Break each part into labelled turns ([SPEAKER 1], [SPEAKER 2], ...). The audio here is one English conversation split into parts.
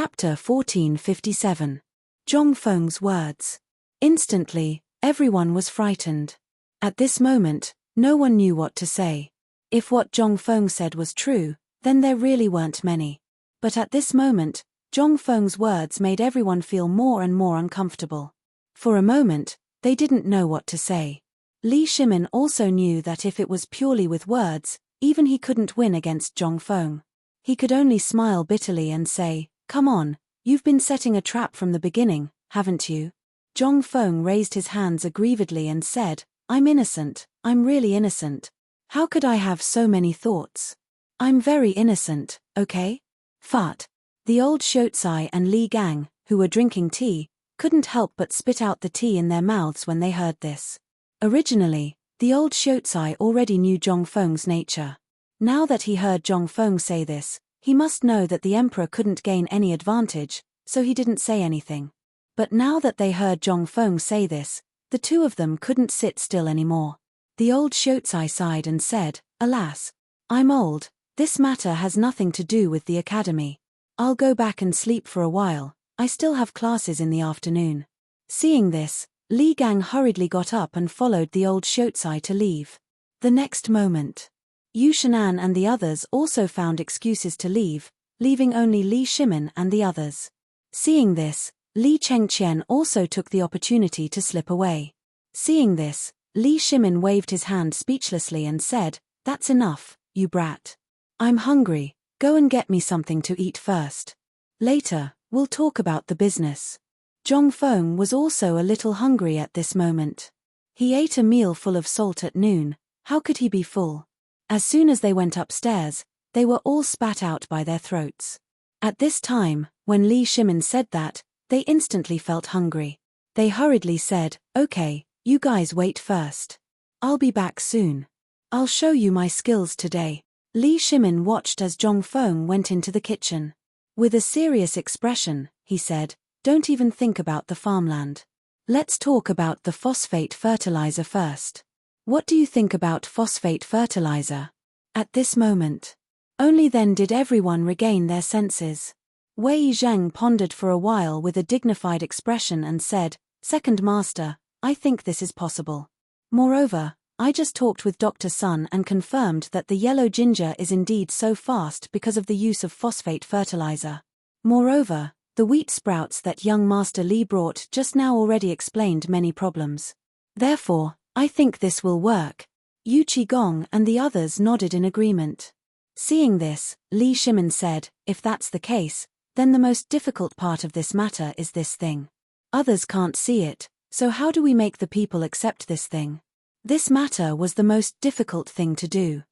[SPEAKER 1] Chapter 1457. Zhongfeng's words. Instantly, everyone was frightened. At this moment, no one knew what to say. If what Zhongfeng said was true, then there really weren't many. But at this moment, Zhongfeng's words made everyone feel more and more uncomfortable. For a moment, they didn't know what to say. Li Shimin also knew that if it was purely with words, even he couldn't win against Zhongfeng. He could only smile bitterly and say, "Come on, you've been setting a trap from the beginning, haven't you?" Zhongfeng raised his hands aggrievedly and said, "I'm innocent, I'm really innocent. How could I have so many thoughts? I'm very innocent, okay?" Fart. The old Shotsai and Li Gang, who were drinking tea, couldn't help but spit out the tea in their mouths when they heard this. Originally, the old Shotsai already knew Zhongfeng's nature. Now that he heard Zhongfeng say this, he must know that the emperor couldn't gain any advantage, so he didn't say anything. But now that they heard Zhongfeng say this, the two of them couldn't sit still anymore. The old Shotsai sighed and said, "Alas, I'm old, this matter has nothing to do with the academy. I'll go back and sleep for a while, I still have classes in the afternoon." Seeing this, Li Gang hurriedly got up and followed the old Shotsai to leave. The next moment, Yu Shenan and the others also found excuses to leave, leaving only Li Shimin and the others. Seeing this, Li Chengqian also took the opportunity to slip away. Seeing this, Li Shimin waved his hand speechlessly and said, "That's enough, you brat. I'm hungry, go and get me something to eat first. Later, we'll talk about the business." Zhongfeng was also a little hungry at this moment. He ate a meal full of salt at noon, how could he be full? As soon as they went upstairs, they were all spat out by their throats. At this time, when Li Shimin said that, they instantly felt hungry. They hurriedly said, "Okay, you guys wait first. I'll be back soon. I'll show you my skills today." Li Shimin watched as Zhongfeng went into the kitchen. With a serious expression, he said, "Don't even think about the farmland. Let's talk about the phosphate fertilizer first. What do you think about phosphate fertilizer?" At this moment, only then did everyone regain their senses. Wei Zheng pondered for a while with a dignified expression and said, "Second master, I think this is possible. Moreover, I just talked with Dr. Sun and confirmed that the yellow ginger is indeed so fast because of the use of phosphate fertilizer. Moreover, the wheat sprouts that young Master Li brought just now already explained many problems. Therefore, I think this will work." Yu Qigong and the others nodded in agreement. Seeing this, Li Shimin said, "If that's the case, then the most difficult part of this matter is this thing. Others can't see it, so how do we make the people accept this thing?" This matter was the most difficult thing to do.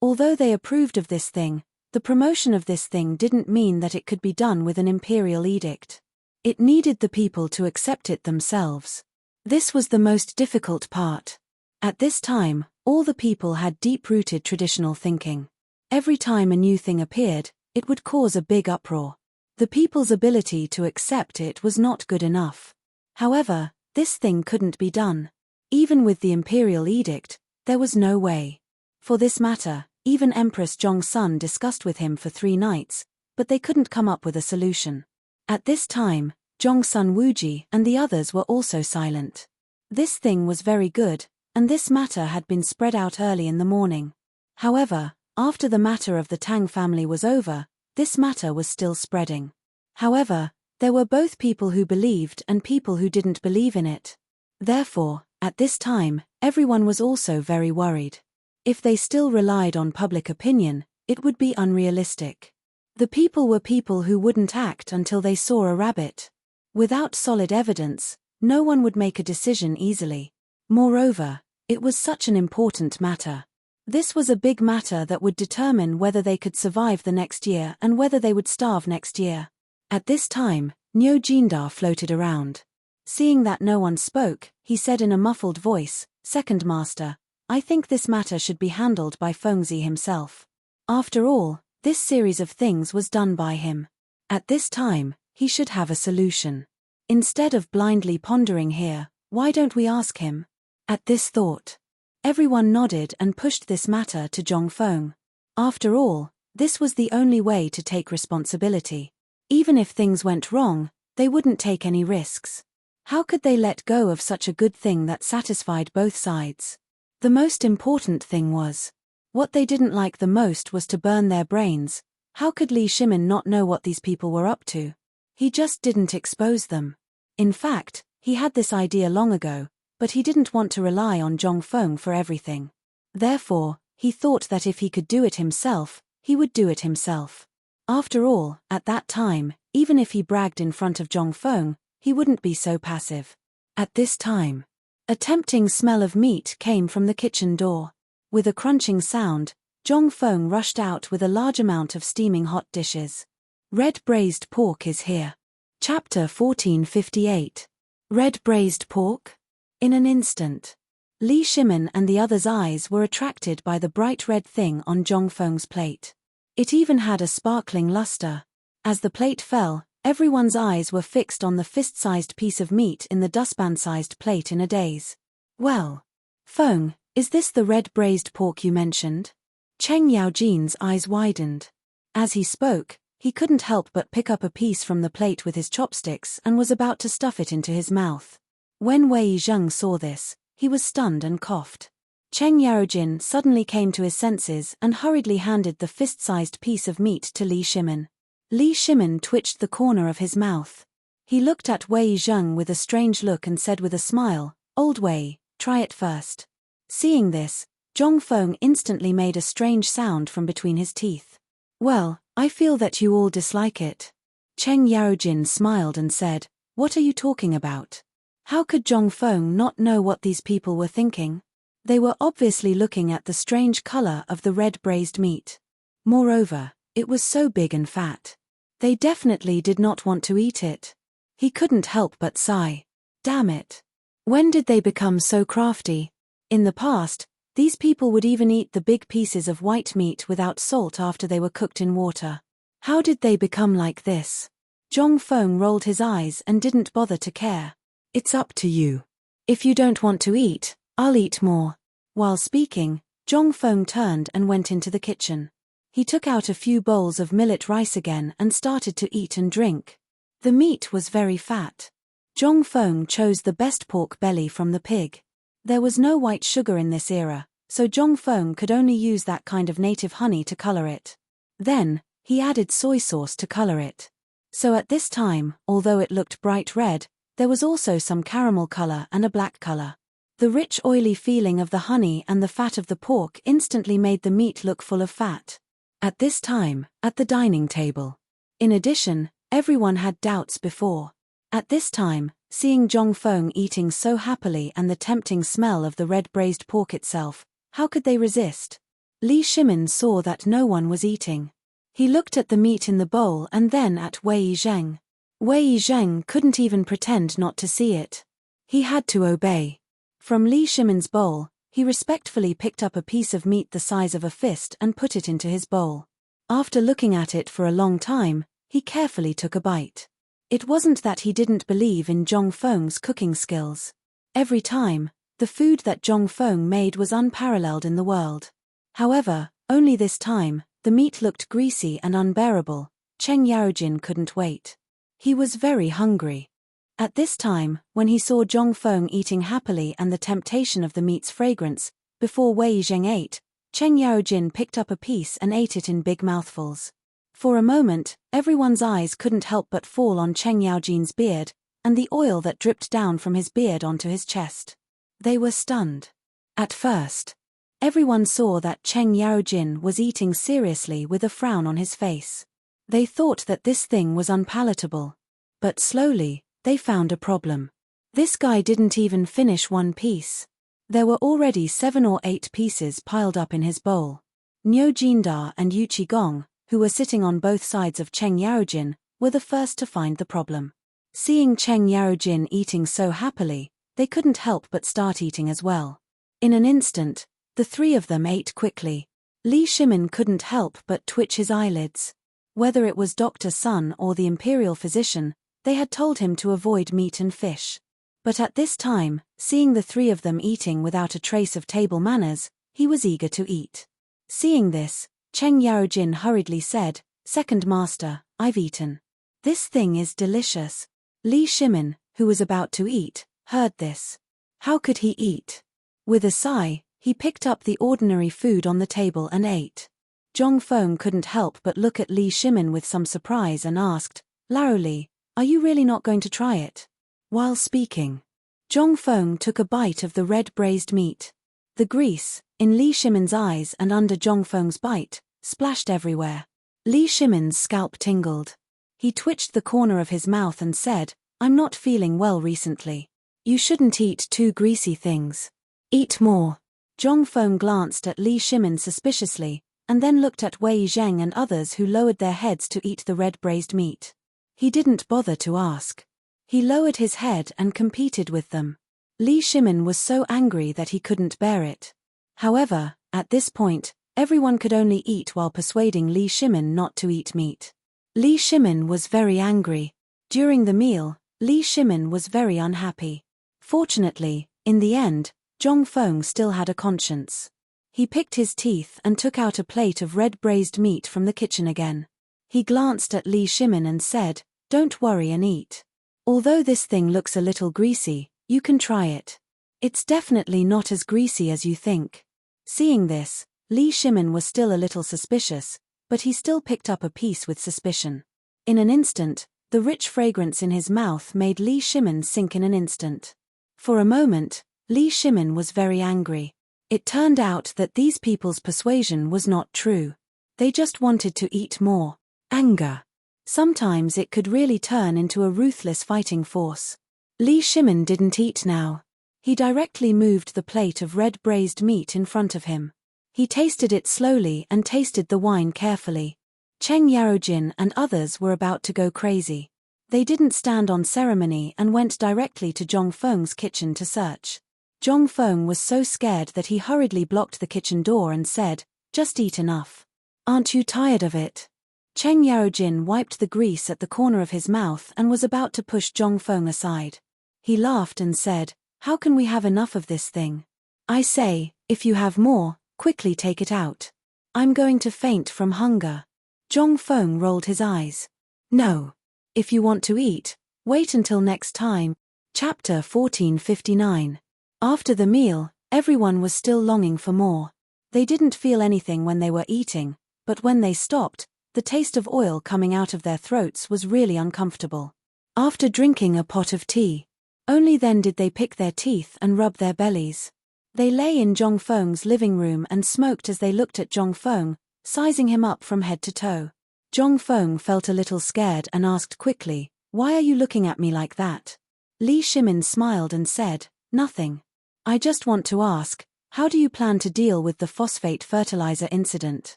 [SPEAKER 1] Although they approved of this thing, the promotion of this thing didn't mean that it could be done with an imperial edict. It needed the people to accept it themselves. This was the most difficult part. At this time, all the people had deep-rooted traditional thinking. Every time a new thing appeared, it would cause a big uproar. The people's ability to accept it was not good enough. However, this thing couldn't be done. Even with the imperial edict, there was no way. For this matter, even Empress Zhongsun discussed with him for 3 nights, but they couldn't come up with a solution. At this time, Zhongsun Wuji and the others were also silent. This thing was very good, and this matter had been spread out early in the morning. However, after the matter of the Tang family was over, this matter was still spreading. However, there were both people who believed and people who didn't believe in it. Therefore, at this time, everyone was also very worried. If they still relied on public opinion, it would be unrealistic. The people were people who wouldn't act until they saw a rabbit. Without solid evidence, no one would make a decision easily. Moreover, it was such an important matter. This was a big matter that would determine whether they could survive the next year and whether they would starve next year. At this time, Niu Jindar floated around. Seeing that no one spoke, he said in a muffled voice, "Second master, I think this matter should be handled by Fengzi himself. After all, this series of things was done by him. At this time, he should have a solution. Instead of blindly pondering here, why don't we ask him?" At this thought, everyone nodded and pushed this matter to Zhongfeng. After all, this was the only way to take responsibility. Even if things went wrong, they wouldn't take any risks. How could they let go of such a good thing that satisfied both sides? The most important thing was, what they didn't like the most was to burn their brains. How could Li Shimin not know what these people were up to? He just didn't expose them. In fact, he had this idea long ago, but he didn't want to rely on Zhongfeng for everything. Therefore, he thought that if he could do it himself, he would do it himself. After all, at that time, even if he bragged in front of Zhongfeng, he wouldn't be so passive. At this time, a tempting smell of meat came from the kitchen door. With a crunching sound, Zhongfeng rushed out with a large amount of steaming hot dishes. Red braised pork is here. Chapter 1458. Red braised pork? In an instant, Li Shimin and the others' eyes were attracted by the bright red thing on Zhongfeng's plate. It even had a sparkling luster. As the plate fell, everyone's eyes were fixed on the fist-sized piece of meat in the dustpan-sized plate in a daze. Well, Feng, is this the red braised pork you mentioned? Cheng Yaojin's eyes widened. As he spoke, he couldn't help but pick up a piece from the plate with his chopsticks and was about to stuff it into his mouth. When Wei Zheng saw this, he was stunned and coughed. Cheng Yaojin suddenly came to his senses and hurriedly handed the fist-sized piece of meat to Li Shimin. Li Shimin twitched the corner of his mouth. He looked at Wei Zheng with a strange look and said with a smile, "Old Wei, try it first." Seeing this, Zhongfeng instantly made a strange sound from between his teeth. "Well, I feel that you all dislike it." Cheng Yaojin smiled and said, "What are you talking about?" How could Zhongfeng not know what these people were thinking? They were obviously looking at the strange color of the red braised meat. Moreover, it was so big and fat. They definitely did not want to eat it. He couldn't help but sigh. Damn it. When did they become so crafty? In the past, these people would even eat the big pieces of white meat without salt after they were cooked in water. How did they become like this? Zhongfeng rolled his eyes and didn't bother to care. "It's up to you. If you don't want to eat, I'll eat more." While speaking, Zhongfeng turned and went into the kitchen. He took out a few bowls of millet rice again and started to eat and drink. The meat was very fat. Zhongfeng chose the best pork belly from the pig. There was no white sugar in this era, so Zhongfeng could only use that kind of native honey to color it. Then, he added soy sauce to color it. So at this time, although it looked bright red, there was also some caramel color and a black color. The rich oily feeling of the honey and the fat of the pork instantly made the meat look full of fat. At this time, at the dining table. In addition, everyone had doubts before. At this time, seeing Zhongfeng eating so happily and the tempting smell of the red braised pork itself, how could they resist? Li Shimin saw that no one was eating. He looked at the meat in the bowl and then at Wei Zheng. Wei Zheng couldn't even pretend not to see it. He had to obey. From Li Shimin's bowl, he respectfully picked up a piece of meat the size of a fist and put it into his bowl. After looking at it for a long time, he carefully took a bite. It wasn't that he didn't believe in Zhongfeng's cooking skills. Every time, the food that Zhongfeng made was unparalleled in the world. However, only this time, the meat looked greasy and unbearable. Cheng Yaojin couldn't wait. He was very hungry. At this time, when he saw Zhongfeng eating happily and the temptation of the meat's fragrance, before Wei Zheng ate, Cheng Yaojin picked up a piece and ate it in big mouthfuls. For a moment, everyone's eyes couldn't help but fall on Cheng Yaojin's beard, and the oil that dripped down from his beard onto his chest. They were stunned. At first, everyone saw that Cheng Yaojin was eating seriously with a frown on his face. They thought that this thing was unpalatable. But slowly, they found a problem. This guy didn't even finish one piece. There were already 7 or 8 pieces piled up in his bowl. Niu Jindar and Yu Qigong, who were sitting on both sides of Cheng Yaojin, were the first to find the problem. Seeing Cheng Yaojin eating so happily, they couldn't help but start eating as well. In an instant, the 3 of them ate quickly. Li Shimin couldn't help but twitch his eyelids. Whether it was Dr. Sun or the imperial physician, they had told him to avoid meat and fish. But at this time, seeing the 3 of them eating without a trace of table manners, he was eager to eat. Seeing this, Cheng Yaojin hurriedly said, "Second master, I've eaten." This thing is delicious. Li Shimin, who was about to eat, heard this. How could he eat? With a sigh, he picked up the ordinary food on the table and ate. Zhong Feng couldn't help but look at Li Shimin with some surprise and asked, Lao Li, are you really not going to try it? While speaking, Zhong Feng took a bite of the red braised meat. The grease, in Li Shimin's eyes and under Zhong Feng's bite, splashed everywhere. Li Shimin's scalp tingled. He twitched the corner of his mouth and said, I'm not feeling well recently. You shouldn't eat too greasy things. Eat more. Zhong Feng glanced at Li Shimin suspiciously, and then looked at Wei Zheng and others who lowered their heads to eat the red braised meat. He didn't bother to ask. He lowered his head and competed with them. Li Shimin was so angry that he couldn't bear it. However, at this point, everyone could only eat while persuading Li Shimin not to eat meat. Li Shimin was very angry. During the meal, Li Shimin was very unhappy. Fortunately, in the end, Zhong Feng still had a conscience. He picked his teeth and took out a plate of red braised meat from the kitchen again. He glanced at Li Shimin and said, Don't worry and eat. Although this thing looks a little greasy, you can try it. It's definitely not as greasy as you think. Seeing this, Li Shimin was still a little suspicious, but he still picked up a piece with suspicion. In an instant, the rich fragrance in his mouth made Li Shimin sink in an instant. For a moment, Li Shimin was very angry. It turned out that these people's persuasion was not true. They just wanted to eat more. Anger. Sometimes it could really turn into a ruthless fighting force. Li Shimin didn't eat now. He directly moved the plate of red braised meat in front of him. He tasted it slowly and tasted the wine carefully. Cheng Yarojin and others were about to go crazy. They didn't stand on ceremony and went directly to Zhong Feng's kitchen to search. Zhong Feng was so scared that he hurriedly blocked the kitchen door and said, Just eat enough. Aren't you tired of it? Cheng Yarojin wiped the grease at the corner of his mouth and was about to push Zhong Feng aside. He laughed and said, How can we have enough of this thing? I say, if you have more, quickly take it out. I'm going to faint from hunger. Zhong Feng rolled his eyes. No. If you want to eat, wait until next time. Chapter 1459. After the meal, everyone was still longing for more. They didn't feel anything when they were eating, but when they stopped, the taste of oil coming out of their throats was really uncomfortable. After drinking a pot of tea, only then did they pick their teeth and rub their bellies. They lay in Zhong Feng's living room and smoked as they looked at Zhong Feng, sizing him up from head to toe. Zhong Feng felt a little scared and asked quickly, Why are you looking at me like that? Li Shimin smiled and said, Nothing. I just want to ask, how do you plan to deal with the phosphate fertilizer incident?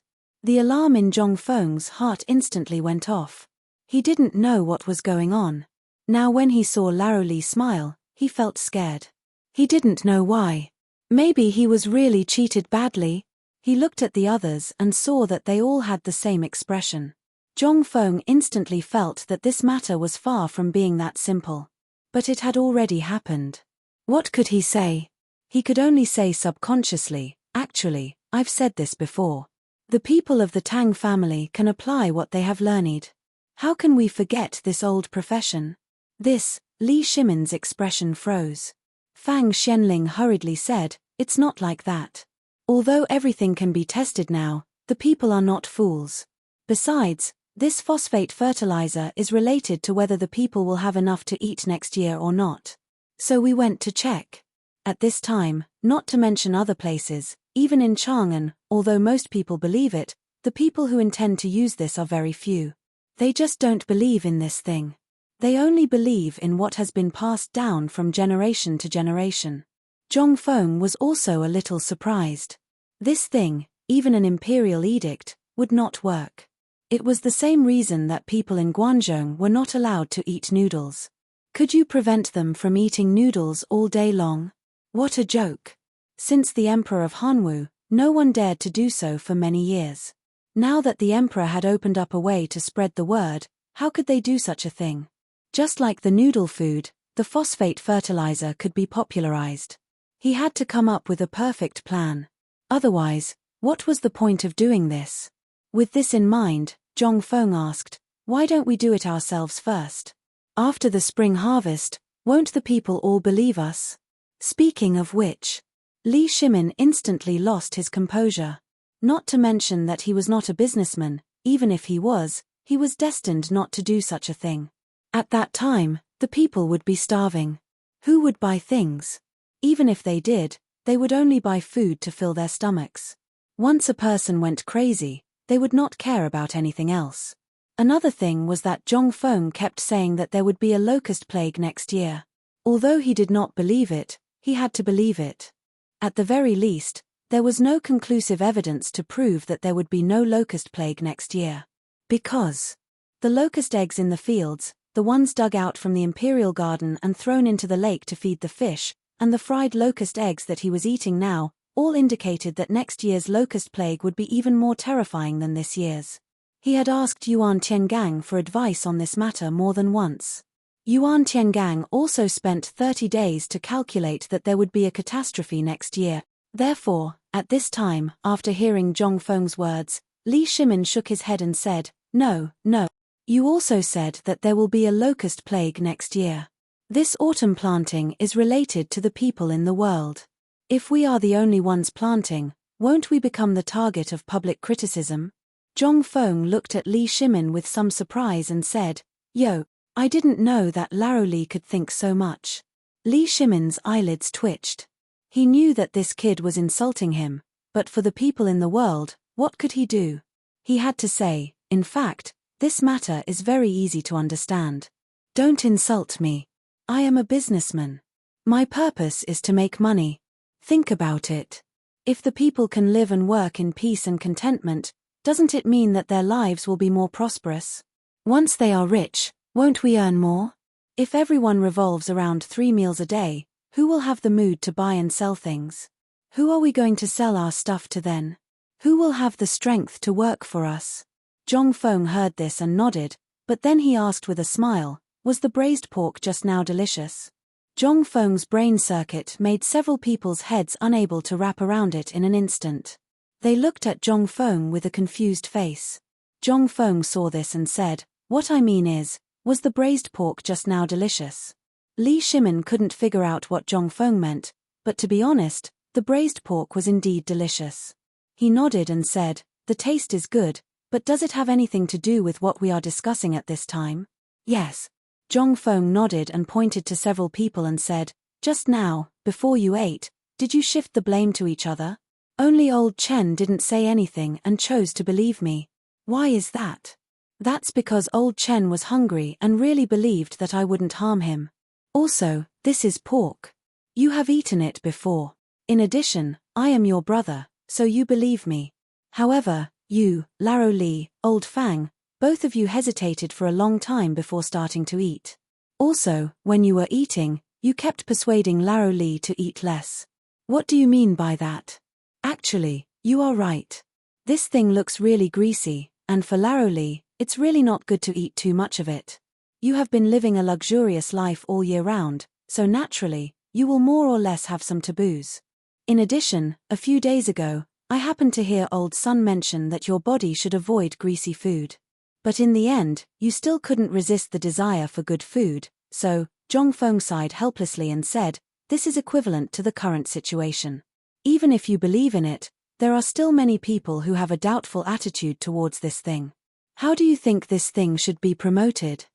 [SPEAKER 1] The alarm in Zhong Feng's heart instantly went off. He didn't know what was going on. Now when he saw Lao Li smile, he felt scared. He didn't know why. Maybe he was really cheated badly. He looked at the others and saw that they all had the same expression. Zhong Feng instantly felt that this matter was far from being that simple. But it had already happened. What could he say? He could only say subconsciously, Actually, I've said this before. The people of the Tang family can apply what they have learned. How can we forget this old profession? This, Li Shimin's expression froze. Fang Xianling hurriedly said, It's not like that. Although everything can be tested now, the people are not fools. Besides, this phosphate fertilizer is related to whether the people will have enough to eat next year or not. So we went to check. At this time, not to mention other places, even in Chang'an, although most people believe it, the people who intend to use this are very few. They just don't believe in this thing. They only believe in what has been passed down from generation to generation. Zhong Feng was also a little surprised. This thing, even an imperial edict, would not work. It was the same reason that people in Guangzhou were not allowed to eat noodles. Could you prevent them from eating noodles all day long? What a joke. Since the Emperor of Hanwu, no one dared to do so for many years. Now that the Emperor had opened up a way to spread the word, how could they do such a thing? Just like the noodle food, the phosphate fertilizer could be popularized. He had to come up with a perfect plan. Otherwise, what was the point of doing this? With this in mind, Zhong Feng asked, Why don't we do it ourselves first? After the spring harvest, won't the people all believe us? Speaking of which, Li Shimin instantly lost his composure. Not to mention that he was not a businessman. Even if he was destined not to do such a thing. At that time, the people would be starving. Who would buy things? Even if they did, they would only buy food to fill their stomachs. Once a person went crazy, they would not care about anything else. Another thing was that Zhong Feng kept saying that there would be a locust plague next year. Although he did not believe it, he had to believe it. At the very least, there was no conclusive evidence to prove that there would be no locust plague next year. Because the locust eggs in the fields, the ones dug out from the imperial garden and thrown into the lake to feed the fish, and the fried locust eggs that he was eating now, all indicated that next year's locust plague would be even more terrifying than this year's. He had asked Yuan Tiangang for advice on this matter more than once. Yuan Tiangang also spent 30 days to calculate that there would be a catastrophe next year. Therefore, at this time, after hearing Zhong Feng's words, Li Shimin shook his head and said, No. You also said that there will be a locust plague next year. This autumn planting is related to the people in the world. If we are the only ones planting, won't we become the target of public criticism? Zhong Feng looked at Li Shimin with some surprise and said, Yo, I didn't know that Laro Li could think so much. Li Shimin's eyelids twitched. He knew that this kid was insulting him, but for the people in the world, what could he do? He had to say, in fact, this matter is very easy to understand. Don't insult me. I am a businessman. My purpose is to make money. Think about it. If the people can live and work in peace and contentment, doesn't it mean that their lives will be more prosperous? Once they are rich, won't we earn more? If everyone revolves around 3 meals a day, who will have the mood to buy and sell things? Who are we going to sell our stuff to then? Who will have the strength to work for us? Zhong Feng heard this and nodded, but then he asked with a smile, was the braised pork just now delicious? Zhong Feng's brain circuit made several people's heads unable to wrap around it in an instant. They looked at Zhong Feng with a confused face. Zhong Feng saw this and said, What I mean is, was the braised pork just now delicious? Li Shimin couldn't figure out what Zhong Feng meant, but to be honest, the braised pork was indeed delicious. He nodded and said, The taste is good, but does it have anything to do with what we are discussing at this time? Yes. Zhong Feng nodded and pointed to several people and said, Just now, before you ate, did you shift the blame to each other? Only old Chen didn't say anything and chose to believe me. Why is that? That's because old Chen was hungry and really believed that I wouldn't harm him. Also, this is pork. You have eaten it before. In addition, I am your brother, so you believe me. However, you, Laro Li, Old Fang, both of you hesitated for a long time before starting to eat. Also, when you were eating, you kept persuading Laro Li to eat less. What do you mean by that? Actually, you are right. This thing looks really greasy, and for Laro Li, it's really not good to eat too much of it. You have been living a luxurious life all year round, so naturally, you will more or less have some taboos. In addition, a few days ago, I happened to hear Old Sun mention that your body should avoid greasy food. But in the end, you still couldn't resist the desire for good food, so, Zhong Feng sighed helplessly and said, This is equivalent to the current situation. Even if you believe in it, there are still many people who have a doubtful attitude towards this thing. How do you think this thing should be promoted?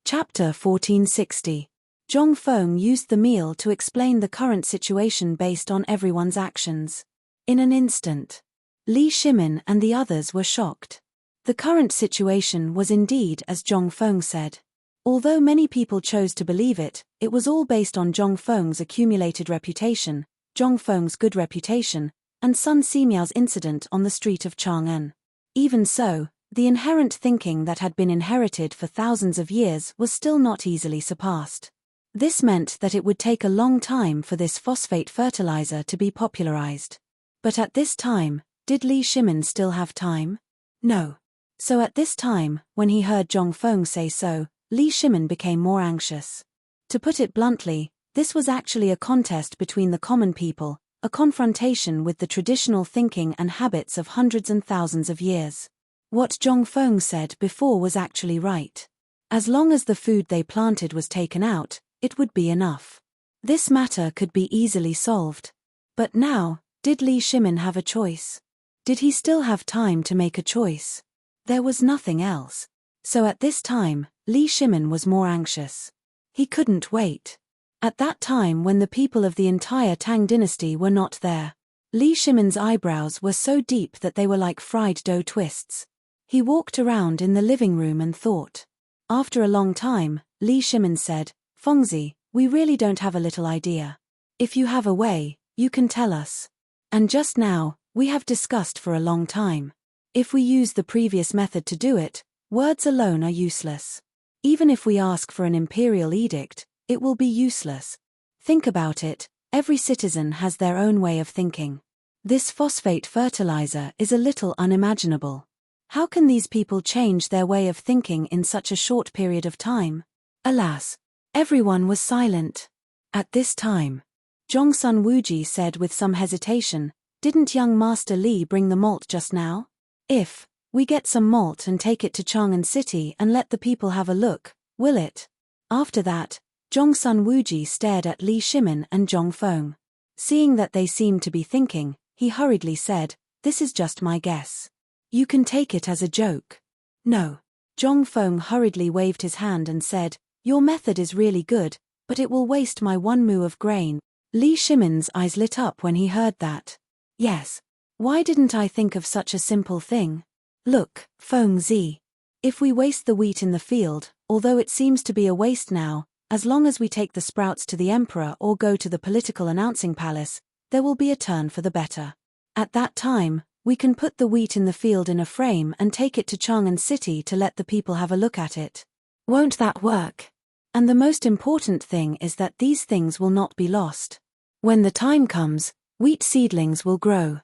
[SPEAKER 1] Chapter 1460. Zhong Feng used the meal to explain the current situation based on everyone's actions. In an instant, Li Shimin and the others were shocked. The current situation was indeed as Zhong Feng said. Although many people chose to believe it, it was all based on Zhong Feng's accumulated reputation, Zhong Feng's good reputation, and Sun Simiao's incident on the street of Chang'an. Even so, the inherent thinking that had been inherited for thousands of years was still not easily surpassed. This meant that it would take a long time for this phosphate fertilizer to be popularized. But at this time, did Li Shimin still have time? No. So at this time, when he heard Zhong Feng say so, Li Shimin became more anxious. To put it bluntly, this was actually a contest between the common people, a confrontation with the traditional thinking and habits of hundreds and thousands of years. What Zhongfeng said before was actually right. As long as the food they planted was taken out, it would be enough. This matter could be easily solved. But now, did Li Shimin have a choice? Did he still have time to make a choice? There was nothing else. So at this time, Li Shimin was more anxious. He couldn't wait. At that time when the people of the entire Tang dynasty were not there, Li Shimin's eyebrows were so deep that they were like fried dough twists. He walked around in the living room and thought. After a long time, Li Shimin said, "Fengzi, we really don't have a little idea. If you have a way, you can tell us. And just now, we have discussed for a long time. If we use the previous method to do it, words alone are useless. Even if we ask for an imperial edict, it will be useless. Think about it, every citizen has their own way of thinking. This phosphate fertilizer is a little unimaginable. How can these people change their way of thinking in such a short period of time?" Alas, everyone was silent. At this time, Zhongsun Wuji said with some hesitation, "Didn't young Master Li bring the malt just now? If we get some malt and take it to Chang'an City and let the people have a look, will it?" After that, Zhongsun Wuji stared at Li Shimin and Zhongfeng. Seeing that they seemed to be thinking, he hurriedly said, "This is just my guess. You can take it as a joke." "No." Zhongfeng hurriedly waved his hand and said, "Your method is really good, but it will waste my 1 mu of grain." Li Shimin's eyes lit up when he heard that. "Yes. Why didn't I think of such a simple thing? Look, Fengzi. If we waste the wheat in the field, although it seems to be a waste now, as long as we take the sprouts to the emperor or go to the political announcing palace, there will be a turn for the better. At that time, we can put the wheat in the field in a frame and take it to Chang'an City to let the people have a look at it. Won't that work? And the most important thing is that these things will not be lost. When the time comes, wheat seedlings will grow.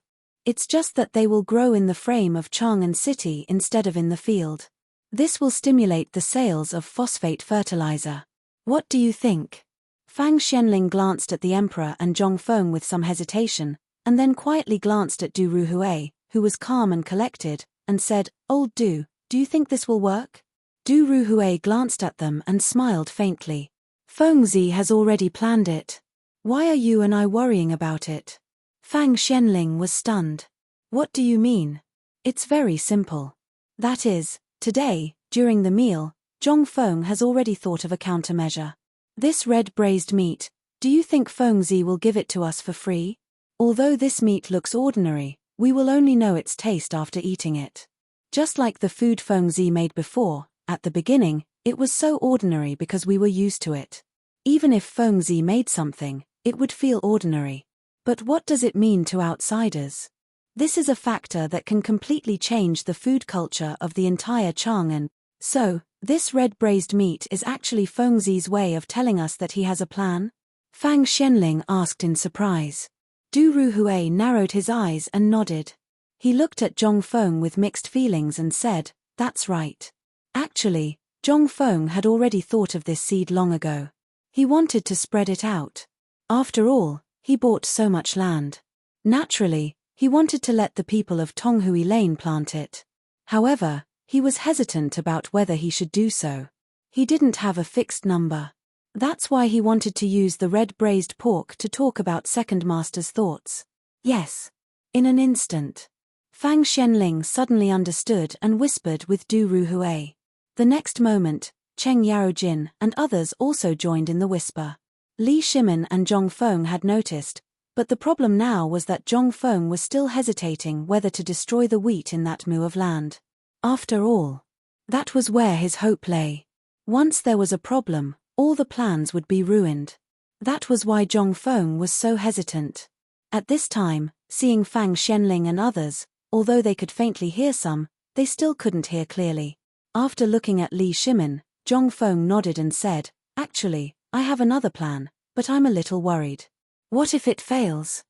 [SPEAKER 1] It's just that they will grow in the frame of Chang'an City instead of in the field. This will stimulate the sales of phosphate fertilizer. What do you think?" Fang Xianling glanced at the emperor and Zhongfeng with some hesitation, and then quietly glanced at Du Ruhui, who was calm and collected, and said, "Old Du, do you think this will work?" Du Ruhui glanced at them and smiled faintly. "Fengzi has already planned it. Why are you and I worrying about it?" Fang Xianling was stunned. "What do you mean?" "It's very simple. That is, today, during the meal, Zhongfeng has already thought of a countermeasure. This red braised meat, do you think Fengzi will give it to us for free? Although this meat looks ordinary, we will only know its taste after eating it. Just like the food Fengzi made before, at the beginning, it was so ordinary because we were used to it. Even if Fengzi made something, it would feel ordinary. But what does it mean to outsiders? This is a factor that can completely change the food culture of the entire Chang'an. So, this red braised meat is actually Fengzi's way of telling us that he has a plan?" Fang Xianling asked in surprise. Du Ruhui narrowed his eyes and nodded. He looked at Zhongfeng with mixed feelings and said, "That's right." Actually, Zhongfeng had already thought of this seed long ago. He wanted to spread it out. After all, he bought so much land. Naturally, he wanted to let the people of Tonghui Lane plant it. However, he was hesitant about whether he should do so. He didn't have a fixed number. That's why he wanted to use the red braised pork to talk about Second Master's thoughts. Yes. In an instant. Fang Xianling suddenly understood and whispered with Du Ruhui. The next moment, Cheng Yaojin and others also joined in the whisper. Li Shimin and Zhongfeng had noticed, but the problem now was that Zhongfeng was still hesitating whether to destroy the wheat in that mu of land. After all, that was where his hope lay. Once there was a problem, all the plans would be ruined. That was why Zhongfeng was so hesitant. At this time, seeing Fang Xianling and others, although they could faintly hear some, they still couldn't hear clearly. After looking at Li Shimin, Zhongfeng nodded and said, "Actually, I have another plan, but I'm a little worried." "What if it fails?"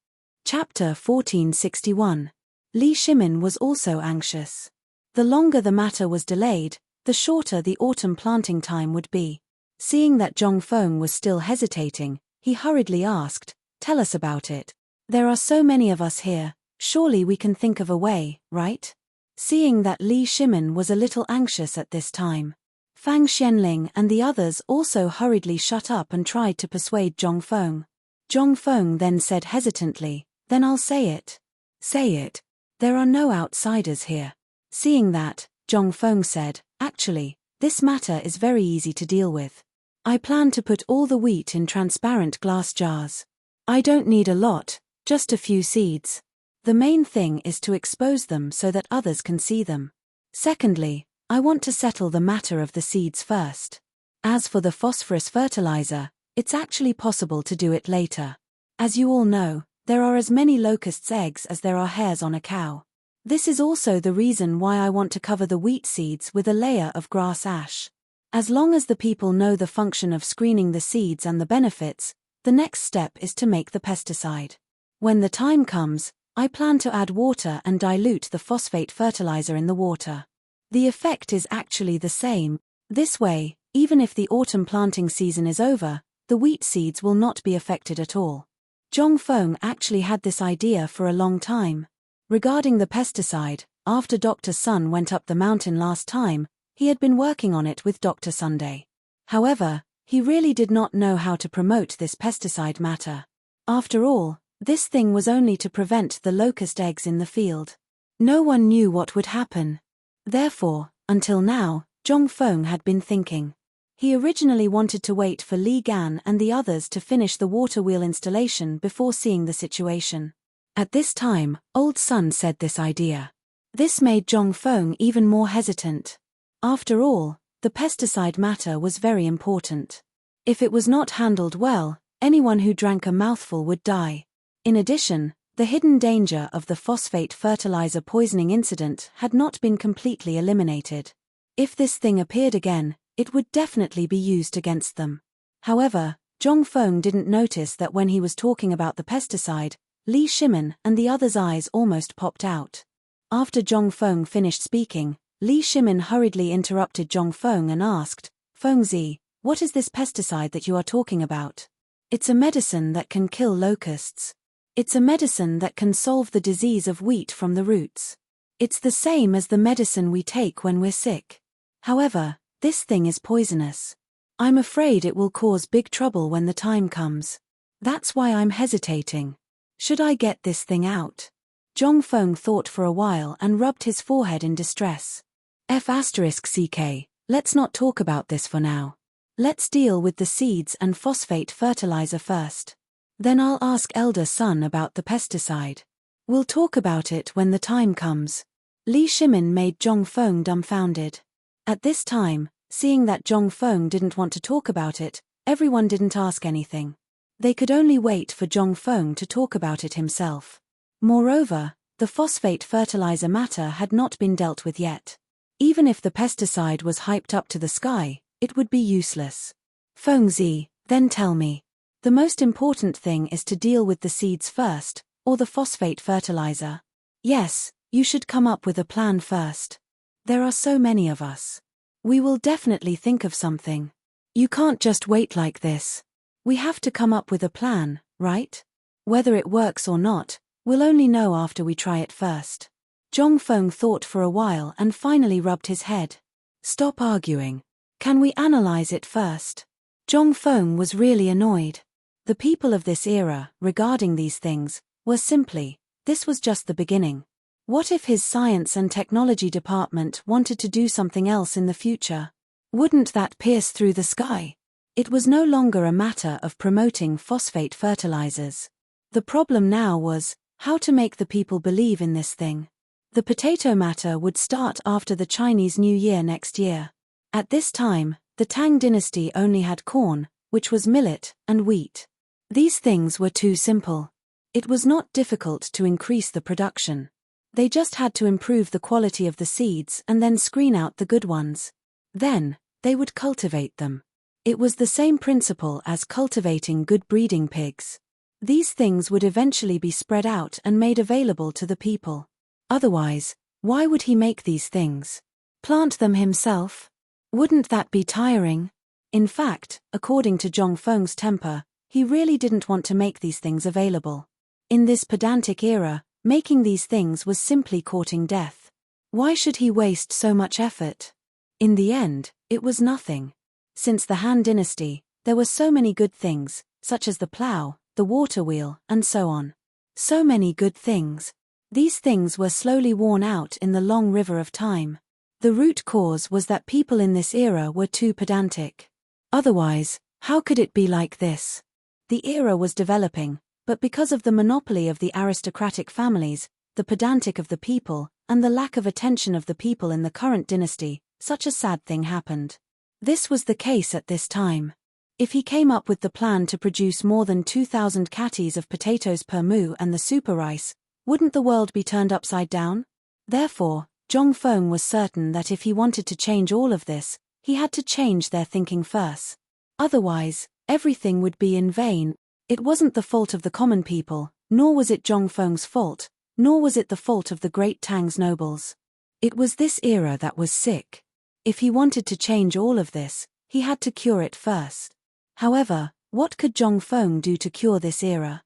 [SPEAKER 1] Chapter 1461. Li Shimin was also anxious. The longer the matter was delayed, the shorter the autumn planting time would be. Seeing that Zhongfeng was still hesitating, he hurriedly asked, "Tell us about it. There are so many of us here, surely we can think of a way, right?" Seeing that Li Shimin was a little anxious at this time, Fang Xianling and the others also hurriedly shut up and tried to persuade Zhongfeng. Zhongfeng then said hesitantly, "Then I'll say it." "Say it. There are no outsiders here." Seeing that, Zhongfeng said, "Actually, this matter is very easy to deal with. I plan to put all the wheat in transparent glass jars. I don't need a lot, just a few seeds. The main thing is to expose them so that others can see them. Secondly, I want to settle the matter of the seeds first. As for the phosphorus fertilizer, it's actually possible to do it later. As you all know, there are as many locusts' eggs as there are hairs on a cow. This is also the reason why I want to cover the wheat seeds with a layer of grass ash. As long as the people know the function of screening the seeds and the benefits, the next step is to make the pesticide. When the time comes, I plan to add water and dilute the phosphate fertilizer in the water. The effect is actually the same. This way, even if the autumn planting season is over, the wheat seeds will not be affected at all." Zhongfeng actually had this idea for a long time. Regarding the pesticide, after Dr. Sun went up the mountain last time, he had been working on it with Dr. Sunday. However, he really did not know how to promote this pesticide matter. After all, this thing was only to prevent the locust eggs in the field. No one knew what would happen. Therefore, until now, Zhongfeng had been thinking. He originally wanted to wait for Li Gan and the others to finish the water wheel installation before seeing the situation. At this time, Old Sun said this idea. This made Zhongfeng even more hesitant. After all, the pesticide matter was very important. If it was not handled well, anyone who drank a mouthful would die. In addition, the hidden danger of the phosphate fertilizer poisoning incident had not been completely eliminated. If this thing appeared again, it would definitely be used against them. However, Zhongfeng didn't notice that when he was talking about the pesticide, Li Shimin and the others' eyes almost popped out. After Zhongfeng finished speaking, Li Shimin hurriedly interrupted Zhongfeng and asked, "Fengzi, what is this pesticide that you are talking about?" "It's a medicine that can kill locusts. It's a medicine that can solve the disease of wheat from the roots. It's the same as the medicine we take when we're sick. However, this thing is poisonous. I'm afraid it will cause big trouble when the time comes. That's why I'm hesitating. Should I get this thing out?" Zhongfeng thought for a while and rubbed his forehead in distress. F***ck, let's not talk about this for now. Let's deal with the seeds and phosphate fertilizer first. Then I'll ask Elder Sun about the pesticide. We'll talk about it when the time comes. Li Shimin made Zhongfeng dumbfounded. At this time, seeing that Zhongfeng didn't want to talk about it, everyone didn't ask anything. They could only wait for Zhongfeng to talk about it himself. Moreover, the phosphate fertilizer matter had not been dealt with yet. Even if the pesticide was hyped up to the sky, it would be useless. "Fengzi, then tell me. The most important thing is to deal with the seeds first, or the phosphate fertilizer?" "Yes, you should come up with a plan first. There are so many of us. We will definitely think of something. You can't just wait like this. We have to come up with a plan, right? Whether it works or not, we'll only know after we try it first." Zhongfeng thought for a while and finally rubbed his head. "Stop arguing. Can we analyze it first?" Zhongfeng was really annoyed. The people of this era, regarding these things, were simply, this was just the beginning. What if his science and technology department wanted to do something else in the future? Wouldn't that pierce through the sky? It was no longer a matter of promoting phosphate fertilizers. The problem now was, how to make the people believe in this thing. The potato matter would start after the Chinese New Year next year. At this time, the Tang dynasty only had corn, which was millet, and wheat. These things were too simple. It was not difficult to increase the production. They just had to improve the quality of the seeds and then screen out the good ones. Then, they would cultivate them. It was the same principle as cultivating good breeding pigs. These things would eventually be spread out and made available to the people. Otherwise, why would he make these things? Plant them himself? Wouldn't that be tiring? In fact, according to Zhongfeng's temper, he really didn't want to make these things available. In this pedantic era, making these things was simply courting death. Why should he waste so much effort? In the end, it was nothing. Since the Han Dynasty, there were so many good things, such as the plough, the water wheel, and so on. So many good things. These things were slowly worn out in the long river of time. The root cause was that people in this era were too pedantic. Otherwise, how could it be like this? The era was developing, but because of the monopoly of the aristocratic families, the pedantic of the people, and the lack of attention of the people in the current dynasty, such a sad thing happened. This was the case at this time. If he came up with the plan to produce more than 2,000 catties of potatoes per moo and the super rice, wouldn't the world be turned upside down? Therefore, Zhongfeng was certain that if he wanted to change all of this, he had to change their thinking first. Otherwise, everything would be in vain. It wasn't the fault of the common people, nor was it Zhongfeng's fault, nor was it the fault of the great Tang's nobles. It was this era that was sick. If he wanted to change all of this, he had to cure it first. However, what could Zhongfeng do to cure this era?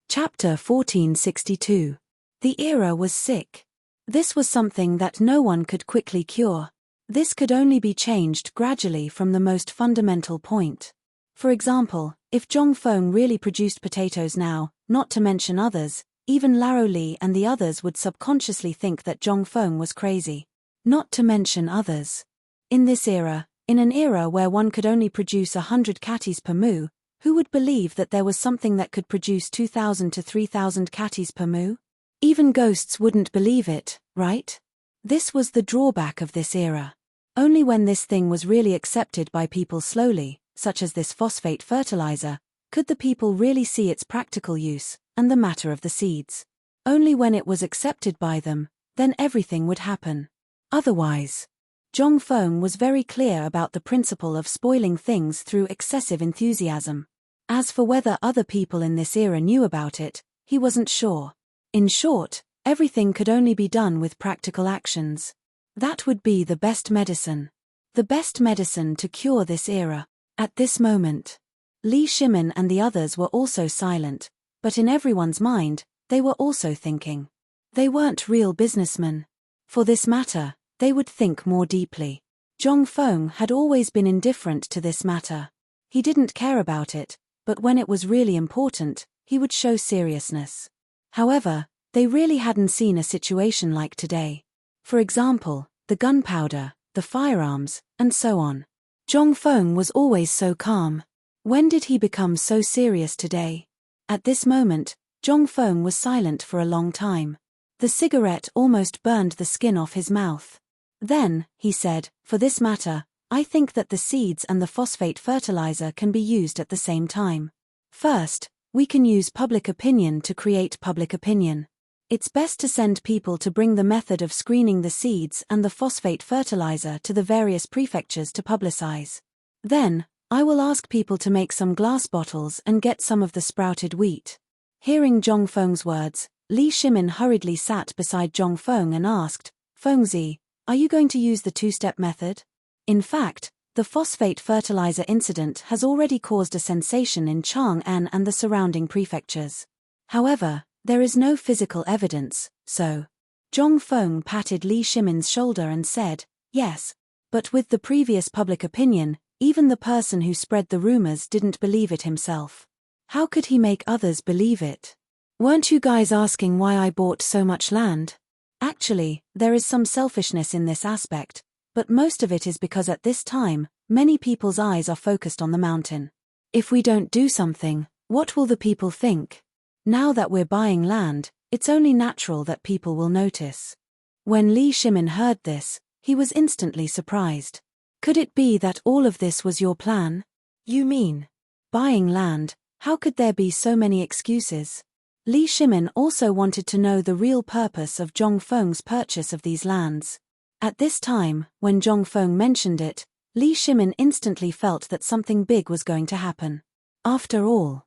[SPEAKER 1] Chapter 1462. The era was sick. This was something that no one could quickly cure. This could only be changed gradually from the most fundamental point. For example, if Zhongfeng really produced potatoes now, not to mention others, even Laro Li and the others would subconsciously think that Zhongfeng was crazy. Not to mention others. In this era, in an era where one could only produce 100 catties per moo, who would believe that there was something that could produce 2,000 to 3,000 catties per moo? Even ghosts wouldn't believe it, right? This was the drawback of this era. Only when this thing was really accepted by people slowly, such as this phosphate fertilizer, could the people really see its practical use, and the matter of the seeds. Only when it was accepted by them, then everything would happen. Otherwise, Zhongfeng was very clear about the principle of spoiling things through excessive enthusiasm. As for whether other people in this era knew about it, he wasn't sure. In short, everything could only be done with practical actions. That would be the best medicine. The best medicine to cure this era. At this moment, Li Shimin and the others were also silent, but in everyone's mind, they were also thinking. They weren't real businessmen. For this matter, they would think more deeply. Zhongfeng had always been indifferent to this matter. He didn't care about it, but when it was really important, he would show seriousness. However, they really hadn't seen a situation like today. For example, the gunpowder, the firearms, and so on. Zhongfeng was always so calm. When did he become so serious today? At this moment, Zhongfeng was silent for a long time. The cigarette almost burned the skin off his mouth. Then, he said, for this matter, I think that the seeds and the phosphate fertilizer can be used at the same time. First, we can use public opinion to create public opinion. It's best to send people to bring the method of screening the seeds and the phosphate fertilizer to the various prefectures to publicize. Then, I will ask people to make some glass bottles and get some of the sprouted wheat. Hearing Zhongfeng's words, Li Shimin hurriedly sat beside Zhongfeng and asked, Fengzi, are you going to use the two-step method? In fact, the phosphate fertilizer incident has already caused a sensation in Chang'an and the surrounding prefectures. However, there is no physical evidence, so. Zhongfeng patted Li Shimin's shoulder and said, yes, but with the previous public opinion, even the person who spread the rumors didn't believe it himself. How could he make others believe it? Weren't you guys asking why I bought so much land? Actually, there is some selfishness in this aspect, but most of it is because at this time, many people's eyes are focused on the mountain. If we don't do something, what will the people think? Now that we're buying land, it's only natural that people will notice. When Li Shimin heard this, he was instantly surprised. Could it be that all of this was your plan? You mean, buying land, how could there be so many excuses? Li Shimin also wanted to know the real purpose of Zhongfeng's purchase of these lands. At this time, when Zhongfeng mentioned it, Li Shimin instantly felt that something big was going to happen. After all,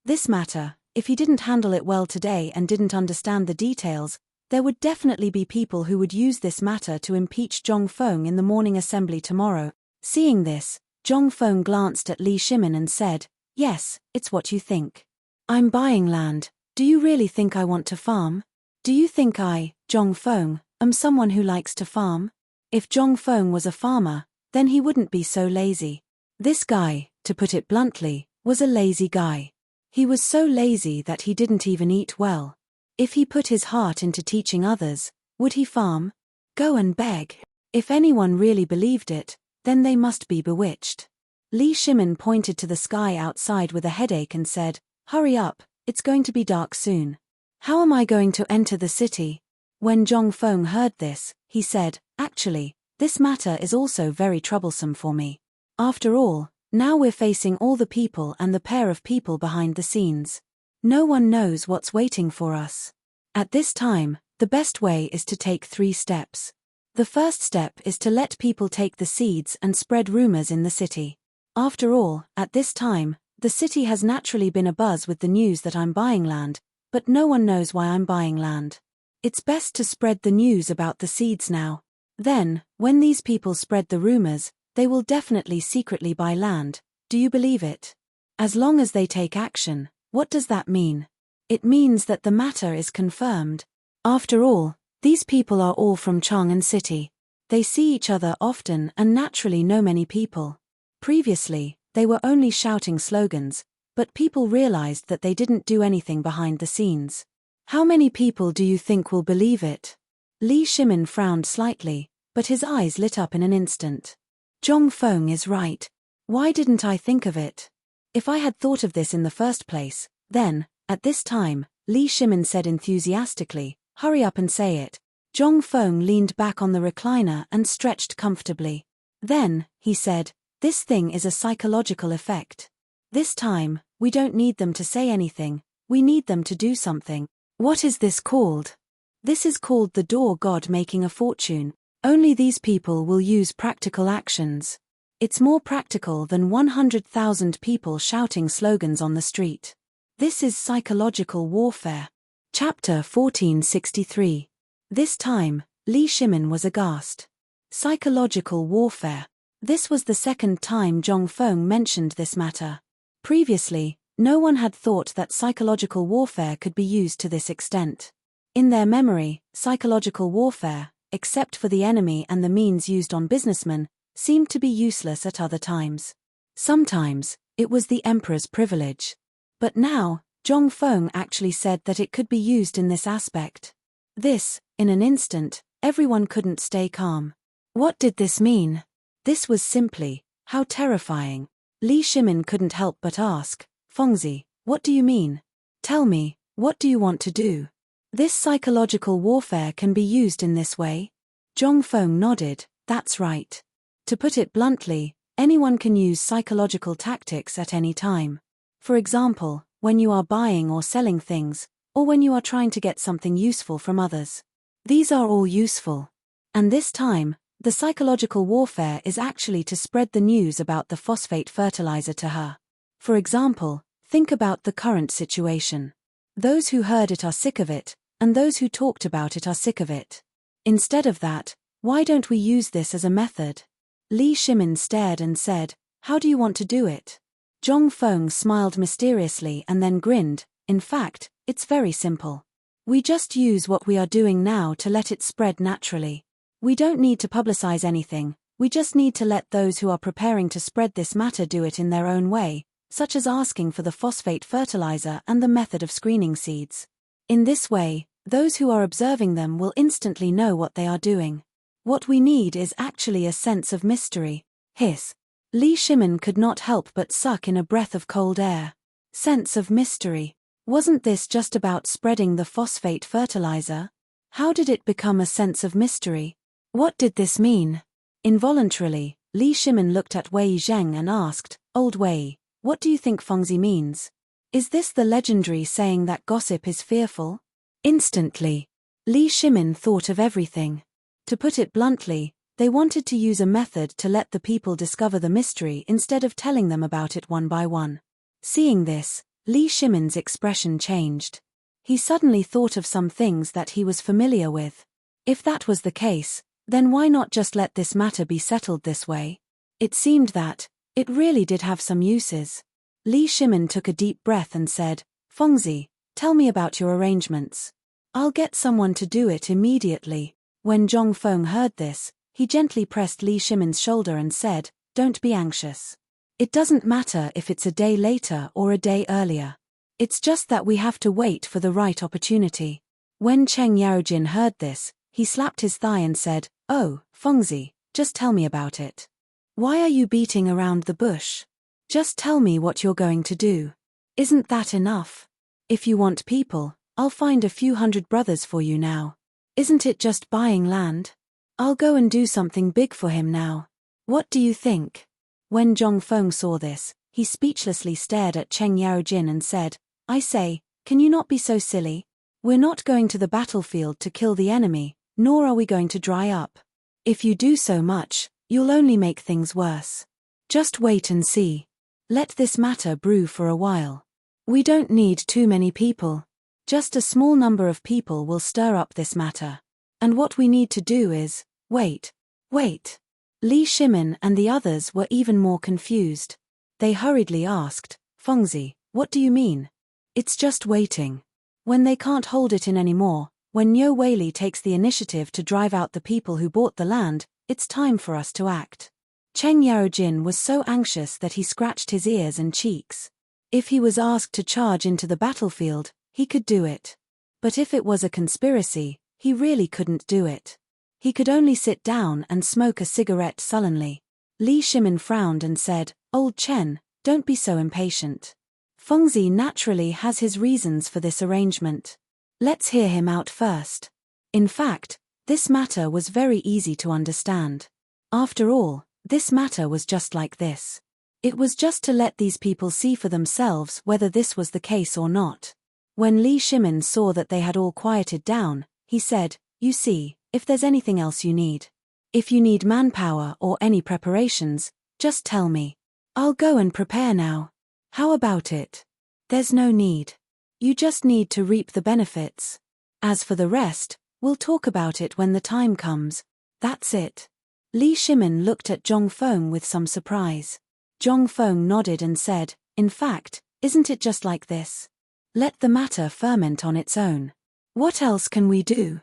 [SPEAKER 1] this matter, if he didn't handle it well today and didn't understand the details, there would definitely be people who would use this matter to impeach Zhongfeng in the morning assembly tomorrow. Seeing this, Zhongfeng glanced at Li Shimin and said, yes, it's what you think. I'm buying land. Do you really think I want to farm? Do you think I, Zhongfeng, Someone who likes to farm? If Zhong Feng was a farmer, then he wouldn't be so lazy. This guy, to put it bluntly, was a lazy guy. He was so lazy that he didn't even eat well. If he put his heart into teaching others, would he farm? Go and beg. If anyone really believed it, then they must be bewitched. Li Shimin pointed to the sky outside with a headache and said, "Hurry up, it's going to be dark soon. How am I going to enter the city?" When Zhong Feng heard this, he said, "Actually, this matter is also very troublesome for me. After all, now we're facing all the people and the pair of people behind the scenes. No one knows what's waiting for us. At this time, the best way is to take 3 steps. The first step is to let people take the seeds and spread rumors in the city. After all, at this time, the city has naturally been abuzz with the news that I'm buying land, but no one knows why I'm buying land. It's best to spread the news about the seeds now. Then, when these people spread the rumors, they will definitely secretly buy land. Do you believe it? As long as they take action, what does that mean? It means that the matter is confirmed. After all, these people are all from Chang'an City. They see each other often and naturally know many people. Previously, they were only shouting slogans, but people realized that they didn't do anything behind the scenes. How many people do you think will believe it?" Li Shimin frowned slightly, but his eyes lit up in an instant. Zhong Feng is right. Why didn't I think of it? If I had thought of this in the first place, then, at this time, Li Shimin said enthusiastically, "Hurry up and say it." Zhong Feng leaned back on the recliner and stretched comfortably. Then, he said, "This thing is a psychological effect. This time, we don't need them to say anything, we need them to do something." What is this called? This is called the door god making a fortune. Only these people will use practical actions. It's more practical than 100,000 people shouting slogans on the street. This is psychological warfare. Chapter 1463. This time, Li Shimin was aghast. Psychological warfare. This was the second time Zhong Feng mentioned this matter. Previously, no one had thought that psychological warfare could be used to this extent. In their memory, psychological warfare, except for the enemy and the means used on businessmen, seemed to be useless at other times. Sometimes, it was the emperor's privilege. But now, Zhong Feng actually said that it could be used in this aspect. This, in an instant, everyone couldn't stay calm. What did this mean? This was simply, how terrifying. Li Shimin couldn't help but ask, "Fengzi, what do you mean? Tell me, what do you want to do?" This psychological warfare can be used in this way? Zhong Feng nodded, "That's right. To put it bluntly, anyone can use psychological tactics at any time. For example, when you are buying or selling things, or when you are trying to get something useful from others. These are all useful. And this time, the psychological warfare is actually to spread the news about the phosphate fertilizer to her. For example, think about the current situation. Those who heard it are sick of it, and those who talked about it are sick of it. Instead of that, why don't we use this as a method?" Li Shimin stared and said, "How do you want to do it?" Zhong Feng smiled mysteriously and then grinned, "In fact, it's very simple. We just use what we are doing now to let it spread naturally. We don't need to publicize anything, we just need to let those who are preparing to spread this matter do it in their own way, such as asking for the phosphate fertilizer and the method of screening seeds. In this way, those who are observing them will instantly know what they are doing. What we need is actually a sense of mystery." Hiss. Li Shimin could not help but suck in a breath of cold air. Sense of mystery. Wasn't this just about spreading the phosphate fertilizer? How did it become a sense of mystery? What did this mean? Involuntarily, Li Shimin looked at Wei Zheng and asked, "Old Wei, what do you think Fengzi means? Is this the legendary saying that gossip is fearful?" Instantly, Li Shimin thought of everything. To put it bluntly, they wanted to use a method to let the people discover the mystery instead of telling them about it one by one. Seeing this, Li Shimin's expression changed. He suddenly thought of some things that he was familiar with. If that was the case, then why not just let this matter be settled this way? It seemed that it really did have some uses. Li Shimin took a deep breath and said, "Fengzi, tell me about your arrangements. I'll get someone to do it immediately." When Zhong Feng heard this, he gently pressed Li Shimin's shoulder and said, "Don't be anxious. It doesn't matter if it's a day later or a day earlier. It's just that we have to wait for the right opportunity." When Cheng Yaojin heard this, he slapped his thigh and said, "Oh, Fengzi, just tell me about it. Why are you beating around the bush? Just tell me what you're going to do. Isn't that enough? If you want people, I'll find a few hundred brothers for you now. Isn't it just buying land? I'll go and do something big for him now. What do you think?" When Zhong Feng saw this, he speechlessly stared at Cheng Yaojin and said, "I say, can you not be so silly? We're not going to the battlefield to kill the enemy, nor are we going to dry up. If you do so much, you'll only make things worse. Just wait and see. Let this matter brew for a while. We don't need too many people. Just a small number of people will stir up this matter. And what we need to do is, wait. Li Shimin and the others were even more confused. They hurriedly asked, "Fengzi, what do you mean?" "It's just waiting. When they can't hold it in anymore, when Niu Weili takes the initiative to drive out the people who bought the land, it's time for us to act." Cheng Yaojin was so anxious that he scratched his ears and cheeks. If he was asked to charge into the battlefield, he could do it. But if it was a conspiracy, he really couldn't do it. He could only sit down and smoke a cigarette sullenly. Li Shimin frowned and said, "Old Chen, don't be so impatient. Fengzi naturally has his reasons for this arrangement. Let's hear him out first." In fact, this matter was very easy to understand. After all, this matter was just like this. It was just to let these people see for themselves whether this was the case or not. When Li Shimin saw that they had all quieted down, he said, "You see, if there's anything else you need. If you need manpower or any preparations, just tell me. I'll go and prepare now. How about it? There's no need. You just need to reap the benefits. As for the rest, we'll talk about it when the time comes. That's it." Li Shimin looked at Zhong Feng with some surprise. Zhong Feng nodded and said, "In fact, isn't it just like this? Let the matter ferment on its own. What else can we do?"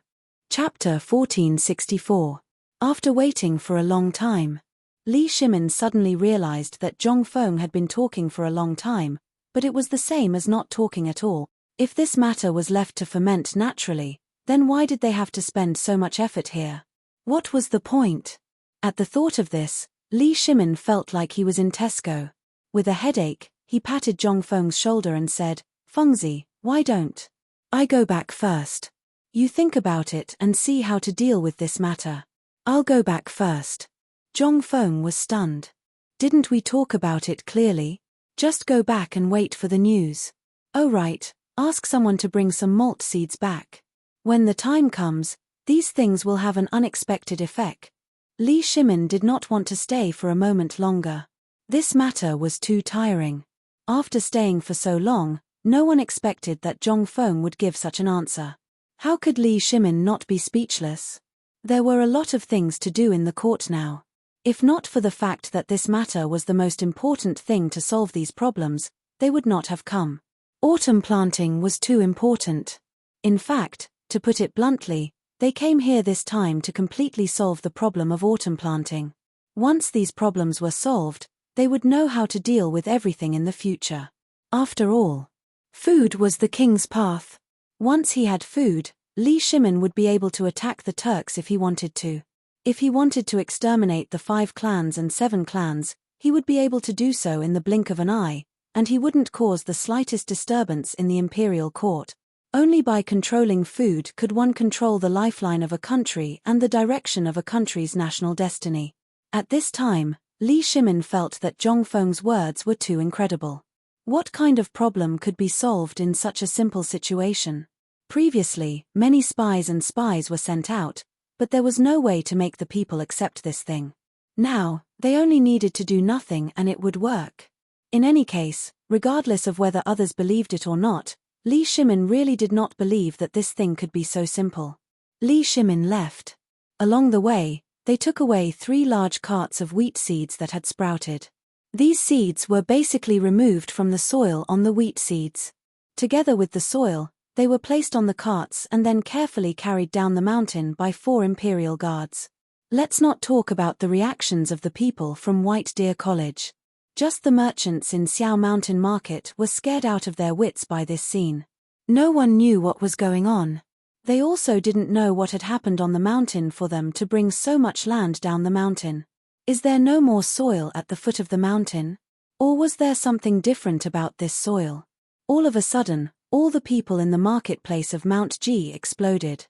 [SPEAKER 1] Chapter 1464. After waiting for a long time, Li Shimin suddenly realized that Zhong Feng had been talking for a long time, but it was the same as not talking at all. If this matter was left to ferment naturally, then why did they have to spend so much effort here? What was the point? At the thought of this, Li Shimin felt like he was in Tesco. With a headache, he patted Zhong Feng's shoulder and said, "Fengzi, why don't I go back first? You think about it and see how to deal with this matter." "I'll go back first." Zhong Feng was stunned. "Didn't we talk about it clearly? Just go back and wait for the news." "Oh right, ask someone to bring some malt seeds back. When the time comes, these things will have an unexpected effect." Li Shimin did not want to stay for a moment longer. This matter was too tiring. After staying for so long, no one expected that Zhong Feng would give such an answer. How could Li Shimin not be speechless? There were a lot of things to do in the court now. If not for the fact that this matter was the most important thing to solve these problems, they would not have come. Autumn planting was too important. In fact, to put it bluntly, they came here this time to completely solve the problem of autumn planting. Once these problems were solved, they would know how to deal with everything in the future. After all, food was the king's path. Once he had food, Li Shimin would be able to attack the Turks if he wanted to. If he wanted to exterminate the 5 clans and 7 clans, he would be able to do so in the blink of an eye, and he wouldn't cause the slightest disturbance in the imperial court. Only by controlling food could one control the lifeline of a country and the direction of a country's national destiny. At this time, Li Shimin felt that Zhong Feng's words were too incredible. What kind of problem could be solved in such a simple situation? Previously, many spies were sent out, but there was no way to make the people accept this thing. Now, they only needed to do nothing and it would work. In any case, regardless of whether others believed it or not, Li Shimin really did not believe that this thing could be so simple. Li Shimin left. Along the way, they took away 3 large carts of wheat seeds that had sprouted. These seeds were basically removed from the soil on the wheat seeds. Together with the soil, They were placed on the carts and then carefully carried down the mountain by 4 imperial guards. Let's not talk about the reactions of the people from White Deer College. Just the merchants in Xiao Mountain Market were scared out of their wits by this scene. No one knew what was going on. They also didn't know what had happened on the mountain for them to bring so much land down the mountain. Is there no more soil at the foot of the mountain? Or was there something different about this soil? All of a sudden, all the people in the marketplace of Mount G exploded.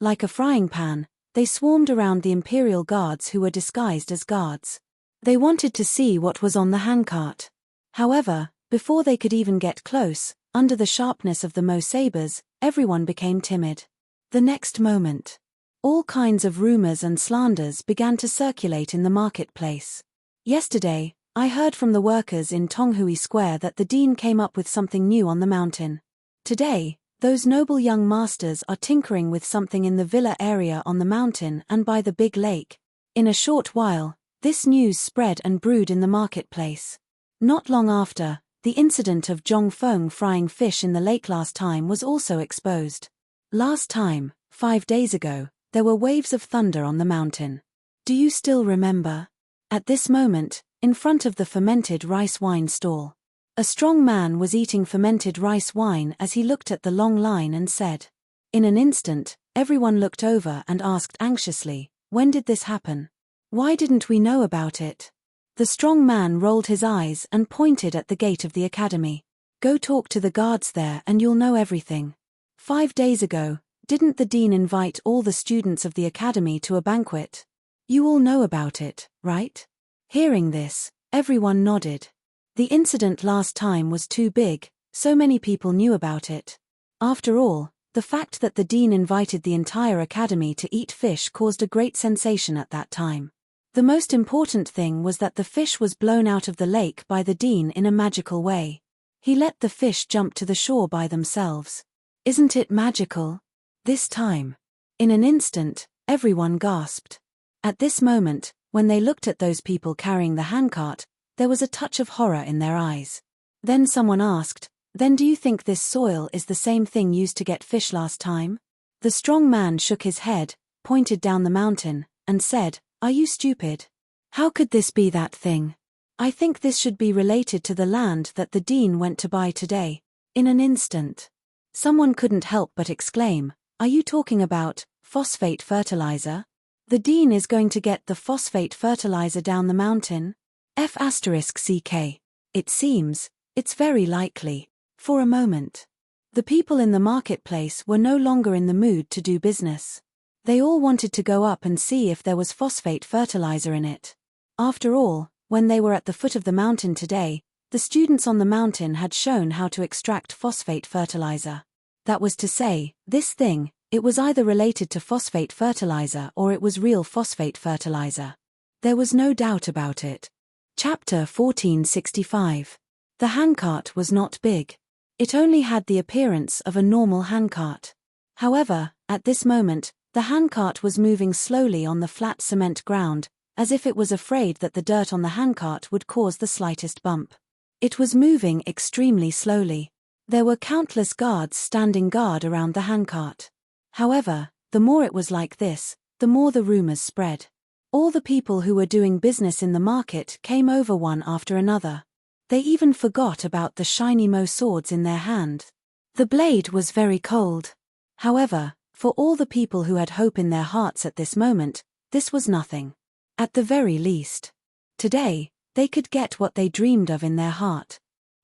[SPEAKER 1] Like a frying pan, they swarmed around the imperial guards who were disguised as guards. They wanted to see what was on the handcart. However, before they could even get close, under the sharpness of the Mo sabers, everyone became timid. The next moment, all kinds of rumors and slanders began to circulate in the marketplace. Yesterday, I heard from the workers in Tonghui Square that the dean came up with something new on the mountain. Today, those noble young masters are tinkering with something in the villa area on the mountain and by the big lake. In a short while, this news spread and brewed in the marketplace. Not long after, the incident of Zhong Feng frying fish in the lake last time was also exposed. Last time, 5 days ago, there were waves of thunder on the mountain. Do you still remember? At this moment, in front of the fermented rice wine stall, a strong man was eating fermented rice wine as he looked at the long line and said. In an instant, everyone looked over and asked anxiously, when did this happen? Why didn't we know about it? The strong man rolled his eyes and pointed at the gate of the academy. Go talk to the guards there and you'll know everything. 5 days ago, didn't the dean invite all the students of the academy to a banquet? You all know about it, right? Hearing this, everyone nodded. The incident last time was too big, so many people knew about it. After all, the fact that the dean invited the entire academy to eat fish caused a great sensation at that time. The most important thing was that the fish was blown out of the lake by the dean in a magical way. He let the fish jump to the shore by themselves. Isn't it magical? This time. In an instant, everyone gasped. At this moment, when they looked at those people carrying the handcart, there was a touch of horror in their eyes. Then someone asked, then do you think this soil is the same thing used to get fish last time? The strong man shook his head, pointed down the mountain, and said, are you stupid? How could this be that thing? I think this should be related to the land that the dean went to buy today. In an instant, someone couldn't help but exclaim, are you talking about phosphate fertilizer? The dean is going to get the phosphate fertilizer down the mountain? F***ck. It seems, it's very likely. For a moment, the people in the marketplace were no longer in the mood to do business. They all wanted to go up and see if there was phosphate fertilizer in it. After all, when they were at the foot of the mountain today, the students on the mountain had shown how to extract phosphate fertilizer. That was to say, this thing, it was either related to phosphate fertilizer or it was real phosphate fertilizer. There was no doubt about it. Chapter 1465. The handcart was not big. It only had the appearance of a normal handcart. However, at this moment, the handcart was moving slowly on the flat cement ground, as if it was afraid that the dirt on the handcart would cause the slightest bump. It was moving extremely slowly. There were countless guards standing guard around the handcart. However, the more it was like this, the more the rumors spread. All the people who were doing business in the market came over one after another. They even forgot about the shiny Mo swords in their hand. The blade was very cold. However, for all the people who had hope in their hearts at this moment, this was nothing. At the very least, today, they could get what they dreamed of in their heart.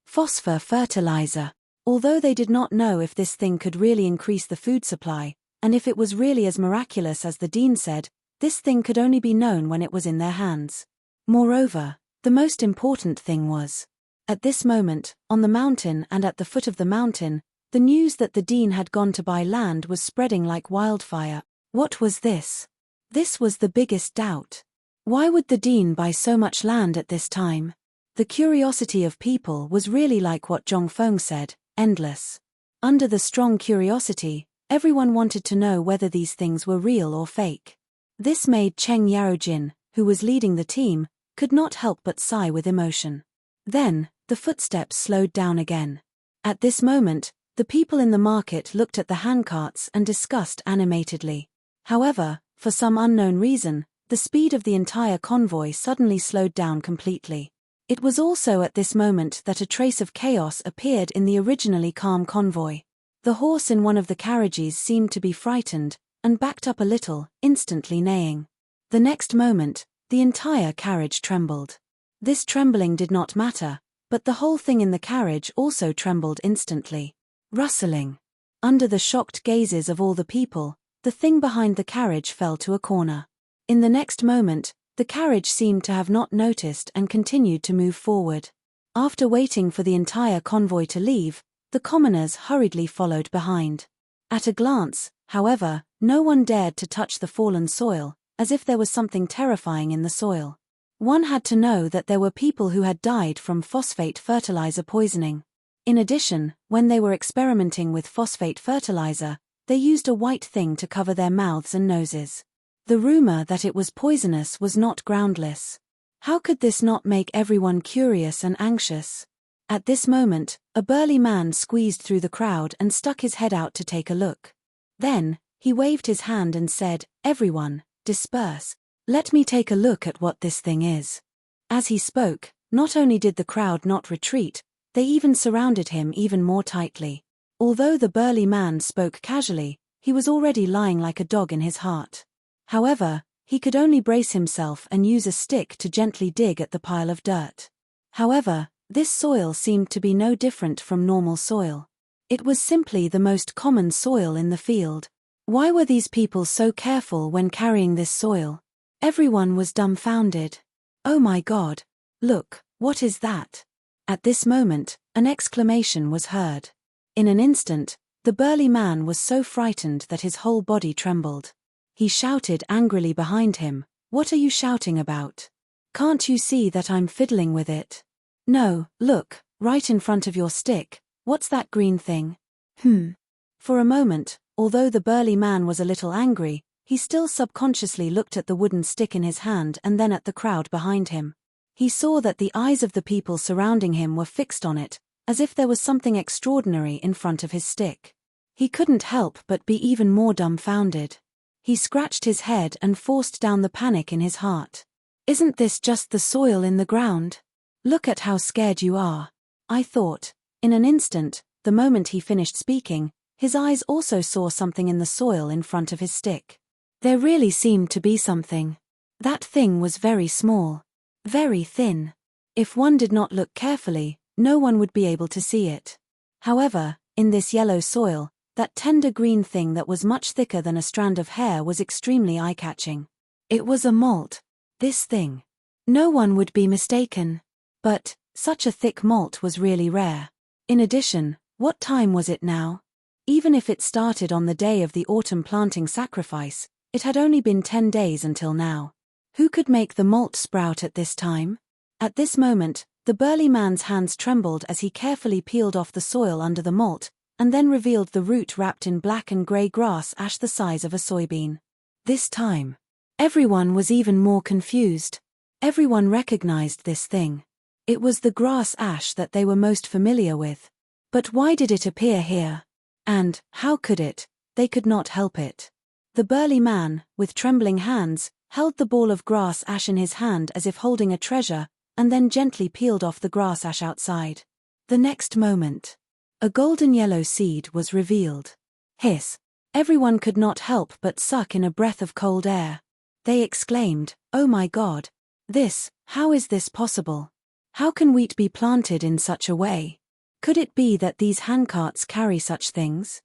[SPEAKER 1] Phosphor fertilizer. Although they did not know if this thing could really increase the food supply, and if it was really as miraculous as the dean said, this thing could only be known when it was in their hands. Moreover, the most important thing was, at this moment, on the mountain and at the foot of the mountain, the news that the dean had gone to buy land was spreading like wildfire. What was this? This was the biggest doubt. Why would the dean buy so much land at this time? The curiosity of people was really like what Zhong Feng said, endless. Under the strong curiosity, everyone wanted to know whether these things were real or fake. This made Cheng Yaojin, who was leading the team, could not help but sigh with emotion. Then, the footsteps slowed down again. At this moment, The people in the market looked at the handcarts and discussed animatedly. However, for some unknown reason, the speed of the entire convoy suddenly slowed down completely. It was also at this moment that a trace of chaos appeared in the originally calm convoy. The horse in one of the carriages seemed to be frightened, and backed up a little, instantly neighing. The next moment, the entire carriage trembled. This trembling did not matter, but the whole thing in the carriage also trembled instantly. Rustling. Under the shocked gazes of all the people, the thing behind the carriage fell to a corner. In the next moment, the carriage seemed to have not noticed and continued to move forward. After waiting for the entire convoy to leave, the commoners hurriedly followed behind. At a glance, however, no one dared to touch the fallen soil, as if there was something terrifying in the soil. One had to know that there were people who had died from phosphate fertilizer poisoning. In addition, when they were experimenting with phosphate fertilizer, they used a white thing to cover their mouths and noses. The rumor that it was poisonous was not groundless. How could this not make everyone curious and anxious? At this moment, a burly man squeezed through the crowd and stuck his head out to take a look. Then, he waved his hand and said, "Everyone, disperse. Let me take a look at what this thing is." As he spoke, not only did the crowd not retreat, they even surrounded him even more tightly. Although the burly man spoke casually, he was already lying like a dog in his heart. However, he could only brace himself and use a stick to gently dig at the pile of dirt. However, this soil seemed to be no different from normal soil. It was simply the most common soil in the field. Why were these people so careful when carrying this soil? Everyone was dumbfounded. "Oh my God! Look, what is that?" At this moment, an exclamation was heard. In an instant, the burly man was so frightened that his whole body trembled. He shouted angrily behind him, "What are you shouting about? Can't you see that I'm fiddling with it? No, look, right in front of your stick, what's that green thing?" For a moment, although the burly man was a little angry, he still subconsciously looked at the wooden stick in his hand and then at the crowd behind him. He saw that the eyes of the people surrounding him were fixed on it, as if there was something extraordinary in front of his stick. He couldn't help but be even more dumbfounded. He scratched his head and forced down the panic in his heart. "Isn't this just the soil in the ground? Look at how scared you are," I thought. In an instant, the moment he finished speaking, his eyes also saw something in the soil in front of his stick. There really seemed to be something. That thing was very small. Very thin. If one did not look carefully, no one would be able to see it. However, in this yellow soil, that tender green thing that was much thicker than a strand of hair was extremely eye-catching. It was a malt. This thing. No one would be mistaken. But, such a thick malt was really rare. In addition, what time was it now? Even if it started on the day of the autumn planting sacrifice, it had only been 10 days until now. Who could make the malt sprout at this time? At this moment, the burly man's hands trembled as he carefully peeled off the soil under the malt, and then revealed the root wrapped in black and grey grass ash the size of a soybean. This time, everyone was even more confused. Everyone recognized this thing. It was the grass ash that they were most familiar with. But why did it appear here? And, how could it? They could not help it. The burly man, with trembling hands, held the ball of grass ash in his hand as if holding a treasure, and then gently peeled off the grass ash outside. The next moment, a golden yellow seed was revealed. Hiss! Everyone could not help but suck in a breath of cold air. They exclaimed, "Oh my God! How is this possible? How can wheat be planted in such a way? Could it be that these handcarts carry such things?"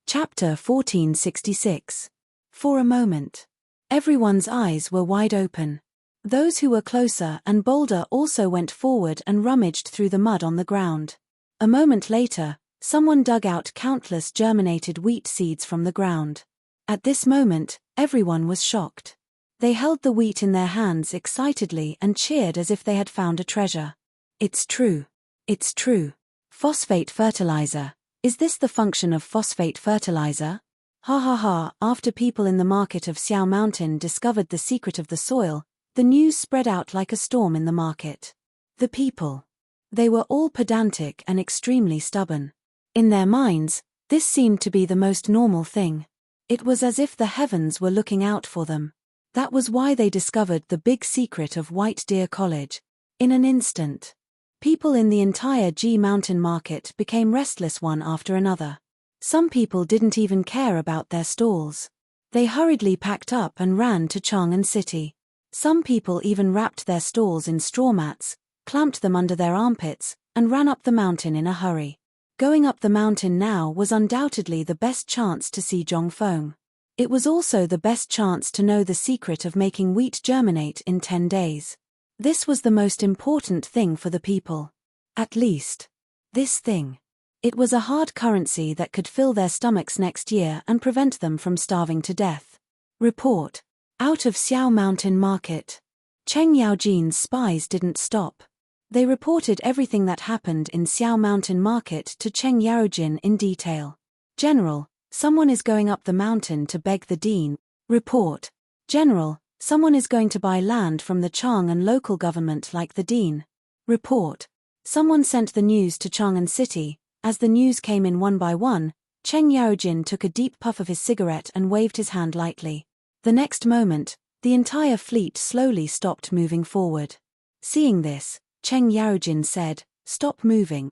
[SPEAKER 1] Chapter 1466. For a moment, everyone's eyes were wide open. Those who were closer and bolder also went forward and rummaged through the mud on the ground. A moment later, someone dug out countless germinated wheat seeds from the ground. At this moment, everyone was shocked. They held the wheat in their hands excitedly and cheered as if they had found a treasure. "It's true. It's true. Phosphate fertilizer. Is this the function of phosphate fertilizer? Ha ha ha." After people in the market of Xiao Mountain discovered the secret of the soil, the news spread out like a storm in the market. The people. They were all pedantic and extremely stubborn. In their minds, this seemed to be the most normal thing. It was as if the heavens were looking out for them. That was why they discovered the big secret of White Deer College. In an instant, people in the entire G Mountain market became restless one after another. Some people didn't even care about their stalls. They hurriedly packed up and ran to Chang'an City. Some people even wrapped their stalls in straw mats, clamped them under their armpits, and ran up the mountain in a hurry. Going up the mountain now was undoubtedly the best chance to see Zhongfeng. It was also the best chance to know the secret of making wheat germinate in 10 days. This was the most important thing for the people. At least, this thing. It was a hard currency that could fill their stomachs next year and prevent them from starving to death. Report. Out of Xiao Mountain Market. Cheng Yaojin's spies didn't stop. They reported everything that happened in Xiao Mountain Market to Cheng Yaojin in detail. General, someone is going up the mountain to beg the dean. Report. General, someone is going to buy land from the Chang'an local government like the dean. Report. Someone sent the news to Chang'an City. As the news came in one by one, Cheng Yaojin took a deep puff of his cigarette and waved his hand lightly. The next moment, the entire fleet slowly stopped moving forward. Seeing this, Cheng Yaojin said, "Stop moving."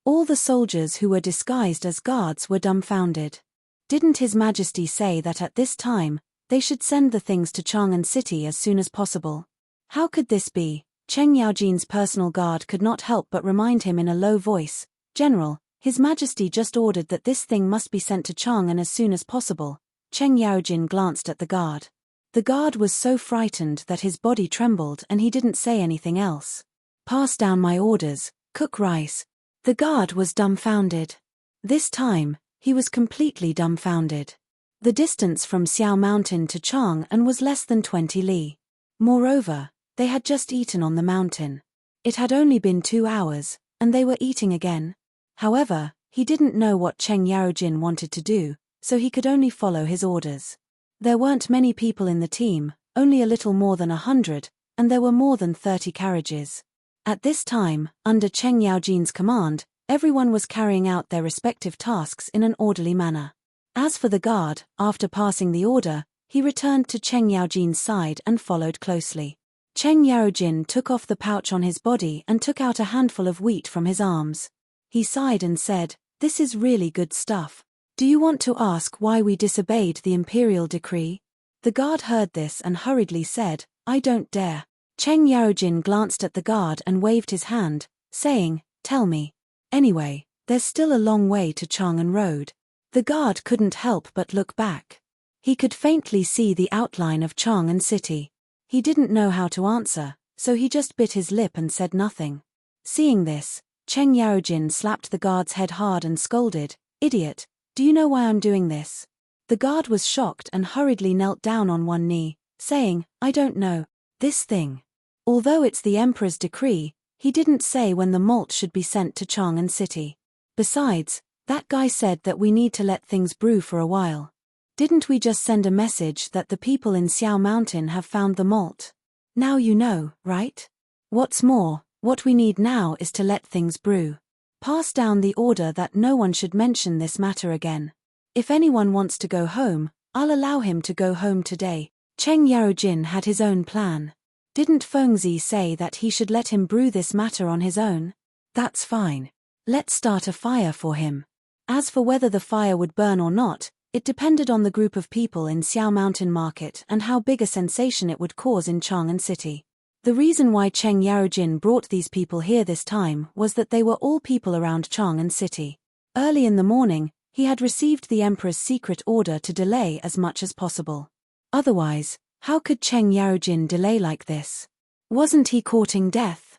[SPEAKER 1] All the soldiers who were disguised as guards were dumbfounded. Didn't His Majesty say that at this time, they should send the things to Chang'an City as soon as possible? How could this be? Cheng Yaojin's personal guard could not help but remind him in a low voice, "General, His Majesty just ordered that this thing must be sent to Chang'an as soon as possible." Cheng Yaojin glanced at the guard. The guard was so frightened that his body trembled and he didn't say anything else. "Pass down my orders, cook rice." The guard was dumbfounded. This time, he was completely dumbfounded. The distance from Xiao Mountain to Chang'an was less than 20 li. Moreover, they had just eaten on the mountain. It had only been 2 hours, and they were eating again. However, he didn't know what Cheng Yaojin wanted to do, so he could only follow his orders. There weren't many people in the team, only a little more than 100, and there were more than 30 carriages. At this time, under Cheng Yaojin's command, everyone was carrying out their respective tasks in an orderly manner. As for the guard, after passing the order, he returned to Cheng Yaojin's side and followed closely. Cheng Yaojin took off the pouch on his body and took out a handful of wheat from his arms. He sighed and said, "This is really good stuff. Do you want to ask why we disobeyed the imperial decree?" The guard heard this and hurriedly said, "I don't dare." Cheng Yaojin glanced at the guard and waved his hand, saying, "Tell me. Anyway, there's still a long way to Chang'an Road." The guard couldn't help but look back. He could faintly see the outline of Chang'an City. He didn't know how to answer, so he just bit his lip and said nothing. Seeing this, Cheng Yaojin slapped the guard's head hard and scolded, "Idiot, do you know why I'm doing this?" The guard was shocked and hurriedly knelt down on one knee, saying, "I don't know. This thing. Although it's the emperor's decree, he didn't say when the malt should be sent to Chang'an City. Besides, that guy said that we need to let things brew for a while. Didn't we just send a message that the people in Xiao Mountain have found the malt? Now you know, right? What's more, what we need now is to let things brew. Pass down the order that no one should mention this matter again. If anyone wants to go home, I'll allow him to go home today." Cheng Yaojin had his own plan. Didn't Fengzi say that he should let him brew this matter on his own? That's fine. Let's start a fire for him. As for whether the fire would burn or not, it depended on the group of people in Xiao Mountain Market and how big a sensation it would cause in Chang'an City. The reason why Cheng Yaojin brought these people here this time was that they were all people around Chang'an City. Early in the morning, he had received the emperor's secret order to delay as much as possible. Otherwise, how could Cheng Yaojin delay like this? Wasn't he courting death?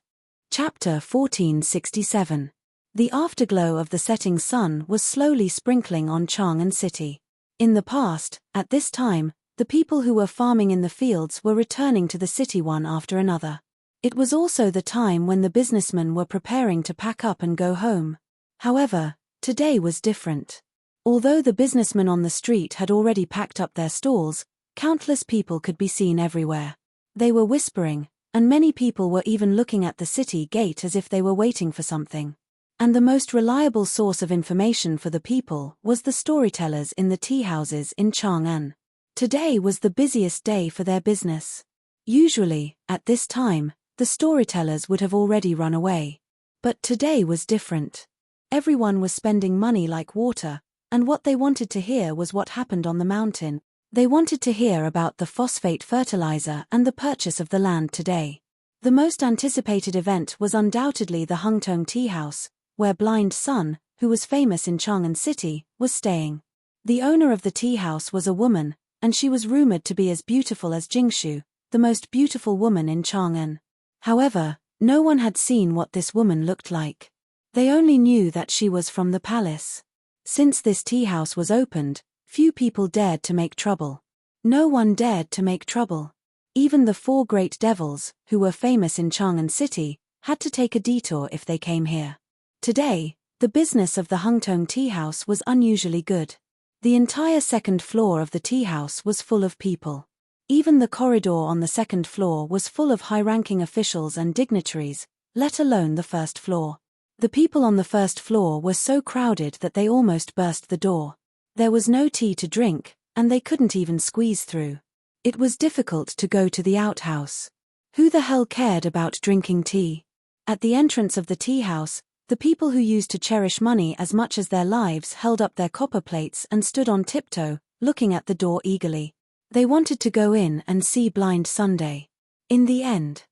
[SPEAKER 1] Chapter 1467. The afterglow of the setting sun was slowly sprinkling on Chang'an City. In the past, at this time, the people who were farming in the fields were returning to the city one after another. It was also the time when the businessmen were preparing to pack up and go home. However, today was different. Although the businessmen on the street had already packed up their stalls, countless people could be seen everywhere. They were whispering, and many people were even looking at the city gate as if they were waiting for something. And the most reliable source of information for the people was the storytellers in the tea houses in Chang'an. Today was the busiest day for their business. Usually, at this time, the storytellers would have already run away. But today was different. Everyone was spending money like water, and what they wanted to hear was what happened on the mountain. They wanted to hear about the phosphate fertilizer and the purchase of the land today. The most anticipated event was undoubtedly the Hungtong Tea House, where Blind Sun, who was famous in Chang'an City, was staying. The owner of the tea house was a woman, and she was rumored to be as beautiful as Jingshu, the most beautiful woman in Chang'an. However, no one had seen what this woman looked like. They only knew that she was from the palace. Since this tea house was opened, few people dared to make trouble. No one dared to make trouble. Even the 4 great devils, who were famous in Chang'an City, had to take a detour if they came here. Today, the business of the Hungtong Tea House was unusually good. The entire second floor of the tea house was full of people. Even the corridor on the second floor was full of high-ranking officials and dignitaries, let alone the first floor. The people on the first floor were so crowded that they almost burst the door. There was no tea to drink, and they couldn't even squeeze through. It was difficult to go to the outhouse. Who the hell cared about drinking tea? At the entrance of the tea house, the people who used to cherish money as much as their lives held up their copper plates and stood on tiptoe, looking at the door eagerly. They wanted to go in and see Blind Sunday. In the end,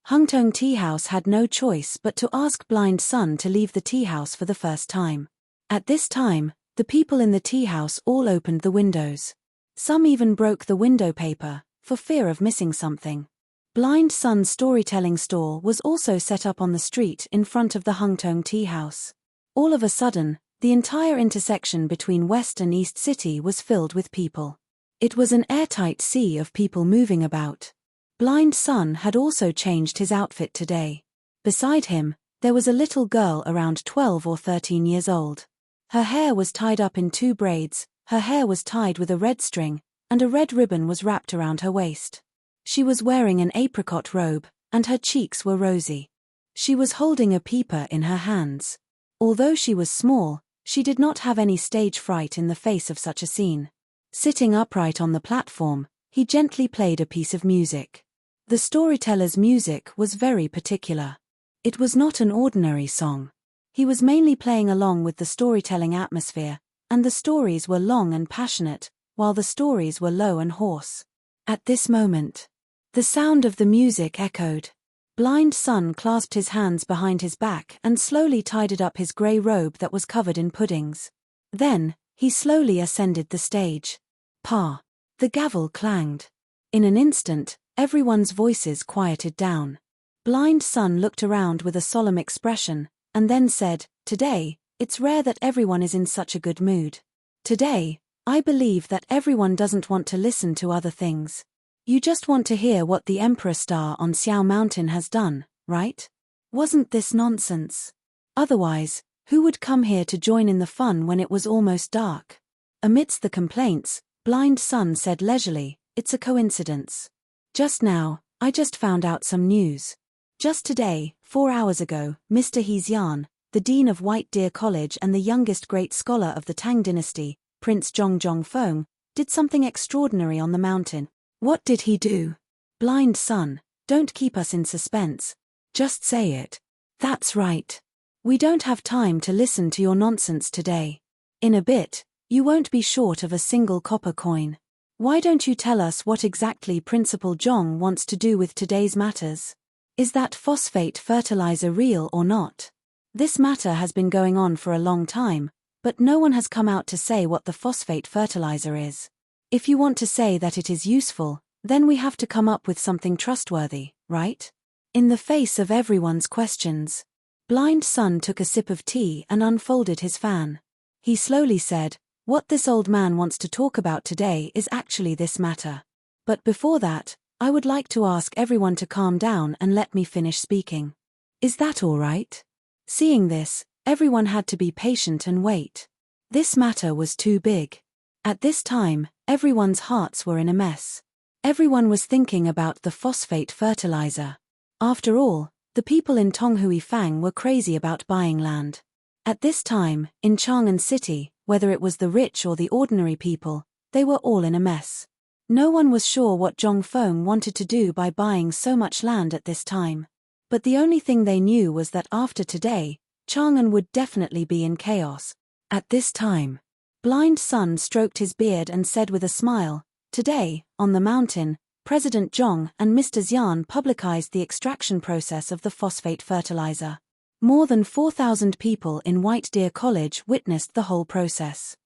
[SPEAKER 1] Hungtong Tea House had no choice but to ask Blind Sun to leave the tea house for the first time. At this time, the people in the tea house all opened the windows. Some even broke the window paper, for fear of missing something. Blind Sun's storytelling store was also set up on the street in front of the Hungtong Tea House. All of a sudden, the entire intersection between West and East City was filled with people. It was an airtight sea of people moving about. Blind Sun had also changed his outfit today. Beside him, there was a little girl around 12 or 13 years old. Her hair was tied up in 2 braids, her hair was tied with a red string, and a red ribbon was wrapped around her waist. She was wearing an apricot robe, and her cheeks were rosy. She was holding a peeper in her hands. Although she was small, she did not have any stage fright in the face of such a scene. Sitting upright on the platform, he gently played a piece of music. The storyteller's music was very particular. It was not an ordinary song. He was mainly playing along with the storytelling atmosphere, and the stories were long and passionate, while the stories were low and hoarse. At this moment, the sound of the music echoed. Blind Sun clasped his hands behind his back and slowly tidied up his grey robe that was covered in puddings. Then, he slowly ascended the stage. Pa! The gavel clanged. In an instant, everyone's voices quieted down. Blind Sun looked around with a solemn expression, and then said, "Today, it's rare that everyone is in such a good mood. Today, I believe that everyone doesn't want to listen to other things. You just want to hear what the Emperor Star on Xiao Mountain has done, right? Wasn't this nonsense? Otherwise, who would come here to join in the fun when it was almost dark?" Amidst the complaints, Blind Sun said leisurely, "It's a coincidence. Just now, I just found out some news. Just today, 4 hours ago, Mr. He Xian, the Dean of White Deer College and the youngest great scholar of the Tang dynasty, Prince Zhongfeng, did something extraordinary on the mountain." "What did he do?" "Blind Sun, don't keep us in suspense. Just say it." "That's right. We don't have time to listen to your nonsense today. In a bit, you won't be short of a single copper coin. Why don't you tell us what exactly Principal Zhong wants to do with today's matters? Is that phosphate fertilizer real or not? This matter has been going on for a long time, but no one has come out to say what the phosphate fertilizer is. If you want to say that it is useful, then we have to come up with something trustworthy, right?" In the face of everyone's questions, Blind Sun took a sip of tea and unfolded his fan. He slowly said, "What this old man wants to talk about today is actually this matter. But before that, I would like to ask everyone to calm down and let me finish speaking. Is that all right?" Seeing this, everyone had to be patient and wait. This matter was too big. At this time, everyone's hearts were in a mess. Everyone was thinking about the phosphate fertilizer. After all, the people in Tonghui Fang were crazy about buying land. At this time, in Chang'an City, whether it was the rich or the ordinary people, they were all in a mess. No one was sure what Zhongfeng wanted to do by buying so much land at this time. But the only thing they knew was that after today, Chang'an would definitely be in chaos. At this time, Blind Sun stroked his beard and said with a smile, "Today, on the mountain, President Zhong and Mr. Xian publicized the extraction process of the phosphate fertilizer. More than 4,000 people in White Deer College witnessed the whole process.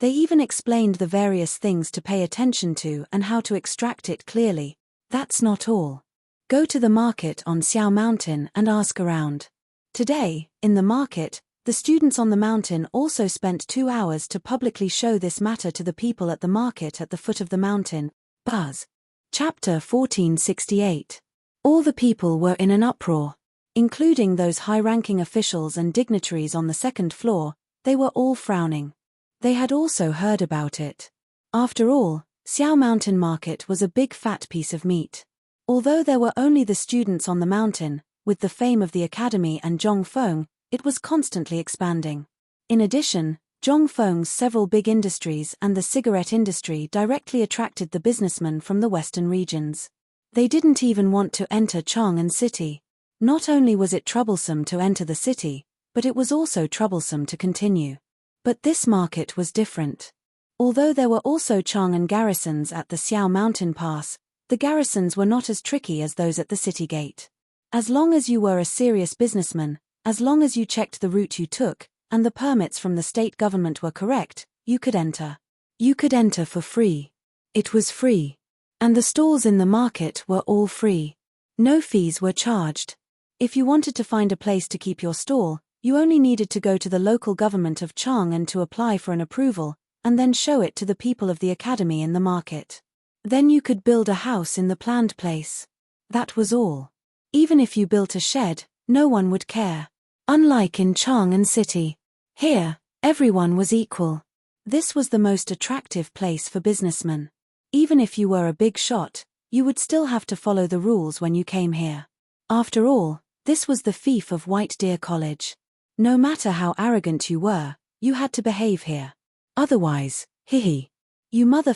[SPEAKER 1] They even explained the various things to pay attention to and how to extract it clearly. That's not all. Go to the market on Xiao Mountain and ask around." Today, in the market, the students on the mountain also spent 2 hours to publicly show this matter to the people at the market at the foot of the mountain. Buzz. Chapter 1468. All the people were in an uproar. Including those high-ranking officials and dignitaries on the second floor, they were all frowning. They had also heard about it. After all, Xiao Mountain Market was a big fat piece of meat. Although there were only the students on the mountain, with the fame of the academy and Zhongfeng, it was constantly expanding. In addition, Zhongfeng's several big industries and the cigarette industry directly attracted the businessmen from the western regions. They didn't even want to enter Chang'an City. Not only was it troublesome to enter the city, but it was also troublesome to continue. But this market was different. Although there were also Chang'an garrisons at the Xiao Mountain Pass, the garrisons were not as tricky as those at the city gate. As long as you were a serious businessman, as long as you checked the route you took, and the permits from the state government were correct, you could enter. You could enter for free. It was free. And the stalls in the market were all free. No fees were charged. If you wanted to find a place to keep your stall, you only needed to go to the local government of Chang'an to apply for an approval, and then show it to the people of the academy in the market. Then you could build a house in the planned place. That was all. Even if you built a shed, no one would care. Unlike in Chang'an City. Here, everyone was equal. This was the most attractive place for businessmen. Even if you were a big shot, you would still have to follow the rules when you came here. After all, this was the fief of White Deer College. No matter how arrogant you were, you had to behave here. Otherwise, you mother***,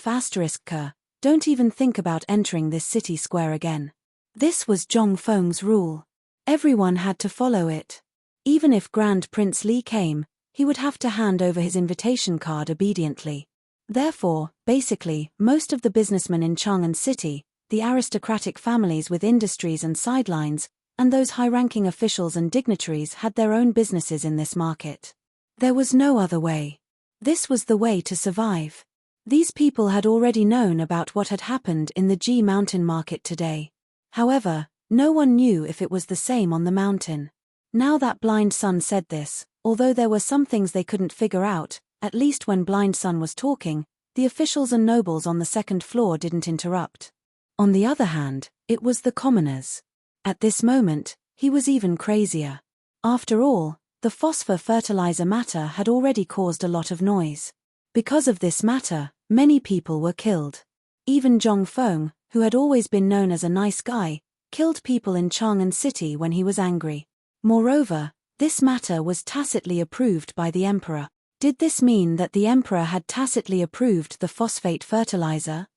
[SPEAKER 1] don't even think about entering this city square again. This was Zhongfeng's rule. Everyone had to follow it. Even if Grand Prince Li came, he would have to hand over his invitation card obediently. Therefore, basically, most of the businessmen in Chang'an City, the aristocratic families with industries and sidelines, and those high-ranking officials and dignitaries had their own businesses in this market. There was no other way. This was the way to survive. These people had already known about what had happened in the Ji Mountain Market today. However, no one knew if it was the same on the mountain. Now that Blind Sun said this, although there were some things they couldn't figure out, at least when Blind Sun was talking, the officials and nobles on the second floor didn't interrupt. On the other hand, it was the commoners. At this moment, he was even crazier. After all, the phosphor fertilizer matter had already caused a lot of noise. Because of this matter, many people were killed. Even Zhongfeng, who had always been known as a nice guy, killed people in Chang'an City when he was angry. Moreover, this matter was tacitly approved by the emperor. Did this mean that the emperor had tacitly approved the phosphate fertilizer?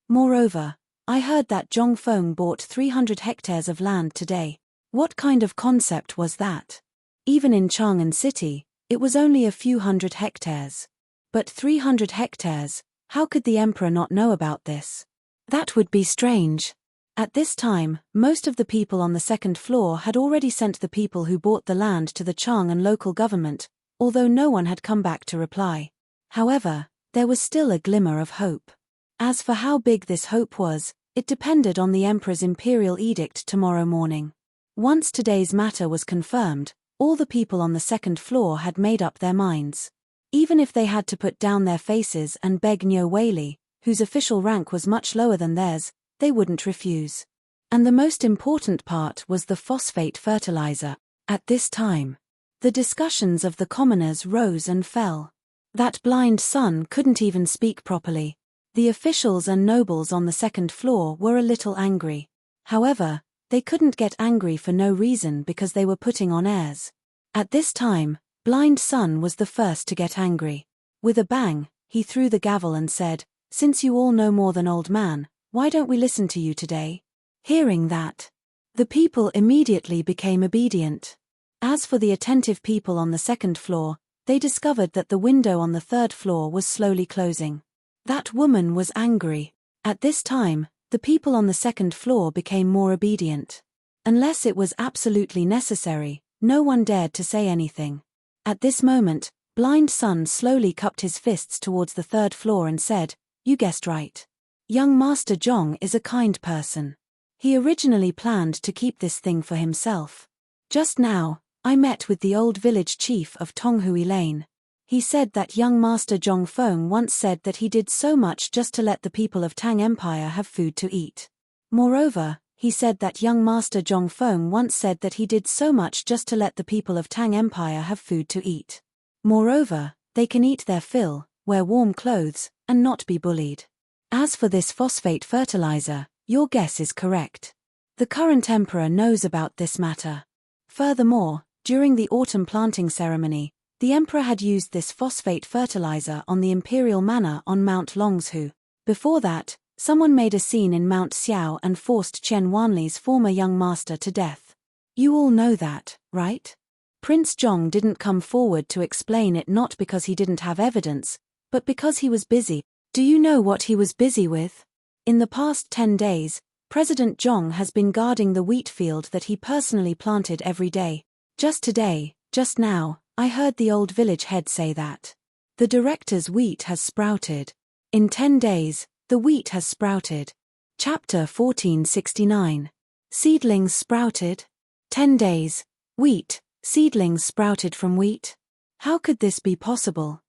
[SPEAKER 1] Moreover, I heard that Zhongfeng bought 300 hectares of land today. What kind of concept was that? Even in Chang'an City, it was only a few hundred hectares. But 300 hectares, how could the emperor not know about this? That would be strange. At this time, most of the people on the second floor had already sent the people who bought the land to the Chang'an local government, although no one had come back to reply. However, there was still a glimmer of hope. As for how big this hope was, it depended on the emperor's imperial edict tomorrow morning. Once today's matter was confirmed, all the people on the second floor had made up their minds. Even if they had to put down their faces and beg Nyo Weili, whose official rank was much lower than theirs, they wouldn't refuse. And the most important part was the phosphate fertilizer. At this time, the discussions of the commoners rose and fell. That Blind Sun couldn't even speak properly. The officials and nobles on the second floor were a little angry. However, they couldn't get angry for no reason because they were putting on airs. At this time, Blind Sun was the first to get angry. With a bang, he threw the gavel and said, "Since you all know more than Old Man, why don't we listen to you today?" Hearing that, the people immediately became obedient. As for the attentive people on the second floor, they discovered that the window on the third floor was slowly closing. That woman was angry. At this time, the people on the second floor became more obedient. Unless it was absolutely necessary, no one dared to say anything. At this moment, Blind Sun slowly cupped his fists towards the third floor and said, "You guessed right. Young Master Zhong is a kind person. He originally planned to keep this thing for himself. Just now, I met with the old village chief of Tonghui Lane. He said that young Master Zhong Feng once said that he did so much just to let the people of Tang Empire have food to eat. Moreover, he said that young Master Zhong Feng once said that he did so much just to let the people of Tang Empire have food to eat. Moreover, they can eat their fill, wear warm clothes, and not be bullied. As for this phosphate fertilizer, your guess is correct. The current emperor knows about this matter. Furthermore, during the autumn planting ceremony, the emperor had used this phosphate fertilizer on the imperial manor on Mount Longshu. Before that, someone made a scene in Mount Xiao and forced Chen Wanli's former young master to death. You all know that, right? Prince Zhong didn't come forward to explain it, not because he didn't have evidence, but because he was busy. Do you know what he was busy with? In the past 10 days, President Zhong has been guarding the wheat field that he personally planted every day. Just today, just now, I heard the old village head say that the director's wheat has sprouted. In 10 days, the wheat has sprouted. Chapter 1469. Seedlings sprouted? 10 days. Wheat, seedlings sprouted from wheat? How could this be possible?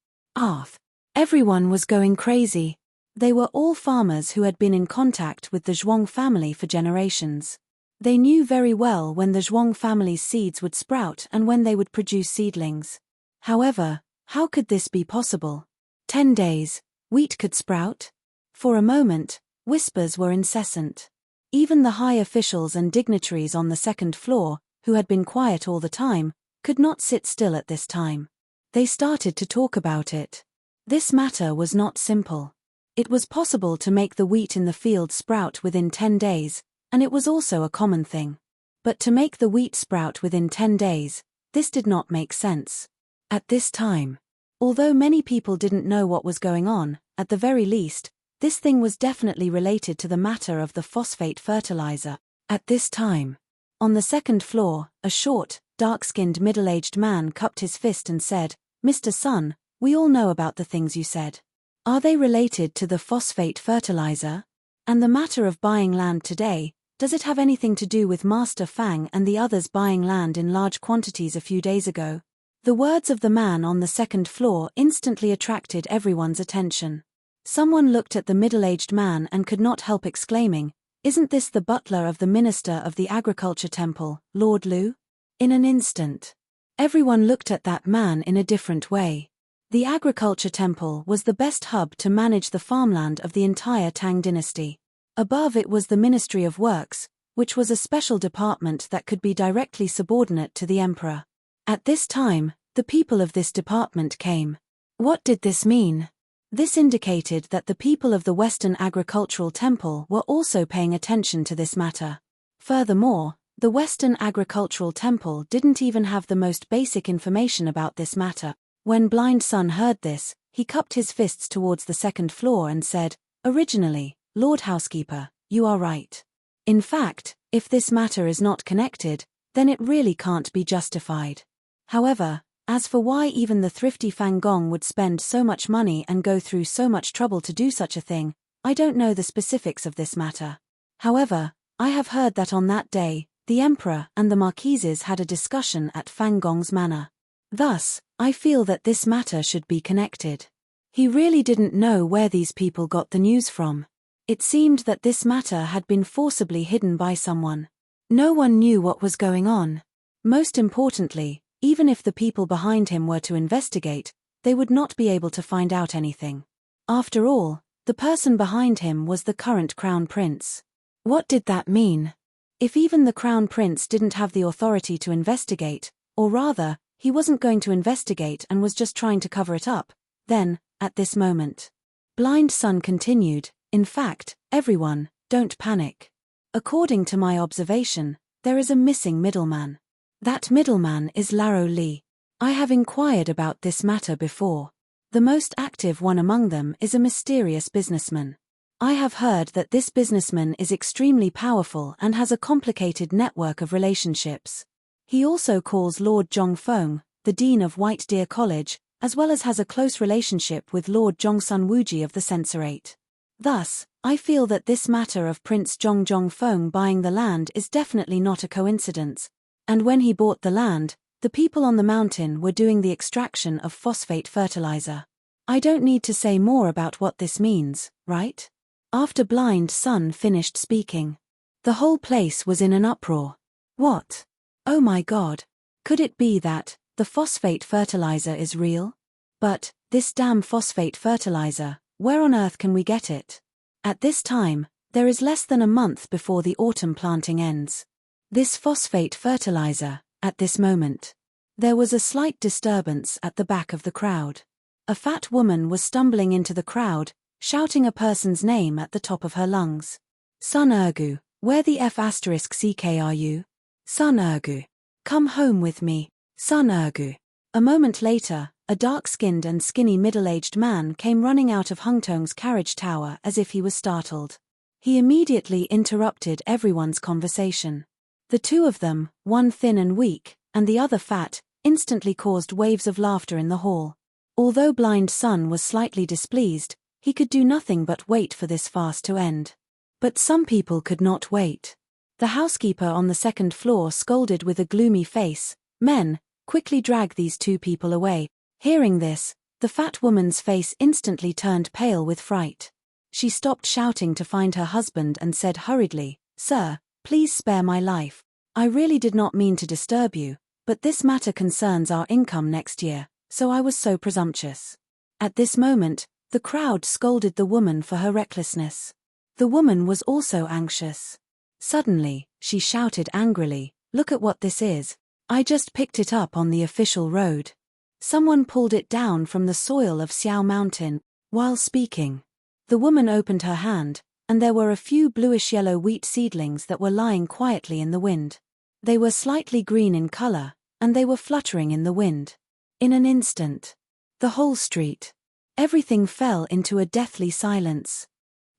[SPEAKER 1] Everyone was going crazy. They were all farmers who had been in contact with the Zhuang family for generations. They knew very well when the Zhuang family's seeds would sprout and when they would produce seedlings. However, how could this be possible? 10 days, wheat could sprout? For a moment, whispers were incessant. Even the high officials and dignitaries on the second floor, who had been quiet all the time, could not sit still at this time. They started to talk about it. This matter was not simple. It was possible to make the wheat in the field sprout within 10 days, and it was also a common thing. But to make the wheat sprout within 10 days, this did not make sense. At this time, although many people didn't know what was going on, at the very least, this thing was definitely related to the matter of the phosphate fertilizer. At this time, on the second floor, a short, dark-skinned middle-aged man cupped his fist and said, "Mr. Sun, we all know about the things you said. Are they related to the phosphate fertilizer? And the matter of buying land today, does it have anything to do with Master Fang and the others buying land in large quantities a few days ago?" The words of the man on the second floor instantly attracted everyone's attention. Someone looked at the middle-aged man and could not help exclaiming, "Isn't this the butler of the minister of the agriculture temple, Lord Lu?" In an instant, everyone looked at that man in a different way. The agriculture temple was the best hub to manage the farmland of the entire Tang dynasty. Above it was the Ministry of Works, which was a special department that could be directly subordinate to the emperor. At this time, the people of this department came. What did this mean? This indicated that the people of the Western Agricultural Temple were also paying attention to this matter. Furthermore, the Western Agricultural Temple didn't even have the most basic information about this matter. When Blind Sun heard this, he cupped his fists towards the second floor and said, "Originally, Lord Housekeeper, you are right. In fact, if this matter is not connected, then it really can't be justified. However, as for why even the thrifty Fang Gong would spend so much money and go through so much trouble to do such a thing, I don't know the specifics of this matter. However, I have heard that on that day, the emperor and the marquises had a discussion at Fang Gong's manor. Thus, I feel that this matter should be connected." He really didn't know where these people got the news from. It seemed that this matter had been forcibly hidden by someone. No one knew what was going on. Most importantly, even if the people behind him were to investigate, they would not be able to find out anything. After all, the person behind him was the current crown prince. What did that mean? If even the crown prince didn't have the authority to investigate, or rather, He wasn't going to investigate and was just trying to cover it up. Then, at this moment, Blind Sun continued, in fact, everyone, don't panic. According to my observation, there is a missing middleman. That middleman is Laro Lee. I have inquired about this matter before. The most active one among them is a mysterious businessman. I have heard that this businessman is extremely powerful and has a complicated network of relationships. He also calls Lord Zhongfeng, the Dean of White Deer College, as well as has a close relationship with Lord Zhongsun Wuji of the Censorate. Thus, I feel that this matter of Prince Zhongfeng buying the land is definitely not a coincidence. And when he bought the land, the people on the mountain were doing the extraction of phosphate fertilizer. I don't need to say more about what this means, right? After Blind Sun finished speaking, the whole place was in an uproar. What? Oh my God. Could it be that the phosphate fertilizer is real? But this damn phosphate fertilizer, where on earth can we get it? At this time, there is less than a month before the autumn planting ends. This phosphate fertilizer, at this moment. There was a slight disturbance at the back of the crowd. A fat woman was stumbling into the crowd, shouting a person's name at the top of her lungs. Sun Ergu, where the F*ck are you? Sun Ergu. Come home with me, Sun Ergu. A moment later, a dark-skinned and skinny middle-aged man came running out of Hungtong's carriage tower as if he was startled. He immediately interrupted everyone's conversation. The two of them, one thin and weak, and the other fat, instantly caused waves of laughter in the hall. Although Blind Sun was slightly displeased, he could do nothing but wait for this farce to end. But some people could not wait. The housekeeper on the second floor scolded with a gloomy face, "Men, quickly drag these two people away." Hearing this, the fat woman's face instantly turned pale with fright. She stopped shouting to find her husband and said hurriedly, "Sir, please spare my life. I really did not mean to disturb you, but this matter concerns our income next year, so I was so presumptuous." At this moment, the crowd scolded the woman for her recklessness. The woman was also anxious. Suddenly, she shouted angrily, "Look at what this is. I just picked it up on the official road. Someone pulled it down from the soil of Xiao Mountain." While speaking, the woman opened her hand, and there were a few bluish-yellow wheat seedlings that were lying quietly in the wind. They were slightly green in color, and they were fluttering in the wind. In an instant, the whole street, everything fell into a deathly silence.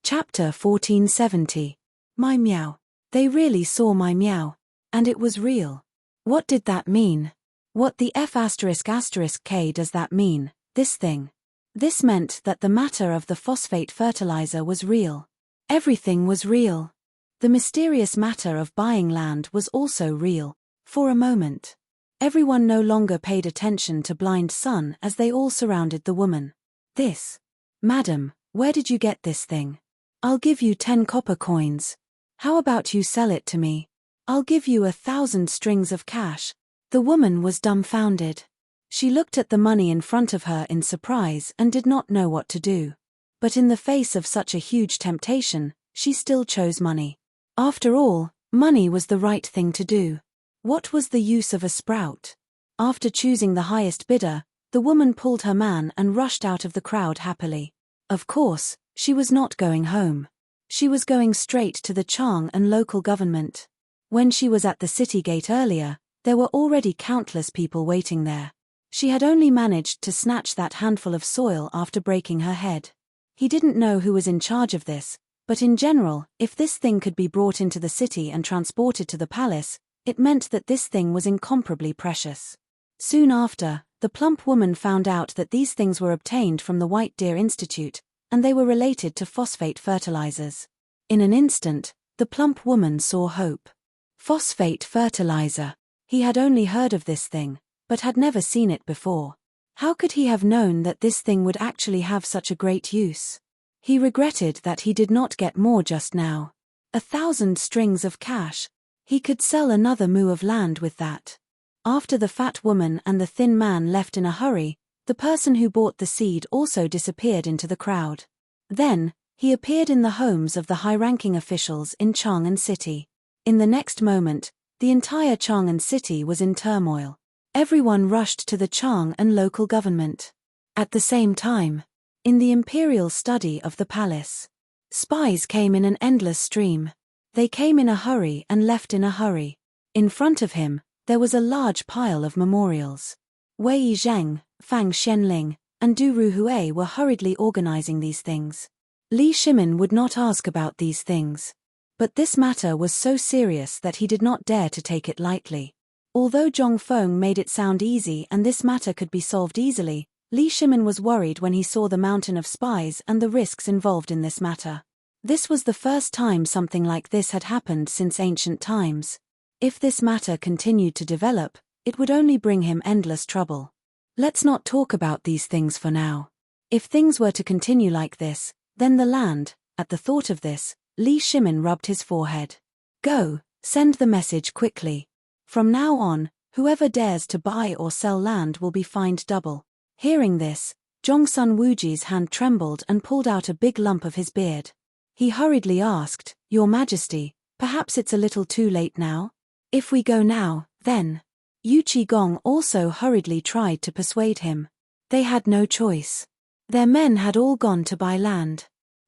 [SPEAKER 1] Chapter 1470. My meow. They really saw my meow. And it was real. What did that mean? What the F***k does that mean, this thing? This meant that the matter of the phosphate fertilizer was real. Everything was real. The mysterious matter of buying land was also real. For a moment, everyone no longer paid attention to Blind Sun as they all surrounded the woman. "This. Madam, where did you get this thing? I'll give you 10 copper coins. How about you sell it to me? I'll give you 1,000 strings of cash." The woman was dumbfounded. She looked at the money in front of her in surprise and did not know what to do. But in the face of such a huge temptation, she still chose money. After all, money was the right thing to do. What was the use of a sprout? After choosing the highest bidder, the woman pulled her man and rushed out of the crowd happily. Of course, she was not going home. She was going straight to the Chang and local government. When she was at the city gate earlier, there were already countless people waiting there. She had only managed to snatch that handful of soil after breaking her head. He didn't know who was in charge of this, but in general, if this thing could be brought into the city and transported to the palace, it meant that this thing was incomparably precious. Soon after, the plump woman found out that these things were obtained from the White Deer Institute, and they were related to phosphate fertilizers. In an instant, the plump woman saw hope. Phosphate fertilizer. He had only heard of this thing, but had never seen it before. How could he have known that this thing would actually have such a great use? He regretted that he did not get more just now. 1,000 strings of cash. He could sell another moo of land with that. After the fat woman and the thin man left in a hurry, the person who bought the seed also disappeared into the crowd. Then, he appeared in the homes of the high-ranking officials in Chang'an City. In the next moment, the entire Chang'an City was in turmoil. Everyone rushed to the Chang and local government. At the same time, in the imperial study of the palace, spies came in an endless stream. They came in a hurry and left in a hurry. In front of him, there was a large pile of memorials. Wei Zheng, Fang Xianling, and Du Ruhui were hurriedly organizing these things. Li Shimin would not ask about these things. But this matter was so serious that he did not dare to take it lightly. Although Zhong Feng made it sound easy and this matter could be solved easily, Li Shimin was worried when he saw the mountain of spies and the risks involved in this matter. This was the first time something like this had happened since ancient times. If this matter continued to develop, it would only bring him endless trouble. Let's not talk about these things for now. If things were to continue like this, then the land, at the thought of this, Li Shimin rubbed his forehead. Go, send the message quickly. From now on, whoever dares to buy or sell land will be fined double. Hearing this, Zhongsun Wuji's hand trembled and pulled out a big lump of his beard. He hurriedly asked, Your Majesty, perhaps it's a little too late now? If we go now, then. Yu Qigong also hurriedly tried to persuade him. They had no choice. Their men had all gone to buy land.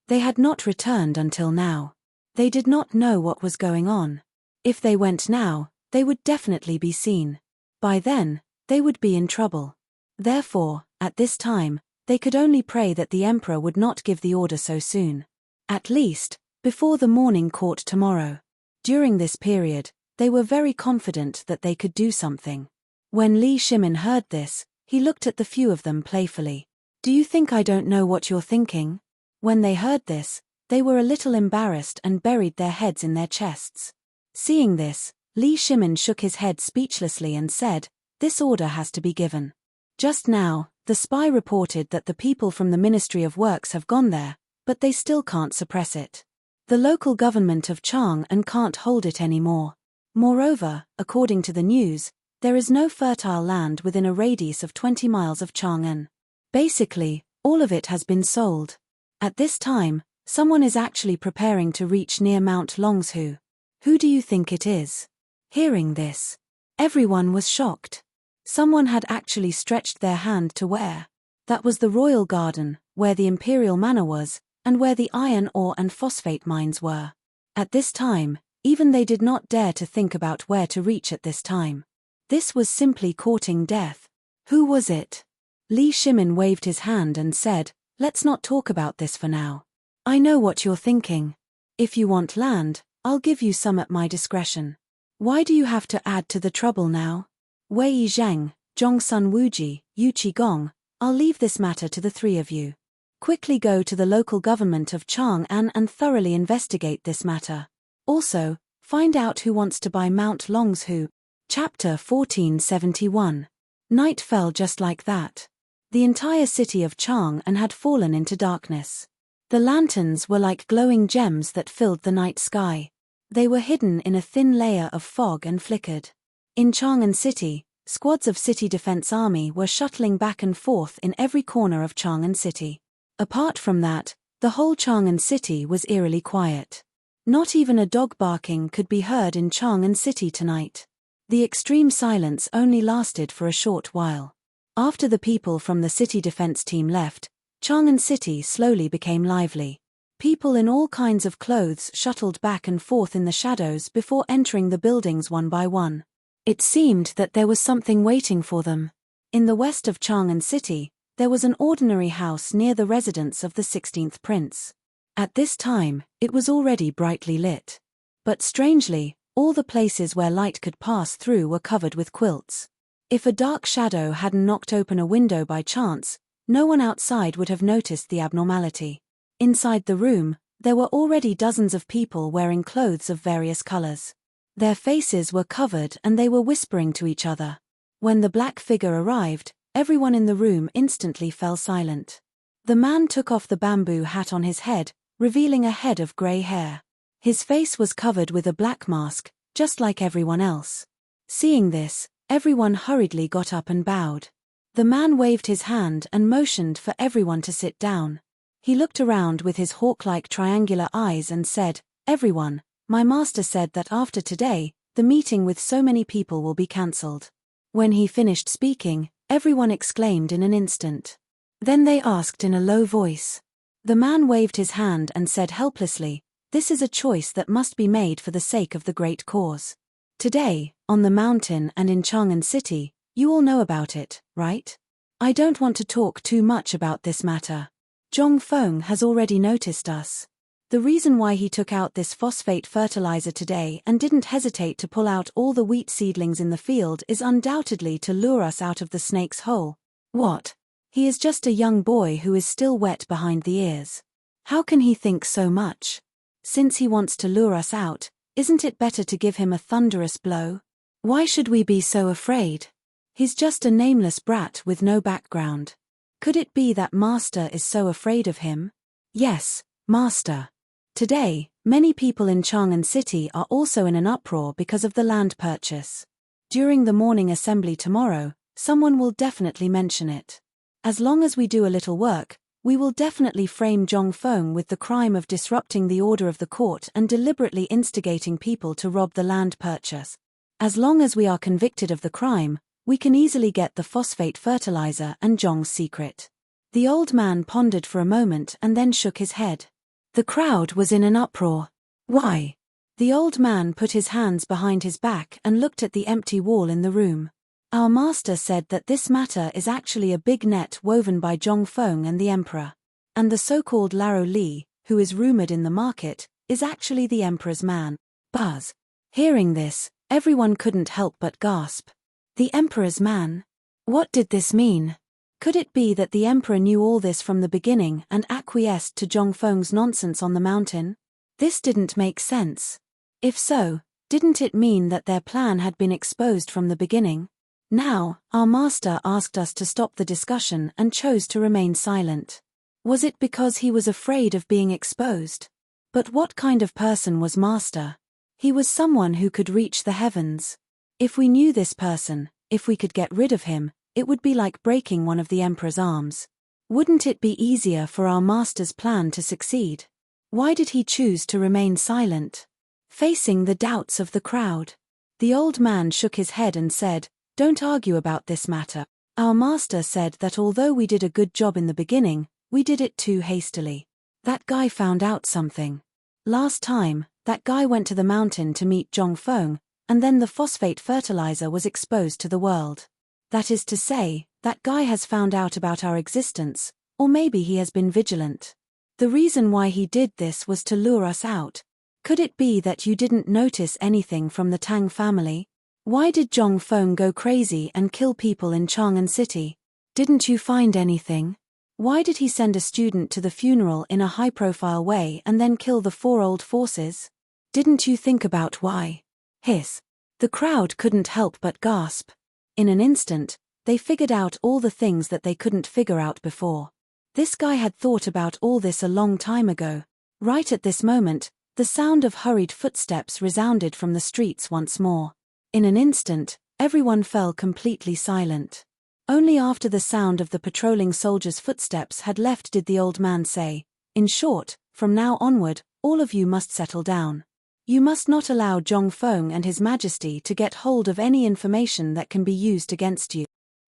[SPEAKER 1] They had not returned until now. They did not know what was going on. If they went now, they would definitely be seen. By then, they would be in trouble. Therefore, at this time, they could only pray that the emperor would not give the order so soon. At least, before the morning court tomorrow. During this period, they were very confident that they could do something. When Li Shimin heard this, he looked at the few of them playfully. Do you think I don't know what you're thinking? When they heard this, they were a little embarrassed and buried their heads in their chests. Seeing this, Li Shimin shook his head speechlessly and said, This order has to be given. Just now, the spy reported that the people from the Ministry of Works have gone there, but they still can't suppress it. The local government of Chang'an can't hold it anymore. Moreover, according to the news, there is no fertile land within a radius of 20 miles of Chang'an. Basically, all of it has been sold. At this time, someone is actually preparing to reach near Mount Longshu. Who do you think it is? Hearing this, everyone was shocked. Someone had actually stretched their hand to where? That was the royal garden, where the imperial manor was, and where the iron ore and phosphate mines were. At this time, even they did not dare to think about where to reach at this time. This was simply courting death. Who was it? Li Shimin waved his hand and said, Let's not talk about this for now. I know what you're thinking. If you want land, I'll give you some at my discretion. Why do you have to add to the trouble now? Wei Zheng, Zhongsun Wuji, Yu Qigong, I'll leave this matter to the three of you. Quickly go to the local government of Chang'an and thoroughly investigate this matter. Also, find out who wants to buy Mount Longshu. Chapter 1471. Night fell just like that. The entire city of Chang'an had fallen into darkness. The lanterns were like glowing gems that filled the night sky. They were hidden in a thin layer of fog and flickered. In Chang'an City, squads of City Defense Army were shuttling back and forth in every corner of Chang'an City. Apart from that, the whole Chang'an City was eerily quiet. Not even a dog barking could be heard in Chang'an City tonight. The extreme silence only lasted for a short while. After the people from the city defense team left, Chang'an City slowly became lively. People in all kinds of clothes shuttled back and forth in the shadows before entering the buildings one by one. It seemed that there was something waiting for them. In the west of Chang'an City, there was an ordinary house near the residence of the 16th prince. At this time, it was already brightly lit. But strangely, all the places where light could pass through were covered with quilts. If a dark shadow hadn't knocked open a window by chance, no one outside would have noticed the abnormality. Inside the room, there were already dozens of people wearing clothes of various colors. Their faces were covered and they were whispering to each other. When the black figure arrived, everyone in the room instantly fell silent. The man took off the bamboo hat on his head, revealing a head of gray hair. His face was covered with a black mask, just like everyone else. Seeing this, everyone hurriedly got up and bowed. The man waved his hand and motioned for everyone to sit down. He looked around with his hawk-like triangular eyes and said, Everyone, my master said that after today, the meeting with so many people will be cancelled. When he finished speaking, everyone exclaimed in an instant. Then they asked in a low voice. The man waved his hand and said helplessly, "This is a choice that must be made for the sake of the great cause. Today, on the mountain and in Chang'an City, you all know about it, right? I don't want to talk too much about this matter. Zhong Feng has already noticed us. The reason why he took out this phosphate fertilizer today and didn't hesitate to pull out all the wheat seedlings in the field is undoubtedly to lure us out of the snake's hole. What? He is just a young boy who is still wet behind the ears. How can he think so much? Since he wants to lure us out, isn't it better to give him a thunderous blow? Why should we be so afraid? He's just a nameless brat with no background. Could it be that Master is so afraid of him? Yes, Master. Today, many people in Chang'an City are also in an uproar because of the land purchase. During the morning assembly tomorrow, someone will definitely mention it. As long as we do a little work, we will definitely frame Zhong Feng with the crime of disrupting the order of the court and deliberately instigating people to rob the land purchase. As long as we are convicted of the crime, we can easily get the phosphate fertilizer and Zhong's secret. The old man pondered for a moment and then shook his head. The crowd was in an uproar. Why? The old man put his hands behind his back and looked at the empty wall in the room. Our master said that this matter is actually a big net woven by Zhong Feng and the emperor. And the so-called Laro Li, who is rumored in the market, is actually the emperor's man. Buzz. Hearing this, everyone couldn't help but gasp. The emperor's man? What did this mean? Could it be that the emperor knew all this from the beginning and acquiesced to Zhong Feng's nonsense on the mountain? This didn't make sense. If so, didn't it mean that their plan had been exposed from the beginning? Now, our master asked us to stop the discussion and chose to remain silent. Was it because he was afraid of being exposed? But what kind of person was master? He was someone who could reach the heavens. If we knew this person, if we could get rid of him, it would be like breaking one of the emperor's arms. Wouldn't it be easier for our master's plan to succeed? Why did he choose to remain silent? Facing the doubts of the crowd, the old man shook his head and said, "Don't argue about this matter. Our master said that although we did a good job in the beginning, we did it too hastily. That guy found out something. Last time, that guy went to the mountain to meet Zhong Feng, and then the phosphate fertilizer was exposed to the world. That is to say, that guy has found out about our existence, or maybe he has been vigilant. The reason why he did this was to lure us out. Could it be that you didn't notice anything from the Tang family? Why did Zhong Feng go crazy and kill people in Chang'an City? Didn't you find anything? Why did he send a student to the funeral in a high-profile way and then kill the 4 old forces? Didn't you think about why?" Hiss. The crowd couldn't help but gasp. In an instant, they figured out all the things that they couldn't figure out before. This guy had thought about all this a long time ago. Right at this moment, the sound of hurried footsteps resounded from the streets once more. In an instant, everyone fell completely silent. Only after the sound of the patrolling soldiers' footsteps had left did the old man say, "In short, from now onward, all of you must settle down. You must not allow Zhong Feng and His Majesty to get hold of any information that can be used against you."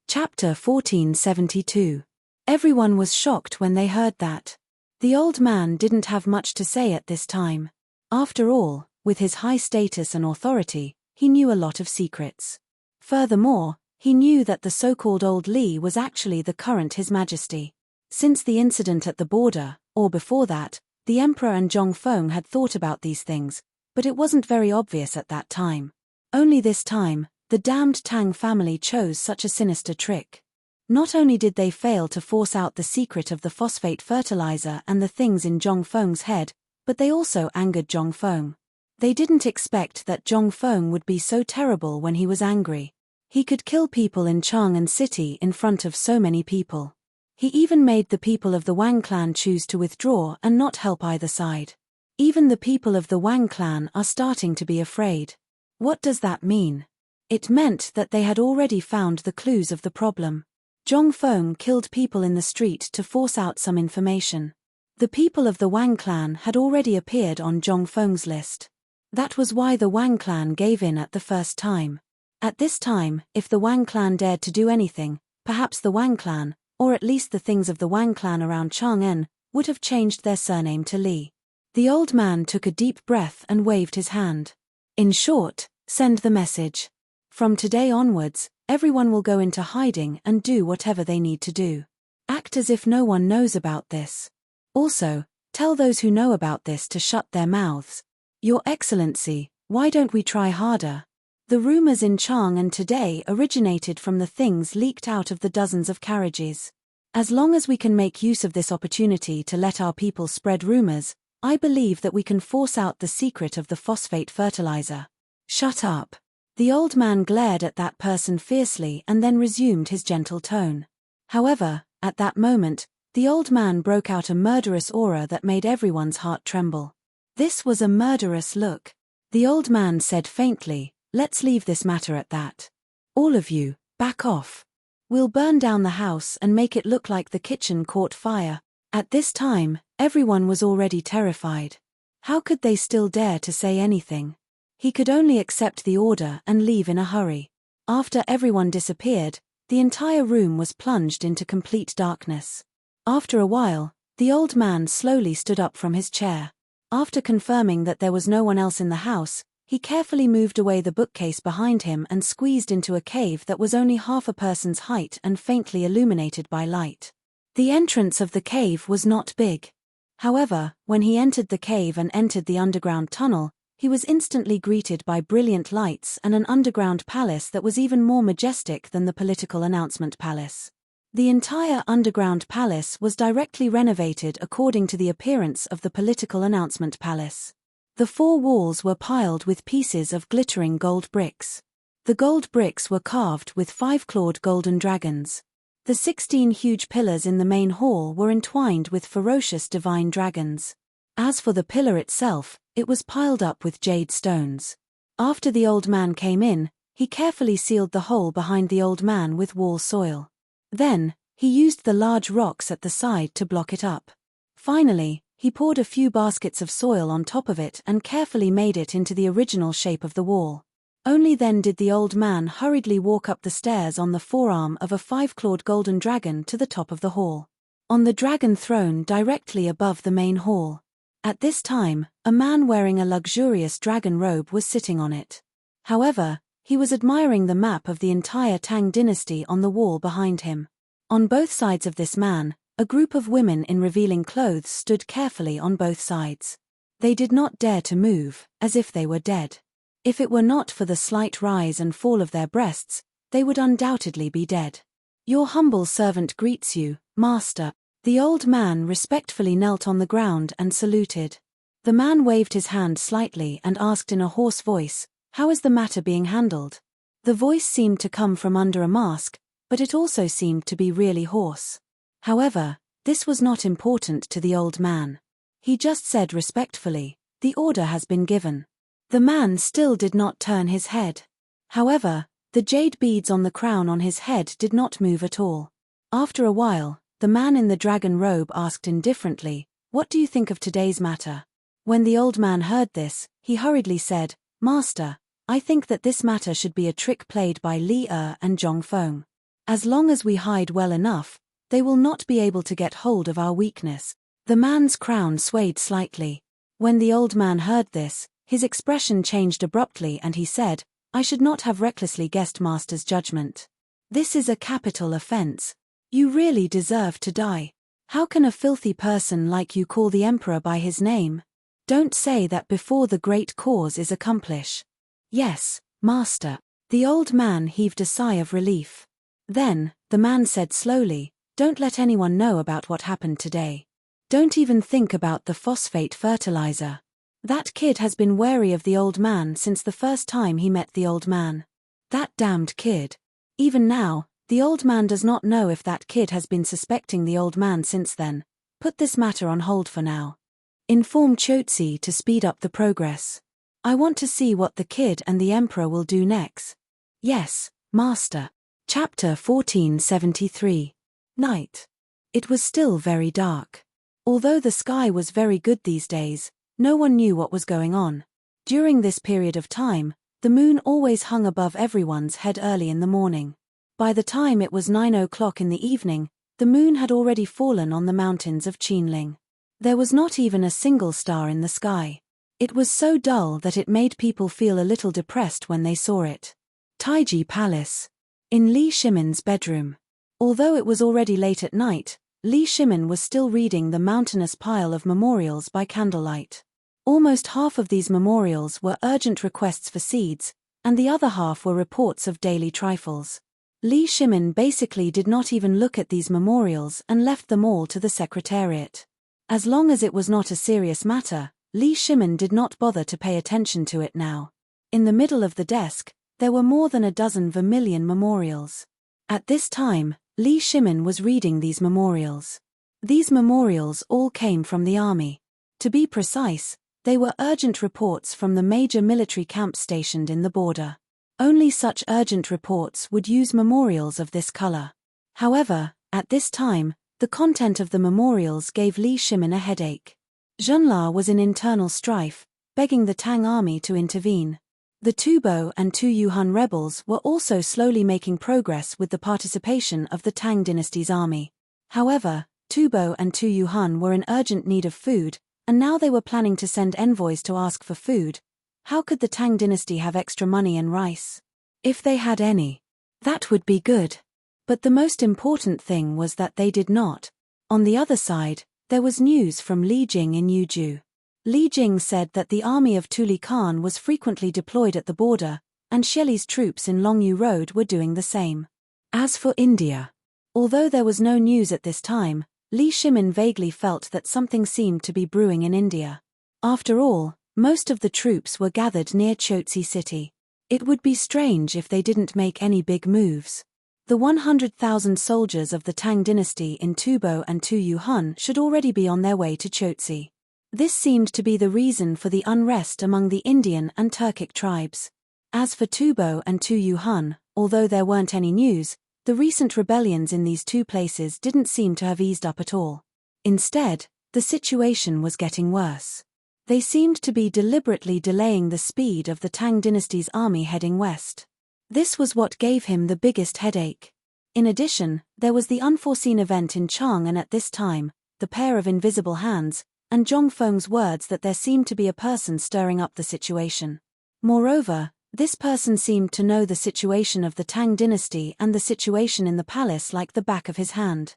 [SPEAKER 1] Chapter 1472. Everyone was shocked when they heard that. The old man didn't have much to say at this time. After all, with his high status and authority, he knew a lot of secrets. Furthermore, he knew that the so-called old Li was actually the current His Majesty. Since the incident at the border, or before that, the Emperor and Zhong Feng had thought about these things, but it wasn't very obvious at that time. Only this time, the damned Tang family chose such a sinister trick. Not only did they fail to force out the secret of the phosphate fertilizer and the things in Zhong Feng's head, but they also angered Zhong Feng. They didn't expect that Zhong Feng would be so terrible when he was angry. He could kill people in Chang'an City in front of so many people. He even made the people of the Wang clan choose to withdraw and not help either side. Even the people of the Wang clan are starting to be afraid. What does that mean? It meant that they had already found the clues of the problem. Zhong Feng killed people in the street to force out some information. The people of the Wang clan had already appeared on Zhong Feng's list. That was why the Wang clan gave in at the first time. At this time, if the Wang clan dared to do anything, perhaps the Wang clan, or at least the things of the Wang clan around Chang'an, would have changed their surname to Li. The old man took a deep breath and waved his hand. In short, send the message. From today onwards, everyone will go into hiding and do whatever they need to do. Act as if no one knows about this. Also, tell those who know about this to shut their mouths. Your Excellency, why don't we try harder? The rumors in Chang'an today originated from the things leaked out of the dozens of carriages. As long as we can make use of this opportunity to let our people spread rumors, I believe that we can force out the secret of the phosphate fertilizer. Shut up. The old man glared at that person fiercely and then resumed his gentle tone. However, at that moment, the old man broke out a murderous aura that made everyone's heart tremble. This was a murderous look. The old man said faintly, "Let's leave this matter at that. All of you, back off. We'll burn down the house and make it look like the kitchen caught fire." At this time, everyone was already terrified. How could they still dare to say anything? He could only accept the order and leave in a hurry. After everyone disappeared, the entire room was plunged into complete darkness. After a while, the old man slowly stood up from his chair. After confirming that there was no one else in the house, he carefully moved away the bookcase behind him and squeezed into a cave that was only half a person's height and faintly illuminated by light. The entrance of the cave was not big. However, when he entered the cave and entered the underground tunnel, he was instantly greeted by brilliant lights and an underground palace that was even more majestic than the political announcement palace. The entire underground palace was directly renovated according to the appearance of the political announcement palace. The four walls were piled with pieces of glittering gold bricks. The gold bricks were carved with 5-clawed golden dragons. The 16 huge pillars in the main hall were entwined with ferocious divine dragons. As for the pillar itself, it was piled up with jade stones. After the old man came in, he carefully sealed the hole behind the old man with wall soil. Then, he used the large rocks at the side to block it up. Finally, he poured a few baskets of soil on top of it and carefully made it into the original shape of the wall. Only then did the old man hurriedly walk up the stairs on the forearm of a 5-clawed golden dragon to the top of the hall. On the dragon throne directly above the main hall. At this time, a man wearing a luxurious dragon robe was sitting on it. However, he was admiring the map of the entire Tang dynasty on the wall behind him. On both sides of this man, a group of women in revealing clothes stood carefully on both sides. They did not dare to move, as if they were dead. If it were not for the slight rise and fall of their breasts, they would undoubtedly be dead. "Your humble servant greets you, master." The old man respectfully knelt on the ground and saluted. The man waved his hand slightly and asked in a hoarse voice, "How is the matter being handled?" The voice seemed to come from under a mask, but it also seemed to be really hoarse. However, this was not important to the old man. He just said respectfully, "The order has been given." The man still did not turn his head. However, the jade beads on the crown on his head did not move at all. After a while, the man in the dragon robe asked indifferently, "What do you think of today's matter?" When the old man heard this, he hurriedly said, "Master, I think that this matter should be a trick played by Li and Zhongfeng. As long as we hide well enough, they will not be able to get hold of our weakness." The man's crown swayed slightly. When the old man heard this, his expression changed abruptly and he said, "I should not have recklessly guessed Master's judgment. This is a capital offense. You really deserve to die. How can a filthy person like you call the emperor by his name? Don't say that before the great cause is accomplished." "Yes, master." The old man heaved a sigh of relief. Then, the man said slowly, "Don't let anyone know about what happened today. Don't even think about the phosphate fertilizer. That kid has been wary of the old man since the first time he met the old man. That damned kid. Even now, the old man does not know if that kid has been suspecting the old man since then. Put this matter on hold for now. Inform Chotzi to speed up the progress. I want to see what the kid and the emperor will do next." "Yes, master." Chapter 1473. Night. It was still very dark. Although the sky was very good these days, no one knew what was going on. During this period of time, The moon always hung above everyone's head early in the morning. By the time it was 9 o'clock in the evening, the moon had already fallen on the mountains of Qinling. There was not even a single star in the sky. It was so dull that it made people feel a little depressed when they saw it. Taiji Palace. In Li Shimin's bedroom. Although it was already late at night, Li Shimin was still reading the mountainous pile of memorials by candlelight. Almost half of these memorials were urgent requests for seeds, and the other half were reports of daily trifles. Li Shimin basically did not even look at these memorials and left them all to the secretariat. As long as it was not a serious matter, Li Shimin did not bother to pay attention to it now. In the middle of the desk, there were more than a dozen vermilion memorials. At this time, Li Shimin was reading these memorials. These memorials all came from the army. To be precise, they were urgent reports from the major military camps stationed in the border. Only such urgent reports would use memorials of this color. However, at this time, the content of the memorials gave Li Shimin a headache. Zhenla was in internal strife, begging the Tang army to intervene. The Tubo and Tuyuhun rebels were also slowly making progress with the participation of the Tang dynasty's army. However, Tubo and Tuyuhun were in urgent need of food, and now they were planning to send envoys to ask for food. How could the Tang dynasty have extra money and rice? If they had any, that would be good. But the most important thing was that they did not. On the other side, there was news from Li Jing in Yuju. Li Jing said that the army of Tuli Khan was frequently deployed at the border, and Shelley's troops in Longyu Road were doing the same. As for India, although there was no news at this time, Li Shimin vaguely felt that something seemed to be brewing in India. After all, most of the troops were gathered near Chotsi city. It would be strange if they didn't make any big moves. The 100,000 soldiers of the Tang dynasty in Tubo and Tuyuhun should already be on their way to Chotsi. This seemed to be the reason for the unrest among the Indian and Turkic tribes. As for Tubo and Tuyuhun, although there weren't any news, the recent rebellions in these two places didn't seem to have eased up at all. Instead, the situation was getting worse. They seemed to be deliberately delaying the speed of the Tang dynasty's army heading west. This was what gave him the biggest headache. In addition, there was the unforeseen event in Chang'an at this time, the pair of invisible hands, and Zhongfeng's words that there seemed to be a person stirring up the situation. Moreover, this person seemed to know the situation of the Tang dynasty and the situation in the palace like the back of his hand.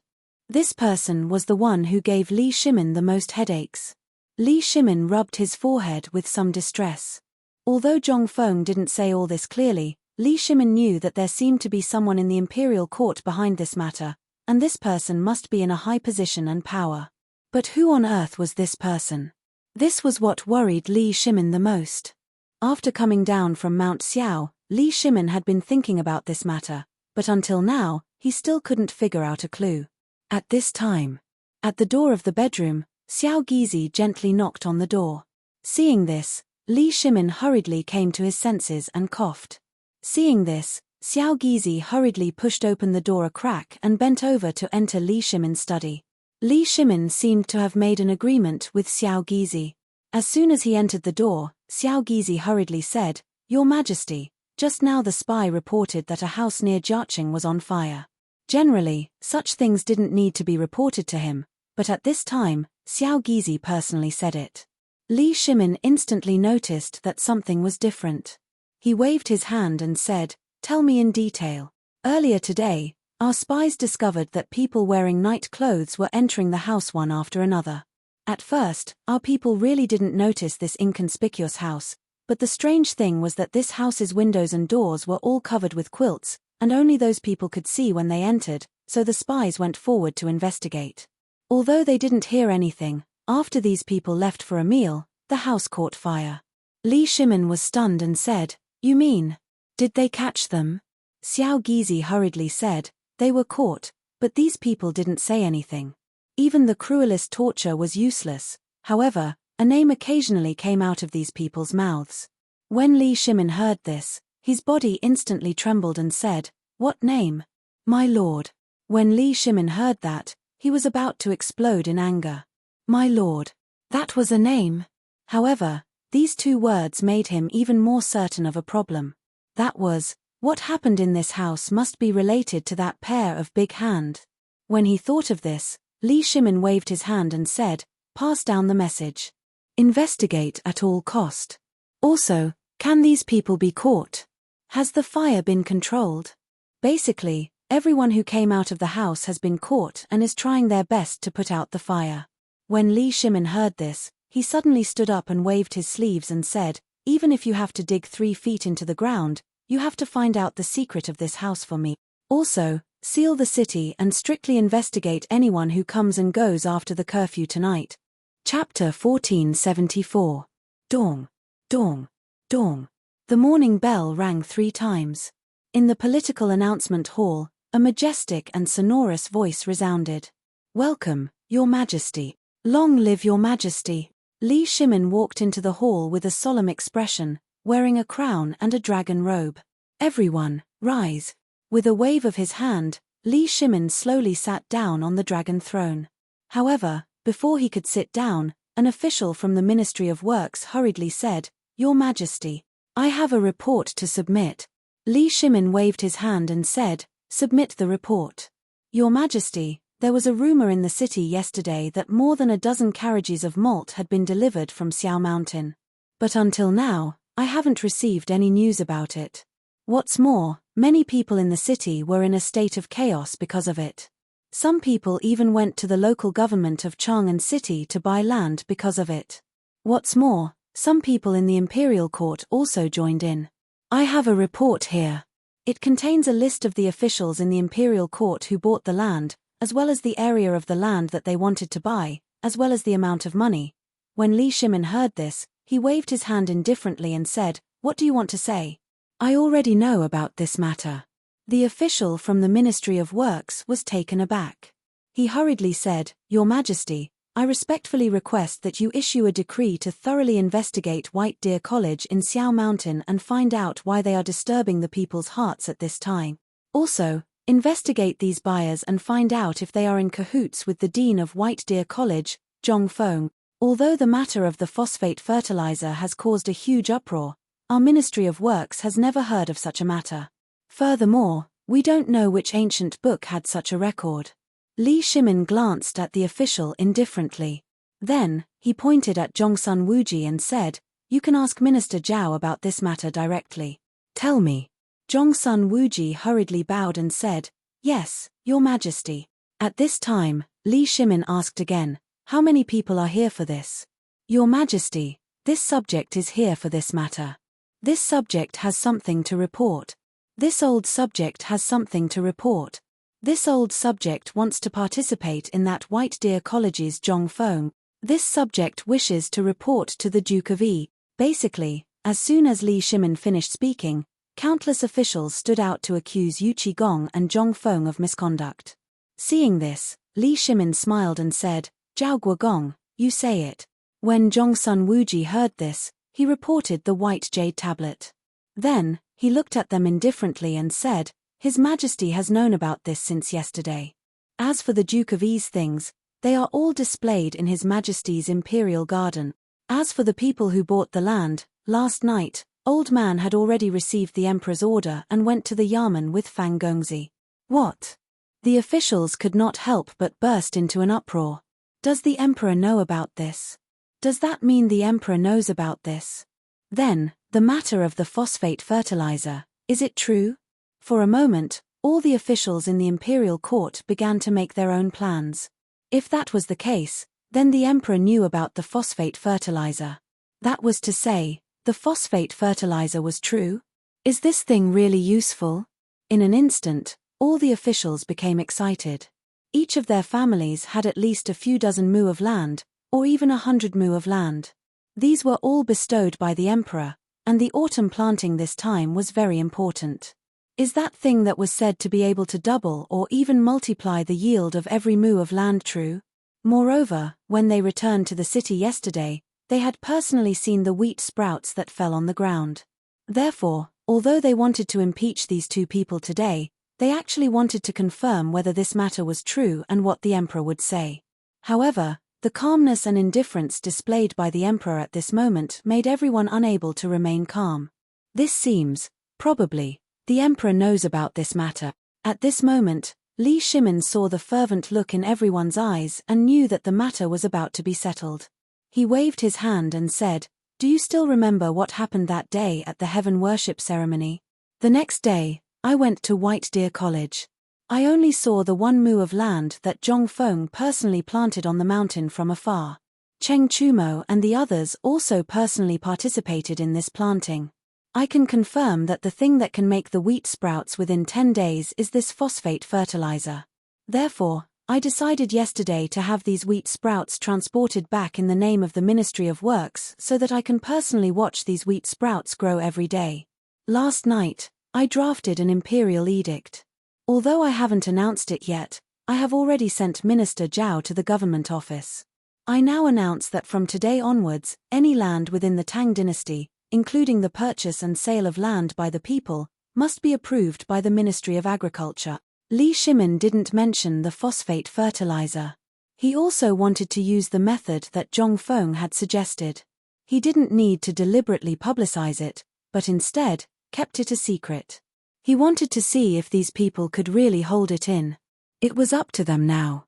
[SPEAKER 1] This person was the one who gave Li Shimin the most headaches. Li Shimin rubbed his forehead with some distress. Although Zhongfeng didn't say all this clearly, Li Shimin knew that there seemed to be someone in the imperial court behind this matter, and this person must be in a high position and power. But who on earth was this person? This was what worried Li Shimin the most. After coming down from Mount Xiao, Li Shimin had been thinking about this matter, but until now, he still couldn't figure out a clue. At this time, at the door of the bedroom, Xiao Gizi gently knocked on the door. Seeing this, Li Shimin hurriedly came to his senses and coughed. Seeing this, Xiao Gizi hurriedly pushed open the door a crack and bent over to enter Li Shimin's study. Li Shimin seemed to have made an agreement with Xiao Gizi. As soon as he entered the door, Xiao Gizi hurriedly said, "Your Majesty, just now the spy reported that a house near Jiaqing was on fire." Generally, such things didn't need to be reported to him, but at this time, Xiao Gizi personally said it. Li Shimin instantly noticed that something was different. He waved his hand and said, "Tell me in detail. Earlier today, our spies discovered that people wearing night clothes were entering the house one after another. At first, our people really didn't notice this inconspicuous house, but the strange thing was that this house's windows and doors were all covered with quilts, and only those people could see when they entered, so the spies went forward to investigate. Although they didn't hear anything, after these people left for a meal, the house caught fire." Li Shimin was stunned and said, "You mean, did they catch them?" Xiao Gizi hurriedly said, "They were caught, but these people didn't say anything. Even the cruelest torture was useless. However, a name occasionally came out of these people's mouths." When Li Shimin heard this, his body instantly trembled and said, "What name? My lord." When Li Shimin heard that, he was about to explode in anger. "My lord, that was a name." However, These two words made him even more certain of a problem. That was, what happened in this house must be related to that pair of big hand. When he thought of this, Li Shimin waved his hand and said, "Pass down the message. Investigate at all cost. Also, can these people be caught? Has the fire been controlled?" Basically, everyone who came out of the house has been caught and is trying their best to put out the fire. When Li Shimin heard this, he suddenly stood up and waved his sleeves and said, "Even if you have to dig 3 feet into the ground, you have to find out the secret of this house for me. Also, seal the city and strictly investigate anyone who comes and goes after the curfew tonight." Chapter 1474. Dong. Dong. Dong. The morning bell rang 3 times. In the political announcement hall, a majestic and sonorous voice resounded. "Welcome, Your Majesty. Long live Your Majesty." Li Shimin walked into the hall with a solemn expression, wearing a crown and a dragon robe. "Everyone, rise." With a wave of his hand, Li Shimin slowly sat down on the dragon throne. However, before he could sit down, an official from the Ministry of Works hurriedly said, "Your Majesty, I have a report to submit." Li Shimin waved his hand and said, "Submit the report." "Your Majesty, there was a rumor in the city yesterday that more than a dozen carriages of malt had been delivered from Xiao Mountain. But until now, I haven't received any news about it. What's more, many people in the city were in a state of chaos because of it. Some people even went to the local government of Chang'an City to buy land because of it. What's more, some people in the imperial court also joined in. I have a report here. It contains a list of the officials in the imperial court who bought the land, as well as the area of the land that they wanted to buy, as well as the amount of money." When Li Shimin heard this, he waved his hand indifferently and said, "What do you want to say?" "I already know about this matter." The official from the Ministry of Works was taken aback. He hurriedly said, "Your Majesty, I respectfully request that you issue a decree to thoroughly investigate White Deer College in Xiao Mountain and find out why they are disturbing the people's hearts at this time. Also, investigate these buyers and find out if they are in cahoots with the Dean of White Deer College, Zhong Feng. Although the matter of the phosphate fertilizer has caused a huge uproar, our Ministry of Works has never heard of such a matter. Furthermore, we don't know which ancient book had such a record." Li Shimin glanced at the official indifferently. Then, he pointed at Zhongsun Wuji and said, "You can ask Minister Zhao about this matter directly. Tell me." Zhongsun Wuji hurriedly bowed and said, "Yes, Your Majesty." At this time, Li Shimin asked again, "How many people are here for this?" "Your Majesty, this subject is here for this matter. This subject has something to report. This old subject has something to report. This old subject wants to participate in that White Deer College's Zhong Feng. This subject wishes to report to the Duke of Yi." Basically, as soon as Li Shimin finished speaking, countless officials stood out to accuse Yu Qigong and Zhong Feng of misconduct. Seeing this, Li Shimin smiled and said, "Zhao Guogong, you say it." When Zhongsun Wuji heard this, he reported the white jade tablet. Then, he looked at them indifferently and said, "His Majesty has known about this since yesterday. As for the Duke of Yi's things, they are all displayed in His Majesty's imperial garden. As for the people who bought the land, last night, Old Man had already received the Emperor's order and went to the Yamen with Fang Gongzi." "What?" The officials could not help but burst into an uproar. "Does the Emperor know about this? Does that mean the Emperor knows about this? Then, the matter of the phosphate fertilizer, is it true?" For a moment, all the officials in the imperial court began to make their own plans. If that was the case, then the Emperor knew about the phosphate fertilizer. That was to say, the phosphate fertilizer was true? Is this thing really useful? In an instant, all the officials became excited. Each of their families had at least a few dozen mu of land, or even 100 mu of land. These were all bestowed by the Emperor, and the autumn planting this time was very important. Is that thing that was said to be able to double or even multiply the yield of every mu of land true? Moreover, when they returned to the city yesterday, they had personally seen the wheat sprouts that fell on the ground. Therefore, although they wanted to impeach these two people today, they actually wanted to confirm whether this matter was true and what the Emperor would say. However, The calmness and indifference displayed by the emperor at this moment made everyone unable to remain calm. This seems, probably, the emperor knows about this matter. At this moment, Li Shimin saw the fervent look in everyone's eyes and knew that the matter was about to be settled. He waved his hand and said, "Do you still remember what happened that day at the heaven worship ceremony? The next day, I went to White Deer College. I only saw the 1 mu of land that Zhong Feng personally planted on the mountain from afar. Cheng Chumo and the others also personally participated in this planting. I can confirm that the thing that can make the wheat sprouts within 10 days is this phosphate fertilizer. Therefore, I decided yesterday to have these wheat sprouts transported back in the name of the Ministry of Works so that I can personally watch these wheat sprouts grow every day. Last night, I drafted an imperial edict. Although I haven't announced it yet, I have already sent Minister Zhao to the government office. I now announce that from today onwards, any land within the Tang dynasty, including the purchase and sale of land by the people, must be approved by the Ministry of Agriculture." Li Shimin didn't mention the phosphate fertilizer. He also wanted to use the method that Zhong Feng had suggested. He didn't need to deliberately publicize it, but instead, kept it a secret. He wanted to see if these people could really hold it in. It was up to them now.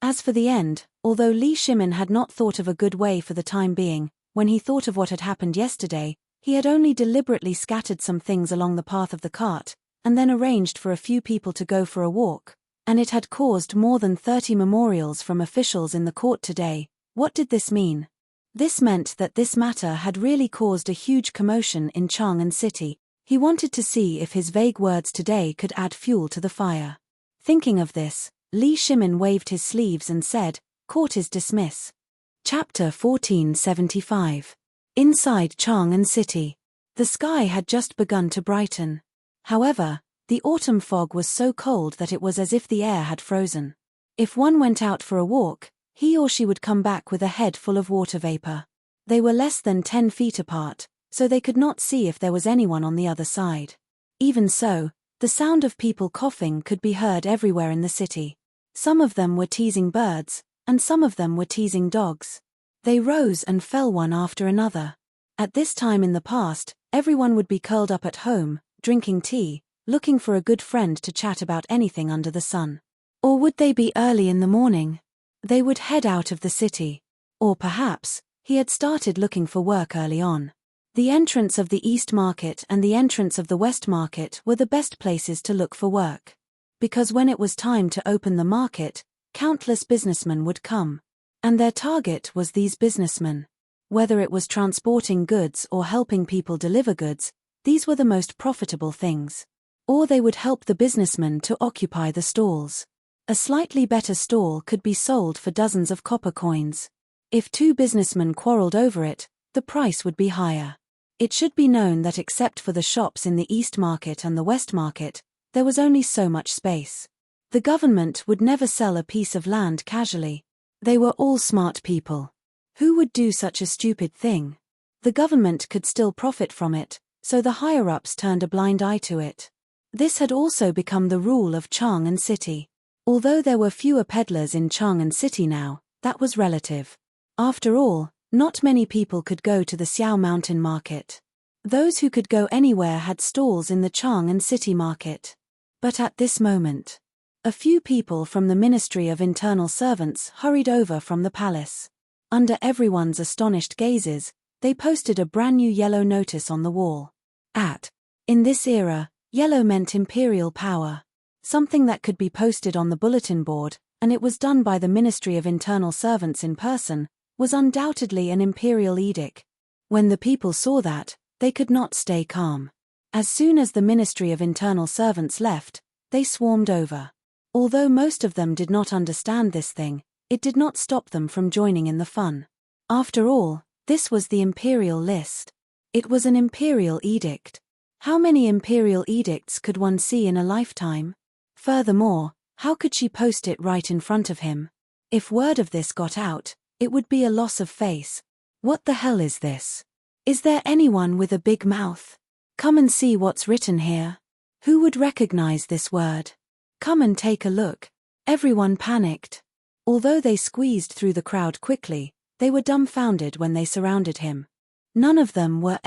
[SPEAKER 1] As for the end, although Li Shimin had not thought of a good way for the time being, when he thought of what had happened yesterday, he had only deliberately scattered some things along the path of the cart, and then arranged for a few people to go for a walk, and it had caused more than 30 memorials from officials in the court today. What did this mean? This meant that this matter had really caused a huge commotion in Chang'an City. He wanted to see if his vague words today could add fuel to the fire. Thinking of this, Li Shimin waved his sleeves and said, "Court is dismissed." Chapter 1475. Inside Chang'an City. The sky had just begun to brighten. However, the autumn fog was so cold that it was as if the air had frozen. If one went out for a walk, he or she would come back with a head full of water vapor. They were less than 10 feet apart, so they could not see if there was anyone on the other side. Even so, the sound of people coughing could be heard everywhere in the city. Some of them were teasing birds, and some of them were teasing dogs. They rose and fell one after another. At this time in the past, everyone would be curled up at home, drinking tea, looking for a good friend to chat about anything under the sun. Or would they be early in the morning? They would head out of the city. Or perhaps, he had started looking for work early on. The entrance of the East Market and the entrance of the West Market were the best places to look for work. Because when it was time to open the market, countless businessmen would come. And their target was these businessmen. Whether it was transporting goods or helping people deliver goods, these were the most profitable things. Or they would help the businessmen to occupy the stalls. A slightly better stall could be sold for dozens of copper coins. If 2 businessmen quarreled over it, the price would be higher. It should be known that except for the shops in the East Market and the West Market, there was only so much space. The government would never sell a piece of land casually. They were all smart people. Who would do such a stupid thing? The government could still profit from it, so the higher-ups turned a blind eye to it. This had also become the rule of Chang'an City. Although there were fewer peddlers in Chang'an City now, that was relative. After all, not many people could go to the Xiao Mountain Market. Those who could go anywhere had stalls in the Chang'an City Market. But at this moment, a few people from the Ministry of Internal Servants hurried over from the palace. Under everyone's astonished gazes, they posted a brand new yellow notice on the wall. In this era, yellow meant imperial power. Something that could be posted on the bulletin board, and it was done by the Ministry of Internal Servants in person, was undoubtedly an imperial edict. When the people saw that, they could not stay calm. As soon as the Ministry of Internal Servants left, they swarmed over. Although most of them did not understand this thing, it did not stop them from joining in the fun. After all, this was the imperial list. It was an imperial edict. How many imperial edicts could one see in a lifetime? Furthermore, how could she post it right in front of him? If word of this got out, it would be a loss of face. What the hell is this? Is there anyone with a big mouth? Come and see what's written here. Who would recognize this word? Come and take a look. Everyone panicked. Although they squeezed through the crowd quickly, they were dumbfounded when they surrounded him. None of them were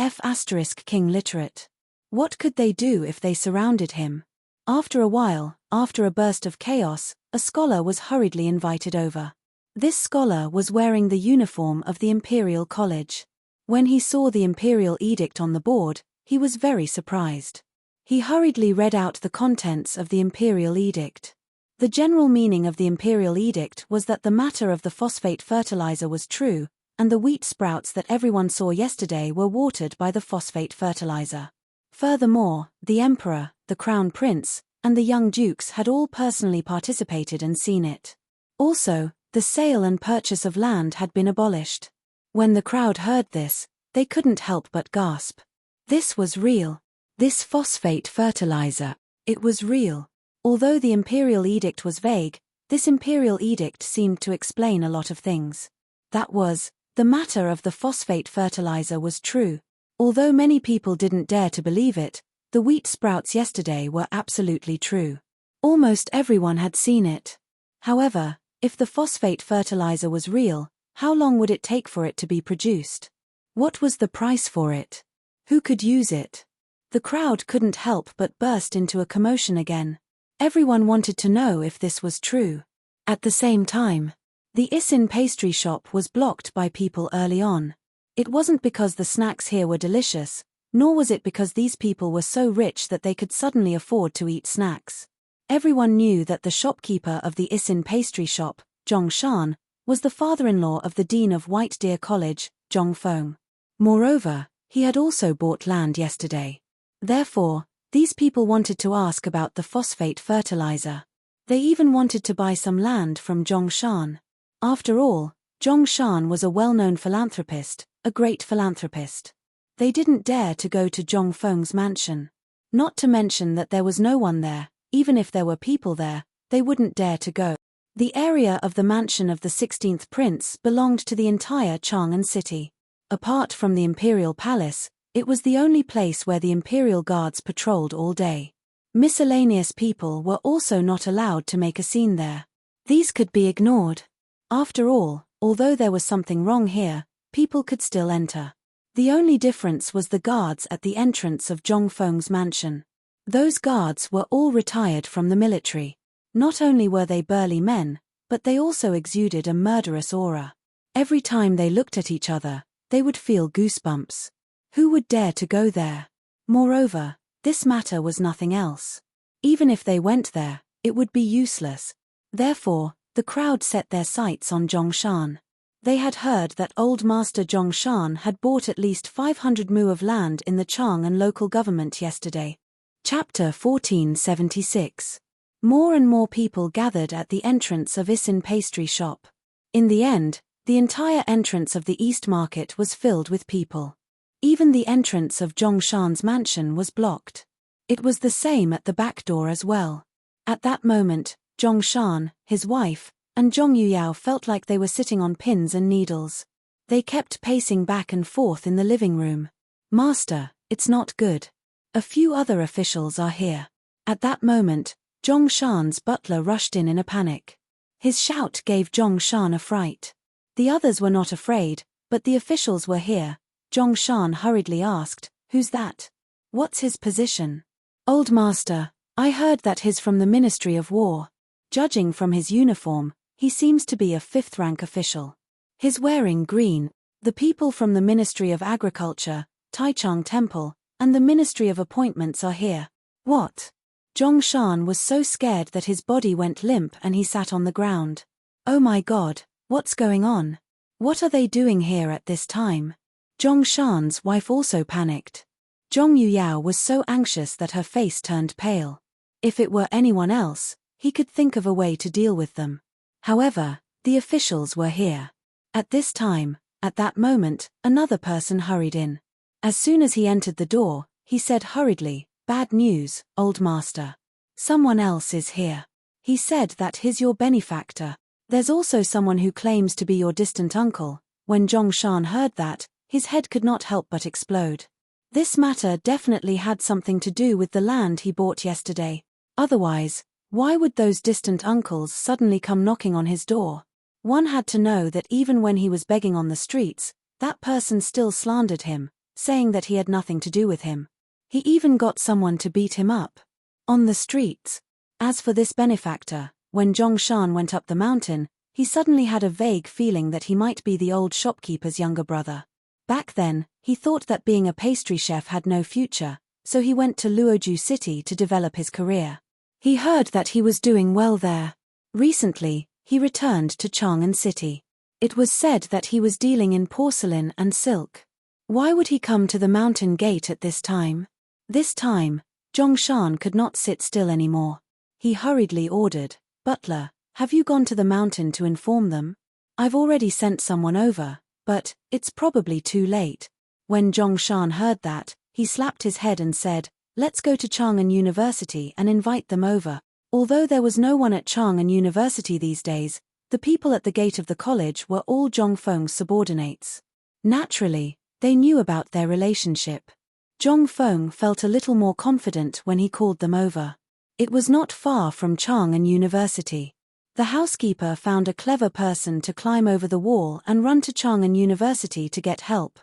[SPEAKER 1] King literate. What could they do if they surrounded him? After a while, after a burst of chaos, a scholar was hurriedly invited over. This scholar was wearing the uniform of the Imperial College. When he saw the Imperial Edict on the board, he was very surprised. He hurriedly read out the contents of the Imperial Edict. The general meaning of the Imperial Edict was that the matter of the phosphate fertilizer was true, and the wheat sprouts that everyone saw yesterday were watered by the phosphate fertilizer. Furthermore, the Emperor, the Crown Prince, and the young dukes had all personally participated and seen it. Also, the sale and purchase of land had been abolished. When the crowd heard this, they couldn't help but gasp. This was real. This phosphate fertilizer, it was real. Although the Imperial Edict was vague, this Imperial Edict seemed to explain a lot of things. That was, the matter of the phosphate fertilizer was true. Although many people didn't dare to believe it, the wheat sprouts yesterday were absolutely true. Almost everyone had seen it. However, if the phosphate fertilizer was real, how long would it take for it to be produced? What was the price for it? Who could use it? The crowd couldn't help but burst into a commotion again. Everyone wanted to know if this was true. At the same time, the Isin pastry shop was blocked by people early on. It wasn't because the snacks here were delicious, nor was it because these people were so rich that they could suddenly afford to eat snacks. Everyone knew that the shopkeeper of the Isin pastry shop, Zhong Shan, was the father-in-law of the dean of White Deer College, Zhong Feng. Moreover, he had also bought land yesterday. Therefore, these people wanted to ask about the phosphate fertilizer. They even wanted to buy some land from Zhong Shan. After all, Zhong Shan was a well-known philanthropist, a great philanthropist. They didn't dare to go to Zhong Feng's mansion. Not to mention that there was no one there. Even if there were people there, they wouldn't dare to go. The area of the mansion of the 16th prince belonged to the entire Chang'an city. Apart from the imperial palace, it was the only place where the imperial guards patrolled all day. Miscellaneous people were also not allowed to make a scene there. These could be ignored. After all, although there was something wrong here, people could still enter. The only difference was the guards at the entrance of Zhong Feng's mansion. Those guards were all retired from the military. Not only were they burly men, but they also exuded a murderous aura. Every time they looked at each other, they would feel goosebumps. Who would dare to go there? Moreover, this matter was nothing else. Even if they went there, it would be useless. Therefore, the crowd set their sights on Zhong Shan. They had heard that old master Zhong Shan had bought at least 500 mu of land in the Chang'an local government yesterday. Chapter 1476. More and more people gathered at the entrance of Isin pastry shop. In the end, the entire entrance of the East Market was filled with people. Even the entrance of Zhong Shan's mansion was blocked. It was the same at the back door as well. At that moment, Zhong Shan, his wife, and Zhong Yuyao felt like they were sitting on pins and needles. They kept pacing back and forth in the living room. "Master, it's not good. A few other officials are here." At that moment, Zhong Shan's butler rushed in a panic. His shout gave Zhong Shan a fright. The others were not afraid, but the officials were here. Zhong Shan hurriedly asked, "Who's that? What's his position?" "Old master, I heard that he's from the Ministry of War. Judging from his uniform, he seems to be a 5th-rank official. He's wearing green. The people from the Ministry of Agriculture, Taichung Temple, and the Ministry of Appointments are here." "What?" Zhong Shan was so scared that his body went limp and he sat on the ground. "Oh my God, what's going on? What are they doing here at this time?" Zhong Shan's wife also panicked. Zhong Yuyao was so anxious that her face turned pale. If it were anyone else, he could think of a way to deal with them. However, the officials were here. At this time, at that moment, another person hurried in. As soon as he entered the door, he said hurriedly, "Bad news, old master. Someone else is here. He said that he's your benefactor. There's also someone who claims to be your distant uncle." When Zhong Shan heard that, his head could not help but explode. This matter definitely had something to do with the land he bought yesterday. Otherwise, Why would those distant uncles suddenly come knocking on his door? One had to know that even when he was begging on the streets, that person still slandered him, saying that he had nothing to do with him. He even got someone to beat him up on the streets. As for this benefactor, when Zhongshan went up the mountain, he suddenly had a vague feeling that he might be the old shopkeeper's younger brother. Back then, he thought that being a pastry chef had no future, so he went to Luoju City to develop his career. He heard that he was doing well there. Recently, he returned to Chang'an City. It was said that he was dealing in porcelain and silk. Why would he come to the mountain gate at this time? This time, Zhongshan could not sit still anymore. He hurriedly ordered, "Butler, have you gone to the mountain to inform them? I've already sent someone over, but it's probably too late." When Zhongshan heard that, he slapped his head and said, "Let's go to Chang'an University and invite them over." Although there was no one at Chang'an University these days, the people at the gate of the college were all Zhong Feng's subordinates. Naturally, they knew about their relationship. Zhong Feng felt a little more confident when he called them over. It was not far from Chang'an University. The housekeeper found a clever person to climb over the wall and run to Chang'an University to get help.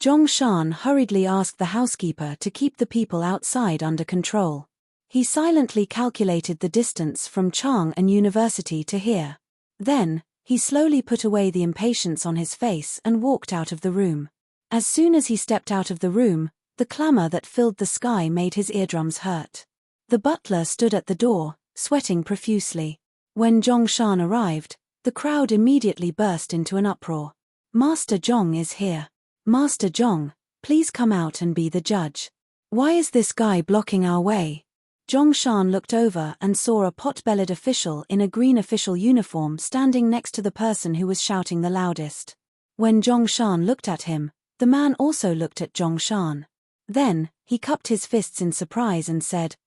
[SPEAKER 1] Zhongshan hurriedly asked the housekeeper to keep the people outside under control. He silently calculated the distance from Chang'an University to here. Then, he slowly put away the impatience on his face and walked out of the room. As soon as he stepped out of the room, the clamor that filled the sky made his eardrums hurt. The butler stood at the door, sweating profusely. When Zhongshan arrived, the crowd immediately burst into an uproar. "Master Zhong is here. Master Zhong, please come out and be the judge. Why is this guy blocking our way?" Zhongshan looked over and saw a pot-bellied official in a green official uniform standing next to the person who was shouting the loudest. When Zhongshan looked at him, the man also looked at Zhongshan. Then, he cupped his fists in surprise and said,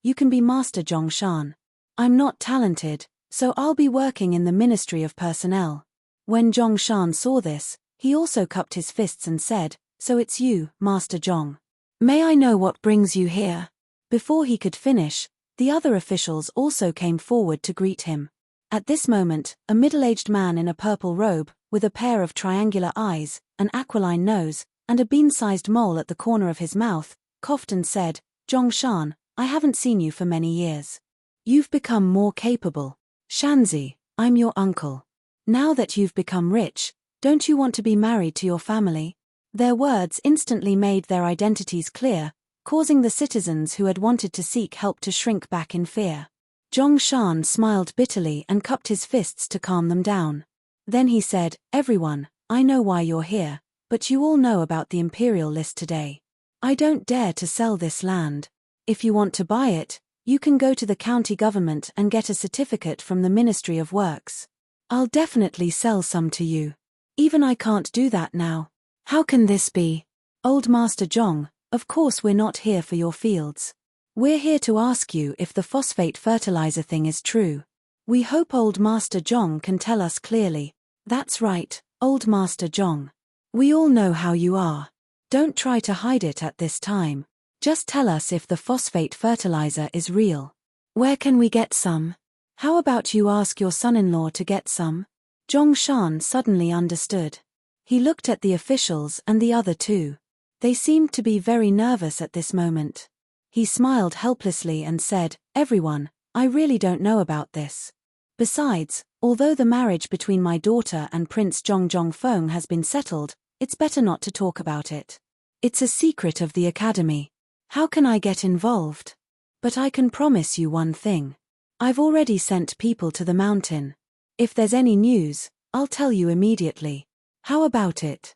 [SPEAKER 1] You can be Master Zhongshan. I'm not talented, so I'll be working in the Ministry of Personnel." When Zhongshan saw this, he also cupped his fists and said, "So it's you, Master Zhong. May I know what brings you here?" Before he could finish, the other officials also came forward to greet him. At this moment, a middle-aged man in a purple robe, with a pair of triangular eyes, an aquiline nose, and a bean-sized mole at the corner of his mouth, coughed and said, "Zhongshan, I haven't seen you for many years. You've become more capable. Shanzi, I'm your uncle. Now that you've become rich, don't you want to be married to your family?" Their words instantly made their identities clear, causing the citizens who had wanted to seek help to shrink back in fear. Zhongshan smiled bitterly and cupped his fists to calm them down. Then he said, "Everyone, I know why you're here, but you all know about the imperial list today. I don't dare to sell this land. If you want to buy it, you can go to the county government and get a certificate from the Ministry of Works. I'll definitely sell some to you. Even I can't do that now. How can this be? Old Master Zhong, of course we're not here for your fields. We're here to ask you if the phosphate fertilizer thing is true. We hope Old Master Zhong can tell us clearly." "That's right, Old Master Zhong. We all know how you are. Don't try to hide it at this time. Just tell us if the phosphate fertilizer is real. Where can we get some? How about you ask your son-in-law to get some?" Zhongshan suddenly understood. He looked at the officials and the other two. They seemed to be very nervous at this moment. He smiled helplessly and said, "Everyone, I really don't know about this. Besides, although the marriage between my daughter and Prince Zhong Feng has been settled, it's better not to talk about it. It's a secret of the academy. How can I get involved? But I can promise you one thing. I've already sent people to the mountain. If there's any news, I'll tell you immediately. How about it?"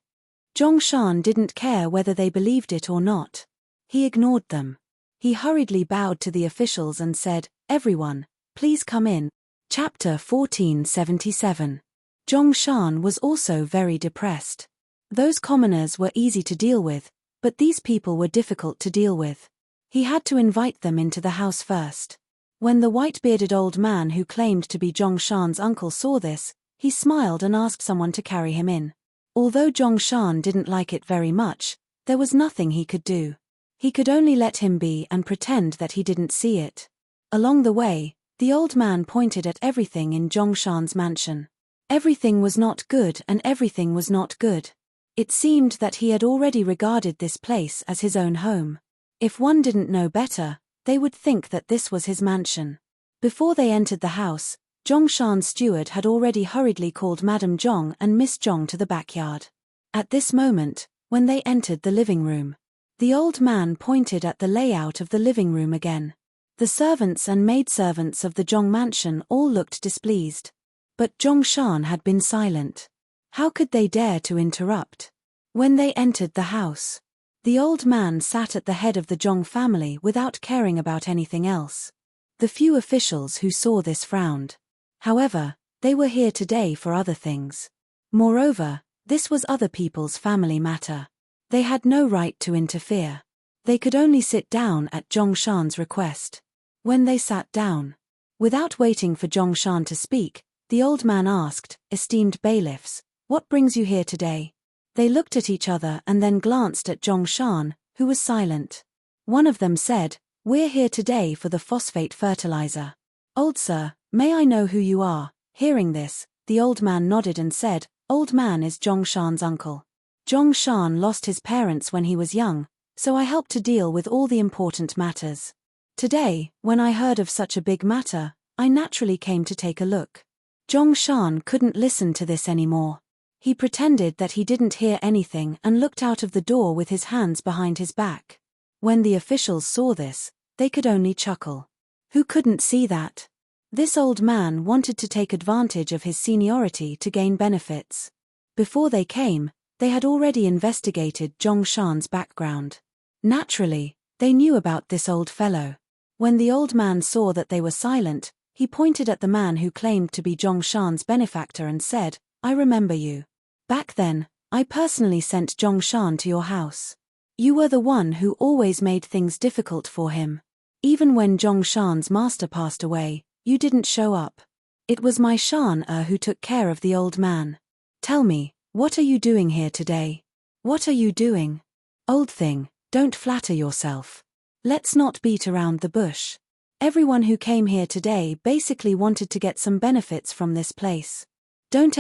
[SPEAKER 1] Zhongshan didn't care whether they believed it or not. He ignored them. He hurriedly bowed to the officials and said, "Everyone, please come in." Chapter 1477. Zhongshan was also very depressed. Those commoners were easy to deal with, but these people were difficult to deal with. He had to invite them into the house first. When the white-bearded old man who claimed to be Zhongshan's uncle saw this, he smiled and asked someone to carry him in. Although Zhongshan didn't like it very much, there was nothing he could do. He could only let him be and pretend that he didn't see it. Along the way, the old man pointed at everything in Zhongshan's mansion. Everything was not good and everything was not good. It seemed that he had already regarded this place as his own home. If one didn't know better, they would think that this was his mansion. Before they entered the house, Zhongshan's steward had already hurriedly called Madame Zhong and Miss Zhong to the backyard. At this moment, when they entered the living room, the old man pointed at the layout of the living room again. The servants and maidservants of the Zhong mansion all looked displeased. But Zhongshan had been silent. How could they dare to interrupt? When they entered the house, the old man sat at the head of the Zhong family without caring about anything else. The few officials who saw this frowned. However, they were here today for other things. Moreover, this was other people's family matter. They had no right to interfere. They could only sit down at Zhongshan's request. When they sat down, without waiting for Zhongshan to speak, the old man asked, "Esteemed bailiffs, what brings you here today?" They looked at each other and then glanced at Zhongshan, who was silent. One of them said, "We're here today for the phosphate fertilizer." "Old sir, may I know who you are?" Hearing this, the old man nodded and said, "Old man is Zhongshan's uncle. Zhongshan lost his parents when he was young, so I help to deal with all the important matters. Today, when I heard of such a big matter, I naturally came to take a look." Zhongshan couldn't listen to this anymore. He pretended that he didn't hear anything and looked out of the door with his hands behind his back. When the officials saw this, they could only chuckle. Who couldn't see that? This old man wanted to take advantage of his seniority to gain benefits. Before they came, they had already investigated Zhongshan's background. Naturally, they knew about this old fellow. When the old man saw that they were silent, he pointed at the man who claimed to be Zhongshan's benefactor and said, "I remember you. Back then, I personally sent Zhongshan to your house. You were the one who always made things difficult for him. Even when Zhongshan's master passed away, you didn't show up. It was my Shan-er who took care of the old man. Tell me, what are you doing here today? What are you doing? Old thing, don't flatter yourself. Let's not beat around the bush. Everyone who came here today basically wanted to get some benefits from this place. Don't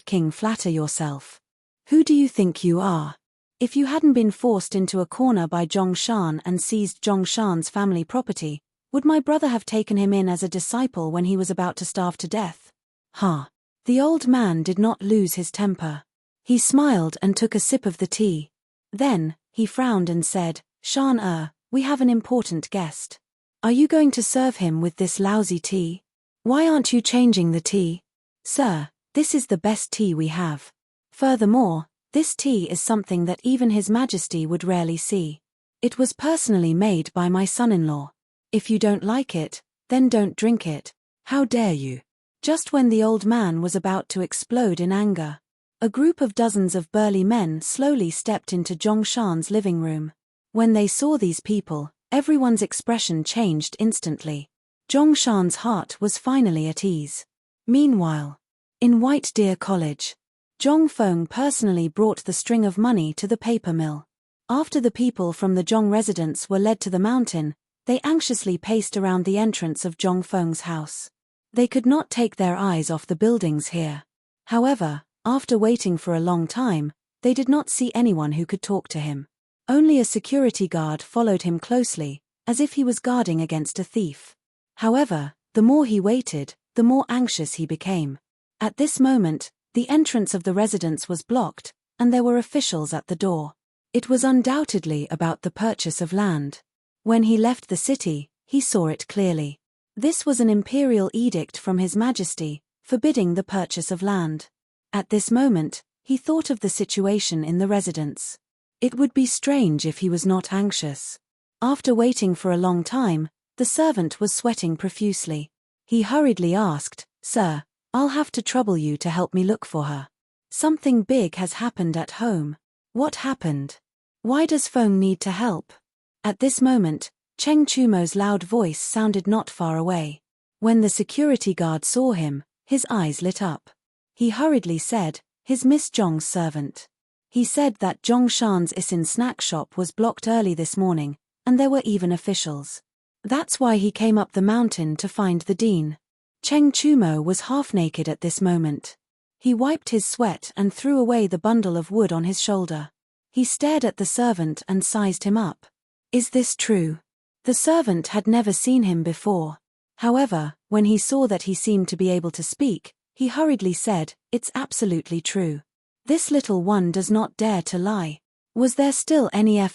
[SPEAKER 1] King flatter yourself. Who do you think you are? If you hadn't been forced into a corner by Zhongshan and seized Zhongshan's family property, would my brother have taken him in as a disciple when he was about to starve to death?" The old man did not lose his temper. He smiled and took a sip of the tea. Then, he frowned and said, "Shan-er, we have an important guest. Are you going to serve him with this lousy tea? Why aren't you changing the tea? Sir, this is the best tea we have. Furthermore, this tea is something that even His Majesty would rarely see. It was personally made by my son-in-law. If you don't like it, then don't drink it. How dare you?" Just when the old man was about to explode in anger, a group of dozens of burly men slowly stepped into Zhongshan's living room. When they saw these people, everyone's expression changed instantly. Zhongshan's heart was finally at ease. Meanwhile, in White Deer College, Zhongfeng personally brought the string of money to the paper mill. After the people from the Zhong residence were led to the mountain, they anxiously paced around the entrance of Zhongfeng's house. They could not take their eyes off the buildings here. However, after waiting for a long time, they did not see anyone who could talk to him. Only a security guard followed him closely, as if he was guarding against a thief. However, the more he waited, the more anxious he became. At this moment, the entrance of the residence was blocked, and there were officials at the door. It was undoubtedly about the purchase of land. When he left the city, he saw it clearly. This was an imperial edict from His Majesty, forbidding the purchase of land. At this moment, he thought of the situation in the residence. It would be strange if he was not anxious. After waiting for a long time, the servant was sweating profusely. He hurriedly asked, "Sir, I'll have to trouble you to help me look for her. Something big has happened at home." "What happened? Why does Feng need to help?" At this moment, Cheng Chumo's loud voice sounded not far away. When the security guard saw him, his eyes lit up. He hurriedly said, "His Miss Zhong's servant." He said that Zhongshan's Isin snack shop was blocked early this morning, and there were even officials. That's why he came up the mountain to find the dean. Cheng Chumo was half naked at this moment. He wiped his sweat and threw away the bundle of wood on his shoulder. He stared at the servant and sized him up. Is this true? The servant had never seen him before. However, when he saw that he seemed to be able to speak, he hurriedly said, "It's absolutely true. This little one does not dare to lie." Was there still any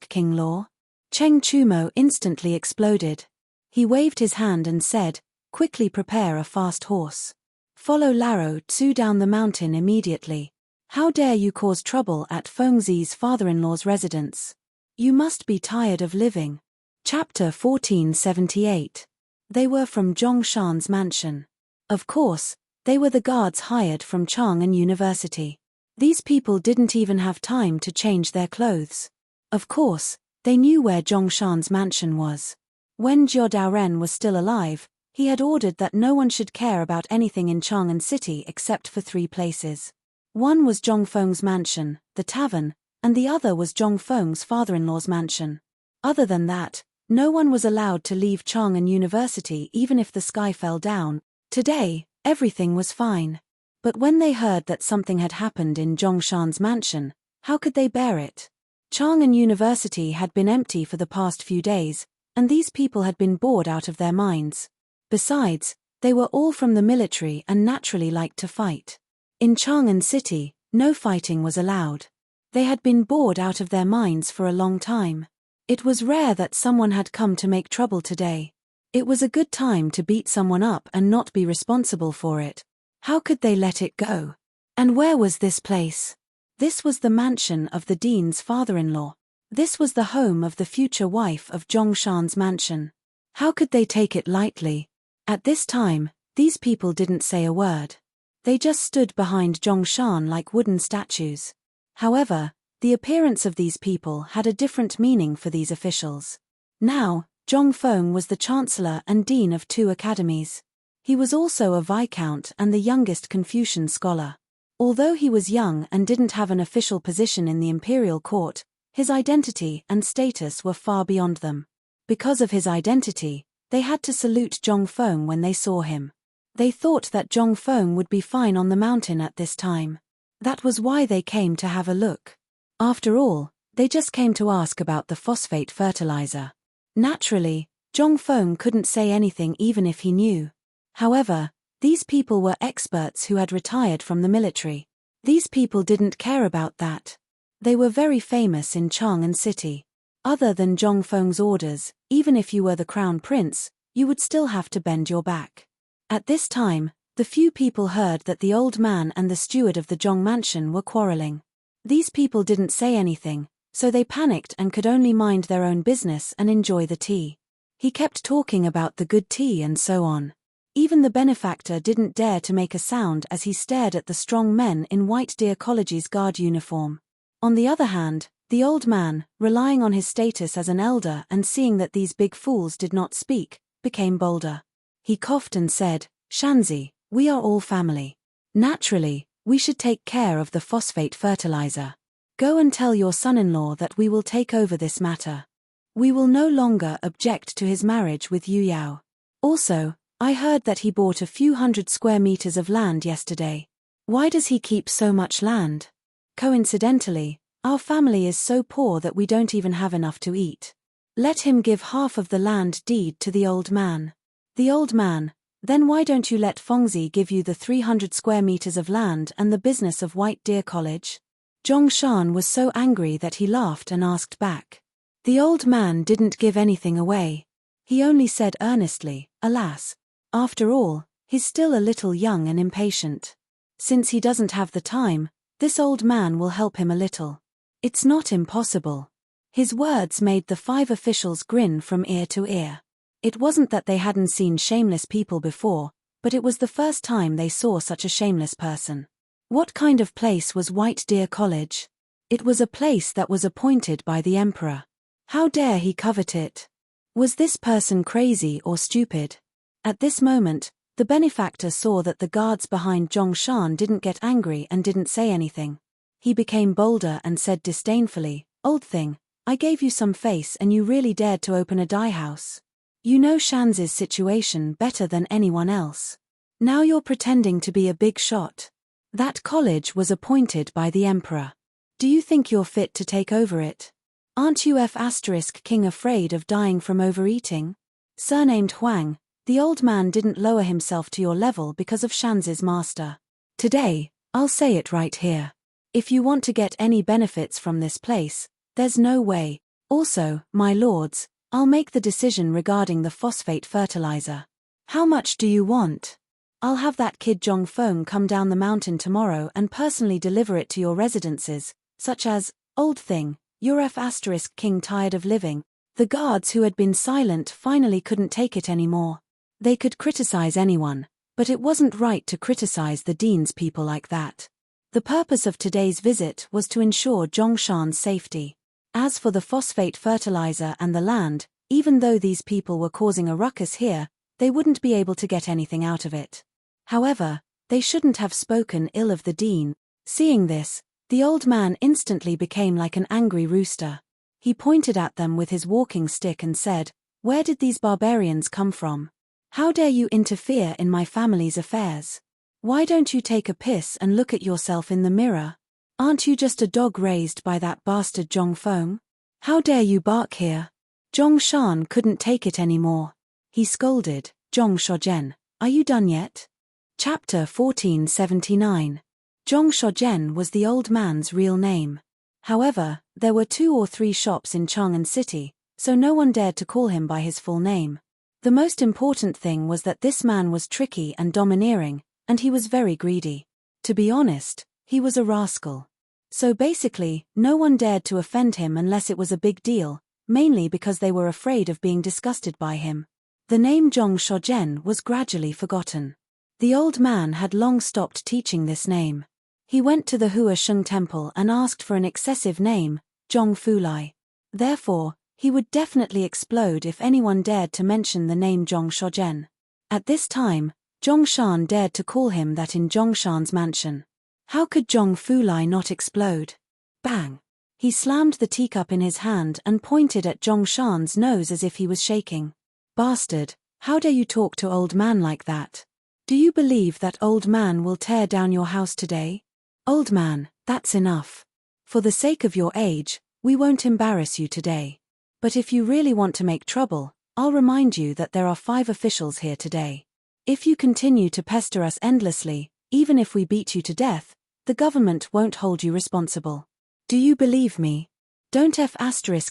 [SPEAKER 1] King Law? Cheng Chumo instantly exploded. He waved his hand and said, "Quickly prepare a fast horse. Follow Laro Tzu down the mountain immediately. How dare you cause trouble at Fengzi's father-in-law's residence? You must be tired of living." Chapter 1478. They were from Zhongshan's mansion. Of course, they were the guards hired from Chang'an University. These people didn't even have time to change their clothes. Of course, they knew where Zhongshan's mansion was. When Zhou Daoren was still alive, he had ordered that no one should care about anything in Chang'an City except for 3 places. One was Zhongfeng's mansion, the tavern, and the other was Zhongfeng's father-in-law's mansion. Other than that, no one was allowed to leave Chang'an University even if the sky fell down. Today, everything was fine. But when they heard that something had happened in Zhongshan's mansion, how could they bear it? Chang'an University had been empty for the past few days, and these people had been bored out of their minds. Besides, they were all from the military and naturally liked to fight. In Chang'an City, no fighting was allowed. They had been bored out of their minds for a long time. It was rare that someone had come to make trouble today. It was a good time to beat someone up and not be responsible for it. How could they let it go? And where was this place? This was the mansion of the dean's father-in-law. This was the home of the future wife of Zhongshan's mansion. How could they take it lightly? At this time, these people didn't say a word. They just stood behind Zhongshan like wooden statues. However, the appearance of these people had a different meaning for these officials. Now, Zhongfeng was the chancellor and dean of 2 academies. He was also a viscount and the youngest Confucian scholar. Although he was young and didn't have an official position in the imperial court, his identity and status were far beyond them. Because of his identity, they had to salute Zhongfeng when they saw him. They thought that Zhongfeng would be fine on the mountain at this time. That was why they came to have a look. After all, they just came to ask about the phosphate fertilizer. Naturally, Zhongfeng couldn't say anything even if he knew. However, these people were experts who had retired from the military. These people didn't care about that. They were very famous in Chang'an City. Other than Zhongfeng's orders, even if you were the crown prince, you would still have to bend your back. At this time, the few people heard that the old man and the steward of the Zhong mansion were quarreling. These people didn't say anything, so they panicked and could only mind their own business and enjoy the tea. He kept talking about the good tea and so on. Even the benefactor didn't dare to make a sound as he stared at the strong men in White Deer College's guard uniform. On the other hand, the old man, relying on his status as an elder and seeing that these big fools did not speak, became bolder. He coughed and said, "Shanzi, we are all family. Naturally, we should take care of the phosphate fertilizer. Go and tell your son-in-law that we will take over this matter. We will no longer object to his marriage with Yu Yao. Also, I heard that he bought a few 100 square meters of land yesterday. Why does he keep so much land? Coincidentally, our family is so poor that we don't even have enough to eat. Let him give half of the land deed to the old man." The old man, "Then why don't you let Fengzi give you the 300 square meters of land and the business of White Deer College?" Zhongshan was so angry that he laughed and asked back. The old man didn't give anything away. He only said earnestly, "Alas. After all, he's still a little young and impatient. Since he doesn't have the time, this old man will help him a little. It's not impossible." His words made the 5 officials grin from ear to ear. It wasn't that they hadn't seen shameless people before, but it was the first time they saw such a shameless person. What kind of place was White Deer College? It was a place that was appointed by the emperor. How dare he covet it? Was this person crazy or stupid? At this moment, the benefactor saw that the guards behind Zhongshan didn't get angry and didn't say anything. He became bolder and said disdainfully, "Old thing, I gave you some face and you really dared to open a dye house. You know Shanz's situation better than anyone else. Now you're pretending to be a big shot. That college was appointed by the emperor. Do you think you're fit to take over it? Aren't you King afraid of dying from overeating? Surnamed Huang, the old man didn't lower himself to your level because of Shanz's master. Today, I'll say it right here. If you want to get any benefits from this place, there's no way. Also, my lords, I'll make the decision regarding the phosphate fertilizer. How much do you want? I'll have that kid Zhongfeng come down the mountain tomorrow and personally deliver it to your residences, such as, old thing, you're King tired of living. The guards who had been silent finally couldn't take it anymore. They could criticize anyone, but it wasn't right to criticize the dean's people like that. The purpose of today's visit was to ensure Zhongshan's safety. As for the phosphate fertilizer and the land, even though these people were causing a ruckus here, they wouldn't be able to get anything out of it. However, they shouldn't have spoken ill of the dean. Seeing this, the old man instantly became like an angry rooster. He pointed at them with his walking stick and said, "Where did these barbarians come from? How dare you interfere in my family's affairs? Why don't you take a piss and look at yourself in the mirror? Aren't you just a dog raised by that bastard Zhongfeng? How dare you bark here?" Zhongshan couldn't take it anymore. He scolded, "Zhong Shozhen, are you done yet?" Chapter 1479. Zhong Shozhen was the old man's real name. However, there were 2 or 3 shops in Chang'an City, so no one dared to call him by his full name. The most important thing was that this man was tricky and domineering, and he was very greedy. To be honest, he was a rascal. So basically, no one dared to offend him unless it was a big deal, mainly because they were afraid of being disgusted by him. The name Zhong Shozhen was gradually forgotten. The old man had long stopped teaching this name. He went to the Hua Sheng temple and asked for an excessive name, Zhong Fulai. Therefore, he would definitely explode if anyone dared to mention the name Zhong Shozhen. At this time, Zhongshan dared to call him that in Zhongshan's mansion. How could Zhong Fulai not explode? Bang! He slammed the teacup in his hand and pointed at Zhongshan's nose as if he was shaking. "Bastard, how dare you talk to old man like that? Do you believe that old man will tear down your house today? Old man, that's enough. For the sake of your age, we won't embarrass you today. But if you really want to make trouble, I'll remind you that there are 5 officials here today. If you continue to pester us endlessly, even if we beat you to death, the government won't hold you responsible. Do you believe me? Don't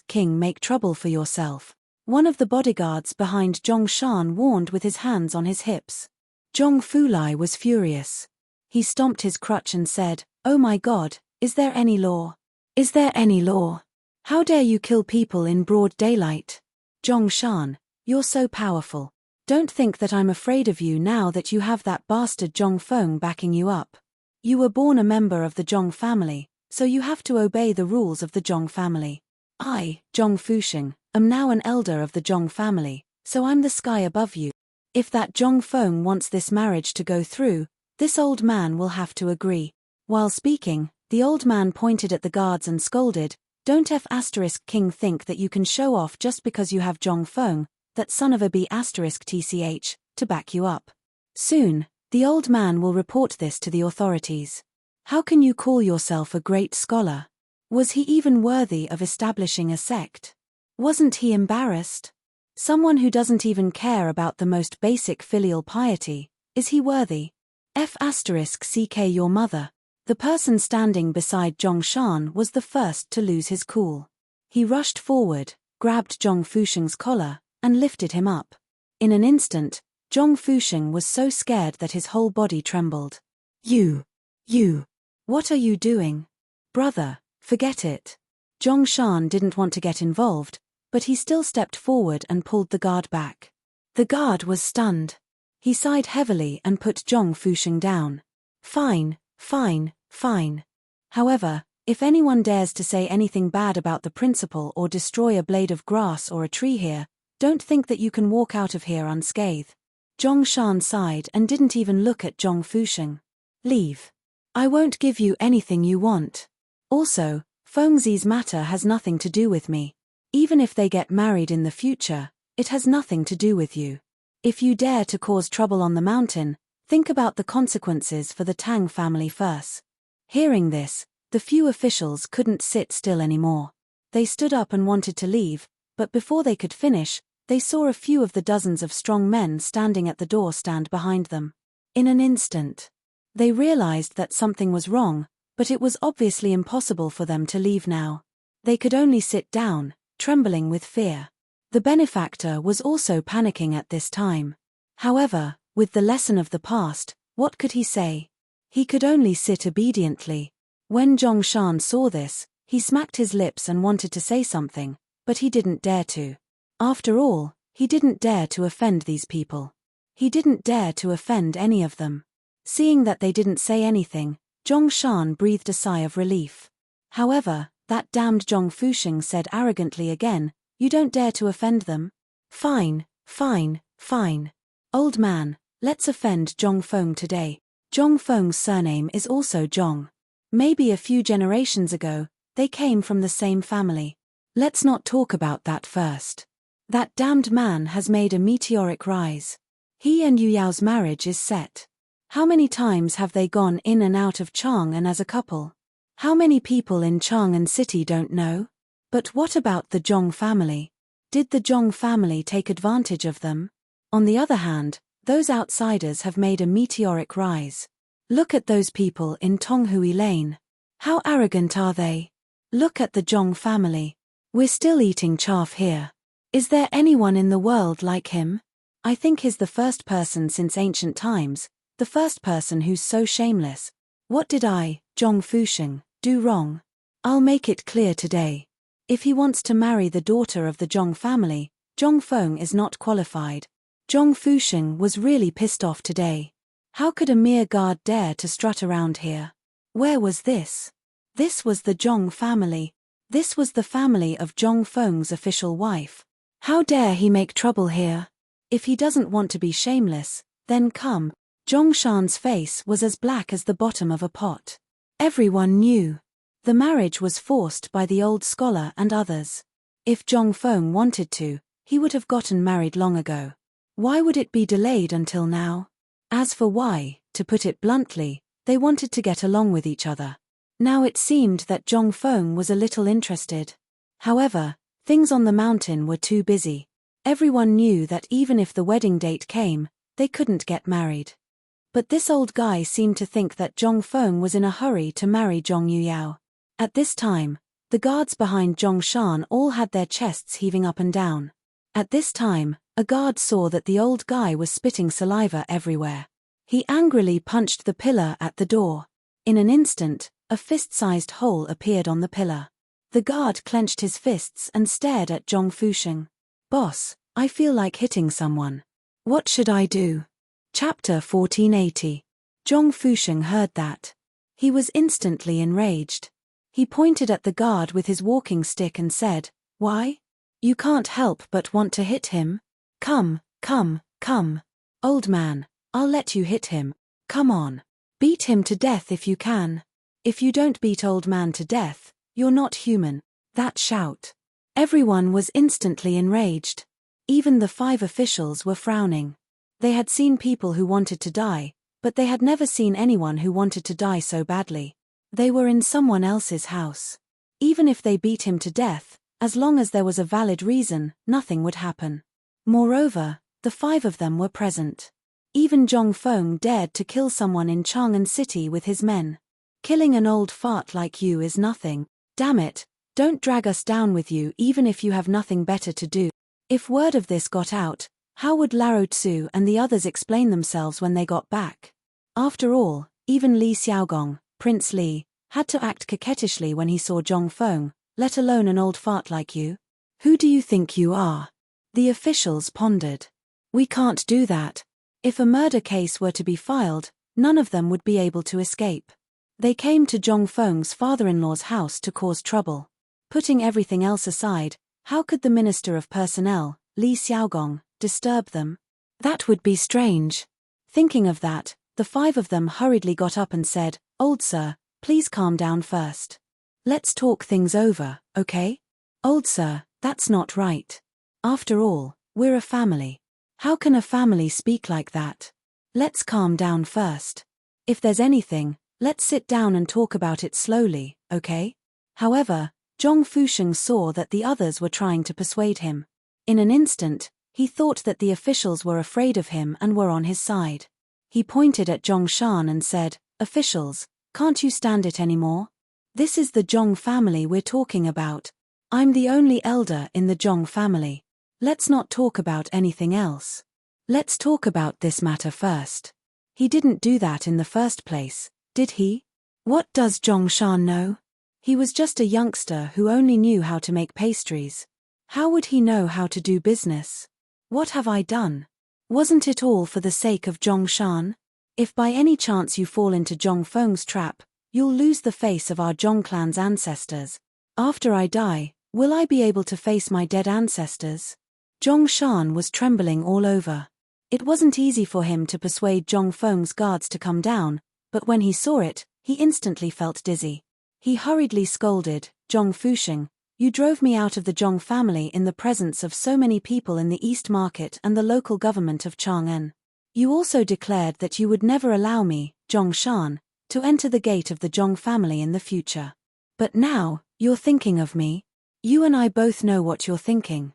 [SPEAKER 1] King make trouble for yourself." One of the bodyguards behind Zhongshan warned with his hands on his hips. Zhong Fulai was furious. He stomped his crutch and said, "Oh my God, is there any law? Is there any law? How dare you kill people in broad daylight? Zhongshan, you're so powerful. Don't think that I'm afraid of you now that you have that bastard Zhongfeng backing you up. You were born a member of the Zhong family, so you have to obey the rules of the Zhong family. I, Zhong Fusheng, am now an elder of the Zhong family, so I'm the sky above you. If that Zhongfeng wants this marriage to go through, this old man will have to agree." While speaking, the old man pointed at the guards and scolded, "Don't King think that you can show off just because you have Zhongfeng, that son of a tch, to back you up. Soon, the old man will report this to the authorities. How can you call yourself a great scholar? Was he even worthy of establishing a sect? Wasn't he embarrassed? Someone who doesn't even care about the most basic filial piety, is he worthy? Ck your mother." The person standing beside Zhongshan was the first to lose his cool. He rushed forward, grabbed Zhong Fusheng's collar, and lifted him up. In an instant, Zhong Fusheng was so scared that his whole body trembled. You, what are you doing? Brother, forget it." Zhongshan didn't want to get involved, but he still stepped forward and pulled the guard back. The guard was stunned. He sighed heavily and put Zhong Fusheng down. Fine. However, if anyone dares to say anything bad about the principal or destroy a blade of grass or a tree here, don't think that you can walk out of here unscathed." Zhongshan sighed and didn't even look at Zhong Fusheng. "Leave. I won't give you anything you want. Also, Fengzi's matter has nothing to do with me. Even if they get married in the future, It has nothing to do with you. If you dare to cause trouble on the mountain, think about the consequences for the Tang family first. Hearing this, the few officials couldn't sit still anymore. They stood up and wanted to leave, but before they could finish, they saw a few of the dozens of strong men standing at the door stand behind them. In an instant, they realized that something was wrong, but it was obviously impossible for them to leave now. They could only sit down, trembling with fear. The benefactor was also panicking at this time. However, with the lesson of the past, what could he say? He could only sit obediently. When Zhongshan saw this, he smacked his lips and wanted to say something, but he didn't dare to. After all, he didn't dare to offend these people. He didn't dare to offend any of them. Seeing that they didn't say anything, Zhongshan breathed a sigh of relief. However, that damned Zhong Fusheng said arrogantly again, "You don't dare to offend them? Fine, fine, fine. Old man, let's offend Zhong Feng today." Zhong Feng's surname is also Zhong. Maybe a few generations ago, they came from the same family. Let's not talk about that first. That damned man has made a meteoric rise. He and Yu Yao's marriage is set. How many times have they gone in and out of Chang'an as a couple? How many people in Chang'an City don't know? But what about the Zhong family? Did the Zhong family take advantage of them? On the other hand, those outsiders have made a meteoric rise. Look at those people in Tonghui Lane. How arrogant are they? Look at the Zhong family. We're still eating chaff here. Is there anyone in the world like him? I think he's the first person since ancient times, the first person who's so shameless. What did I, Zhong Fusheng, do wrong? I'll make it clear today. If he wants to marry the daughter of the Zhong family, Zhong Feng is not qualified. Zhong Fusheng was really pissed off today. How could a mere guard dare to strut around here? Where was this? This was the Zhong family. This was the family of Zhong Feng's official wife. How dare he make trouble here? If he doesn't want to be shameless, then come. Zhongshan's face was as black as the bottom of a pot. Everyone knew. The marriage was forced by the old scholar and others. If Zhong Feng wanted to, he would have gotten married long ago. Why would it be delayed until now? As for why, to put it bluntly, they wanted to get along with each other. Now it seemed that Zhong Feng was a little interested. However, things on the mountain were too busy. Everyone knew that even if the wedding date came, they couldn't get married. But this old guy seemed to think that Zhong Feng was in a hurry to marry Zhong Yuyao. At this time, the guards behind Zhongshan all had their chests heaving up and down. At this time, a guard saw that the old guy was spitting saliva everywhere. He angrily punched the pillar at the door. In an instant, a fist-sized hole appeared on the pillar. The guard clenched his fists and stared at Zhong Fusheng. "Boss, I feel like hitting someone. What should I do?" Chapter 1480. Zhong Fusheng heard that. He was instantly enraged. He pointed at the guard with his walking stick and said, "Why? You can't help but want to hit him? Come, come, come. Old man, I'll let you hit him. Come on. Beat him to death if you can. If you don't beat old man to death, you're not human." That shout. Everyone was instantly enraged. Even the 5 officials were frowning. They had seen people who wanted to die, but they had never seen anyone who wanted to die so badly. They were in someone else's house. Even if they beat him to death, as long as there was a valid reason, nothing would happen. Moreover, the 5 of them were present. Even Zhong Feng dared to kill someone in Chang'an City with his men. Killing an old fart like you is nothing. Damn it, don't drag us down with you even if you have nothing better to do. If word of this got out, how would Lao Tzu and the others explain themselves when they got back? After all, even Li Xiaogong, Prince Li, had to act coquettishly when he saw Zhong Feng, let alone an old fart like you. Who do you think you are? The officials pondered. We can't do that. If a murder case were to be filed, none of them would be able to escape. They came to Zhong Feng's father-in-law's house to cause trouble. Putting everything else aside, how could the Minister of Personnel, Li Xiaogong, disturb them? That would be strange. Thinking of that, the 5 of them hurriedly got up and said, "Old sir, please calm down first. Let's talk things over, okay? Old sir, that's not right. After all, We're a family. How can a family speak like that? Let's calm down first. If there's anything, let's sit down and talk about it slowly, okay? However, Zhong Fusheng saw that the others were trying to persuade him. In an instant, he thought that the officials were afraid of him and were on his side. He pointed at Zhong Shan and said, "Officials, can't you stand it anymore? This is the Zhong family we're talking about. I'm the only elder in the Zhong family. Let's not talk about anything else. Let's talk about this matter first." He didn't do that in the first place, did he? What does Zhong Shan know? He was just a youngster who only knew how to make pastries. How would he know how to do business? What have I done? Wasn't it all for the sake of Zhong Shan? If by any chance you fall into Zhong Feng's trap, you'll lose the face of our Zhong clan's ancestors. After I die, will I be able to face my dead ancestors? Zhong Shan was trembling all over. It wasn't easy for him to persuade Zhong Feng's guards to come down, but when he saw it, he instantly felt dizzy. He hurriedly scolded, "Zhong Fusheng, you drove me out of the Zhong family in the presence of so many people in the East Market and the local government of Chang'an. You also declared that you would never allow me, Zhong Shan, to enter the gate of the Zhong family in the future. But now, you're thinking of me? You and I both know what you're thinking.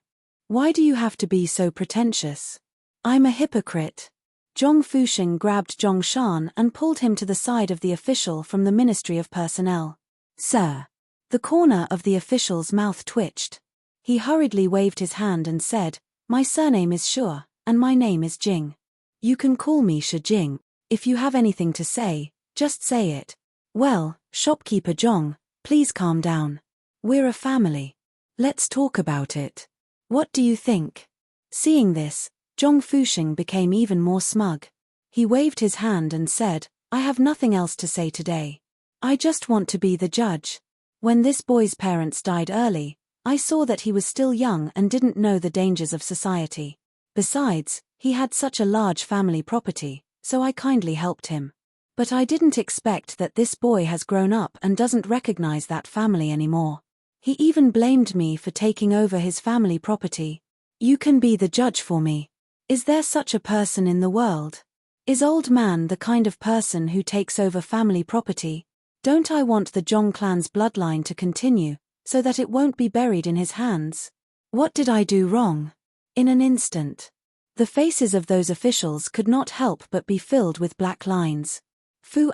[SPEAKER 1] Why do you have to be so pretentious? I'm a hypocrite." Zhong Fusheng grabbed Zhong Shan and pulled him to the side of the official from the Ministry of Personnel. "Sir." The corner of the official's mouth twitched. He hurriedly waved his hand and said, "My surname is Shu, and my name is Jing. You can call me Shi Jing. If you have anything to say, just say it." "Well, shopkeeper Zhong, please calm down. We're a family. Let's talk about it. What do you think?" Seeing this, Zhong Fusheng became even more smug. He waved his hand and said, "I have nothing else to say today. I just want to be the judge. When this boy's parents died early, I saw that he was still young and didn't know the dangers of society. Besides, he had such a large family property, so I kindly helped him. But I didn't expect that this boy has grown up and doesn't recognize that family anymore. He even blamed me for taking over his family property. You can be the judge for me. Is there such a person in the world? Is old man the kind of person who takes over family property? Don't I want the Zhong clan's bloodline to continue, so that it won't be buried in his hands? What did I do wrong?" In an instant, the faces of those officials could not help but be filled with black lines. Fu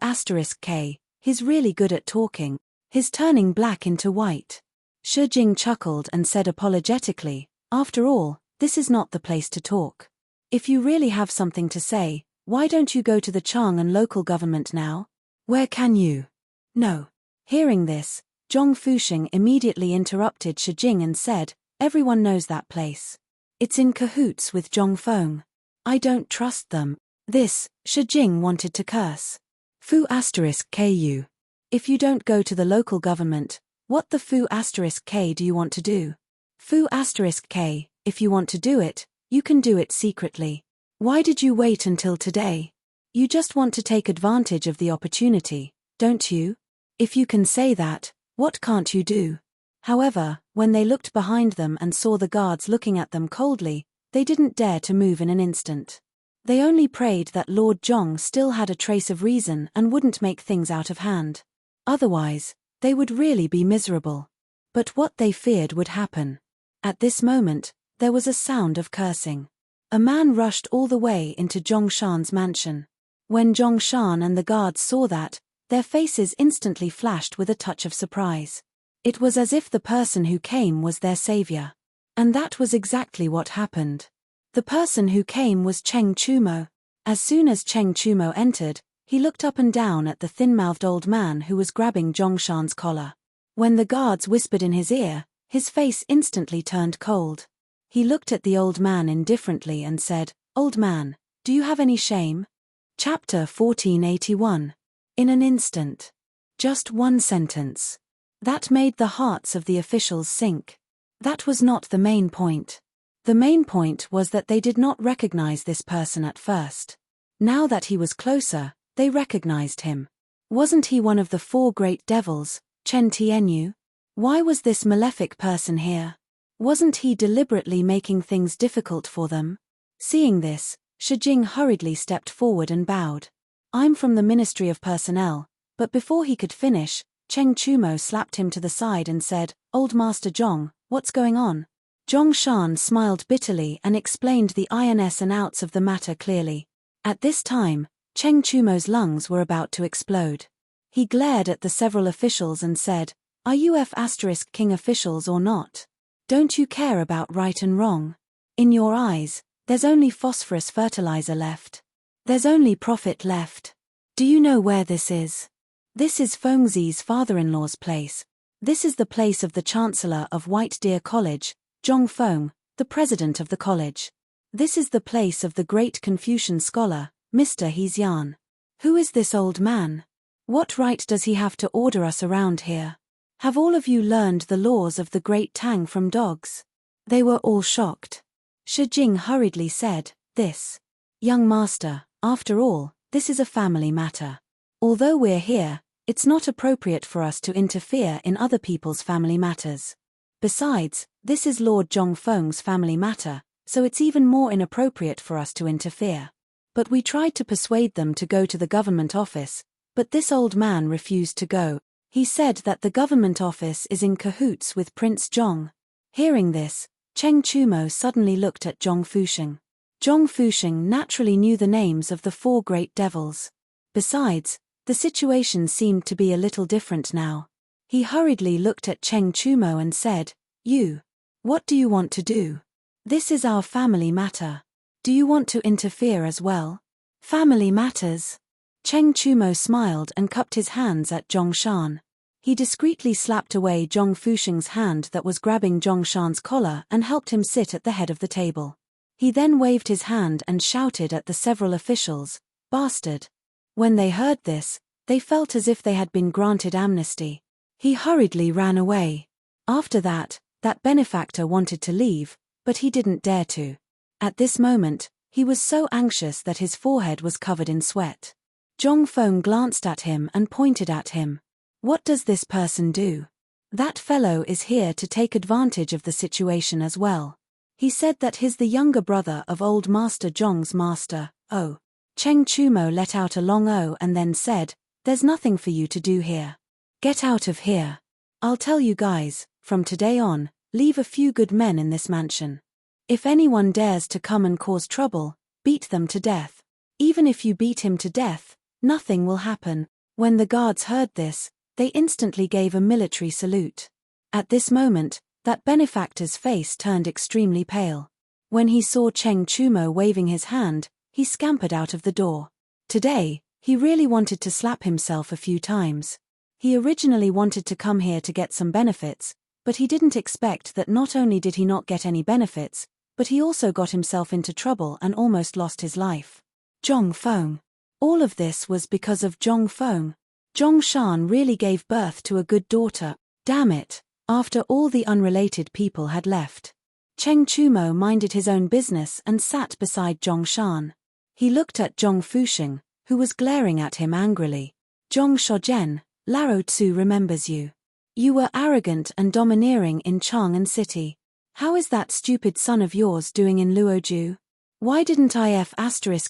[SPEAKER 1] *K, he's really good at talking. He's turning black into white. Shi Jing chuckled and said apologetically, "After all, this is not the place to talk. If you really have something to say, why don't you go to the Chang'an local government now? Where can you?" "No." Hearing this, Zhong Fusheng immediately interrupted Shi Jing and said, "Everyone knows that place. It's in cahoots with Zhong Feng. I don't trust them." This, Shi Jing wanted to curse. Fu *Ku. If you don't go to the local government, what the Fu *K do you want to do? Fu *K, if you want to do it, you can do it secretly. Why did you wait until today? You just want to take advantage of the opportunity, don't you? If you can say that, what can't you do? However, when they looked behind them and saw the guards looking at them coldly, they didn't dare to move in an instant. They only prayed that Lord Zhong still had a trace of reason and wouldn't make things out of hand. Otherwise, they would really be miserable. But what they feared would happen. At this moment, there was a sound of cursing. A man rushed all the way into Zhong Shan's mansion. When Zhong Shan and the guards saw that, their faces instantly flashed with a touch of surprise. It was as if the person who came was their savior. And that was exactly what happened. The person who came was Cheng Chumo. As soon as Cheng Chumo entered, he looked up and down at the thin-mouthed old man who was grabbing Zhong Shan's collar. When the guards whispered in his ear, his face instantly turned cold. He looked at the old man indifferently and said, "Old man, do you have any shame?" Chapter 1481. In an instant. Just one sentence. That made the hearts of the officials sink. That was not the main point. The main point was that they did not recognize this person at first. Now that he was closer, they recognized him. Wasn't he one of the four great devils, Chen Tianyu? Why was this malefic person here? Wasn't he deliberately making things difficult for them? Seeing this, Shijing hurriedly stepped forward and bowed. I'm from the Ministry of Personnel, but before he could finish, Cheng Chumo slapped him to the side and said, Old Master Zhong, what's going on? Zhong Shan smiled bitterly and explained the ins and outs of the matter clearly. At this time, Cheng Chumo's lungs were about to explode. He glared at the several officials and said, Are you F***king officials or not? Don't you care about right and wrong? In your eyes, there's only phosphorus fertilizer left. There's only profit left. Do you know where this is? This is Fengzi's father-in-law's place. This is the place of the Chancellor of White Deer College, Zhong Feng, the president of the college. This is the place of the great Confucian scholar, Mr. Hexian. Who is this old man? What right does he have to order us around here? Have all of you learned the laws of the great Tang from dogs? They were all shocked. Shijing hurriedly said, This. Young master, after all, this is a family matter. Although we're here, it's not appropriate for us to interfere in other people's family matters. Besides, this is Lord Zhongfeng's family matter, so it's even more inappropriate for us to interfere. But we tried to persuade them to go to the government office, but this old man refused to go. He said that the government office is in cahoots with Prince Zhong. Hearing this, Cheng Chumo suddenly looked at Zhong Fusheng. Zhong Fusheng naturally knew the names of the 4 great devils. Besides, the situation seemed to be a little different now. He hurriedly looked at Cheng Chumo and said, You. What do you want to do? This is our family matter. Do you want to interfere as well? Family matters? Cheng Chumo smiled and cupped his hands at Zhong Shan. He discreetly slapped away Zhong Fusheng's hand that was grabbing Zhong Shan's collar and helped him sit at the head of the table. He then waved his hand and shouted at the several officials, Bastard! When they heard this, they felt as if they had been granted amnesty. He hurriedly ran away. After that, that benefactor wanted to leave, but he didn't dare to. At this moment, he was so anxious that his forehead was covered in sweat. Zhong Feng glanced at him and pointed at him. What does this person do? That fellow is here to take advantage of the situation as well. He said that he's the younger brother of old Master Zhong's master, Oh. Cheng Chumo let out a long oh and then said, There's nothing for you to do here. Get out of here. I'll tell you guys, from today on, leave a few good men in this mansion. If anyone dares to come and cause trouble, beat them to death. Even if you beat him to death, nothing will happen. When the guards heard this, they instantly gave a military salute. At this moment, that benefactor's face turned extremely pale. When he saw Cheng Chumo waving his hand, he scampered out of the door. Today, he really wanted to slap himself a few times. He originally wanted to come here to get some benefits, but he didn't expect that not only did he not get any benefits, but he also got himself into trouble and almost lost his life. Zhong Feng. All of this was because of Zhong Feng. Zhong Shan really gave birth to a good daughter. Damn it, after all the unrelated people had left. Cheng Chumo minded his own business and sat beside Zhong Shan. He looked at Zhong Fusheng, who was glaring at him angrily. Zhong Shozhen, Laro Tzu remembers you. You were arrogant and domineering in Chang'an City. How is that stupid son of yours doing in Luoju? Why didn't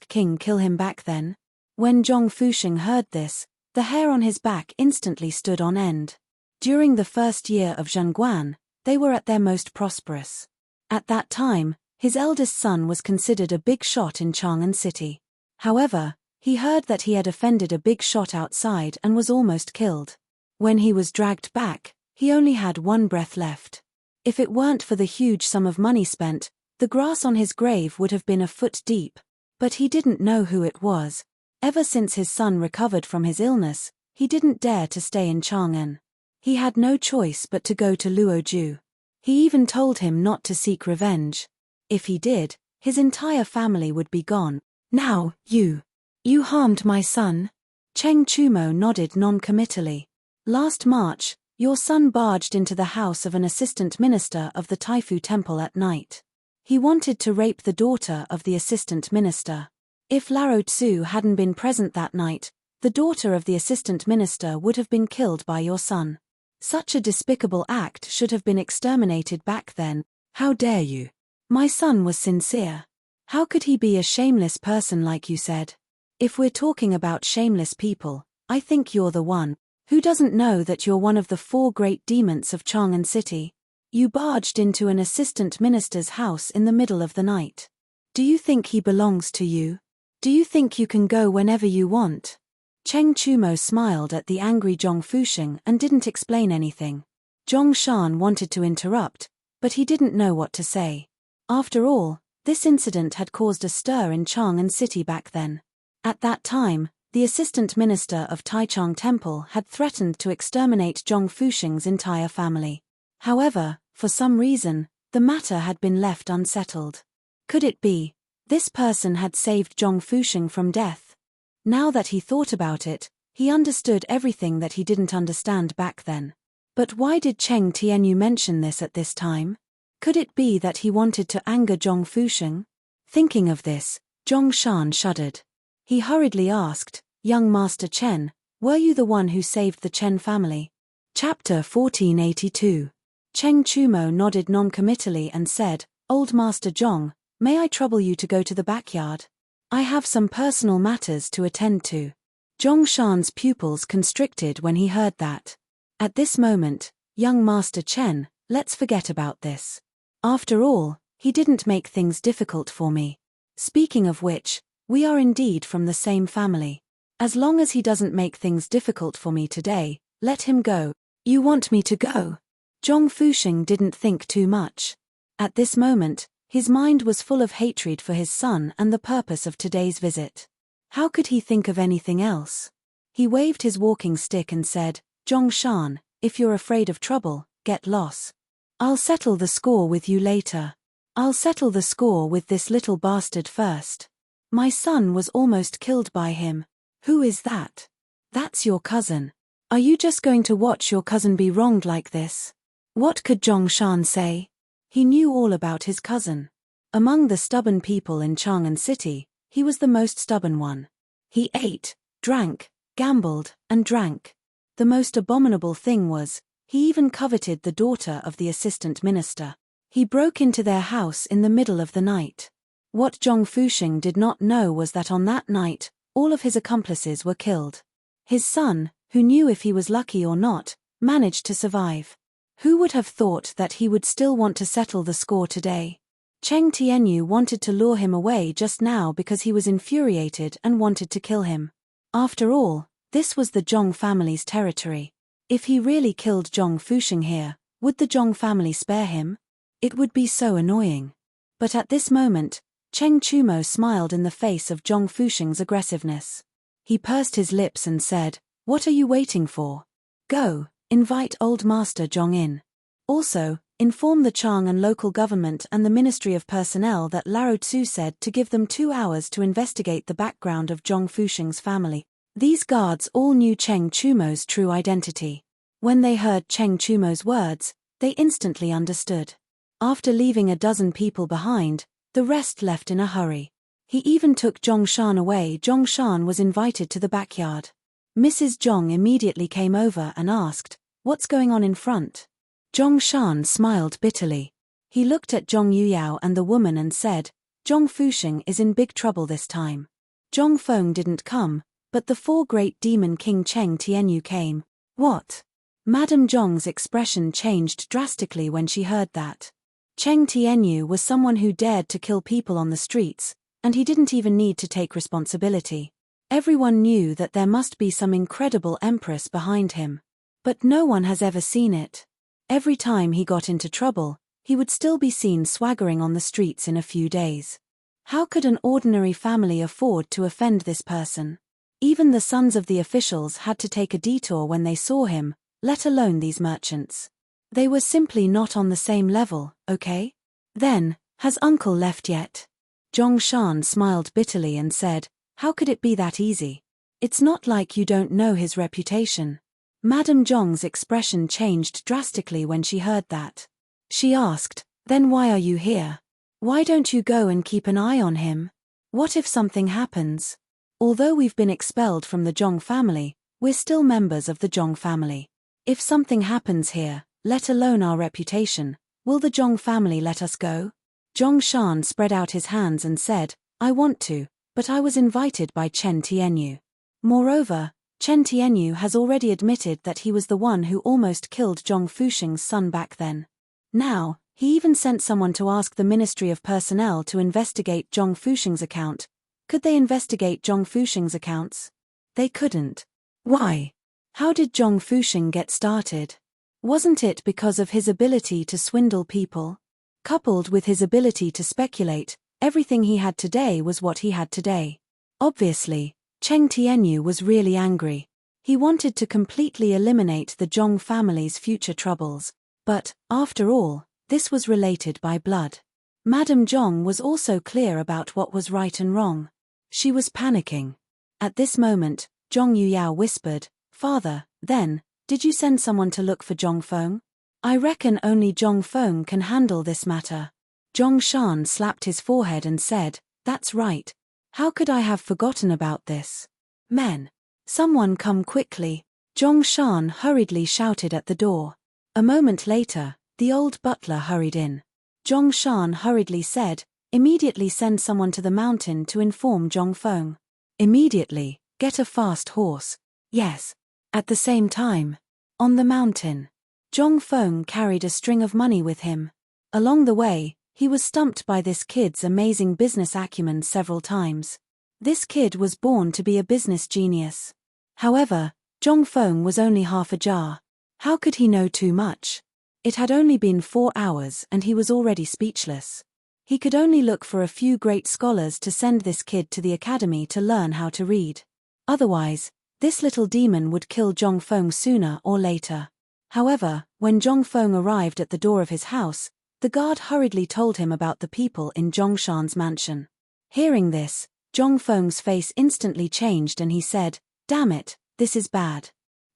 [SPEAKER 1] King kill him back then? When Zhong Fusheng heard this, the hair on his back instantly stood on end. During the first year of Zhengguan, they were at their most prosperous. At that time, his eldest son was considered a big shot in Chang'an City. However, he heard that he had offended a big shot outside and was almost killed. When he was dragged back, he only had one breath left. If it weren't for the huge sum of money spent, the grass on his grave would have been a foot deep. But he didn't know who it was. Ever since his son recovered from his illness, he didn't dare to stay in Chang'an. He had no choice but to go to Luoju. He even told him not to seek revenge. If he did, his entire family would be gone. Now, you harmed my son? Cheng Chumo nodded non-committally. Last March, your son barged into the house of an assistant minister of the Taifu temple at night. He wanted to rape the daughter of the assistant minister. If Laro Tzu hadn't been present that night, the daughter of the assistant minister would have been killed by your son. Such a despicable act should have been exterminated back then. How dare you? My son was sincere. How could he be a shameless person like you said? If we're talking about shameless people, I think you're the one. Who doesn't know that you're one of the 4 great demons of Chang'an City? You barged into an assistant minister's house in the middle of the night. Do you think he belongs to you? Do you think you can go whenever you want? Cheng Chumo smiled at the angry Zhong Fusheng and didn't explain anything. Zhong Shan wanted to interrupt, but he didn't know what to say. After all, this incident had caused a stir in Chang'an City back then. At that time, the assistant minister of Taichung Temple had threatened to exterminate Zhong Fusheng's entire family. However, for some reason, the matter had been left unsettled. Could it be this person had saved Zhong Fusheng from death? Now that he thought about it, he understood everything that he didn't understand back then. But why did Cheng Tianyu mention this at this time? Could it be that he wanted to anger Zhong Fusheng? Thinking of this, Zhong Shan shuddered. He hurriedly asked, "Young Master Chen, were you the one who saved the Chen family?" Chapter 1482. Cheng Chumo nodded non-committally and said, "Old Master Zhong, may I trouble you to go to the backyard? I have some personal matters to attend to." Zhong Shan's pupils constricted when he heard that. At this moment, young Master Chen, let's forget about this. After all, he didn't make things difficult for me. Speaking of which, we are indeed from the same family. As long as he doesn't make things difficult for me today, let him go. You want me to go? Zhong Fusheng didn't think too much. At this moment, his mind was full of hatred for his son and the purpose of today's visit. How could he think of anything else? He waved his walking stick and said, "Zhong Shan, if you're afraid of trouble, get lost. I'll settle the score with you later. I'll settle the score with this little bastard first. My son was almost killed by him. Who is that? That's your cousin. Are you just going to watch your cousin be wronged like this?" What could Zhong Shan say? He knew all about his cousin. Among the stubborn people in Chang'an City, he was the most stubborn one. He ate, drank, gambled, and drank. The most abominable thing was, he even coveted the daughter of the assistant minister. He broke into their house in the middle of the night. What Zhong Fusheng did not know was that on that night, all of his accomplices were killed. His son, who knew if he was lucky or not, managed to survive. Who would have thought that he would still want to settle the score today? Cheng Tianyu wanted to lure him away just now because he was infuriated and wanted to kill him. After all, this was the Zhong family's territory. If he really killed Zhong Fusheng here, would the Zhong family spare him? It would be so annoying. But at this moment, Cheng Chumo smiled in the face of Zhong Fusheng's aggressiveness. He pursed his lips and said, "What are you waiting for? Go, invite old Master Zhong in. Also, inform the Chang'an local government and the Ministry of Personnel that Lao Tzu said to give them 2 hours to investigate the background of Zhong Fusheng's family." These guards all knew Cheng Chumo's true identity. When they heard Cheng Chumo's words, they instantly understood. After leaving a dozen people behind, the rest left in a hurry. He even took Zhong Shan away. Zhong Shan was invited to the backyard. Mrs. Zhong immediately came over and asked, "What's going on in front?" Zhong Shan smiled bitterly. He looked at Zhong Yuyao and the woman and said, "Zhong Fusheng is in big trouble this time." Zhong Feng didn't come, but the 4 great demon king Cheng Tianyu came. What? Madame Zhong's expression changed drastically when she heard that. Cheng Tianyu was someone who dared to kill people on the streets, and he didn't even need to take responsibility. Everyone knew that there must be some incredible empress behind him. But no one has ever seen it. Every time he got into trouble, he would still be seen swaggering on the streets in a few days. How could an ordinary family afford to offend this person? Even the sons of the officials had to take a detour when they saw him, let alone these merchants. They were simply not on the same level, okay? Then, has uncle left yet? Zhong Shan smiled bitterly and said, "How could it be that easy? It's not like you don't know his reputation." Madame Zhong's expression changed drastically when she heard that. She asked, "Then why are you here? Why don't you go and keep an eye on him? What if something happens? Although we've been expelled from the Zhong family, we're still members of the Zhong family. If something happens here, let alone our reputation, Will the Zhong family let us go? Zhong Shan spread out his hands and said, I want to, but I was invited by Chen Tianyu. Moreover, Chen Tianyu has already admitted that he was the one who almost killed Zhong Fuxing's son back then. Now, he even sent someone to ask the Ministry of Personnel to investigate Zhong Fuxing's account. Could they investigate Zhong Fuxing's accounts? They couldn't. Why? How did Zhong Fuxing get started? Wasn't it because of his ability to swindle people? Coupled with his ability to speculate, everything he had today was what he had today. Obviously, Cheng Tianyu was really angry. He wanted to completely eliminate the Zhong family's future troubles. But, after all, this was related by blood. Madame Zhong was also clear about what was right and wrong. She was panicking. At this moment, Zhong Yuyao whispered, Father, then, did you send someone to look for Zhong Feng? I reckon only Zhong Feng can handle this matter. Zhong Shan slapped his forehead and said, That's right. How could I have forgotten about this? Men! Someone come quickly. Zhong Shan hurriedly shouted at the door. A moment later, the old butler hurried in. Zhong Shan hurriedly said, Immediately send someone to the mountain to inform Zhong Feng. Immediately, get a fast horse. Yes. At the same time. On the mountain. Zhong Feng carried a string of money with him. Along the way, he was stumped by this kid's amazing business acumen several times. This kid was born to be a business genius. However, Zhong Feng was only half a jar. How could he know too much? It had only been 4 hours and he was already speechless. He could only look for a few great scholars to send this kid to the academy to learn how to read. Otherwise, this little demon would kill Zhong Feng sooner or later. However, when Zhong Feng arrived at the door of his house, the guard hurriedly told him about the people in Zhong Shan's mansion. Hearing this, Zhong Feng's face instantly changed and he said, Damn it, this is bad.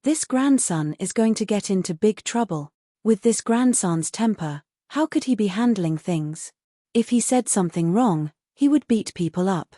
[SPEAKER 1] This grandson is going to get into big trouble. With this grandson's temper, how could he be handling things? If he said something wrong, he would beat people up.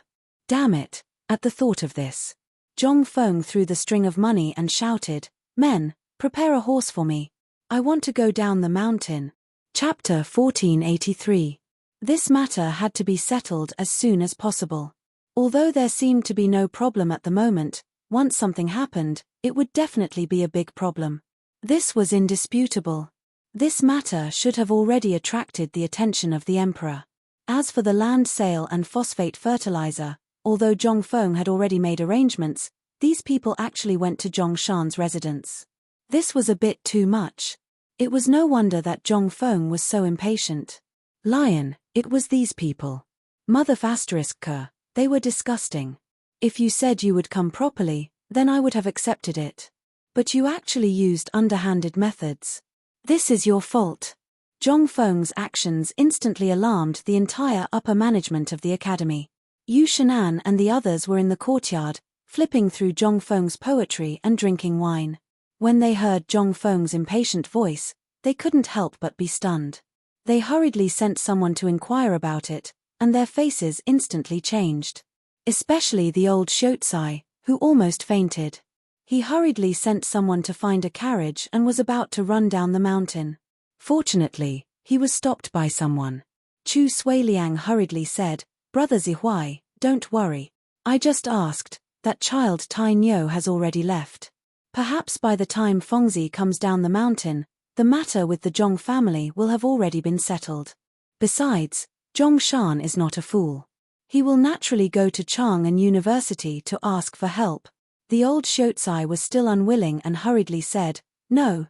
[SPEAKER 1] Damn it, at the thought of this, Zhong Feng threw the string of money and shouted, Men, prepare a horse for me. I want to go down the mountain. Chapter 1483. This matter had to be settled as soon as possible. Although there seemed to be no problem at the moment, once something happened, it would definitely be a big problem. This was indisputable. This matter should have already attracted the attention of the emperor. As for the land sale and phosphate fertilizer, although Zhong Feng had already made arrangements, these people actually went to Zhong Shan's residence. This was a bit too much. It was no wonder that Zhong Feng was so impatient. Lion, it was these people. Mother ***, they were disgusting. If you said you would come properly, then I would have accepted it. But you actually used underhanded methods. This is your fault. Zhong Feng's actions instantly alarmed the entire upper management of the academy. Yu Shenan and the others were in the courtyard, flipping through Zhong Feng's poetry and drinking wine. When they heard Zhong Feng's impatient voice, they couldn't help but be stunned. They hurriedly sent someone to inquire about it, and their faces instantly changed. Especially the old Shotsai, who almost fainted. He hurriedly sent someone to find a carriage and was about to run down the mountain. Fortunately, he was stopped by someone. Chu Suiliang hurriedly said, Brother Zihuai, don't worry. I just asked, that child Tai Nyo has already left. Perhaps by the time Fengzi comes down the mountain, the matter with the Zhong family will have already been settled. Besides, Zhong Shan is not a fool. He will naturally go to Chang'an University to ask for help. The old Shotsai was still unwilling and hurriedly said, No,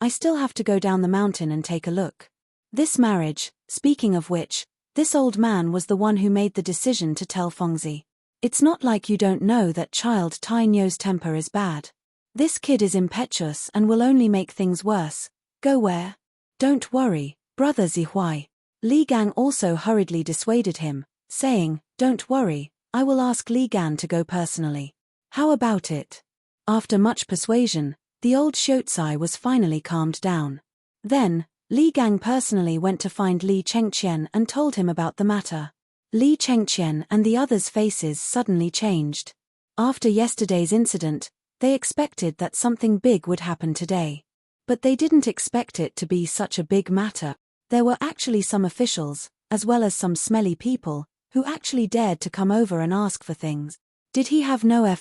[SPEAKER 1] I still have to go down the mountain and take a look. This marriage, speaking of which, this old man was the one who made the decision to tell Fengzi. It's not like you don't know that child Tai Nyo's temper is bad. This kid is impetuous and will only make things worse. Go where? Don't worry, brother Zihuai. Li Gang also hurriedly dissuaded him, saying, Don't worry, I will ask Li Gan to go personally. How about it? After much persuasion, the old Shotsai was finally calmed down. Then, Li Gang personally went to find Li Chengqian and told him about the matter. Li Chengqian and the others' faces suddenly changed. After yesterday's incident, they expected that something big would happen today. But they didn't expect it to be such a big matter. There were actually some officials, as well as some smelly people, who actually dared to come over and ask for things. Did he have no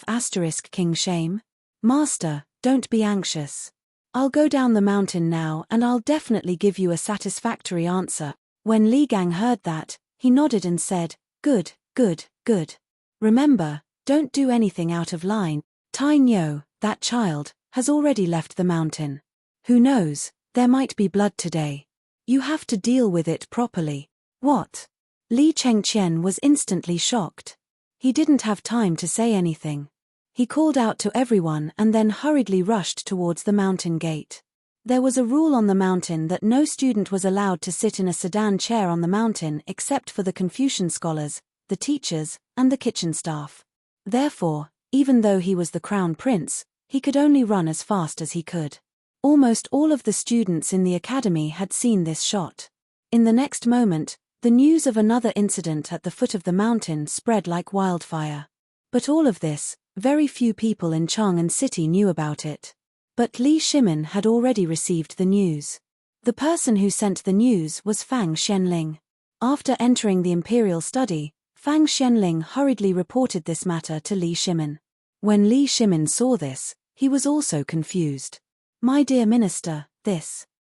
[SPEAKER 1] King shame? Master, don't be anxious. I'll go down the mountain now and I'll definitely give you a satisfactory answer. When Li Gang heard that, he nodded and said, Good, good, good. Remember, don't do anything out of line. Tai Nyo, that child, has already left the mountain. Who knows, there might be blood today. You have to deal with it properly. What? Li Chengqian was instantly shocked. He didn't have time to say anything. He called out to everyone and then hurriedly rushed towards the mountain gate. There was a rule on the mountain that no student was allowed to sit in a sedan chair on the mountain except for the Confucian scholars, the teachers, and the kitchen staff. Therefore, even though he was the crown prince, he could only run as fast as he could. Almost all of the students in the academy had seen this shot. In the next moment, the news of another incident at the foot of the mountain spread like wildfire. But all of this, very few people in Chang'an City knew about it. But Li Shimin had already received the news. The person who sent the news was Fang Xianling. After entering the imperial study, Fang Xianling hurriedly reported this matter to Li Shimin. When Li Shimin saw this, he was also confused. My dear minister,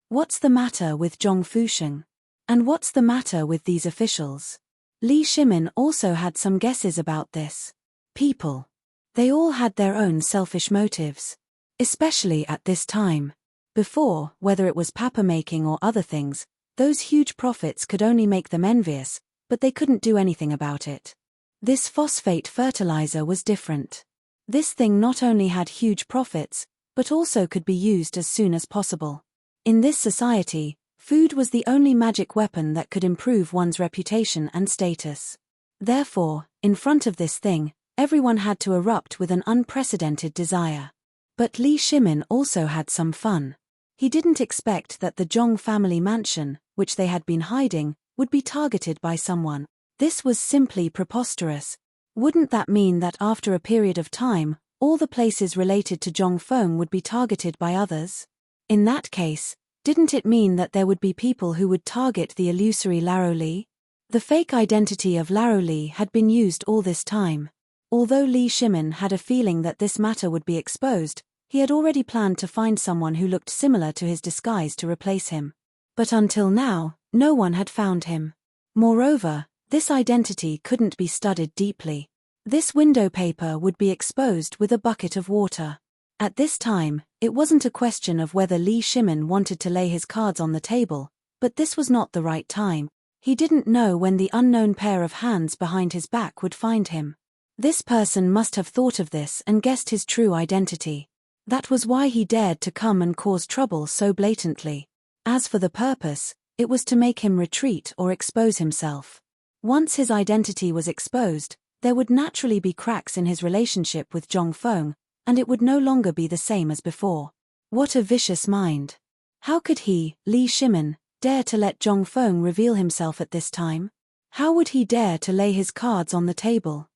[SPEAKER 1] what's the matter with Zhong Fusheng? And what's the matter with these officials? Li Shimin also had some guesses about this. People. They all had their own selfish motives. Especially at this time. Before, whether it was paper-making or other things, those huge profits could only make them envious, but they couldn't do anything about it. This phosphate fertilizer was different. This thing not only had huge profits, but also could be used as soon as possible. In this society, food was the only magic weapon that could improve one's reputation and status. Therefore, in front of this thing, everyone had to erupt with an unprecedented desire. But Li Shimin also had some fun. He didn't expect that the Zhong family mansion, which they had been hiding, would be targeted by someone. This was simply preposterous. Wouldn't that mean that after a period of time, all the places related to Zhong Feng would be targeted by others? In that case, didn't it mean that there would be people who would target the illusory Laro Li? The fake identity of Laro Li had been used all this time. Although Li Shimin had a feeling that this matter would be exposed, he had already planned to find someone who looked similar to his disguise to replace him. But until now, no one had found him. Moreover, this identity couldn't be studied deeply. This window paper would be exposed with a bucket of water. At this time, it wasn't a question of whether Li Shimin wanted to lay his cards on the table, but this was not the right time. He didn't know when the unknown pair of hands behind his back would find him. This person must have thought of this and guessed his true identity. That was why he dared to come and cause trouble so blatantly. As for the purpose, it was to make him retreat or expose himself. Once his identity was exposed, there would naturally be cracks in his relationship with Zhong Feng, and it would no longer be the same as before. What a vicious mind. How could he, Li Shimin, dare to let Zhong Feng reveal himself at this time? How would he dare to lay his cards on the table?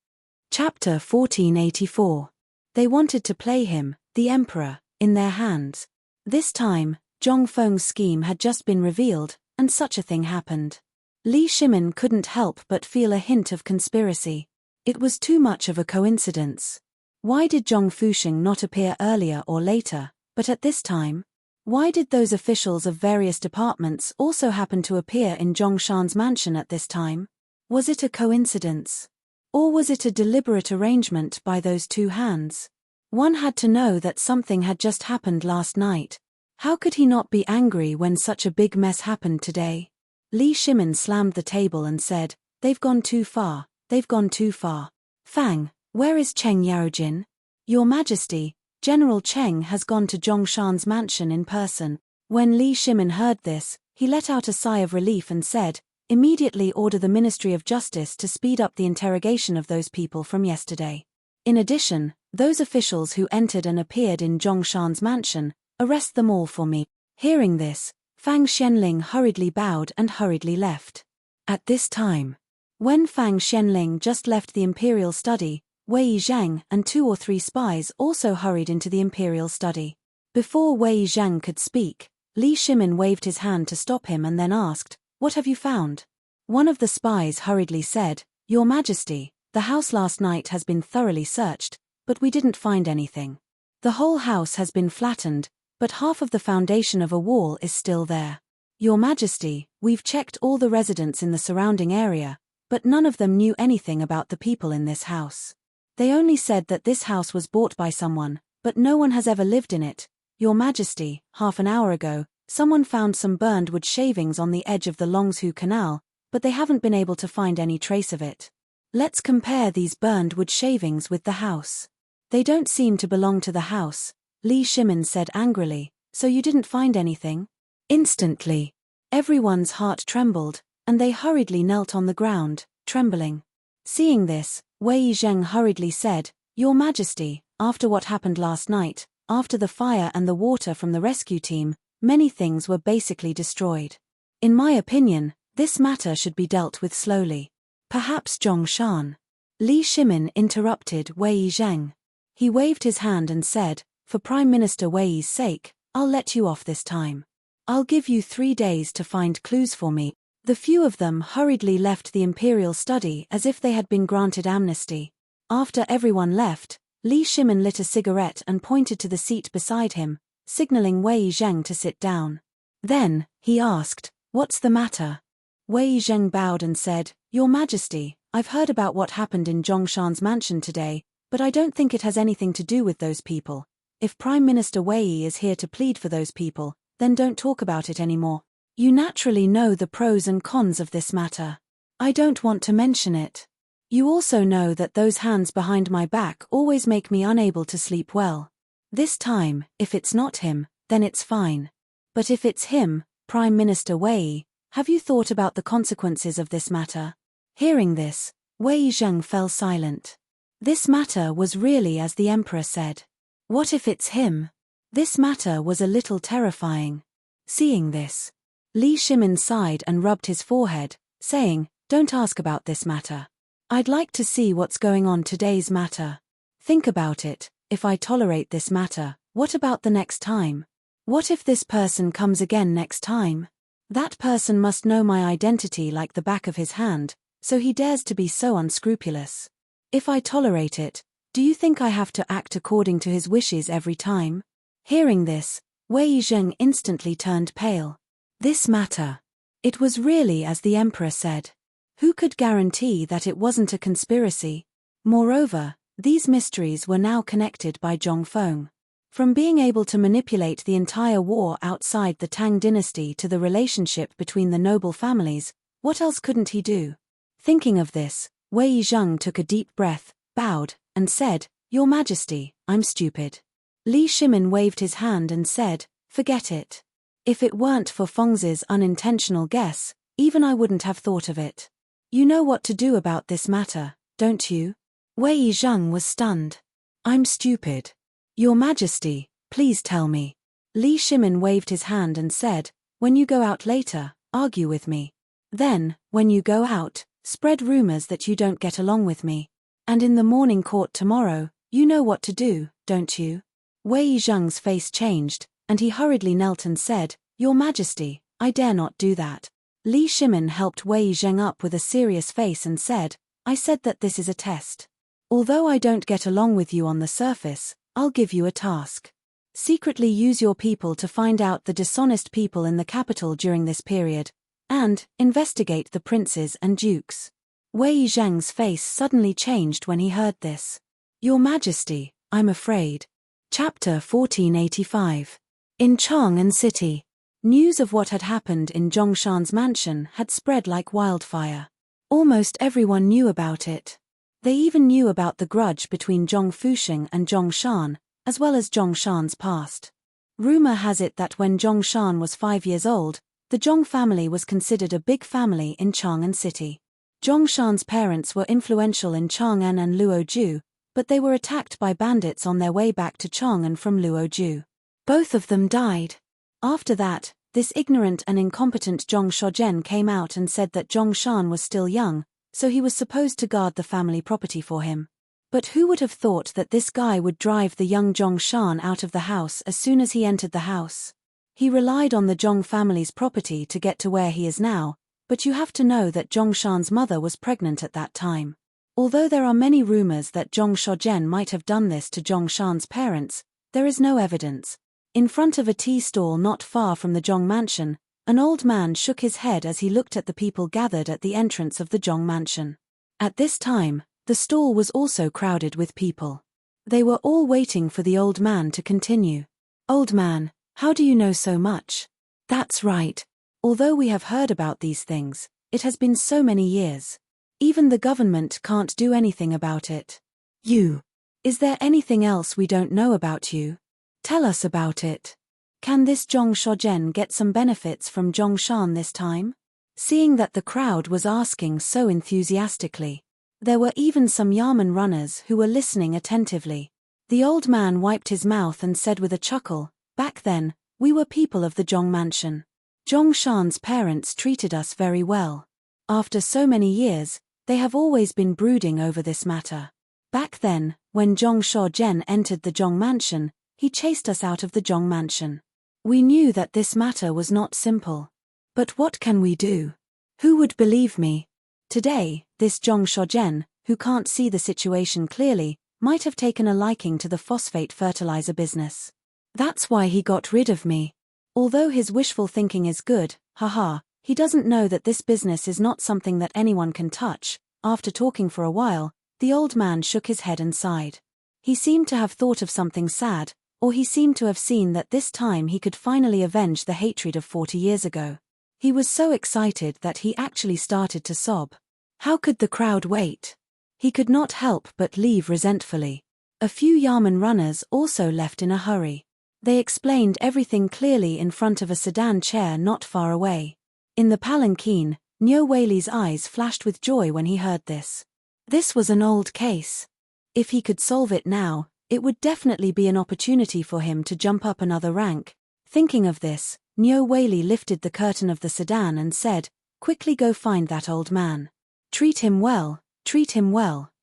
[SPEAKER 1] Chapter 1484. They wanted to play him, the emperor, in their hands. This time, Zhong Feng's scheme had just been revealed, and such a thing happened. Li Shimin couldn't help but feel a hint of conspiracy. It was too much of a coincidence. Why did Zhong Fusheng not appear earlier or later, but at this time? Why did those officials of various departments also happen to appear in Zhongshan's mansion at this time? Was it a coincidence? Or was it a deliberate arrangement by those two hands? One had to know that something had just happened last night. How could he not be angry when such a big mess happened today? Li Shimin slammed the table and said, "They've gone too far, they've gone too far. Fang, where is Cheng Yaojin? Your Majesty, General Cheng has gone to Zhongshan's mansion in person." When Li Shimin heard this, he let out a sigh of relief and said, "Immediately order the Ministry of Justice to speed up the interrogation of those people from yesterday. In addition, those officials who entered and appeared in Zhongshan's mansion, arrest them all for me." Hearing this, Fang Xianling hurriedly bowed and hurriedly left. At this time, when Fang Xianling just left the imperial study, Wei Zhang and 2 or 3 spies also hurried into the imperial study. Before Wei Zhang could speak, Li Shimin waved his hand to stop him and then asked, "What have you found?" One of the spies hurriedly said, "Your Majesty, the house last night has been thoroughly searched, but we didn't find anything. The whole house has been flattened, but half of the foundation of a wall is still there. Your Majesty, we've checked all the residents in the surrounding area, but none of them knew anything about the people in this house. They only said that this house was bought by someone, but no one has ever lived in it. Your Majesty, half an hour ago, someone found some burned wood shavings on the edge of the Longshu Canal, but they haven't been able to find any trace of it. Let's compare these burned wood shavings with the house. They don't seem to belong to the house," Li Shimin said angrily. "So you didn't find anything?" Instantly, everyone's heart trembled, and they hurriedly knelt on the ground, trembling. Seeing this, Wei Zheng hurriedly said, "Your Majesty, after what happened last night, after the fire and the water from the rescue team, many things were basically destroyed. In my opinion, this matter should be dealt with slowly. Perhaps Zhongshan." Li Shimin interrupted Wei Zheng. He waved his hand and said, "For Prime Minister Wei's sake, I'll let you off this time. I'll give you 3 days to find clues for me." The few of them hurriedly left the imperial study as if they had been granted amnesty. After everyone left, Li Shimin lit a cigarette and pointed to the seat beside him, signaling Wei Zheng to sit down. Then, he asked, "What's the matter?" Wei Zheng bowed and said, "Your Majesty, I've heard about what happened in Zhongshan's mansion today, but I don't think it has anything to do with those people. If Prime Minister Wei is here to plead for those people, then don't talk about it anymore. You naturally know the pros and cons of this matter. I don't want to mention it. You also know that those hands behind my back always make me unable to sleep well. This time, if it's not him, then it's fine. But if it's him, Prime Minister Wei, have you thought about the consequences of this matter?" Hearing this, Wei Zheng fell silent. This matter was really as the Emperor said. What if it's him? This matter was a little terrifying. Seeing this, Li Shimin sighed and rubbed his forehead, saying, "Don't ask about this matter. I'd like to see what's going on today's matter. Think about it, if I tolerate this matter, what about the next time? What if this person comes again next time? That person must know my identity like the back of his hand, so he dares to be so unscrupulous. If I tolerate it, do you think I have to act according to his wishes every time?" Hearing this, Wei Zheng instantly turned pale. This matter. It was really as the Emperor said. Who could guarantee that it wasn't a conspiracy? Moreover, these mysteries were now connected by Zhongfeng. From being able to manipulate the entire war outside the Tang dynasty to the relationship between the noble families, what else couldn't he do? Thinking of this, Wei Zheng took a deep breath, bowed, and said, "Your Majesty, I'm stupid." Li Shimin waved his hand and said, "Forget it. If it weren't for Fengzi's unintentional guess, even I wouldn't have thought of it. You know what to do about this matter, don't you?" Wei Zheng was stunned. "I'm stupid. Your Majesty, please tell me." Li Shimin waved his hand and said, "When you go out later, argue with me. Then, when you go out, spread rumors that you don't get along with me. And in the morning court tomorrow, you know what to do, don't you?" Wei Zheng's face changed, and he hurriedly knelt and said, "Your Majesty, I dare not do that." Li Shimin helped Wei Zheng up with a serious face and said, "I said that this is a test. Although I don't get along with you on the surface, I'll give you a task. Secretly use your people to find out the dishonest people in the capital during this period, and investigate the princes and dukes." Wei Zheng's face suddenly changed when he heard this. "Your Majesty, I'm afraid." Chapter 1485. In Chang'an City. News of what had happened in Zhongshan's mansion had spread like wildfire. Almost everyone knew about it. They even knew about the grudge between Zhong Fusheng and Zhongshan, as well as Zhongshan's past. Rumor has it that when Zhongshan was 5 years old, the Zhong family was considered a big family in Chang'an City. Zhongshan's parents were influential in Chang'an and Luoju, but they were attacked by bandits on their way back to Chang'an from Luoju. Both of them died. After that, this ignorant and incompetent Zhong Shozhen came out and said that Zhongshan was still young, so he was supposed to guard the family property for him. But who would have thought that this guy would drive the young Zhongshan out of the house as soon as he entered the house? He relied on the Zhong family's property to get to where he is now, but you have to know that Zhongshan's mother was pregnant at that time. Although there are many rumors that Zhong Shozhen might have done this to Zhongshan's parents, there is no evidence. In front of a tea stall not far from the Zhong mansion, an old man shook his head as he looked at the people gathered at the entrance of the Zhong mansion. At this time, the stall was also crowded with people. They were all waiting for the old man to continue. "Old man, how do you know so much?" "That's right. Although we have heard about these things, it has been so many years. Even the government can't do anything about it." "You. Is there anything else we don't know about you? Tell us about it. Can this Zhong Shozhen get some benefits from Zhongshan this time?" Seeing that the crowd was asking so enthusiastically, there were even some Yamen runners who were listening attentively. The old man wiped his mouth and said with a chuckle, "Back then, we were people of the Zhong mansion. Zhongshan's parents treated us very well. After so many years, they have always been brooding over this matter. Back then, when Zhong Shozhen entered the Zhong mansion, he chased us out of the Zhong mansion. We knew that this matter was not simple. But what can we do? Who would believe me? Today, this Zhong Shozhen, who can't see the situation clearly, might have taken a liking to the phosphate fertilizer business. That's why he got rid of me. Although his wishful thinking is good, haha, he doesn't know that this business is not something that anyone can touch." After talking for a while, the old man shook his head and sighed. He seemed to have thought of something sad, or he seemed to have seen that this time he could finally avenge the hatred of 40 years ago. He was so excited that he actually started to sob. How could the crowd wait? He could not help but leave resentfully. A few Yamen runners also left in a hurry. They explained everything clearly in front of a sedan chair not far away. In the palanquin, Nyo Weili's eyes flashed with joy when he heard this. This was an old case. If he could solve it now, it would definitely be an opportunity for him to jump up another rank. Thinking of this, Nyo Weili lifted the curtain of the sedan and said, "Quickly go find that old man. Treat him well,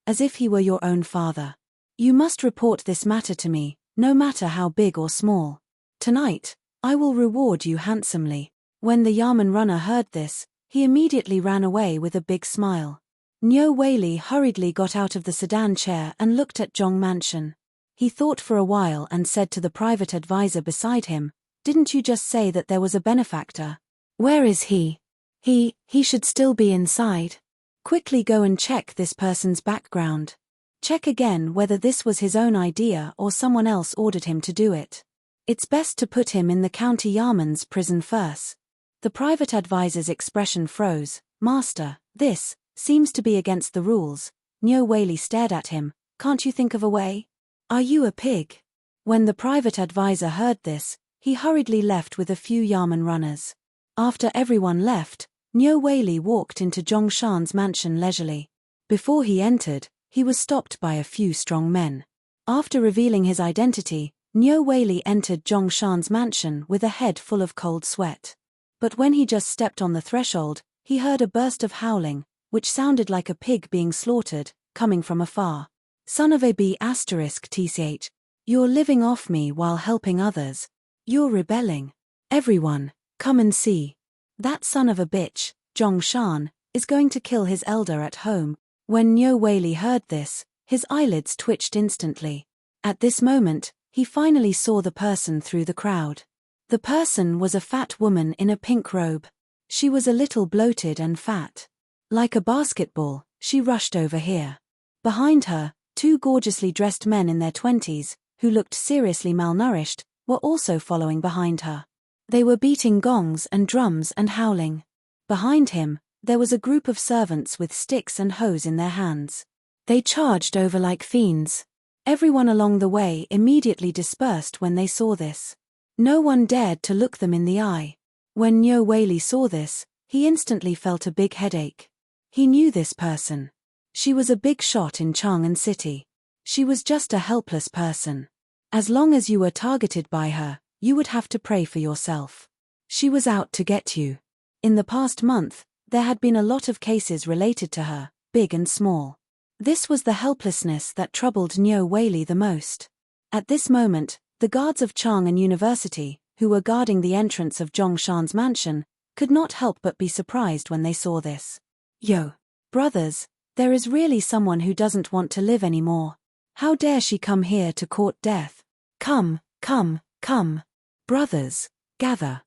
[SPEAKER 1] as if he were your own father. You must report this matter to me, no matter how big or small. Tonight, I will reward you handsomely." When the Yamen runner heard this, he immediately ran away with a big smile. Nyo Weili hurriedly got out of the sedan chair and looked at Zhong Mansion. He thought for a while and said to the private advisor beside him, "Didn't you just say that there was a benefactor? Where is he? He should still be inside. Quickly go and check this person's background. Check again whether this was his own idea or someone else ordered him to do it. It's best to put him in the county Yamen's prison first." The private advisor's expression froze. "Master, this seems to be against the rules." Nyo Weili stared at him. "Can't you think of a way? Are you a pig?" When the private advisor heard this, he hurriedly left with a few Yamen runners. After everyone left, Nyo Weili walked into Zhongshan's mansion leisurely. Before he entered, he was stopped by a few strong men. After revealing his identity, Nyo Weili entered Zhongshan's mansion with a head full of cold sweat. But when he just stepped on the threshold, he heard a burst of howling, which sounded like a pig being slaughtered, coming from afar. "Son of a b***tch, you're living off me while helping others. You're rebelling. Everyone, come and see. That son of a bitch, Zhongshan, is going to kill his elder at home." When Nyo Weili heard this, his eyelids twitched instantly. At this moment, he finally saw the person through the crowd. The person was a fat woman in a pink robe. She was a little bloated and fat. Like a basketball, she rushed over here. Behind her, two gorgeously dressed men in their 20s, who looked seriously malnourished, were also following behind her. They were beating gongs and drums and howling. Behind him, there was a group of servants with sticks and hoes in their hands. They charged over like fiends. Everyone along the way immediately dispersed when they saw this. No one dared to look them in the eye. When Nyo Weili saw this, he instantly felt a big headache. He knew this person. She was a big shot in Chang'an City. She was just a helpless person. As long as you were targeted by her, you would have to pray for yourself. She was out to get you. In the past month, there had been a lot of cases related to her, big and small. This was the helplessness that troubled Nyo Whaley the most. At this moment, the guards of Chang'an University, who were guarding the entrance of Zhongshan's mansion, could not help but be surprised when they saw this. Yo, brothers, there is really someone who doesn't want to live anymore. How dare she come here to court death? Come, come, come. Brothers, gather.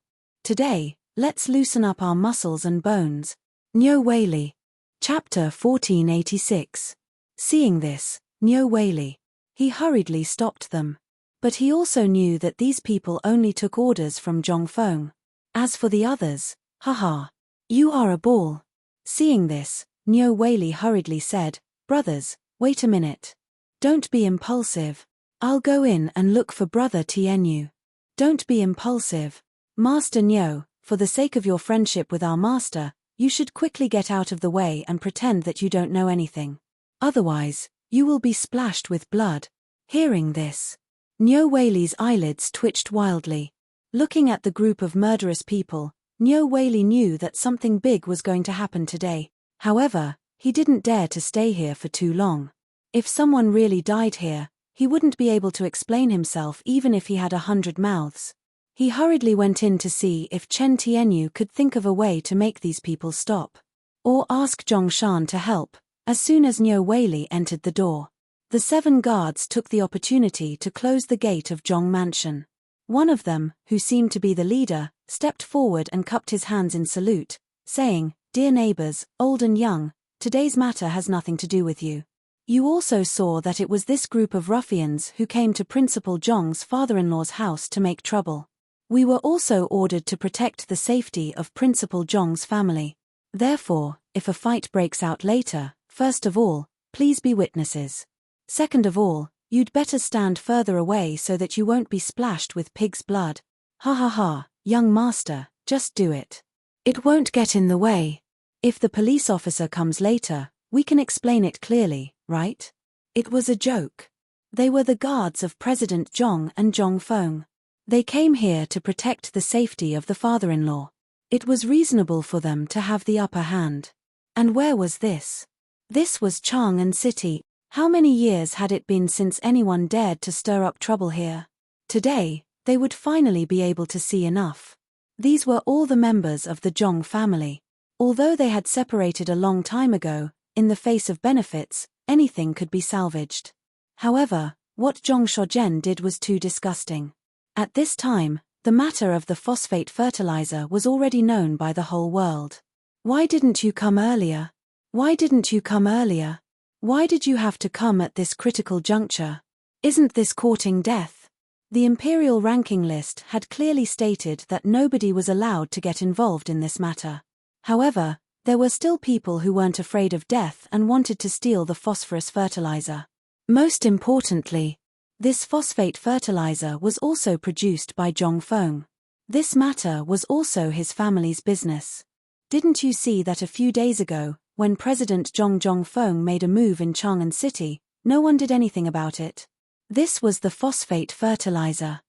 [SPEAKER 1] Today, let's loosen up our muscles and bones. Nyo Whaley. Chapter 1486. Seeing this, Nyo Whaley. He hurriedly stopped them. But he also knew that these people only took orders from Zhong Feng. As for the others, haha. You are a ball. Seeing this, Nyo Whaley hurriedly said, Brothers, wait a minute. Don't be impulsive. I'll go in and look for Brother Tianyu. Don't be impulsive. Master Nyo, for the sake of your friendship with our master, you should quickly get out of the way and pretend that you don't know anything. Otherwise, you will be splashed with blood. Hearing this, Nyo Whaley's eyelids twitched wildly. Looking at the group of murderous people, Nyo Whaley knew that something big was going to happen today. However, he didn't dare to stay here for too long. If someone really died here, he wouldn't be able to explain himself even if he had 100 mouths. He hurriedly went in to see if Chen Tianyu could think of a way to make these people stop. Or ask Zhongshan to help. As soon as Nyo Whaley entered the door, the 7 guards took the opportunity to close the gate of Zhong Mansion. One of them, who seemed to be the leader, stepped forward and cupped his hands in salute, saying, Dear neighbors, old and young, today's matter has nothing to do with you. You also saw that it was this group of ruffians who came to Principal Zhong's father-in-law's house to make trouble. We were also ordered to protect the safety of Principal Zhong's family. Therefore, if a fight breaks out later, first of all, please be witnesses. Second of all, you'd better stand further away so that you won't be splashed with pig's blood. Ha ha ha, young master, just do it. It won't get in the way. If the police officer comes later, we can explain it clearly, right? It was a joke. They were the guards of President Zhong and Zhong Feng. They came here to protect the safety of the father-in-law. It was reasonable for them to have the upper hand. And where was this? This was Chang'an City. How many years had it been since anyone dared to stir up trouble here? Today, they would finally be able to see enough. These were all the members of the Zhong family. Although they had separated a long time ago, in the face of benefits, anything could be salvaged. However, what Zhong Shozhen did was too disgusting. At this time, the matter of the phosphate fertilizer was already known by the whole world. Why didn't you come earlier? Why didn't you come earlier? Why did you have to come at this critical juncture? Isn't this courting death? The imperial ranking list had clearly stated that nobody was allowed to get involved in this matter. However, there were still people who weren't afraid of death and wanted to steal the phosphorus fertilizer. Most importantly, this phosphate fertilizer was also produced by Zhong Feng. This matter was also his family's business. Didn't you see that a few days ago, when President Zhong Feng made a move in Chang'an City, no one did anything about it? This was the phosphate fertilizer.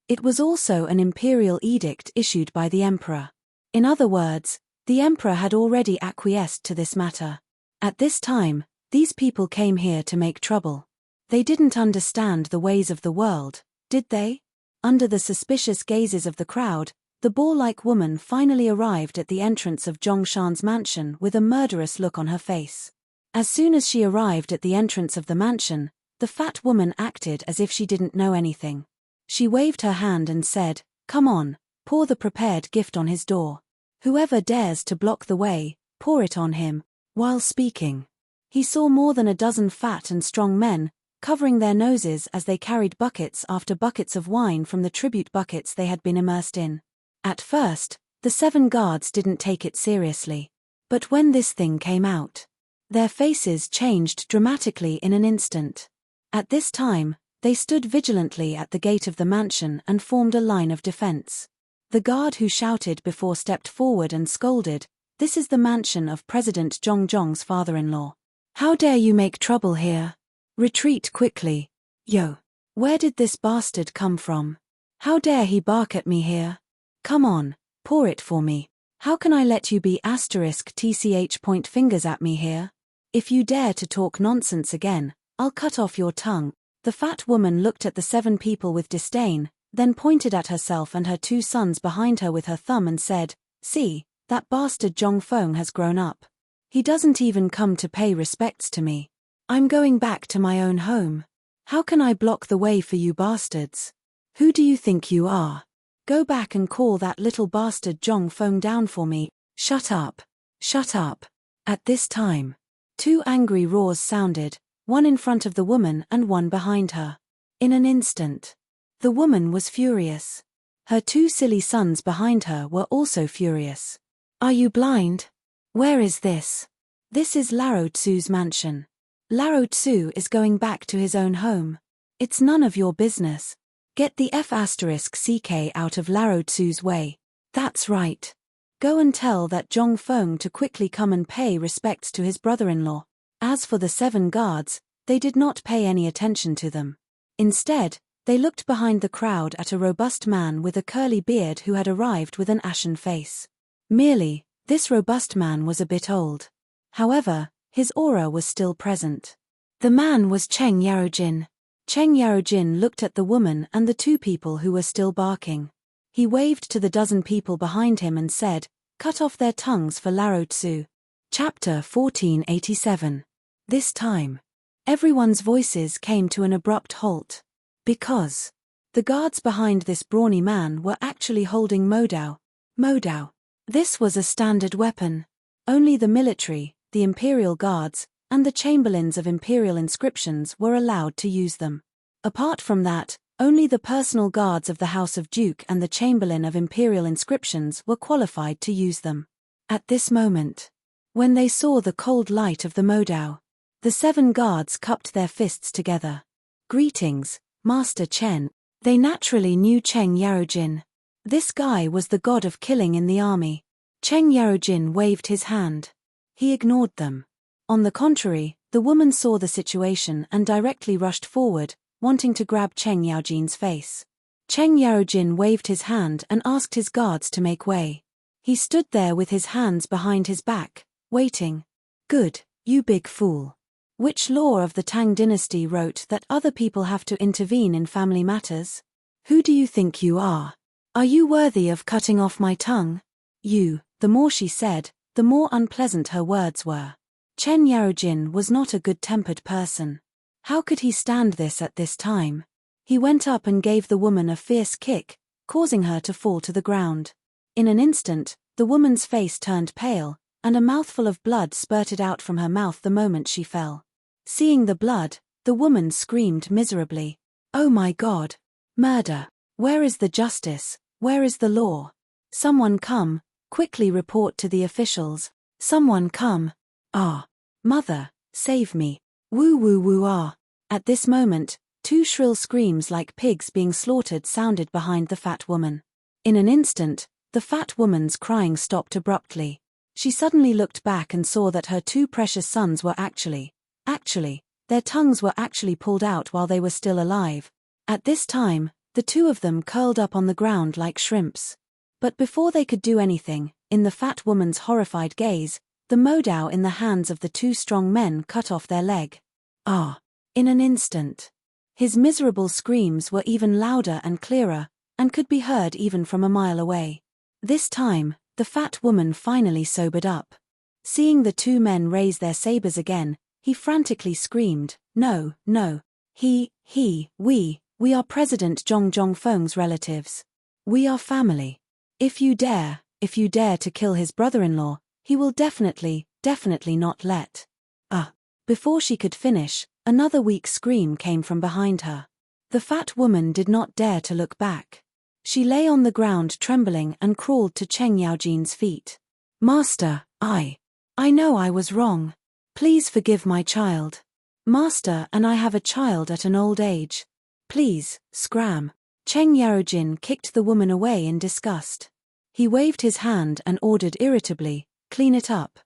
[SPEAKER 1] It was also an imperial edict issued by the emperor. In other words, the emperor had already acquiesced to this matter. At this time, these people came here to make trouble. They didn't understand the ways of the world, did they? Under the suspicious gazes of the crowd, the boar-like woman finally arrived at the entrance of Zhongshan's mansion with a murderous look on her face. As soon as she arrived at the entrance of the mansion, the fat woman acted as if she didn't know anything. She waved her hand and said, Come on, pour the prepared gift on his door. Whoever dares to block the way, pour it on him. While speaking, he saw more than a dozen fat and strong men, covering their noses as they carried buckets after buckets of wine from the tribute buckets they had been immersed in. At first, the 7 guards didn't take it seriously. But when this thing came out, their faces changed dramatically in an instant. At this time, they stood vigilantly at the gate of the mansion and formed a line of defense. The guard who shouted before stepped forward and scolded, This is the mansion of President Zhong's father-in-law. How dare you make trouble here? Retreat quickly. Yo. Where did this bastard come from? How dare he bark at me here? Come on, pour it for me. How can I let you be *tch point fingers at me here? If you dare to talk nonsense again, I'll cut off your tongue." The fat woman looked at the 7 people with disdain, then pointed at herself and her 2 sons behind her with her thumb and said, "See, that bastard Zhongfeng has grown up. He doesn't even come to pay respects to me. I'm going back to my own home. How can I block the way for you bastards? Who do you think you are? Go back and call that little bastard Zhongfeng down for me." "Shut up. Shut up." At this time, 2 angry roars sounded, one in front of the woman and one behind her. In an instant, the woman was furious. Her 2 silly sons behind her were also furious. "Are you blind? Where is this? This is Lao Tzu's mansion. Lao Tzu is going back to his own home. It's none of your business. Get the F***ck out of Lao Tzu's way. That's right. Go and tell that Zhongfeng to quickly come and pay respects to his brother-in-law." As for the 7 guards, they did not pay any attention to them. Instead, they looked behind the crowd at a robust man with a curly beard who had arrived with an ashen face. Merely, this robust man was a bit old. However, his aura was still present. The man was Cheng Yarojin. Cheng Yarojin looked at the woman and the 2 people who were still barking. He waved to the dozen people behind him and said, "Cut off their tongues for Lao Tzu." Chapter 1487. This time, everyone's voices came to an abrupt halt. Because the guards behind this brawny man were actually holding Modao. Modao. This was a standard weapon. Only the military, the imperial guards, and the chamberlains of imperial inscriptions were allowed to use them. Apart from that, only the personal guards of the House of Duke and the chamberlain of imperial inscriptions were qualified to use them. At this moment, when they saw the cold light of the Modao, the 7 guards cupped their fists together. "Greetings, Master Chen." They naturally knew Cheng Yarojin. This guy was the god of killing in the army. Cheng Yarojin waved his hand. He ignored them. On the contrary, the woman saw the situation and directly rushed forward, wanting to grab Cheng Yarojin's face. Cheng Yarojin waved his hand and asked his guards to make way. He stood there with his hands behind his back, waiting. "Good, you big fool. Which law of the Tang dynasty wrote that other people have to intervene in family matters? Who do you think you are? Are you worthy of cutting off my tongue? You." The more she said, the more unpleasant her words were. Chen Yarojin was not a good-tempered person. How could he stand this at this time? He went up and gave the woman a fierce kick, causing her to fall to the ground. In an instant, the woman's face turned pale, and a mouthful of blood spurted out from her mouth the moment she fell. Seeing the blood, the woman screamed miserably. "Oh my God! Murder! Where is the justice? Where is the law? Someone come, quickly report to the officials. Someone come. Ah! Mother, save me. Woo woo woo ah!" At this moment, 2 shrill screams like pigs being slaughtered sounded behind the fat woman. In an instant, the fat woman's crying stopped abruptly. She suddenly looked back and saw that her 2 precious sons were actually, their tongues were actually pulled out while they were still alive. At this time, the 2 of them curled up on the ground like shrimps. But before they could do anything, in the fat woman's horrified gaze, the Modao in the hands of the 2 strong men cut off their leg. Ah! In an instant. His miserable screams were even louder and clearer, and could be heard even from a mile away. This time, the fat woman finally sobered up. Seeing the 2 men raise their sabers again, he frantically screamed, "No, no. We are President Zhongfeng's relatives. We are family. If you dare to kill his brother-in-law, he will definitely not let." Before she could finish, another weak scream came from behind her. The fat woman did not dare to look back. She lay on the ground trembling and crawled to Cheng Yaojin's feet. "Master, I know I was wrong. Please forgive my child. Master and I have a child at an old age. Please, scram." Cheng Yarojin kicked the woman away in disgust. He waved his hand and ordered irritably, "Clean it up.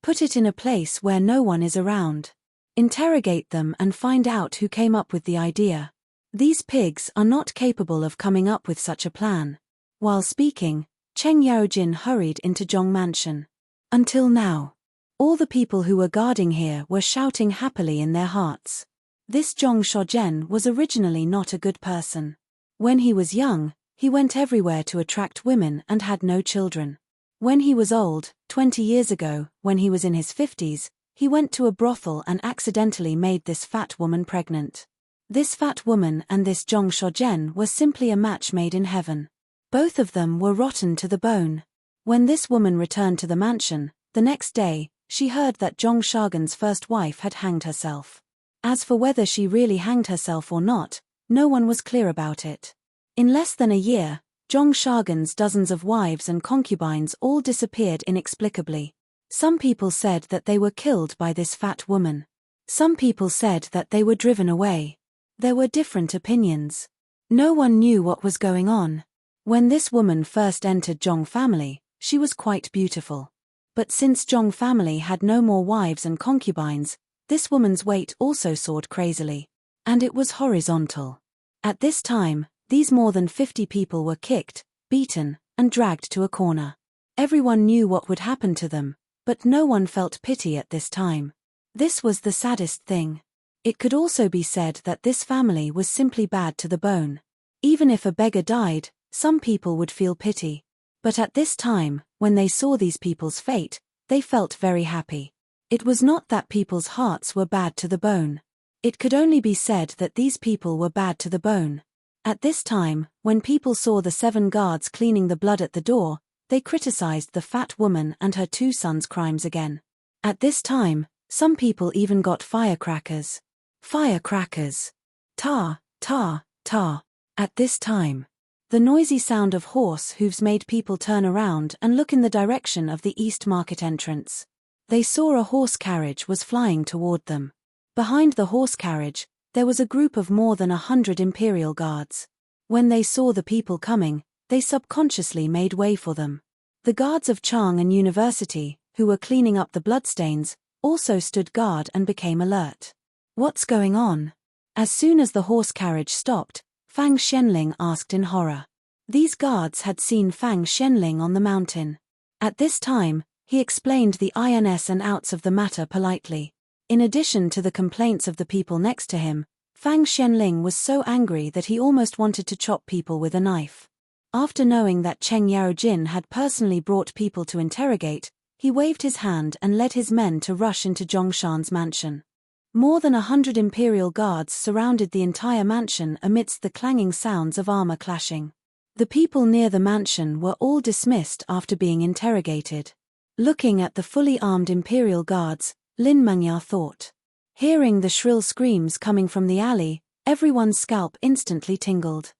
[SPEAKER 1] Put it in a place where no one is around. Interrogate them and find out who came up with the idea. These pigs are not capable of coming up with such a plan." While speaking, Cheng Yarojin hurried into Zhong Mansion. Until now, All the people who were guarding here were shouting happily in their hearts. This Zhong Shozhen was originally not a good person. When he was young, he went everywhere to attract women and had no children. When he was old, 20 years ago, when he was in his 50s, he went to a brothel and accidentally made this fat woman pregnant. This fat woman and this Zhong Shozhen were simply a match made in heaven. Both of them were rotten to the bone. When this woman returned to the mansion, the next day, she heard that Zhong Shozhen's first wife had hanged herself. As for whether she really hanged herself or not, no one was clear about it. In less than a year, Zhong Shozhen's dozens of wives and concubines all disappeared inexplicably. Some people said that they were killed by this fat woman. Some people said that they were driven away. There were different opinions. No one knew what was going on. When this woman first entered Zhong family, she was quite beautiful. But since Zhong family had no more wives and concubines, this woman's weight also soared crazily. And it was horizontal. At this time, these more than 50 people were kicked, beaten, and dragged to a corner. Everyone knew what would happen to them, but no one felt pity at this time. This was the saddest thing. It could also be said that this family was simply bad to the bone. Even if a beggar died, some people would feel pity. But at this time, when they saw these people's fate, they felt very happy. It was not that people's hearts were bad to the bone. It could only be said that these people were bad to the bone. At this time, when people saw the 7 guards cleaning the blood at the door, they criticized the fat woman and her 2 sons' crimes again. At this time, some people even got firecrackers. Firecrackers. Tar, tar, tar. At this time, the noisy sound of horse hooves made people turn around and look in the direction of the East Market entrance. They saw a horse carriage was flying toward them. Behind the horse carriage, there was a group of more than 100 imperial guards. When they saw the people coming, they subconsciously made way for them. The guards of Chang'an University, who were cleaning up the bloodstains, also stood guard and became alert. What's going on? As soon as the horse carriage stopped, Fang Xianling asked in horror. These guards had seen Fang Xianling on the mountain. At this time, he explained the ins and outs of the matter politely. In addition to the complaints of the people next to him, Fang Xianling was so angry that he almost wanted to chop people with a knife. After knowing that Cheng Yaojin had personally brought people to interrogate, he waved his hand and led his men to rush into Zhongshan's mansion. More than 100 imperial guards surrounded the entire mansion amidst the clanging sounds of armor clashing. The people near the mansion were all dismissed after being interrogated. Looking at the fully armed imperial guards, Lin Mengya thought. Hearing the shrill screams coming from the alley, everyone's scalp instantly tingled.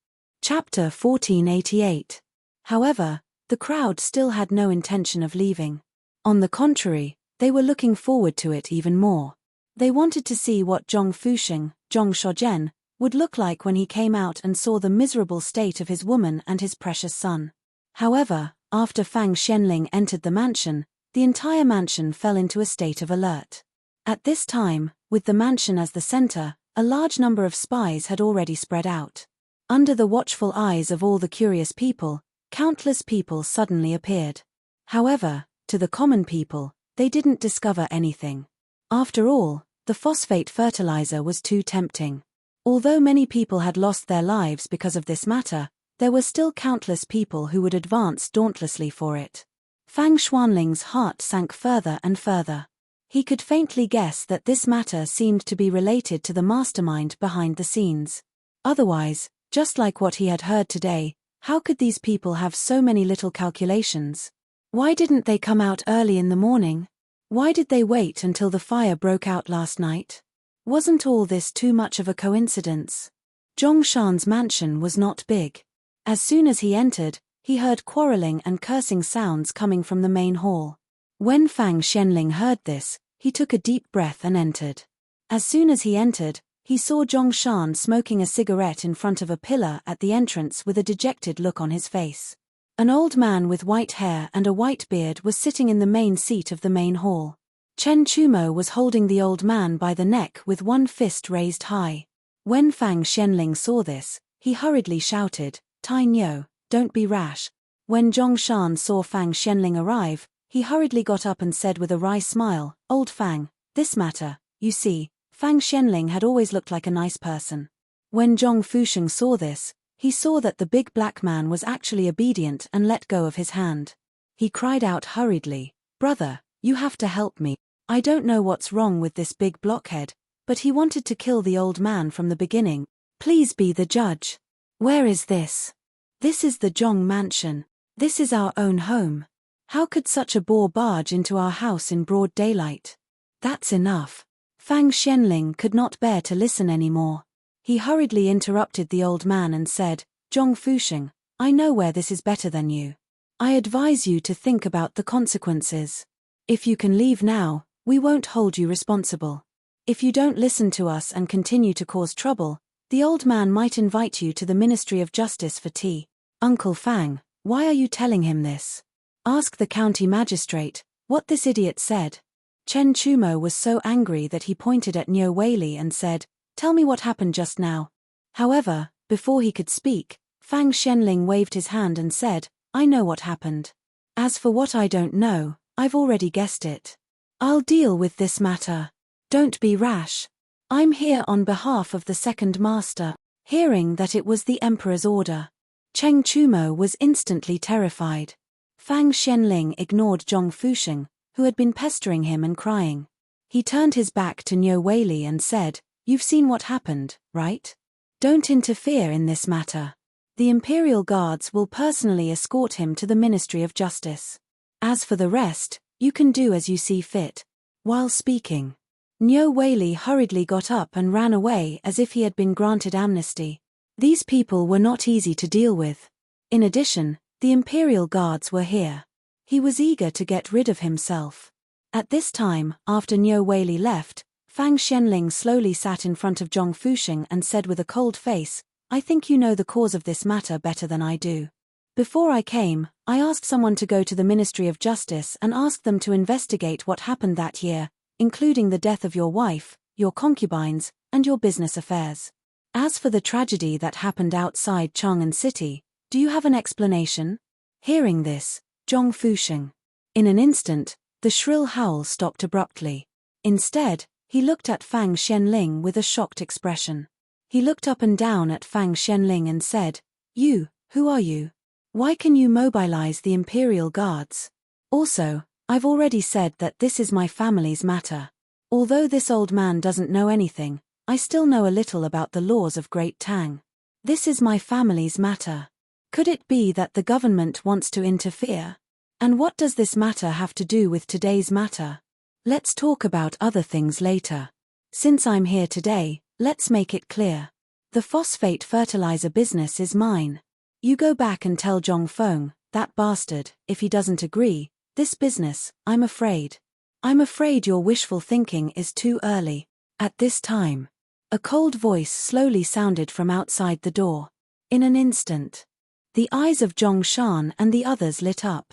[SPEAKER 1] Chapter 1488. However, the crowd still had no intention of leaving. On the contrary, they were looking forward to it even more. They wanted to see what Zhong Fusheng, Zhong Shozhen, would look like when he came out and saw the miserable state of his woman and his precious son. However, after Fang Xianling entered the mansion, the entire mansion fell into a state of alert. At this time, with the mansion as the center, a large number of spies had already spread out. Under the watchful eyes of all the curious people, countless people suddenly appeared. However, to the common people, they didn't discover anything. After all, the phosphate fertilizer was too tempting. Although many people had lost their lives because of this matter, there were still countless people who would advance dauntlessly for it. Fang Xuanling's heart sank further and further. He could faintly guess that this matter seemed to be related to the mastermind behind the scenes. Otherwise, just like what he had heard today, how could these people have so many little calculations? Why didn't they come out early in the morning? Why did they wait until the fire broke out last night? Wasn't all this too much of a coincidence? Zhongshan's mansion was not big. As soon as he entered, he heard quarreling and cursing sounds coming from the main hall. When Fang Xianling heard this, he took a deep breath and entered. As soon as he entered, he saw Zhongshan smoking a cigarette in front of a pillar at the entrance with a dejected look on his face. An old man with white hair and a white beard was sitting in the main seat of the main hall. Chen Chumo was holding the old man by the neck with one fist raised high. When Fang Xianling saw this, he hurriedly shouted, "Tai Nyo, don't be rash." When Zhongshan saw Fang Xianling arrive, He hurriedly got up and said with a wry smile, "Old Fang, this matter, you see." Fang Xianling had always looked like a nice person. When Zhong Fusheng saw this, he saw that the big black man was actually obedient and let go of his hand. He cried out hurriedly, "Brother, you have to help me. I don't know what's wrong with this big blockhead, but he wanted to kill the old man from the beginning. Please be the judge. Where is this? This is the Zhong mansion. This is our own home. How could such a boor barge into our house in broad daylight?" "That's enough." Fang Xianling could not bear to listen anymore. He hurriedly interrupted the old man and said, "Zhong Fusheng, I know where this is better than you. I advise you to think about the consequences. If you can leave now, we won't hold you responsible. If you don't listen to us and continue to cause trouble, the old man might invite you to the Ministry of Justice for tea." "Uncle Fang, why are you telling him this? Ask the county magistrate what this idiot said." Chen Chumo was so angry that he pointed at Niu Weili and said, "Tell me what happened just now." However, before he could speak, Fang Xianling waved his hand and said, "I know what happened. As for what I don't know, I've already guessed it. I'll deal with this matter. Don't be rash. I'm here on behalf of the second master." Hearing that it was the emperor's order, Chen Chumo was instantly terrified. Fang Xianling ignored Zhong Fusheng, who had been pestering him and crying. He turned his back to Niu Weili and said, "You've seen what happened, right? Don't interfere in this matter. The Imperial Guards will personally escort him to the Ministry of Justice. As for the rest, you can do as you see fit." While speaking, Niu Weili hurriedly got up and ran away as if he had been granted amnesty. These people were not easy to deal with. In addition, the Imperial Guards were here. He was eager to get rid of himself. At this time, after Niu Weili left, Fang Xianling slowly sat in front of Zhong Fusheng and said with a cold face, "I think you know the cause of this matter better than I do. Before I came, I asked someone to go to the Ministry of Justice and ask them to investigate what happened that year, including the death of your wife, your concubines, and your business affairs. As for the tragedy that happened outside Chang'an City, do you have an explanation?" Hearing this, Zhong Fusheng. In an instant, the shrill howl stopped abruptly. Instead, he looked at Fang Xianling with a shocked expression. He looked up and down at Fang Xianling and said, Who are you? Why can you mobilize the Imperial Guards? Also, I've already said that this is my family's matter. Although this old man doesn't know anything, I still know a little about the laws of Great Tang. This is my family's matter. Could it be that the government wants to interfere? And what does this matter have to do with today's matter? Let's talk about other things later. Since I'm here today, let's make it clear. The phosphate fertilizer business is mine. You go back and tell Zhong Feng, that bastard, if he doesn't agree, this business, I'm afraid your wishful thinking is too early. At this time, a cold voice slowly sounded from outside the door. In an instant, the eyes of Zhong Shan and the others lit up.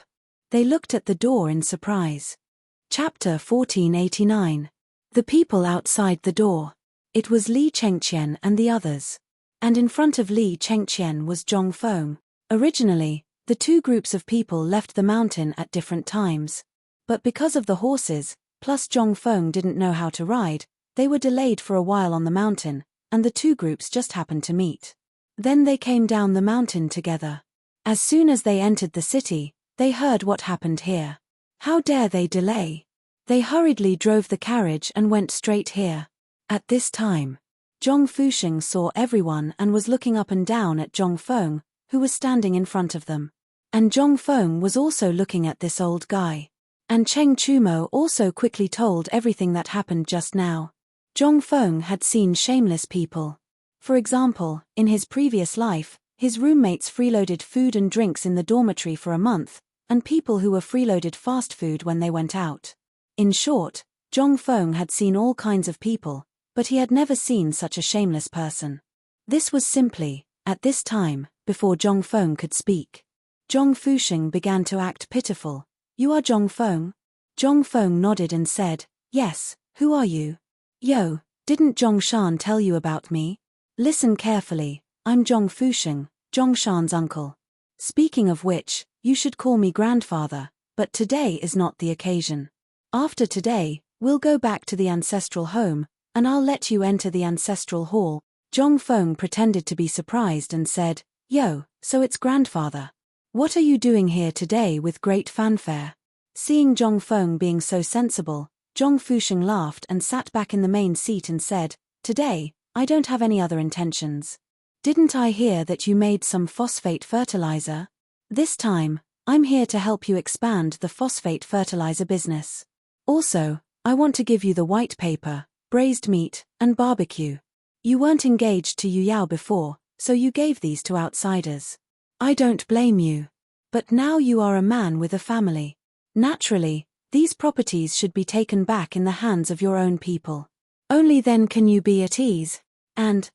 [SPEAKER 1] They looked at the door in surprise. Chapter 1489. The people outside the door. It was Li Chengqian and the others. And in front of Li Chengqian was Zhong Feng. Originally, the two groups of people left the mountain at different times. But because of the horses, plus Zhong Feng didn't know how to ride, they were delayed for a while on the mountain, and the two groups just happened to meet. Then they came down the mountain together. As soon as they entered the city, they heard what happened here. How dare they delay? They hurriedly drove the carriage and went straight here. At this time, Zhong Fusheng saw everyone and was looking up and down at Zhong Feng, who was standing in front of them. And Zhong Feng was also looking at this old guy. And Chen Chumo also quickly told everything that happened just now. Zhong Feng had seen shameless people. For example, in his previous life, his roommates freeloaded food and drinks in the dormitory for a month, and people who were freeloaded fast food when they went out. In short, Zhong Feng had seen all kinds of people, but he had never seen such a shameless person. This was simply, at this time, before Zhong Feng could speak. Zhong Fusheng began to act pitiful. You are Zhong Feng? Zhong Feng nodded and said, Yes, who are you? Yo, didn't Zhong Shan tell you about me? Listen carefully, I'm Zhong Fusheng, Zhong Shan's uncle. Speaking of which, you should call me grandfather, but today is not the occasion. After today, we'll go back to the ancestral home, and I'll let you enter the ancestral hall." Zhong Feng pretended to be surprised and said, "Yo, so it's grandfather. What are you doing here today with great fanfare?" Seeing Zhong Feng being so sensible, Zhong Fusheng laughed and sat back in the main seat and said, "Today, I don't have any other intentions. Didn't I hear that you made some phosphate fertilizer? This time, I'm here to help you expand the phosphate fertilizer business. Also, I want to give you the white paper, braised meat, and barbecue. You weren't engaged to Yu Yao before, so you gave these to outsiders. I don't blame you. But now you are a man with a family. Naturally, these properties should be taken back in the hands of your own people. Only then can you be at ease." And,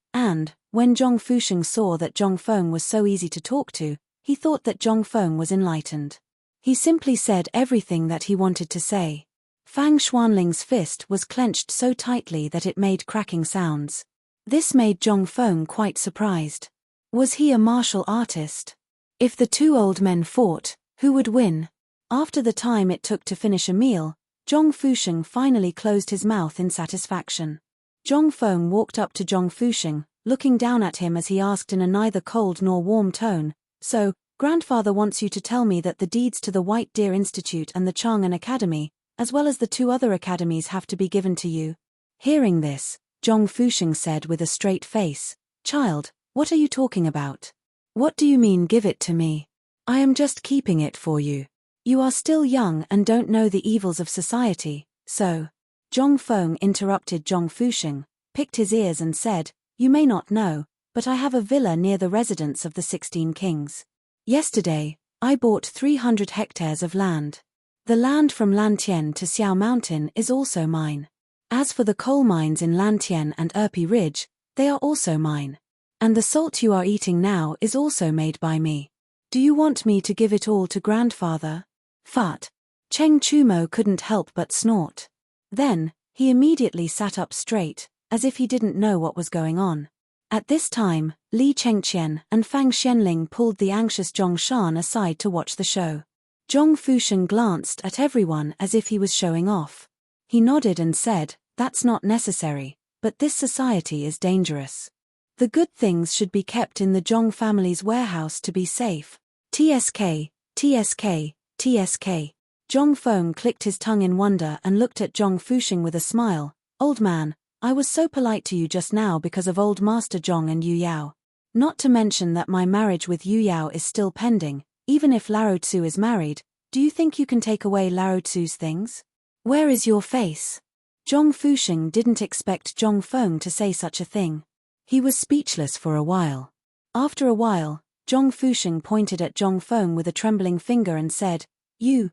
[SPEAKER 1] when Zhong Fusheng saw that Zhong Feng was so easy to talk to, he thought that Zhong Feng was enlightened. He simply said everything that he wanted to say. Fang Xuanling's fist was clenched so tightly that it made cracking sounds. This made Zhong Feng quite surprised. Was he a martial artist? If the two old men fought, who would win? After the time it took to finish a meal, Zhong Fusheng finally closed his mouth in satisfaction. Zhong Feng walked up to Zhong Fusheng, looking down at him as he asked in a neither cold nor warm tone, "So, grandfather wants you to tell me that the deeds to the White Deer Institute and the Chang'an Academy, as well as the two other academies, have to be given to you?" Hearing this, Zhong Fusheng said with a straight face, "Child, what are you talking about? What do you mean give it to me? I am just keeping it for you. You are still young and don't know the evils of society, so—" Zhong Feng interrupted Zhong Fusheng, picked his ears and said, "You may not know, but I have a villa near the residence of the 16 kings. Yesterday, I bought 300 hectares of land. The land from Lantien to Xiao Mountain is also mine. As for the coal mines in Lantien and Erpi Ridge, they are also mine. And the salt you are eating now is also made by me. Do you want me to give it all to grandfather?" Fat. Cheng Chumo couldn't help but snort. Then, he immediately sat up straight, as if he didn't know what was going on. At this time, Li Chengqian and Fang Xianling pulled the anxious Zhong Shan aside to watch the show. Zhong Fusheng glanced at everyone as if he was showing off. He nodded and said, "That's not necessary, but this society is dangerous. The good things should be kept in the Zhong family's warehouse to be safe. TSK, TSK, TSK. Zhong Feng clicked his tongue in wonder and looked at Zhong Fusheng with a smile. "Old man, I was so polite to you just now because of old Master Zhong and Yu Yao. Not to mention that my marriage with Yu Yao is still pending. Even if Lao Tzu is married, do you think you can take away Lao Tzu's things? Where is your face?" Zhong Fusheng didn't expect Zhong Feng to say such a thing. He was speechless for a while. After a while, Zhong Fusheng pointed at Zhong Feng with a trembling finger and said, You,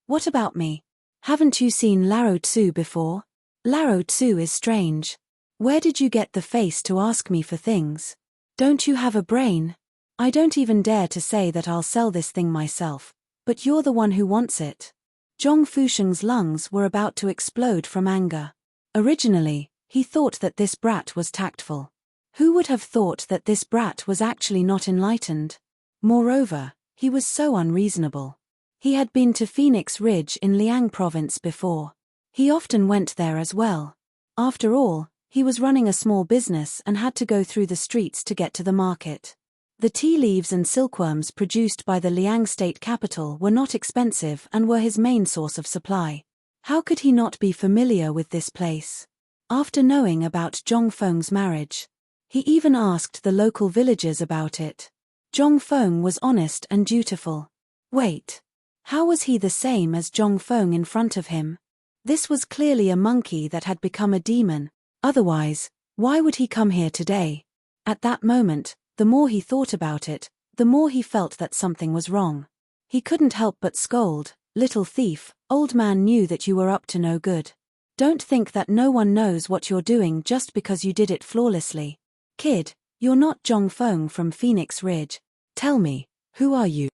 [SPEAKER 1] what about me? Haven't you seen Lao Tzu before? Lao Tzu is strange. Where did you get the face to ask me for things? Don't you have a brain? I don't even dare to say that I'll sell this thing myself, but you're the one who wants it." Zhong Fusheng's lungs were about to explode from anger. Originally, he thought that this brat was tactful. Who would have thought that this brat was actually not enlightened? Moreover, he was so unreasonable. He had been to Phoenix Ridge in Liang Province before. He often went there as well. After all, he was running a small business and had to go through the streets to get to the market. The tea leaves and silkworms produced by the Liang state capital were not expensive and were his main source of supply. How could he not be familiar with this place? After knowing about Zhong Feng's marriage, he even asked the local villagers about it. Zhong Feng was honest and dutiful. Wait. How was he the same as Zhong Feng in front of him? This was clearly a monkey that had become a demon. Otherwise, why would he come here today? At that moment, the more he thought about it, the more he felt that something was wrong. He couldn't help but scold, "Little thief, old man knew that you were up to no good. Don't think that no one knows what you're doing just because you did it flawlessly. Kid, you're not Zhong Feng from Phoenix Ridge. Tell me, who are you?"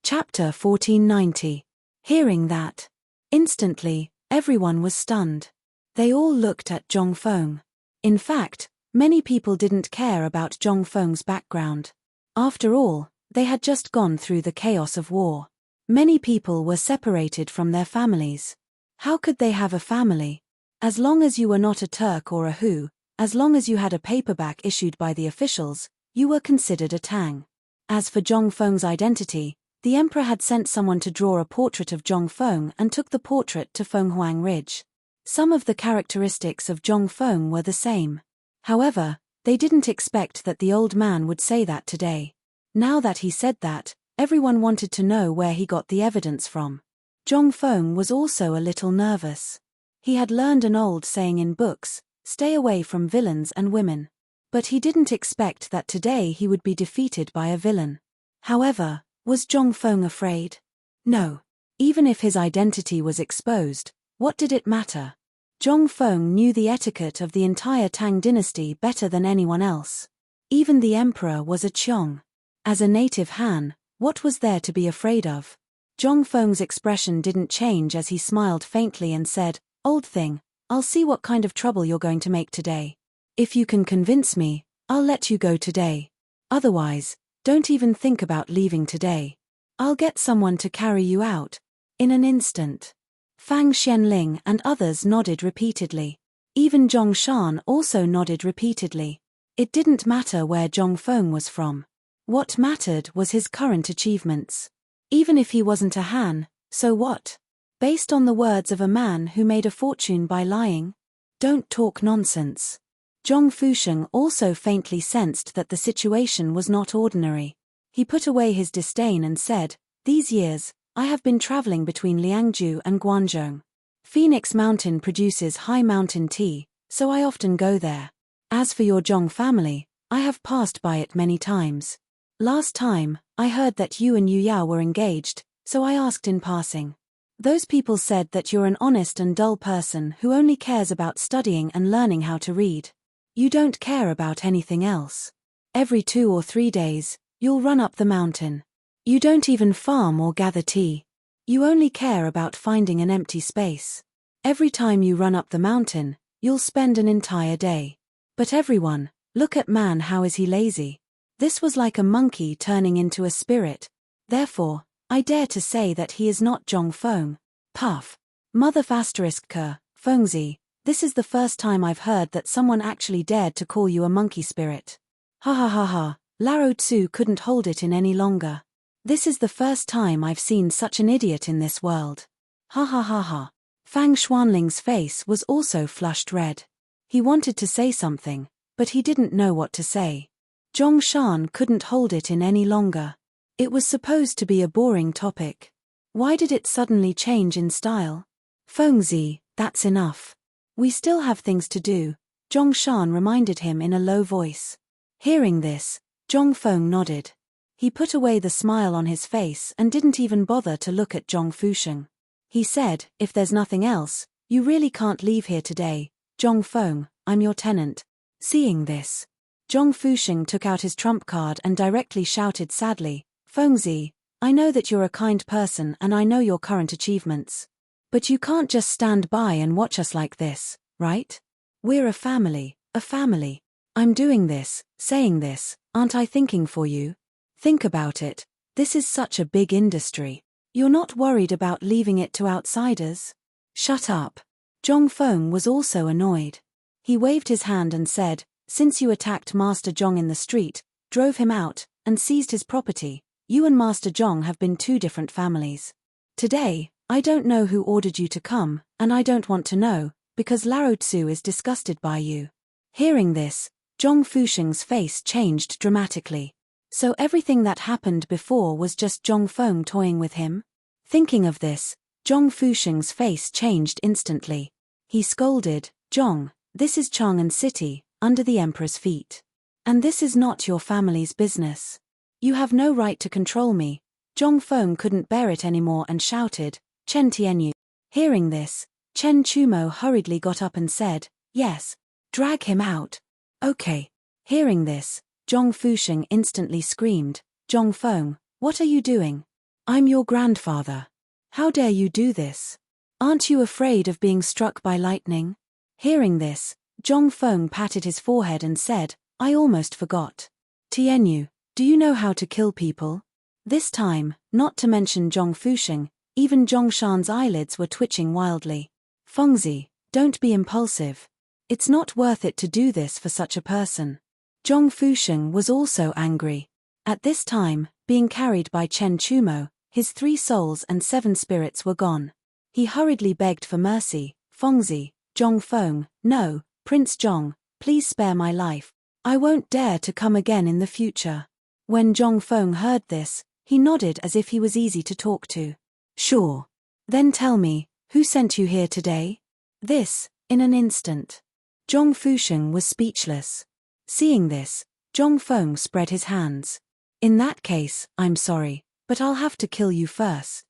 [SPEAKER 1] Chapter 1490. Hearing that, instantly, everyone was stunned. They all looked at Zhong Feng. In fact, many people didn't care about Zhong Feng's background. After all, they had just gone through the chaos of war. Many people were separated from their families. How could they have a family? As long as you were not a Turk or a Hu, as long as you had a paperback issued by the officials, you were considered a Tang. As for Zhong Feng's identity, the emperor had sent someone to draw a portrait of Zhong Feng and took the portrait to Fenghuang Ridge. Some of the characteristics of Zhong Feng were the same. However, they didn't expect that the old man would say that today. Now that he said that, everyone wanted to know where he got the evidence from. Zhong Feng was also a little nervous. He had learned an old saying in books, "Stay away from villains and women." But he didn't expect that today he would be defeated by a villain. However, was Zhong Feng afraid? No. Even if his identity was exposed, what did it matter? Zhong Feng knew the etiquette of the entire Tang dynasty better than anyone else. Even the emperor was a Qiong. As a native Han, what was there to be afraid of? Zhong Feng's expression didn't change as he smiled faintly and said, "Old thing, I'll see what kind of trouble you're going to make today. If you can convince me, I'll let you go today. Otherwise, don't even think about leaving today. I'll get someone to carry you out." In an instant. Fang Xianling and others nodded repeatedly. Even Zhong Shan also nodded repeatedly. It didn't matter where Zhong Feng was from. What mattered was his current achievements. Even if he wasn't a Han, so what? Based on the words of a man who made a fortune by lying? Don't talk nonsense. Zhong Fusheng also faintly sensed that the situation was not ordinary. He put away his disdain and said, "These years, I have been traveling between Liangzhu and Guanzhong. Phoenix Mountain produces high mountain tea, so I often go there. As for your Zhong family, I have passed by it many times. Last time, I heard that you and Yu Yao were engaged, so I asked in passing. Those people said that you're an honest and dull person who only cares about studying and learning how to read. You don't care about anything else. Every 2 or 3 days, you'll run up the mountain. You don't even farm or gather tea. You only care about finding an empty space. Every time you run up the mountain, you'll spend an entire day. But everyone, look at man, how is he lazy?" This was like a monkey turning into a spirit. Therefore, I dare to say that he is not Zhong Feng. Puff. Mother **Ker, Fengzi, this is the first time I've heard that someone actually dared to call you a monkey spirit. Ha ha ha ha, Lao Tzu couldn't hold it in any longer. This is the first time I've seen such an idiot in this world. Ha ha ha ha. Fang Xuanling's face was also flushed red. He wanted to say something, but he didn't know what to say. Zhong Shan couldn't hold it in any longer. It was supposed to be a boring topic. Why did it suddenly change in style? Fengzi, that's enough. We still have things to do, Zhong Shan reminded him in a low voice. Hearing this, Zhong Feng nodded. He put away the smile on his face and didn't even bother to look at Zhong Fusheng. He said, "If there's nothing else, you really can't leave here today, Zhong Feng, I'm your tenant." Seeing this, Zhong Fusheng took out his trump card and directly shouted sadly, "Fengzi, I know that you're a kind person and I know your current achievements. But you can't just stand by and watch us like this, right? We're a family, a family. I'm doing this, saying this, aren't I thinking for you? Think about it, this is such a big industry. You're not worried about leaving it to outsiders?" Shut up. Zhong Feng was also annoyed. He waved his hand and said, "Since you attacked Master Zhong in the street, drove him out, and seized his property, you and Master Zhong have been 2 different families. Today, I don't know who ordered you to come, and I don't want to know, because Lao Tzu is disgusted by you." Hearing this, Zhong Fusheng's face changed dramatically. So everything that happened before was just Zhong Feng toying with him? Thinking of this, Zhong Fusheng's face changed instantly. He scolded, "Zhong, this is Chang'an City, under the emperor's feet. And this is not your family's business. You have no right to control me." Zhong Feng couldn't bear it anymore and shouted, "Chen Tianyu." Hearing this, Chen Chumo hurriedly got up and said, "Yes, drag him out." "Okay." Hearing this, Zhong Fusheng instantly screamed, "Zhong Feng, what are you doing? I'm your grandfather. How dare you do this? Aren't you afraid of being struck by lightning?" Hearing this, Zhong Feng patted his forehead and said, "I almost forgot. Tianyu, Do you know how to kill people? This time, not to mention Zhong Fusheng, even Zhongshan's eyelids were twitching wildly. Fengzi, don't be impulsive. It's not worth it to do this for such a person. Zhong Fusheng was also angry. At this time, being carried by Chen Chumo, his 3 souls and 7 spirits were gone. He hurriedly begged for mercy. Fengzi, Zhong Feng, no, Prince Zhong, please spare my life. I won't dare to come again in the future. When Zhong Feng heard this, he nodded as if he was easy to talk to. Sure. Then tell me, who sent you here today? This, in an instant. Zhong Fusheng was speechless. Seeing this, Zhong Feng spread his hands. In that case, I'm sorry, but I'll have to kill you first.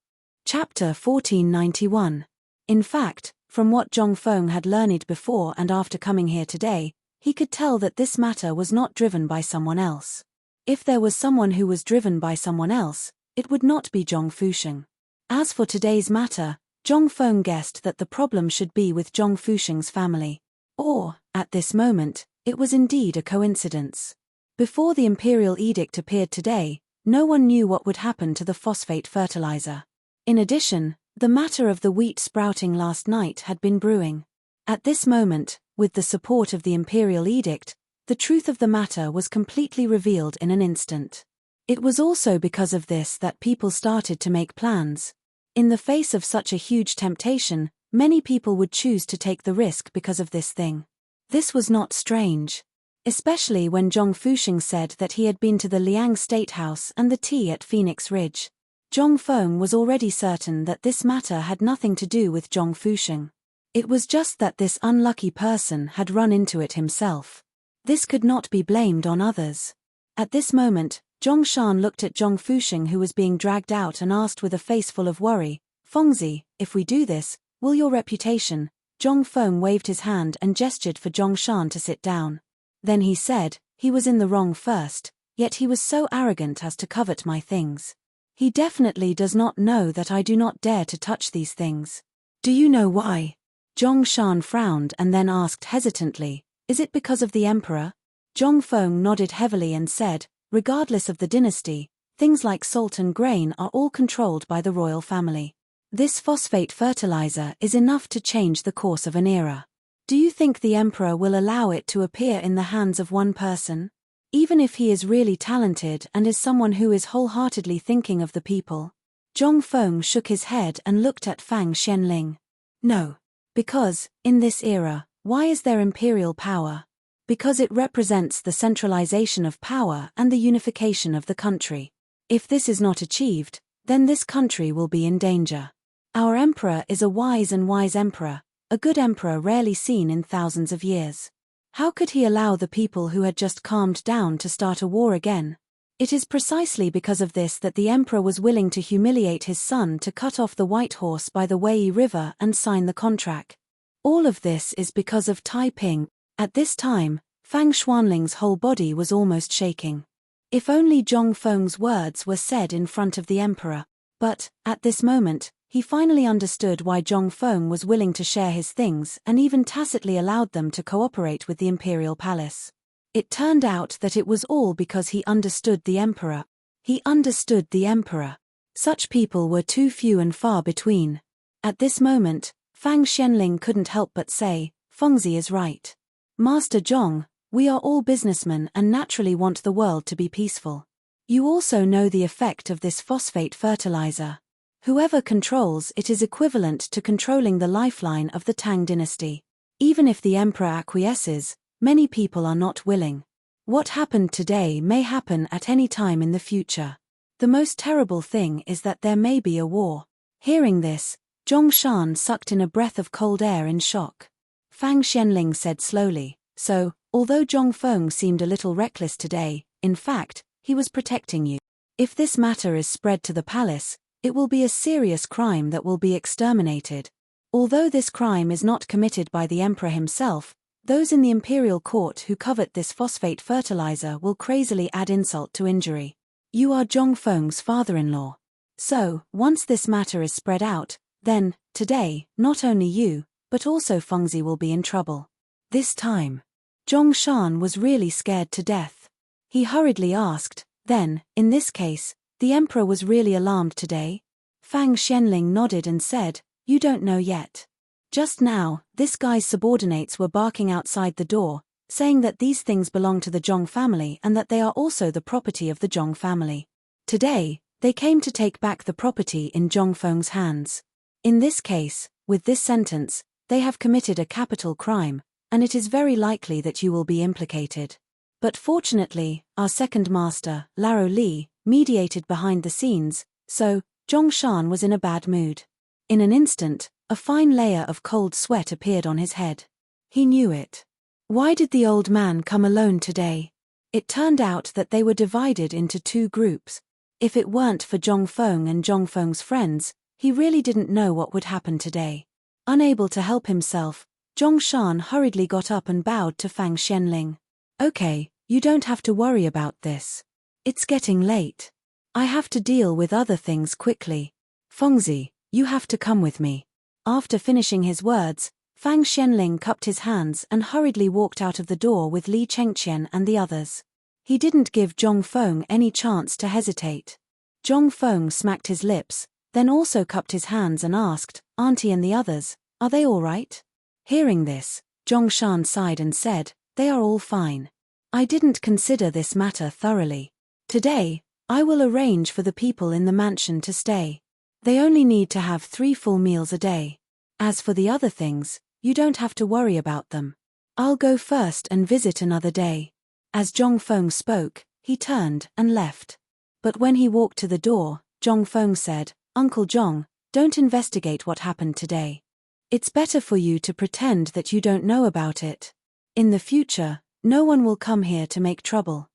[SPEAKER 1] Chapter 1491. In fact, from what Zhong Feng had learned before and after coming here today, he could tell that this matter was not driven by someone else. If there was someone who was driven by someone else, it would not be Zhong Fusheng. As for today's matter, Zhong Feng guessed that the problem should be with Zhong Fusheng's family. Or, at this moment, it was indeed a coincidence. Before the imperial edict appeared today, no one knew what would happen to the phosphate fertilizer. In addition, the matter of the wheat sprouting last night had been brewing. At this moment, with the support of the imperial edict, the truth of the matter was completely revealed in an instant. It was also because of this that people started to make plans. In the face of such a huge temptation, many people would choose to take the risk because of this thing. This was not strange. Especially when Zhong Fusheng said that he had been to the Liang State House and the tea at Phoenix Ridge. Zhong Feng was already certain that this matter had nothing to do with Zhong Fusheng. It was just that this unlucky person had run into it himself. This could not be blamed on others. At this moment, Zhongshan looked at Zhong Fusheng, who was being dragged out, and asked with a face full of worry, Fengzi, if we do this, will your reputation? Zhong Feng waved his hand and gestured for Zhongshan to sit down. Then he said, he was in the wrong first, yet he was so arrogant as to covet my things. He definitely does not know that I do not dare to touch these things. Do you know why? Zhongshan frowned and then asked hesitantly, is it because of the emperor? Zhong Feng nodded heavily and said, regardless of the dynasty, things like salt and grain are all controlled by the royal family. This phosphate fertilizer is enough to change the course of an era. Do you think the emperor will allow it to appear in the hands of one person? Even if he is really talented and is someone who is wholeheartedly thinking of the people? Zhong Feng shook his head and looked at Fang Xianling. No. Because, in this era, why is there imperial power? Because it represents the centralization of power and the unification of the country. If this is not achieved, then this country will be in danger. Our emperor is a wise emperor, a good emperor rarely seen in thousands of years. How could he allow the people who had just calmed down to start a war again? It is precisely because of this that the emperor was willing to humiliate his son to cut off the White Horse by the Wei River and sign the contract. All of this is because of Taiping. At this time, Fang Xuanling's whole body was almost shaking. If only Zhong Feng's words were said in front of the emperor. But, at this moment, he finally understood why Zhong Feng was willing to share his things and even tacitly allowed them to cooperate with the imperial palace. It turned out that it was all because he understood the emperor. He understood the emperor. Such people were too few and far between. At this moment, Fang Xianling couldn't help but say, Fengzi is right. Master Zhong, we are all businessmen and naturally want the world to be peaceful. You also know the effect of this phosphate fertilizer. Whoever controls it is equivalent to controlling the lifeline of the Tang dynasty. Even if the emperor acquiesces, many people are not willing. What happened today may happen at any time in the future. The most terrible thing is that there may be a war. Hearing this, Zhongshan sucked in a breath of cold air in shock. Fang Xianling said slowly, so, although Zhong Feng seemed a little reckless today, in fact, he was protecting you. If this matter is spread to the palace, it will be a serious crime that will be exterminated. Although this crime is not committed by the emperor himself, those in the imperial court who covet this phosphate fertilizer will crazily add insult to injury. You are Zhong Feng's father-in-law. So, once this matter is spread out, then, today, not only you, but also Fengzi will be in trouble. This time, Zhongshan was really scared to death. He hurriedly asked, Then, in this case, the emperor was really alarmed today? Fang Xianling nodded and said, "You don't know yet. Just now, this guy's subordinates were barking outside the door, saying that these things belong to the Zhong family and that they are also the property of the Zhong family. Today, they came to take back the property in Zhong Feng's hands. In this case, with this sentence, they have committed a capital crime, and it is very likely that you will be implicated. But fortunately, our second master, Laro Li, mediated behind the scenes, so Zhong Shan was in a bad mood. In an instant, a fine layer of cold sweat appeared on his head. He knew it. Why did the old man come alone today? It turned out that they were divided into two groups. If it weren't for Zhong Feng and Zhong Feng's friends, he really didn't know what would happen today. Unable to help himself, Zhong Shan hurriedly got up and bowed to Fang Xianling. "Okay, you don't have to worry about this. It's getting late. I have to deal with other things quickly. Fengzi, you have to come with me." After finishing his words, Fang Xianling cupped his hands and hurriedly walked out of the door with Li Chengqian and the others. He didn't give Zhong Feng any chance to hesitate. Zhong Feng smacked his lips, then also cupped his hands and asked, "Auntie and the others, are they all right?" Hearing this, Zhong Shan sighed and said, "They are all fine. I didn't consider this matter thoroughly. Today, I will arrange for the people in the mansion to stay. They only need to have 3 full meals a day. As for the other things, you don't have to worry about them. I'll go first and visit another day." As Zhong Feng spoke, he turned and left. But when he walked to the door, Zhong Feng said, "Uncle Zhong, don't investigate what happened today. It's better for you to pretend that you don't know about it. In the future, no one will come here to make trouble."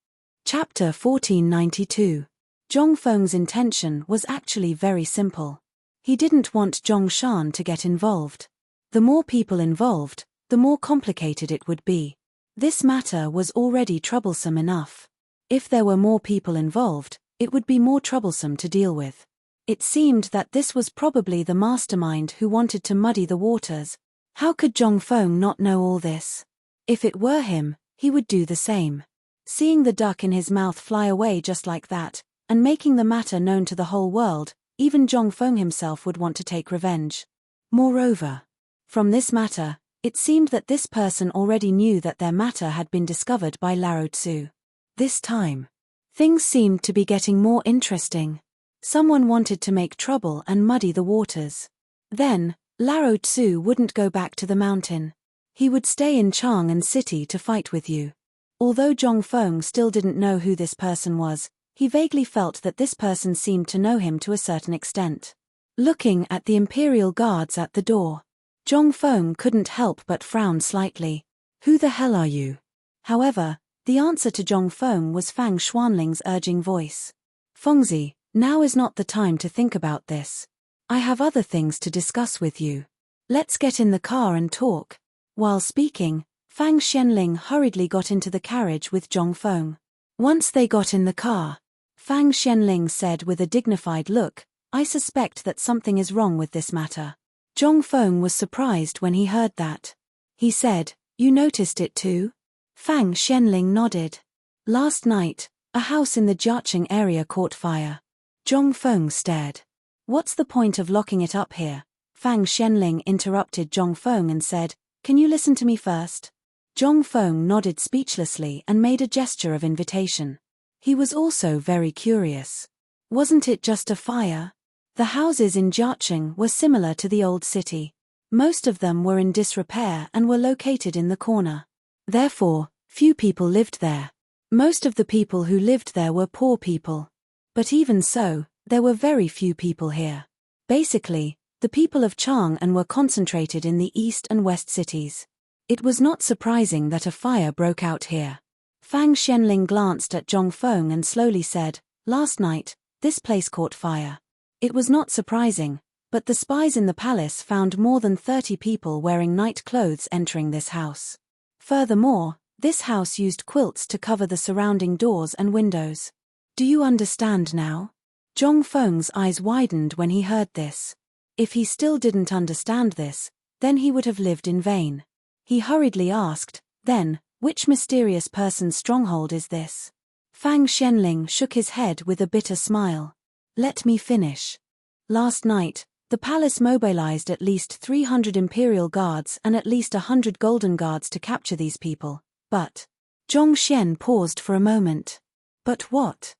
[SPEAKER 1] Chapter 1492. Zhong Feng's intention was actually very simple. He didn't want Zhong Shan to get involved. The more people involved, the more complicated it would be. This matter was already troublesome enough. If there were more people involved, it would be more troublesome to deal with. It seemed that this was probably the mastermind who wanted to muddy the waters. How could Zhong Feng not know all this? If it were him, he would do the same. Seeing the duck in his mouth fly away just like that, and making the matter known to the whole world, even Zhong Feng himself would want to take revenge. Moreover, from this matter, it seemed that this person already knew that their matter had been discovered by Laro Tzu. This time, things seemed to be getting more interesting. Someone wanted to make trouble and muddy the waters. Then, Laro Tzu wouldn't go back to the mountain. He would stay in Chang'an City to fight with you. Although Zhong Feng still didn't know who this person was, he vaguely felt that this person seemed to know him to a certain extent. Looking at the imperial guards at the door, Zhong Feng couldn't help but frown slightly. "Who the hell are you?" However, the answer to Zhong Feng was Fang Xuanling's urging voice. "Fengzi, now is not the time to think about this. I have other things to discuss with you. Let's get in the car and talk." While speaking, Fang Xianling hurriedly got into the carriage with Zhong Feng. Once they got in the car, Fang Xianling said with a dignified look, "I suspect that something is wrong with this matter." Zhong Feng was surprised when he heard that. He said, "You noticed it too?" Fang Xianling nodded. "Last night, a house in the Jiaqing area caught fire." Zhong Feng stared. "What's the point of locking it up here?" Fang Xianling interrupted Zhong Feng and said, "Can you listen to me first?" Zhong Feng nodded speechlessly and made a gesture of invitation. He was also very curious. Wasn't it just a fire? The houses in Jiaqing were similar to the old city. Most of them were in disrepair and were located in the corner. Therefore, few people lived there. Most of the people who lived there were poor people. But even so, there were very few people here. Basically, the people of Chang'an were concentrated in the east and west cities. It was not surprising that a fire broke out here. Fang Xianling glanced at Zhong Feng and slowly said, "Last night, this place caught fire." It was not surprising, but the spies in the palace found more than 30 people wearing night clothes entering this house. Furthermore, this house used quilts to cover the surrounding doors and windows. "Do you understand now?" Zhong Feng's eyes widened when he heard this. If he still didn't understand this, then he would have lived in vain. He hurriedly asked, "Then, which mysterious person's stronghold is this?" Fang Xianling shook his head with a bitter smile. Let me finish. Last night, the palace mobilized at least 300 imperial guards and at least 100 golden guards to capture these people, but… Zhong Xian paused for a moment. But what?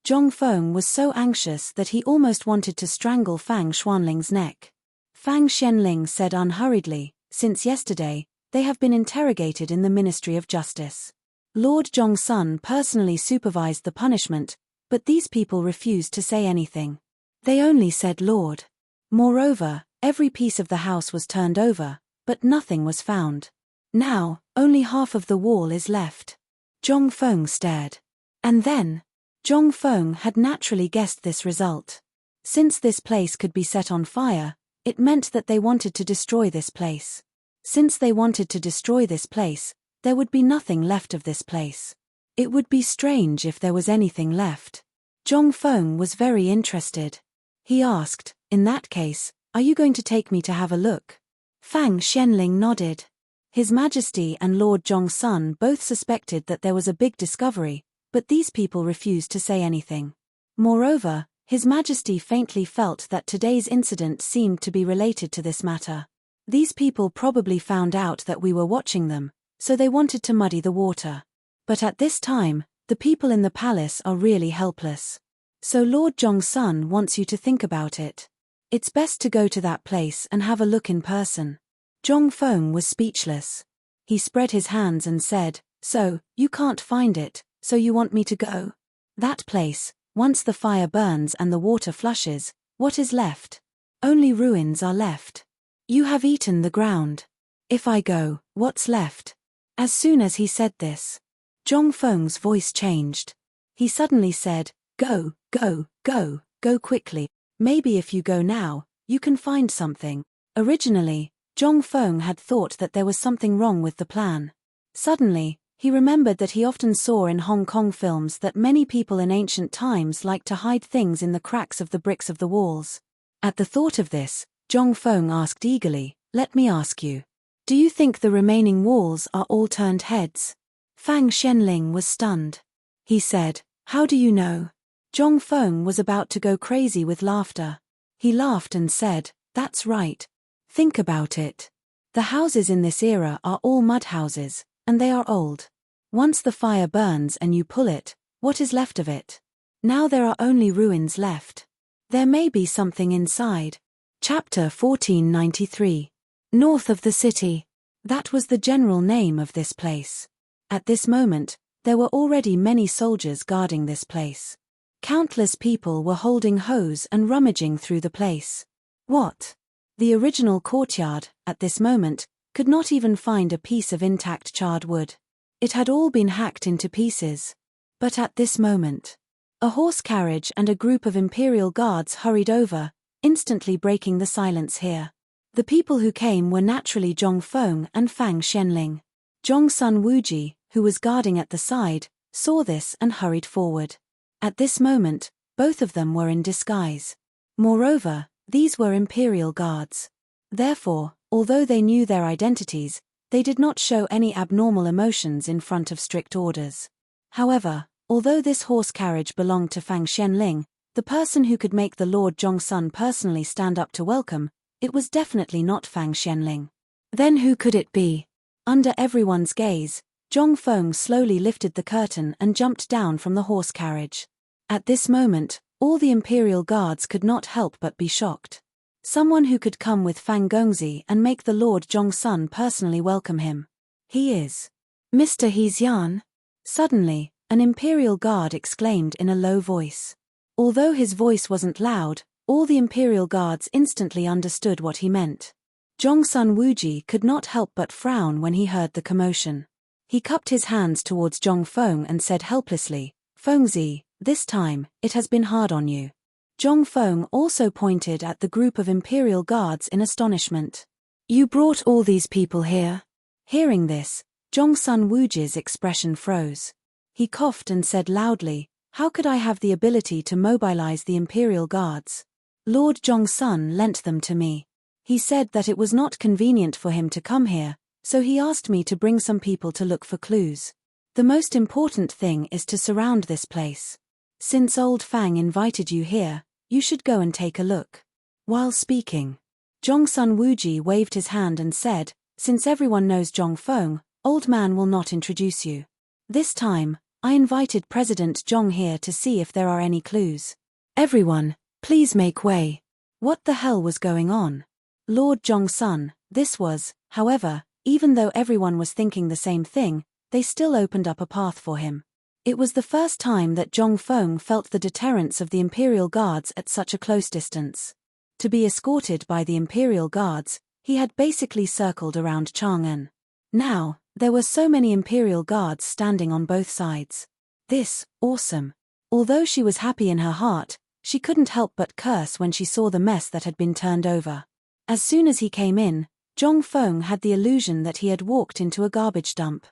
[SPEAKER 1] Zhong Feng was so anxious that he almost wanted to strangle Fang Xuanling's neck. Fang Xianling said unhurriedly, since yesterday, they have been interrogated in the Ministry of Justice. Lord Zhongsun personally supervised the punishment, but these people refused to say anything. They only said Lord. Moreover, every piece of the house was turned over, but nothing was found. Now, only half of the wall is left. Zhong Feng stared. And then, Zhong Feng had naturally guessed this result. Since this place could be set on fire, it meant that they wanted to destroy this place. Since they wanted to destroy this place, there would be nothing left of this place. It would be strange if there was anything left. Zhong Feng was very interested. He asked, in that case, are you going to take me to have a look? Fang Xianling nodded. His Majesty and Lord Zhongsun both suspected that there was a big discovery, but these people refused to say anything. Moreover, His Majesty faintly felt that today's incident seemed to be related to this matter. These people probably found out that we were watching them, so they wanted to muddy the water. But at this time, the people in the palace are really helpless. So Lord Zhongsun wants you to think about it. It's best to go to that place and have a look in person. Zhong Feng was speechless. He spread his hands and said, so, you can't find it, so you want me to go? That place, once the fire burns and the water flushes, what is left? Only ruins are left. You have eaten the ground. If I go, what's left? As soon as he said this, Zhong Feng's voice changed. He suddenly said, go, go, go, go quickly. Maybe if you go now, you can find something. Originally, Zhong Feng had thought that there was something wrong with the plan. Suddenly, he remembered that he often saw in Hong Kong films that many people in ancient times liked to hide things in the cracks of the bricks of the walls. At the thought of this, Zhong Feng asked eagerly, let me ask you. Do you think the remaining walls are all turned heads? Fang Xianling was stunned. He said, how do you know? Zhong Feng was about to go crazy with laughter. He laughed and said, that's right. Think about it. The houses in this era are all mud houses, and they are old. Once the fire burns and you pull it, what is left of it? Now there are only ruins left. There may be something inside. Chapter 1493. North of the city. That was the general name of this place. At this moment, there were already many soldiers guarding this place. Countless people were holding hoes and rummaging through the place. What? The original courtyard, at this moment, could not even find a piece of intact charred wood. It had all been hacked into pieces. But at this moment, a horse carriage and a group of imperial guards hurried over, instantly breaking the silence here. The people who came were naturally Zhong Feng and Fang Xianling. Zhongsun Wuji, who was guarding at the side, saw this and hurried forward. At this moment, both of them were in disguise. Moreover, these were imperial guards. Therefore, although they knew their identities, they did not show any abnormal emotions in front of strict orders. However, although this horse carriage belonged to Fang Xianling, the person who could make the Lord Zhongsun personally stand up to welcome, it was definitely not Fang Xianling. Then who could it be? Under everyone's gaze, Zhong Feng slowly lifted the curtain and jumped down from the horse carriage. At this moment, all the imperial guards could not help but be shocked. Someone who could come with Fang Gongzi and make the Lord Zhongsun personally welcome him. He is Mr. Hexian. Suddenly, an imperial guard exclaimed in a low voice. Although his voice wasn't loud, all the imperial guards instantly understood what he meant. Zhongsun Wuji could not help but frown when he heard the commotion. He cupped his hands towards Zhong Feng and said helplessly, Fengzi, this time, it has been hard on you. Zhong Feng also pointed at the group of imperial guards in astonishment. You brought all these people here? Hearing this, Zhongsun Wuji's expression froze. He coughed and said loudly, how could I have the ability to mobilize the imperial guards? Lord Zhongsun lent them to me. He said that it was not convenient for him to come here, so he asked me to bring some people to look for clues. The most important thing is to surround this place. Since old Fang invited you here, you should go and take a look. While speaking, Zhongsun Wuji waved his hand and said, since everyone knows Zhong Feng, old man will not introduce you. This time, I invited President Zhong here to see if there are any clues. Everyone, please make way. What the hell was going on? Lord Zhongsun, this was, however, even though everyone was thinking the same thing, they still opened up a path for him. It was the first time that Zhong Feng felt the deterrence of the Imperial Guards at such a close distance. To be escorted by the Imperial Guards, he had basically circled around Chang'an. Now, there were so many Imperial Guards standing on both sides. This, awesome. Although she was happy in her heart, she couldn't help but curse when she saw the mess that had been turned over. As soon as he came in, Zhong Feng had the illusion that he had walked into a garbage dump.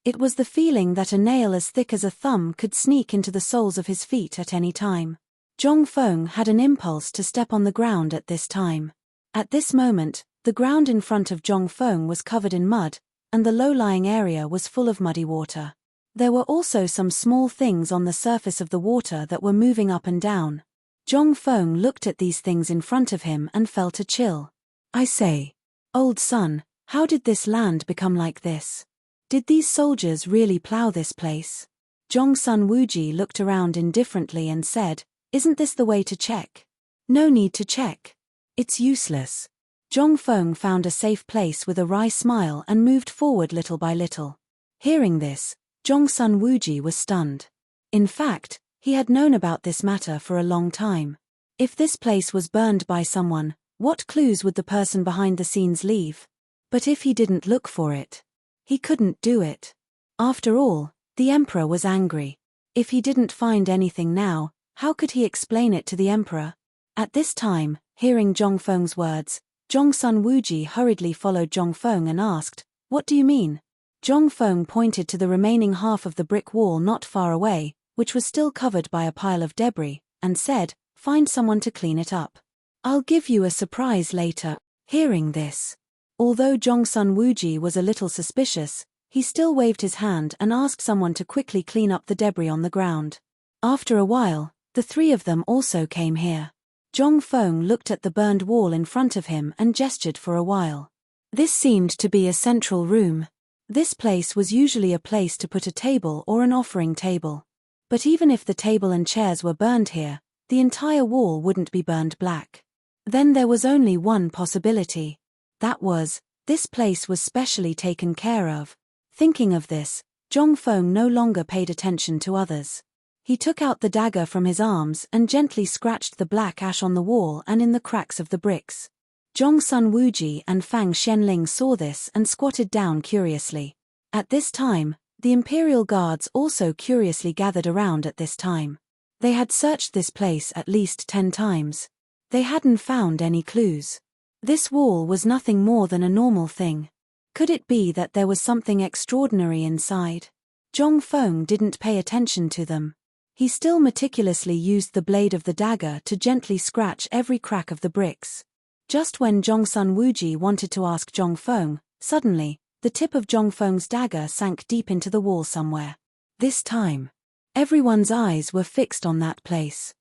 [SPEAKER 1] It was the feeling that a nail as thick as a thumb could sneak into the soles of his feet at any time. Zhong Feng had an impulse to step on the ground at this time. At this moment, the ground in front of Zhong Feng was covered in mud, and the low-lying area was full of muddy water. There were also some small things on the surface of the water that were moving up and down. Zhong Feng looked at these things in front of him and felt a chill. I say, old son, how did this land become like this? Did these soldiers really plow this place? Zhongsun Wuji looked around indifferently and said, isn't this the way to check? No need to check. It's useless. Zhong Feng found a safe place with a wry smile and moved forward little by little. Hearing this, Zhongsun Wuji was stunned. In fact, he had known about this matter for a long time. If this place was burned by someone, what clues would the person behind the scenes leave? But if he didn't look for it, he couldn't do it. After all, the emperor was angry. If he didn't find anything now, how could he explain it to the emperor? At this time, hearing Zhong Feng's words, Zhongsun Wuji hurriedly followed Zhong Feng and asked, what do you mean? Zhong Feng pointed to the remaining half of the brick wall not far away, which was still covered by a pile of debris, and said, find someone to clean it up. I'll give you a surprise later. Hearing this, although Zhongsun Wuji was a little suspicious, he still waved his hand and asked someone to quickly clean up the debris on the ground. After a while, the three of them also came here. Zhong Feng looked at the burned wall in front of him and gestured for a while. This seemed to be a central room. This place was usually a place to put a table or an offering table. But even if the table and chairs were burned here, the entire wall wouldn't be burned black. Then there was only one possibility. That was, this place was specially taken care of. Thinking of this, Zhong Feng no longer paid attention to others. He took out the dagger from his arms and gently scratched the black ash on the wall and in the cracks of the bricks. Zhongsun Wuji and Fang Xianling saw this and squatted down curiously. At this time, the Imperial Guards also curiously gathered around at this time. They had searched this place at least 10 times. They hadn't found any clues. This wall was nothing more than a normal thing. Could it be that there was something extraordinary inside? Zhong Feng didn't pay attention to them. He still meticulously used the blade of the dagger to gently scratch every crack of the bricks. Just when Zhongsun Wuji wanted to ask Zhong Feng, suddenly, the tip of Zhong Feng's dagger sank deep into the wall somewhere. This time, everyone's eyes were fixed on that place.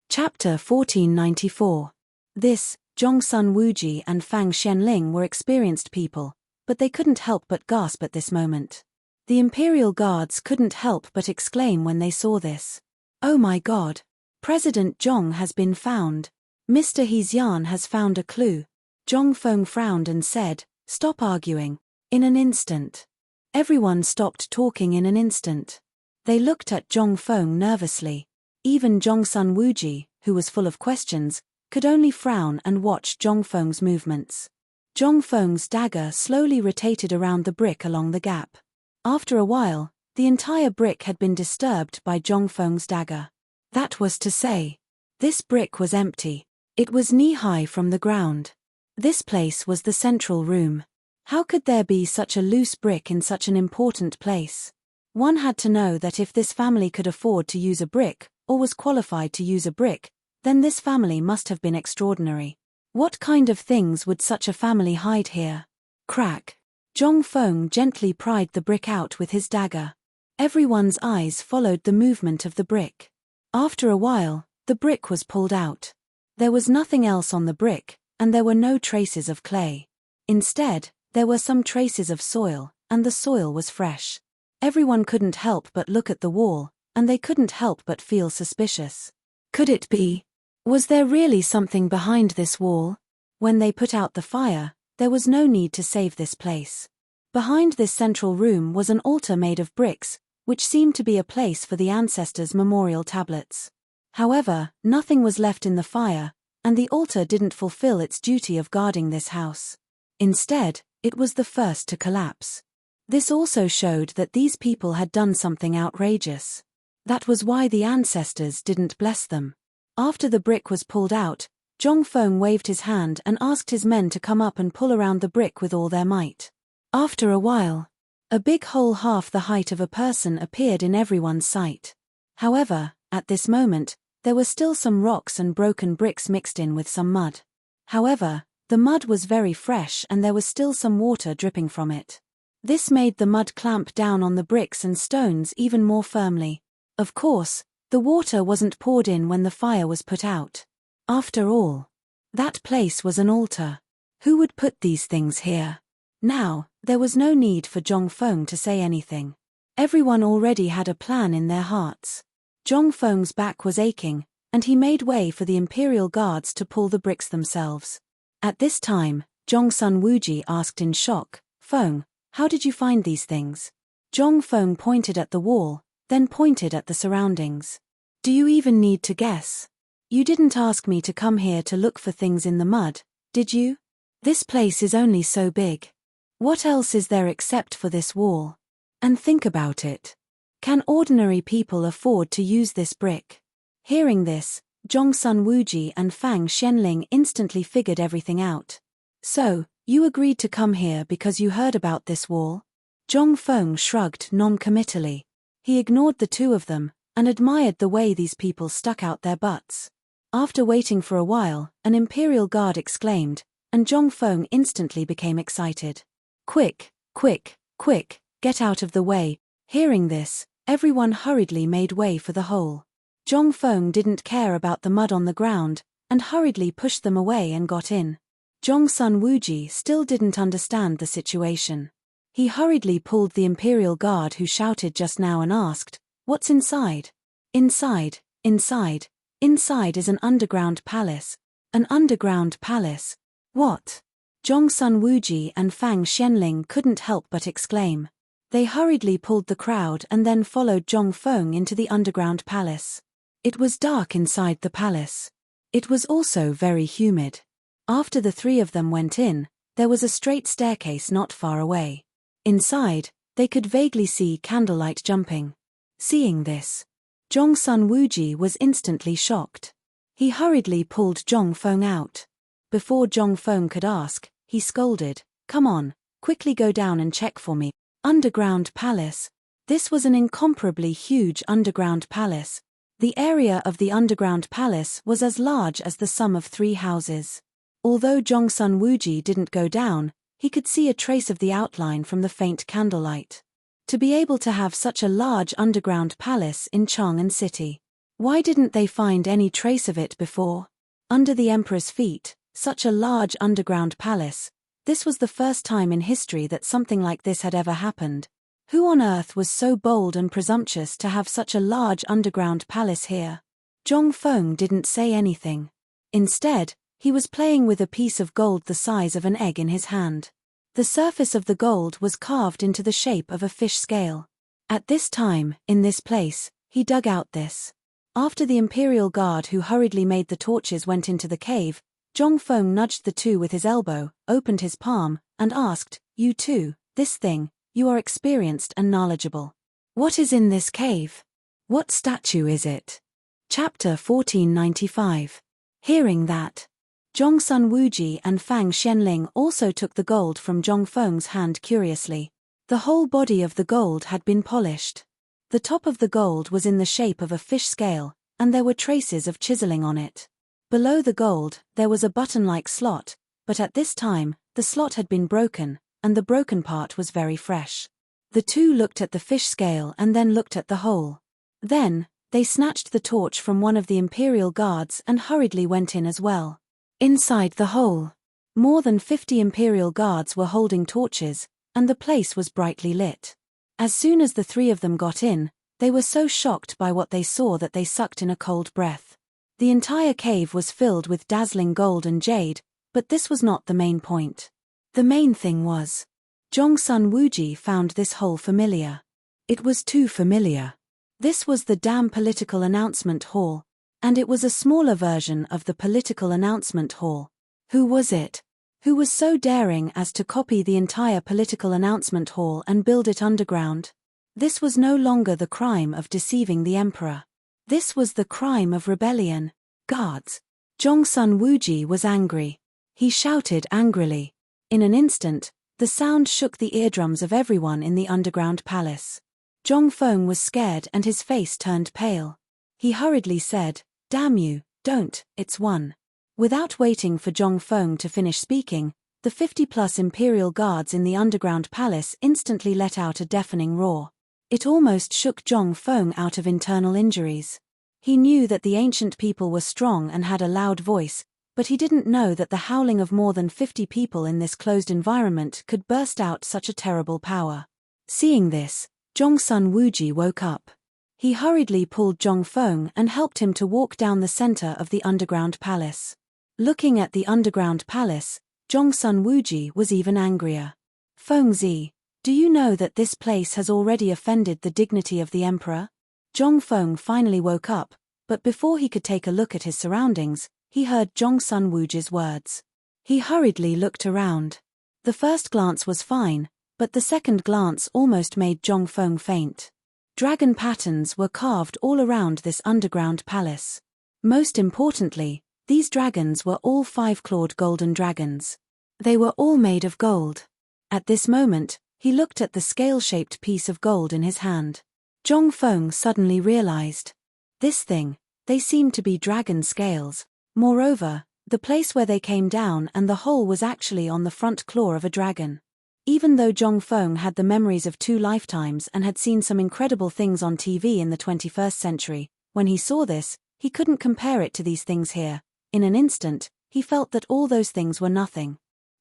[SPEAKER 1] Chapter 1494. This, Zhongsun Wuji and Fang Xianling were experienced people, but they couldn't help but gasp at this moment. The Imperial Guards couldn't help but exclaim when they saw this. Oh my God! President Zhong has been found. Mr. Hexian has found a clue. Zhong Feng frowned and said, stop arguing. In an instant. Everyone stopped talking in an instant. They looked at Zhong Feng nervously. Even Zhongsun Wuji, who was full of questions, could only frown and watch Zhong Feng's movements. Zhong Feng's dagger slowly rotated around the brick along the gap. After a while, the entire brick had been disturbed by Zhong Feng's dagger. That was to say, this brick was empty. It was knee-high from the ground. This place was the central room. How could there be such a loose brick in such an important place? One had to know that if this family could afford to use a brick, or was qualified to use a brick, then this family must have been extraordinary. What kind of things would such a family hide here? Crack. Zhong Feng gently pried the brick out with his dagger. Everyone's eyes followed the movement of the brick. After a while, the brick was pulled out. There was nothing else on the brick, and there were no traces of clay. Instead, there were some traces of soil, and the soil was fresh. Everyone couldn't help but look at the wall, and they couldn't help but feel suspicious. Could it be? Was there really something behind this wall? When they put out the fire, there was no need to save this place. Behind this central room was an altar made of bricks, which seemed to be a place for the ancestors' memorial tablets. However, nothing was left in the fire, and the altar didn't fulfill its duty of guarding this house. Instead, it was the first to collapse. This also showed that these people had done something outrageous. That was why the ancestors didn't bless them. After the brick was pulled out, Zhongfeng waved his hand and asked his men to come up and pull around the brick with all their might. After a while, a big hole half the height of a person appeared in everyone's sight. However, at this moment, there were still some rocks and broken bricks mixed in with some mud. However, the mud was very fresh and there was still some water dripping from it. This made the mud clamp down on the bricks and stones even more firmly. Of course, the water wasn't poured in when the fire was put out. After all, that place was an altar. Who would put these things here? Now, there was no need for Zhongfeng to say anything. Everyone already had a plan in their hearts. Zhongfeng's back was aching, and he made way for the imperial guards to pull the bricks themselves. At this time, Zhongsun Wuji asked in shock, "Feng, how did you find these things?" Zhongfeng pointed at the wall, then pointed at the surroundings. "Do you even need to guess? You didn't ask me to come here to look for things in the mud, did you? This place is only so big. What else is there except for this wall? And think about it. Can ordinary people afford to use this brick?" Hearing this, Zhongsun Wuji and Fang Xianling instantly figured everything out. "So, you agreed to come here because you heard about this wall?" Zhongfeng shrugged non-committally. He ignored the two of them, and admired the way these people stuck out their butts. After waiting for a while, an imperial guard exclaimed, and Zhongfeng instantly became excited. "Quick, quick, quick, get out of the way." Hearing this, everyone hurriedly made way for the hole. Zhongfeng didn't care about the mud on the ground, and hurriedly pushed them away and got in. Zhongsun Wuji still didn't understand the situation. He hurriedly pulled the imperial guard who shouted just now and asked, "What's inside?" "Inside, inside. Inside is an underground palace." "An underground palace? What?" Zhongsun Wuji and Fang Xianling couldn't help but exclaim. They hurriedly pulled the crowd and then followed Zhongfeng into the underground palace. It was dark inside the palace. It was also very humid. After the three of them went in, there was a straight staircase not far away. Inside, they could vaguely see candlelight jumping. Seeing this, Zhongsun Wuji was instantly shocked. He hurriedly pulled Zhongfeng out. Before Zhongfeng could ask, he scolded, "Come on, quickly go down and check for me." Underground palace. This was an incomparably huge underground palace. The area of the underground palace was as large as the sum of 3 houses. Although Zhongsun Wuji didn't go down, he could see a trace of the outline from the faint candlelight. To be able to have such a large underground palace in Chang'an City. Why didn't they find any trace of it before? Under the emperor's feet, such a large underground palace. This was the first time in history that something like this had ever happened. Who on earth was so bold and presumptuous to have such a large underground palace here? Zhongfeng didn't say anything. Instead, he was playing with a piece of gold the size of an egg in his hand. The surface of the gold was carved into the shape of a fish scale. At this time, in this place, he dug out this. After the imperial guard who hurriedly made the torches went into the cave, Zhongfeng nudged the two with his elbow, opened his palm, and asked, "You two, this thing, you are experienced and knowledgeable. What is in this cave? What statue is it?" Chapter 1495. Hearing that, Zhongsun Wuji and Fang Xianling also took the gold from Zhongfeng's hand curiously. The whole body of the gold had been polished. The top of the gold was in the shape of a fish scale, and there were traces of chiseling on it. Below the gold, there was a button-like slot, but at this time, the slot had been broken, and the broken part was very fresh. The two looked at the fish scale and then looked at the hole. Then, they snatched the torch from one of the Imperial guards and hurriedly went in as well. Inside the hole, more than 50 Imperial guards were holding torches, and the place was brightly lit. As soon as the three of them got in, they were so shocked by what they saw that they sucked in a cold breath. The entire cave was filled with dazzling gold and jade, but this was not the main point. The main thing was, Zhongsun Wuji found this hole familiar. It was too familiar. This was the damn political announcement hall, and it was a smaller version of the political announcement hall. Who was it? Who was so daring as to copy the entire political announcement hall and build it underground? This was no longer the crime of deceiving the emperor. This was the crime of rebellion. Guards! Zhongsun Wuji was angry. He shouted angrily. In an instant, the sound shook the eardrums of everyone in the underground palace. Zhongfeng was scared and his face turned pale. He hurriedly said, "Damn you, don't, it's one." Without waiting for Zhongfeng to finish speaking, the 50-plus Imperial guards in the underground palace instantly let out a deafening roar. It almost shook Zhongfeng out of internal injuries. He knew that the ancient people were strong and had a loud voice, but he didn't know that the howling of more than 50 people in this closed environment could burst out such a terrible power. Seeing this, Zhongsun Wuji woke up. He hurriedly pulled Zhongfeng and helped him to walk down the center of the underground palace. Looking at the underground palace, Zhongsun Wuji was even angrier. "Fengzi, do you know that this place has already offended the dignity of the emperor?" Zhongfeng finally woke up, but before he could take a look at his surroundings, he heard Zhongsun Wuji's words. He hurriedly looked around. The first glance was fine, but the second glance almost made Zhongfeng faint. Dragon patterns were carved all around this underground palace. Most importantly, these dragons were all 5-clawed golden dragons. They were all made of gold. At this moment, he looked at the scale-shaped piece of gold in his hand. Zhongfeng suddenly realized. This thing, they seemed to be dragon scales. Moreover, the place where they came down and the hole was actually on the front claw of a dragon. Even though Zhongfeng had the memories of 2 lifetimes and had seen some incredible things on TV in the 21st century, when he saw this, he couldn't compare it to these things here. In an instant, he felt that all those things were nothing.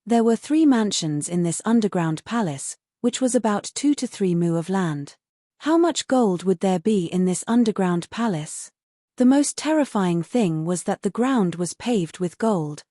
[SPEAKER 1] There were 3 mansions in this underground palace, which was about 2 to 3 mu of land. How much gold would there be in this underground palace? The most terrifying thing was that the ground was paved with gold.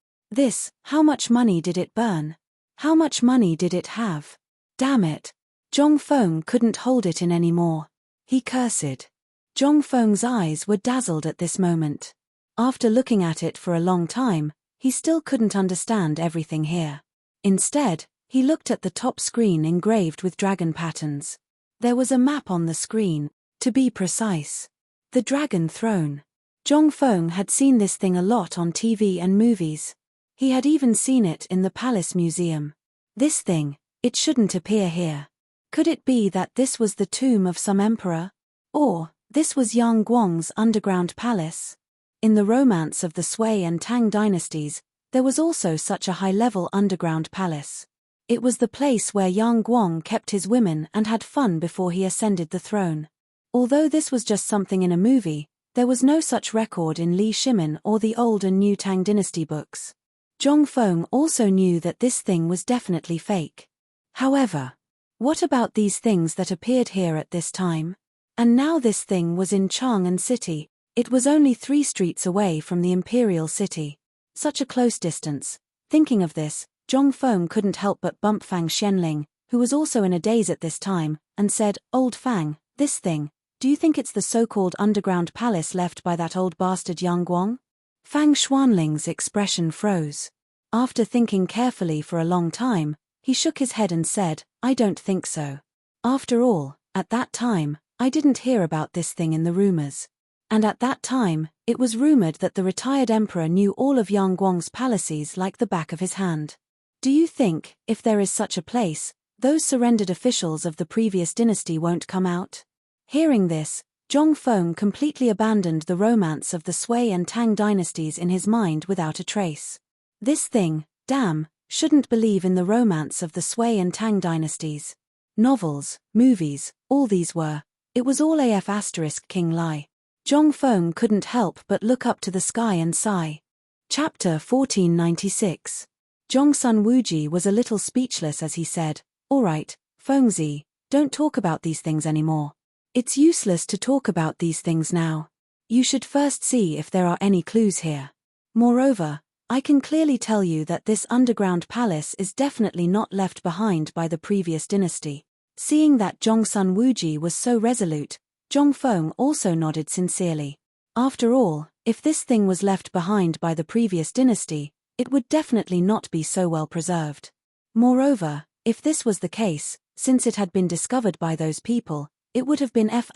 [SPEAKER 1] How much money did it burn? How much money did it have? Damn it! Zhongfeng couldn't hold it in anymore. He cursed. Zhongfeng's eyes were dazzled at this moment. After looking at it for a long time, he still couldn't understand everything here. Instead, he looked at the top screen engraved with dragon patterns. There was a map on the screen, to be precise. The Dragon Throne. Zhongfeng had seen this thing a lot on TV and movies. He had even seen it in the Palace Museum. This thing, it shouldn't appear here. Could it be that this was the tomb of some emperor? Or, this was Yang Guang's underground palace? In the romance of the Sui and Tang dynasties, there was also such a high-level underground palace. It was the place where Yang Guang kept his women and had fun before he ascended the throne. Although this was just something in a movie, there was no such record in Li Shimin or the old and new Tang dynasty books. Zhongfeng also knew that this thing was definitely fake. However, what about these things that appeared here at this time? And now this thing was in Chang'an City. It was only 3 streets away from the Imperial City. Such a close distance. Thinking of this, Zhongfeng couldn't help but bump Fang Xianling, who was also in a daze at this time, and said, "Old Fang, this thing, do you think it's the so-called underground palace left by that old bastard Yang Guang?" Fang Xuanling's expression froze. After thinking carefully for a long time, he shook his head and said, "I don't think so. After all, at that time, I didn't hear about this thing in the rumors. And at that time, it was rumored that the retired emperor knew all of Yang Guang's palaces like the back of his hand. Do you think, if there is such a place, those surrendered officials of the previous dynasty won't come out?" Hearing this, Zhongfeng completely abandoned the romance of the Sui and Tang dynasties in his mind without a trace. This thing, damn, shouldn't believe in the romance of the Sui and Tang dynasties. novels, movies, all these were. It was all AF asterisk king lie. Zhong Feng couldn't help but look up to the sky and sigh. Chapter 1496. Zhong Sun Wuji was a little speechless as he said, "All right, Fengzi, don't talk about these things anymore. It's useless to talk about these things now. You should first see if there are any clues here. Moreover, I can clearly tell you that this underground palace is definitely not left behind by the previous dynasty." Seeing that Zhong Sun Wuji was so resolute, Zhong Feng also nodded sincerely. After all, if this thing was left behind by the previous dynasty, it would definitely not be so well preserved. Moreover, if this was the case, since it had been discovered by those people, it would have been F**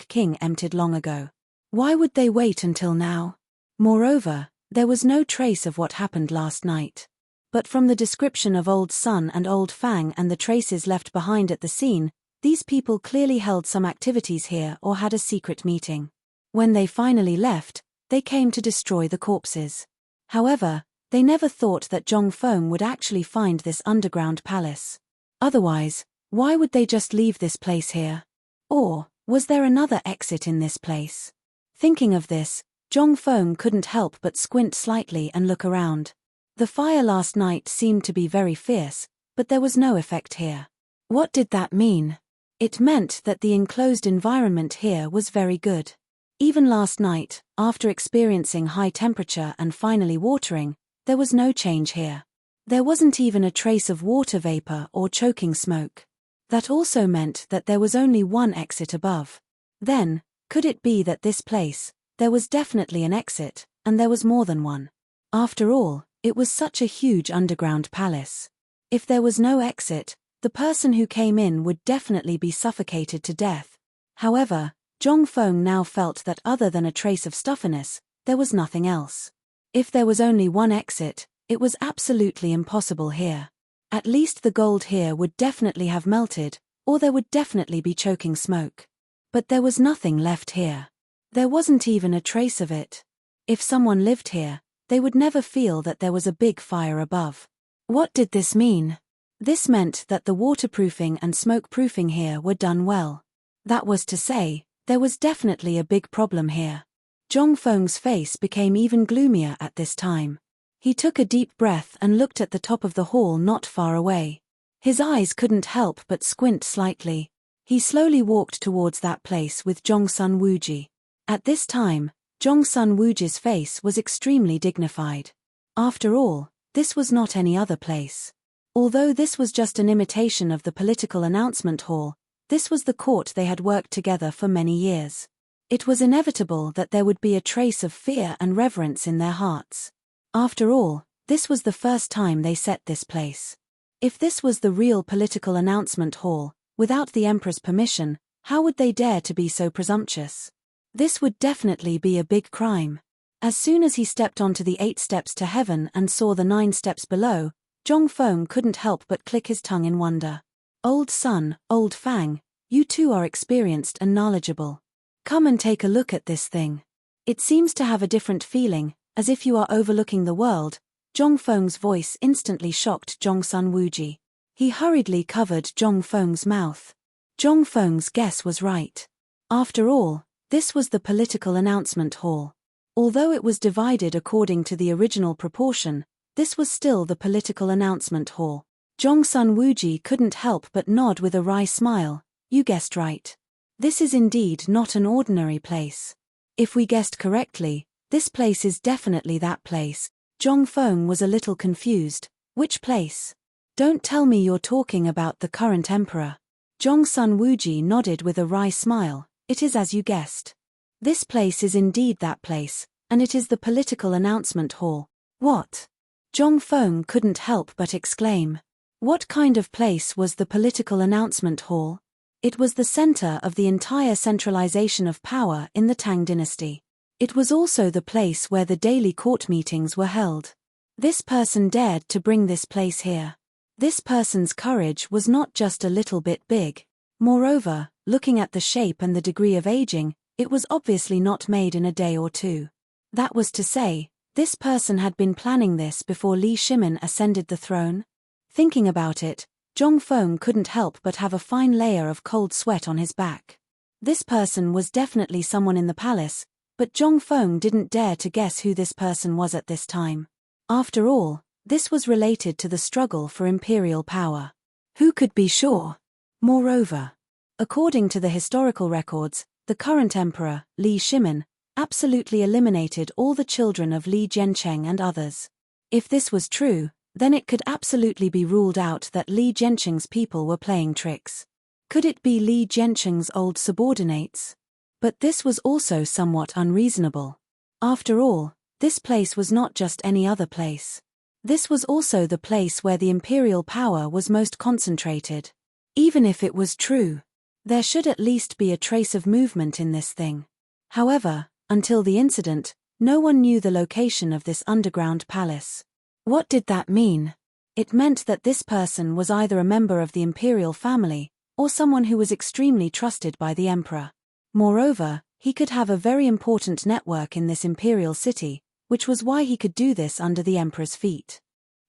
[SPEAKER 1] king emptied long ago. Why would they wait until now? Moreover, there was no trace of what happened last night. But from the description of Old Sun and Old Fang and the traces left behind at the scene, these people clearly held some activities here or had a secret meeting. When they finally left, they came to destroy the corpses. However, they never thought that Zhong Feng would actually find this underground palace. Otherwise, why would they just leave this place here? Or, was there another exit in this place? Thinking of this, Zhong Feng couldn't help but squint slightly and look around. The fire last night seemed to be very fierce, but there was no effect here. What did that mean? It meant that the enclosed environment here was very good. Even last night, after experiencing high temperature and finally watering, there was no change here. There wasn't even a trace of water vapor or choking smoke. That also meant that there was only one exit above. Then, could it be that this place, there was definitely an exit, and there was more than one? After all, it was such a huge underground palace. If there was no exit, the person who came in would definitely be suffocated to death. However, Zhong Feng now felt that other than a trace of stuffiness, there was nothing else. If there was only one exit, it was absolutely impossible here. At least the gold here would definitely have melted, or there would definitely be choking smoke. But there was nothing left here. There wasn't even a trace of it. If someone lived here, they would never feel that there was a big fire above. What did this mean? This meant that the waterproofing and smoke-proofing here were done well. That was to say, there was definitely a big problem here. Zhong Feng's face became even gloomier at this time. He took a deep breath and looked at the top of the hall not far away. His eyes couldn't help but squint slightly. He slowly walked towards that place with Zhong Sun Wuji. At this time, Zhong Sun Wuji's face was extremely dignified. After all, this was not any other place. Although this was just an imitation of the political announcement hall, this was the court they had worked together for many years. It was inevitable that there would be a trace of fear and reverence in their hearts. After all, this was the first time they set this place. If this was the real political announcement hall, without the emperor's permission, how would they dare to be so presumptuous? This would definitely be a big crime. As soon as he stepped onto the 8 steps to heaven and saw the 9 steps below, Zhong Feng couldn't help but click his tongue in wonder. Old Sun, Old Fang, you two are experienced and knowledgeable. Come and take a look at this thing. It seems to have a different feeling, as if you are overlooking the world. Zhong Feng's voice instantly shocked Zhong Sun Wuji. He hurriedly covered Zhong Feng's mouth. Zhong Feng's guess was right. After all, this was the political announcement hall. Although it was divided according to the original proportion, this was still the political announcement hall. Zhong Sun Wuji couldn't help but nod with a wry smile. You guessed right. This is indeed not an ordinary place. If we guessed correctly, this place is definitely that place. Zhong Feng was a little confused. Which place? Don't tell me you're talking about the current emperor. Zhong Sun Wuji nodded with a wry smile. It is as you guessed. This place is indeed that place, and it is the political announcement hall. What? Zhong Feng couldn't help but exclaim. What kind of place was the political announcement hall? It was the center of the entire centralization of power in the Tang dynasty. It was also the place where the daily court meetings were held. This person dared to bring this place here. This person's courage was not just a little bit big. Moreover, looking at the shape and the degree of aging, it was obviously not made in a day or two. That was to say, this person had been planning this before Li Shimin ascended the throne. Thinking about it, Zhong Feng couldn't help but have a fine layer of cold sweat on his back. This person was definitely someone in the palace, but Zhong Feng didn't dare to guess who this person was at this time. After all, this was related to the struggle for imperial power. Who could be sure? Moreover, according to the historical records, the current emperor, Li Shimin, absolutely eliminated all the children of Li Jiancheng and others. If this was true, then it could absolutely be ruled out that Li Jiancheng's people were playing tricks. Could it be Li Jiancheng's old subordinates? But this was also somewhat unreasonable. After all, this place was not just any other place. This was also the place where the imperial power was most concentrated. Even if it was true, there should at least be a trace of movement in this thing. However, until the incident, no one knew the location of this underground palace. What did that mean? It meant that this person was either a member of the imperial family, or someone who was extremely trusted by the emperor. Moreover, he could have a very important network in this imperial city, which was why he could do this under the emperor's feet.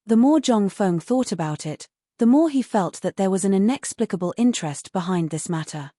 [SPEAKER 1] The more Zhong Feng thought about it, the more he felt that there was an inexplicable interest behind this matter.